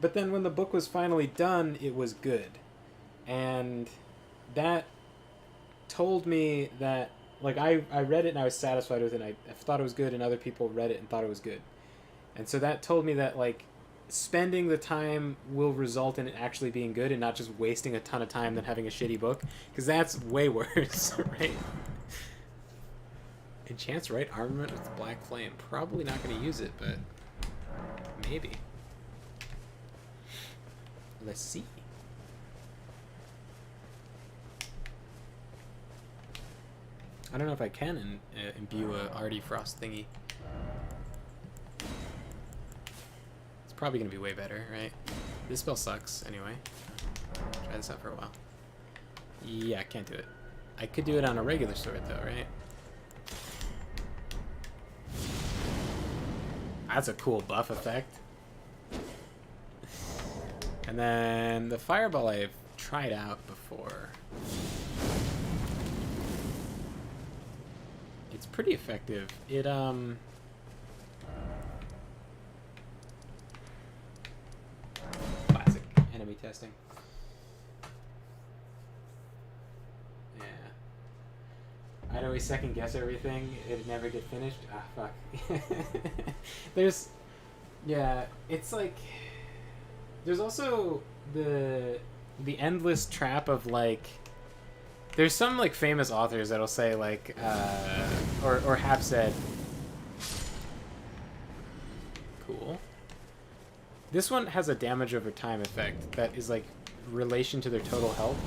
But then when the book was finally done, it was good. And that told me that, like, I read it and I was satisfied with it, and I thought it was good, and other people read it and thought it was good. And so that told me that, like, spending the time will result in it actually being good and not just wasting a ton of time than having a shitty book, because that's way worse, right? Enchants right armament with black flame. Probably not going to use it, but maybe. Let's see. I don't know if I can imbue a Artie Frost thingy. It's probably going to be way better, right? This spell sucks, anyway. Try this out for a while. Yeah, I can't do it. I could do it on a regular sword, though, right? That's a cool buff effect. And then the fireball I've tried out before. It's pretty effective. It classic enemy testing. Yeah. I'd always second guess everything. It'd never get finished. Ah, fuck. There's, yeah, it's like, there's also the endless trap of like, there's some like famous authors that'll say like, or have said, cool. This one has a damage over time effect that is like relation to their total health,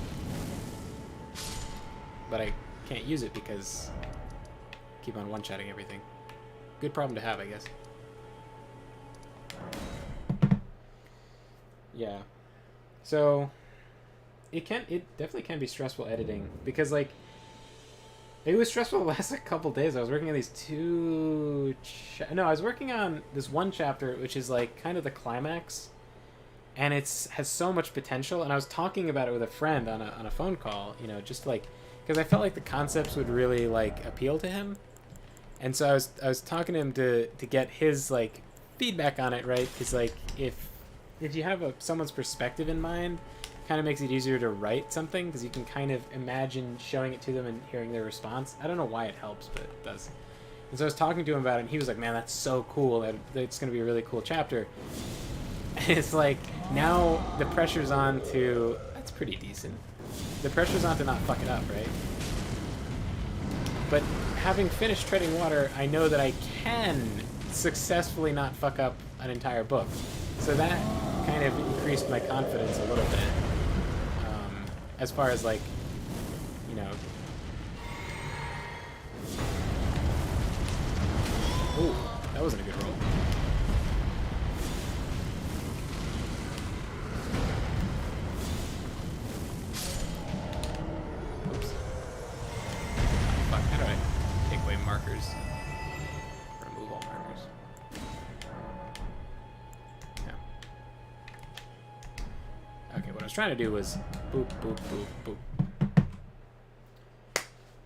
but I can't use it because I keep on one-shotting everything. Good problem to have, I guess. Yeah. So it definitely can be stressful editing, because like it was stressful the last like, couple days. I was working on these I was working on this one chapter which is like kind of the climax, and has so much potential, and I was talking about it with a friend on a phone call, you know, just like because I felt like the concepts would really like appeal to him, and so I was talking to him to get his like feedback on it, right? Because like if you have someone's perspective in mind, it kind of makes it easier to write something, because you can kind of imagine showing it to them and hearing their response. I don't know why it helps, but it does. And so I was talking to him about it, and he was like, man, that's so cool. It's going to be a really cool chapter. And it's like, now the pressure's on to... That's pretty decent. The pressure's on to not fuck it up, right? But having finished Treading Water, I know that I can successfully not fuck up an entire book. So that kind of increased my confidence a little bit. As far as like, you know... Ooh, that wasn't a good roll. Oops. Fuck, how do I take away markers? Remove all markers. Yeah. Okay, what I was trying to do was boop, boop, boop, boop.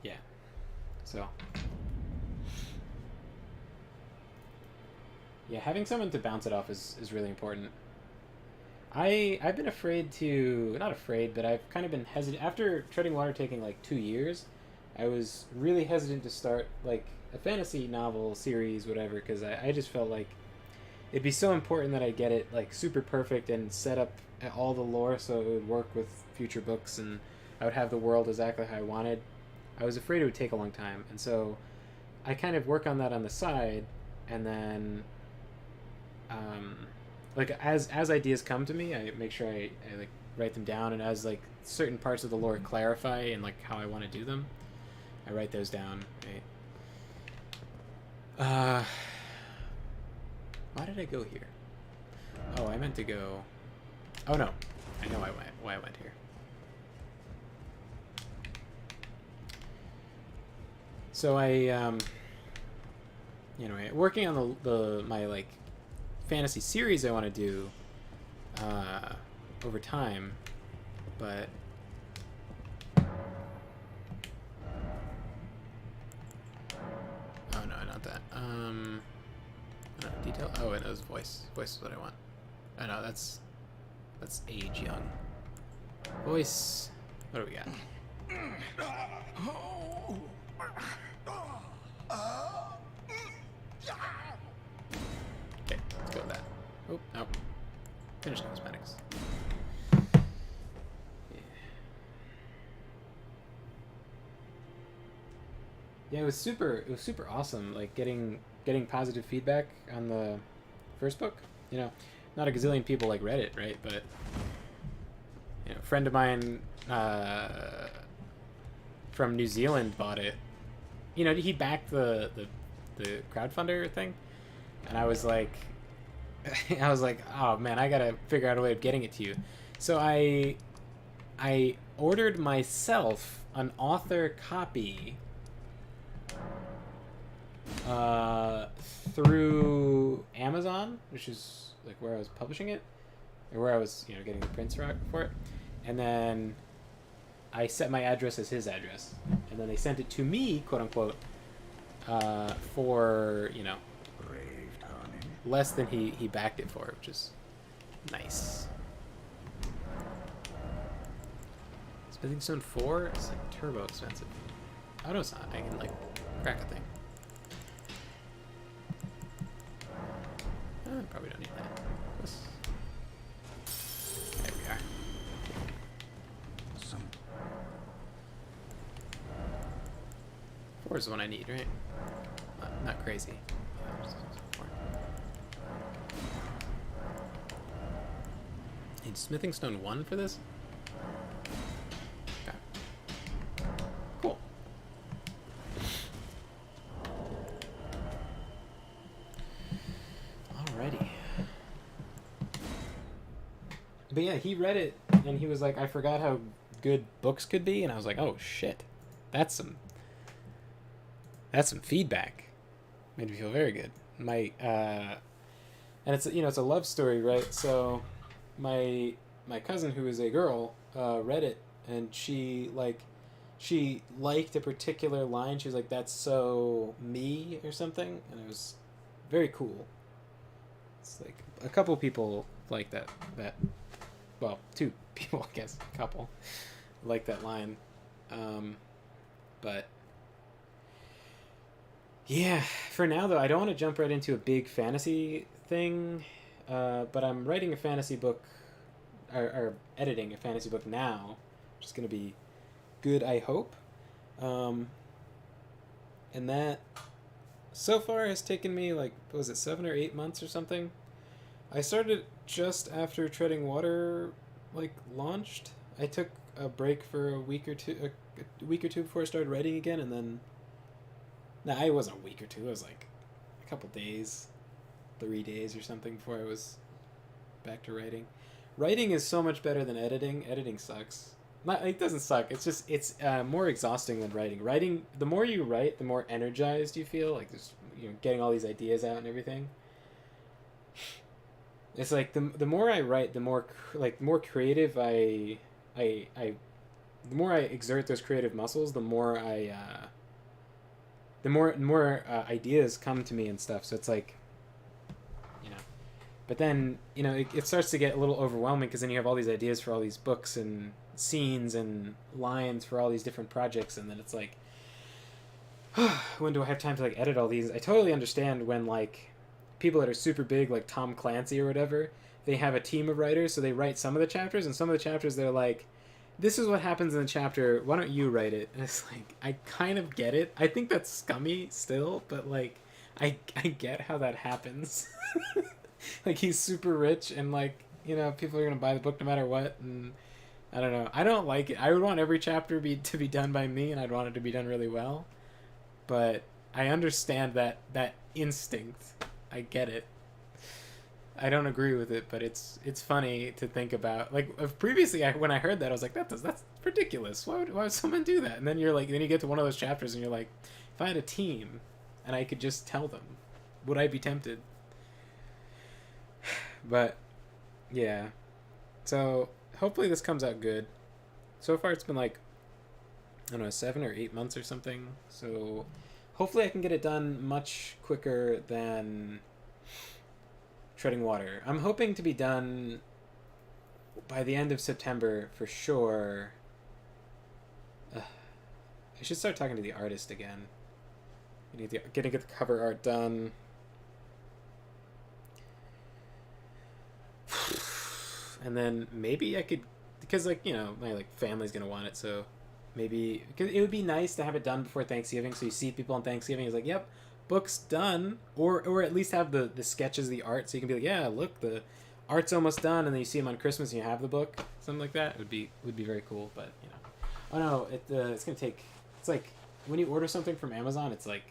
Yeah. So. Yeah, having someone to bounce it off is really important. I've been afraid to... Not afraid, but I've kind of been hesitant. After Treading Water taking like 2 years, I was really hesitant to start like a fantasy novel series, whatever, because I just felt like it'd be so important that I get it like super perfect and set up all the lore so it would work with future books, and I would have the world exactly how I wanted. I was afraid it would take a long time, and so I kind of work on that on the side, and then like as ideas come to me, I make sure I like write them down, and as like certain parts of the lore clarify and like how I want to do them, I write those down, right? Why did I go here? Oh, I meant to go... Oh no, I know why I went here. So I, you know, working on my like fantasy series I want to do over time, but oh no, not that. Detail. Oh, it was voice. Voice is what I want. Oh no, that's age young. Voice. What do we got? Okay, let's go with that. Oh, no. Finish cosmetics. Yeah, it was super awesome, like getting positive feedback on the first book. You know, not a gazillion people like read it, right? But you know, a friend of mine from New Zealand bought it. You know, he backed the crowdfunder thing, and I was like oh man, I gotta figure out a way of getting it to you. So I ordered myself an author copy through Amazon, which is like where I was publishing it, or where I was, you know, getting the prints for it. And then I set my address as his address, and then they sent it to me, quote unquote, for, you know, less than he backed it for, which is nice. Smithing Stone 4 is like turbo expensive. Oh no, it's not. I can like crack a thing. Probably don't need that. There we are. Some 4 is the one I need, right? Not crazy. Yeah, just 4. Need Smithing Stone 1 for this? Okay. Cool. Alrighty. But yeah, he read it and he was like, I forgot how good books could be, and I was like, oh shit. That's some feedback. Made me feel very good. My and it's, you know, it's a love story, right? So my cousin, who is a girl, read it, and she liked a particular line. She was like, that's so me, or something, and it was very cool. It's like a couple people like that well, 2 people, I guess, a couple like that line. But yeah, for now though, I don't want to jump right into a big fantasy thing, but I'm writing a fantasy book, or editing a fantasy book now, which is going to be good, I hope. And that so far has taken me like, what was it, 7 or 8 months or something? I started just after Treading Water like launched. I took a break for a week or two before I started writing again, and then it wasn't a week or two, it was like a couple days, 3 days or something before I was back to writing. Writing is so much better than editing. Editing sucks. It doesn't suck. It's just, it's more exhausting than writing. Writing, the more you write, the more energized you feel, like just, you know, getting all these ideas out and everything. It's like the more I write, the more more creative the more I exert those creative muscles, the more ideas come to me and stuff. So it's like, you know, but then, you know, it starts to get a little overwhelming, because then you have all these ideas for all these books and scenes and lines for all these different projects, and then it's like, when do I have time to like edit all these? I totally understand when like people that are super big, like Tom Clancy or whatever, they have a team of writers, so they write some of the chapters, and some of the chapters they're like, this is what happens in the chapter, why don't you write it? And it's like, I kind of get it. I think that's scummy still, but like, I get how that happens. Like, he's super rich, and like, you know, people are gonna buy the book no matter what, and I don't know. I don't like it. I would want every chapter to be done by me, and I'd want it to be done really well. But I understand that instinct. I get it. I don't agree with it, but it's funny to think about. Like, previously, when I heard that, I was like, that's ridiculous. Why would someone do that? And then then you get to one of those chapters, and you're like, if I had a team, and I could just tell them, would I be tempted? But yeah, so hopefully this comes out good. So far, it's been like, I don't know, 7 or 8 months or something. So hopefully I can get it done much quicker than Treading Water. I'm hoping to be done by the end of September for sure. I should start talking to the artist again. I need to get the cover art done. and then maybe I could, because like, you know, my like family's gonna want it, so maybe, because it would be nice to have it done before Thanksgiving, so you see people on Thanksgiving, it's like, yep, book's done, or at least have the sketches, the art, so you can be like, yeah, look, the art's almost done, and then you see them on Christmas and you have the book, something like that would be very cool. But you know, oh no, it's gonna take, it's like when you order something from Amazon, it's like,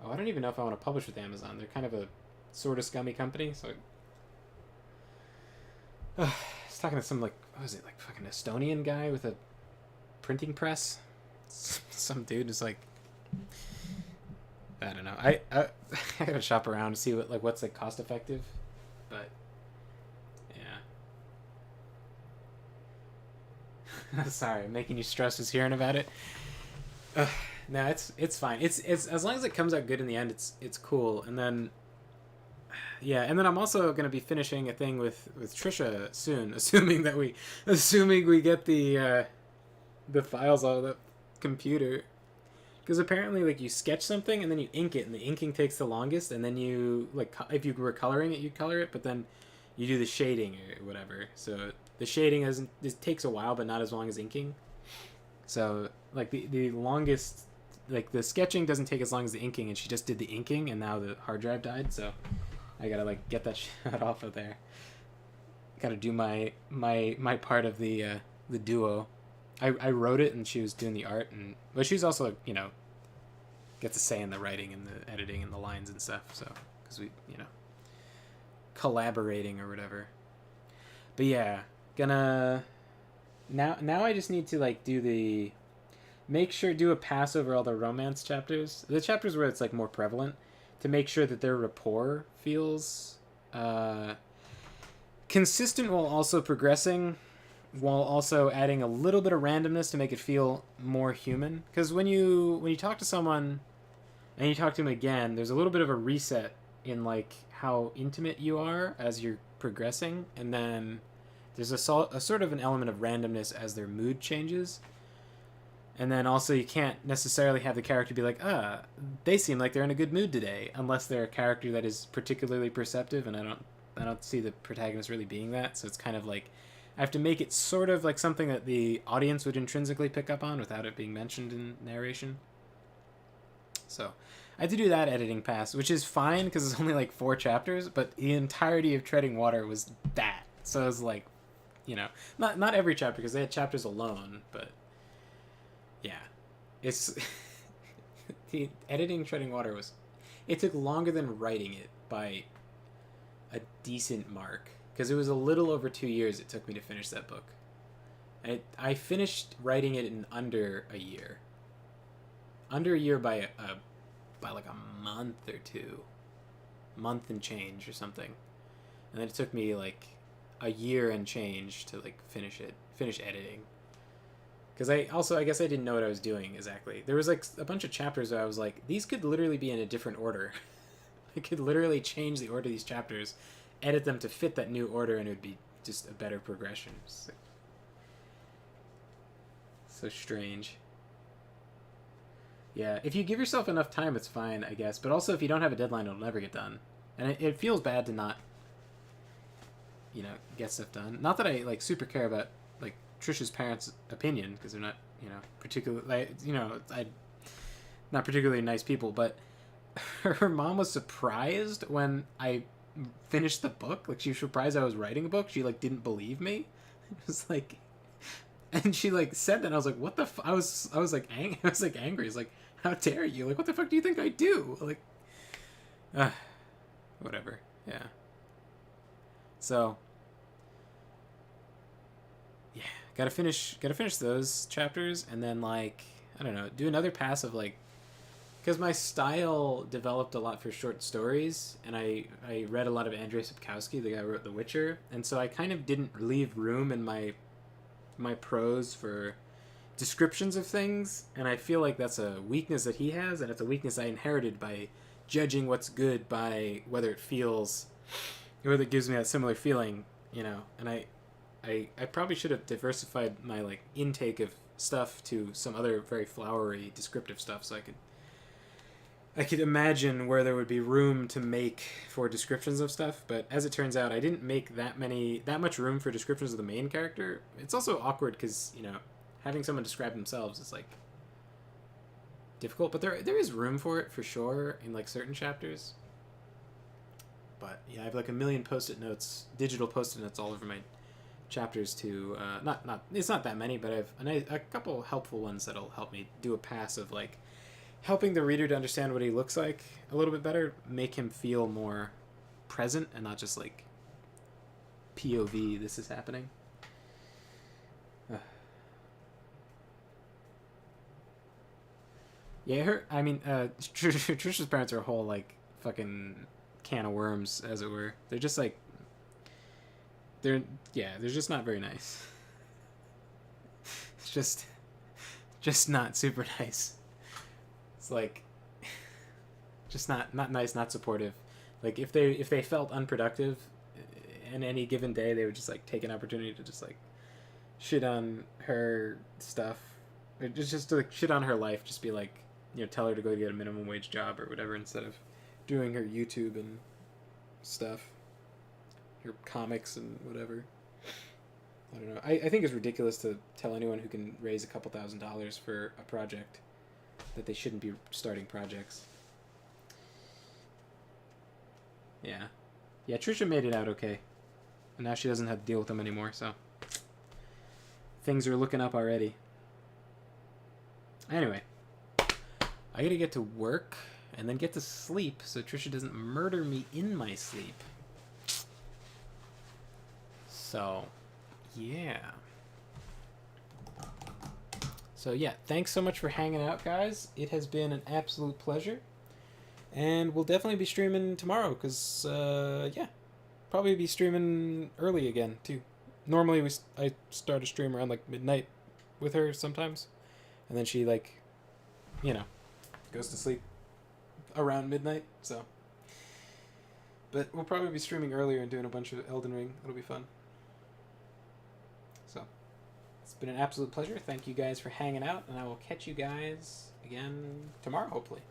oh, I don't even know if I want to publish with Amazon. They're kind of a sort of scummy company, so I was talking to some, like, what was it, like fucking Estonian guy with a printing press, some dude is like, I don't know. I gotta shop around to see what's like cost effective, but yeah. Sorry, I'm making you stressed just hearing about it. No, it's fine. It's as long as it comes out good in the end, it's cool. And then yeah, and then I'm also gonna be finishing a thing with Trisha soon, assuming we get the files out of the computer. Because apparently, like, you sketch something and then you ink it, and the inking takes the longest, and then you, like, if you were coloring it, you color it, but then you do the shading or whatever. So the shading it takes a while, but not as long as inking. So, like, the longest, like, the sketching doesn't take as long as the inking, and she just did the inking, and now the hard drive died, so I gotta, like, get that shit off of there. Gotta do my part of the duo. I wrote it, and she was doing the art, but she's also, you know, gets a say in the writing and the editing and the lines and stuff, so, because we, you know, collaborating or whatever. But yeah, gonna, now I just need to, like, do a pass over all the romance chapters, the chapters where it's, like, more prevalent, to make sure that their rapport feels, consistent while also progressing, while also adding a little bit of randomness to make it feel more human. Because when you talk to someone and you talk to them again, there's a little bit of a reset in, like, how intimate you are as you're progressing, and then there's a sort of an element of randomness as their mood changes. And then also you can't necessarily have the character be like, they seem like they're in a good mood today, unless they're a character that is particularly perceptive, and I don't see the protagonist really being that, so it's kind of like I have to make it sort of like something that the audience would intrinsically pick up on without it being mentioned in narration. So I had to do that editing pass, which is fine because it's only like 4 chapters, but the entirety of Treading Water was that. So it was like, you know, not every chapter because they had chapters alone, but yeah, it's the editing Treading Water it took longer than writing it by a decent mark. Because it was a little over 2 years it took me to finish that book. I finished writing it in under a year. Under a year by like a month or 2. Month and change or something. And then it took me like a year and change to like finish editing. Because I guess I didn't know what I was doing exactly. There was like a bunch of chapters where I was like, these could literally be in a different order. I could literally change the order of these chapters, edit them to fit that new order, and it would be just a better progression. So strange. Yeah, if you give yourself enough time, it's fine, I guess. But also, if you don't have a deadline, it'll never get done. And it feels bad to not, you know, get stuff done. Not that I, like, super care about, like, Trisha's parents' opinion, because they're not, you know, particularly, you know, not particularly nice people, but her mom was surprised when I finished the book. Like, she was surprised I was writing a book. She, like, didn't believe me. It was like, and she, like, said that, and I was like, what the I was like angry. It's like, how dare you? Like, what the fuck do you think I do? Like, whatever. Yeah. So, yeah, gotta finish those chapters, and then, like, I don't know, do another pass of, like, because my style developed a lot for short stories, and I read a lot of Andrzej Sapkowski, the guy who wrote The Witcher, and so I kind of didn't leave room in my prose for descriptions of things, and I feel like that's a weakness that he has, and it's a weakness I inherited by judging what's good by whether it feels, whether it gives me that similar feeling, you know, and I probably should have diversified my, like, intake of stuff to some other very flowery descriptive stuff, so I could I could imagine where there would be room to make for descriptions of stuff, but as it turns out, I didn't make that much room for descriptions of the main character. It's also awkward because, you know, having someone describe themselves is like difficult, but there is room for it for sure in like certain chapters. But yeah, I have like a million post-it notes, digital post-it notes all over my chapters to it's not that many, but I have a couple helpful ones that'll help me do a pass of like helping the reader to understand what he looks like a little bit better, make him feel more present and not just like POV, this is happening. Yeah, Trisha's parents are a whole like fucking can of worms, as it were. They're just like they're just not very nice. It's just not super nice. It's like just not nice, not supportive. Like if they felt unproductive in any given day, they would just like take an opportunity to just like shit on her stuff, or just to like shit on her life. Just be like, you know, tell her to go get a minimum wage job or whatever instead of doing her YouTube and stuff, her comics and whatever. I don't know. I think it's ridiculous to tell anyone who can raise a couple $1,000s for a project that they shouldn't be starting projects. Yeah, Trisha made it out okay, and now she doesn't have to deal with them anymore, so things are looking up already. Anyway, I gotta get to work and then get to sleep so Trisha doesn't murder me in my sleep. So, yeah. So yeah, thanks so much for hanging out, guys. It has been an absolute pleasure. And we'll definitely be streaming tomorrow, because, yeah. Probably be streaming early again, too. Normally, I start a stream around, like, midnight with her sometimes. And then she, like, you know, goes to sleep around midnight, so. But we'll probably be streaming earlier and doing a bunch of Elden Ring. It'll be fun. So, it's been an absolute pleasure. Thank you guys for hanging out, and I will catch you guys again tomorrow, hopefully.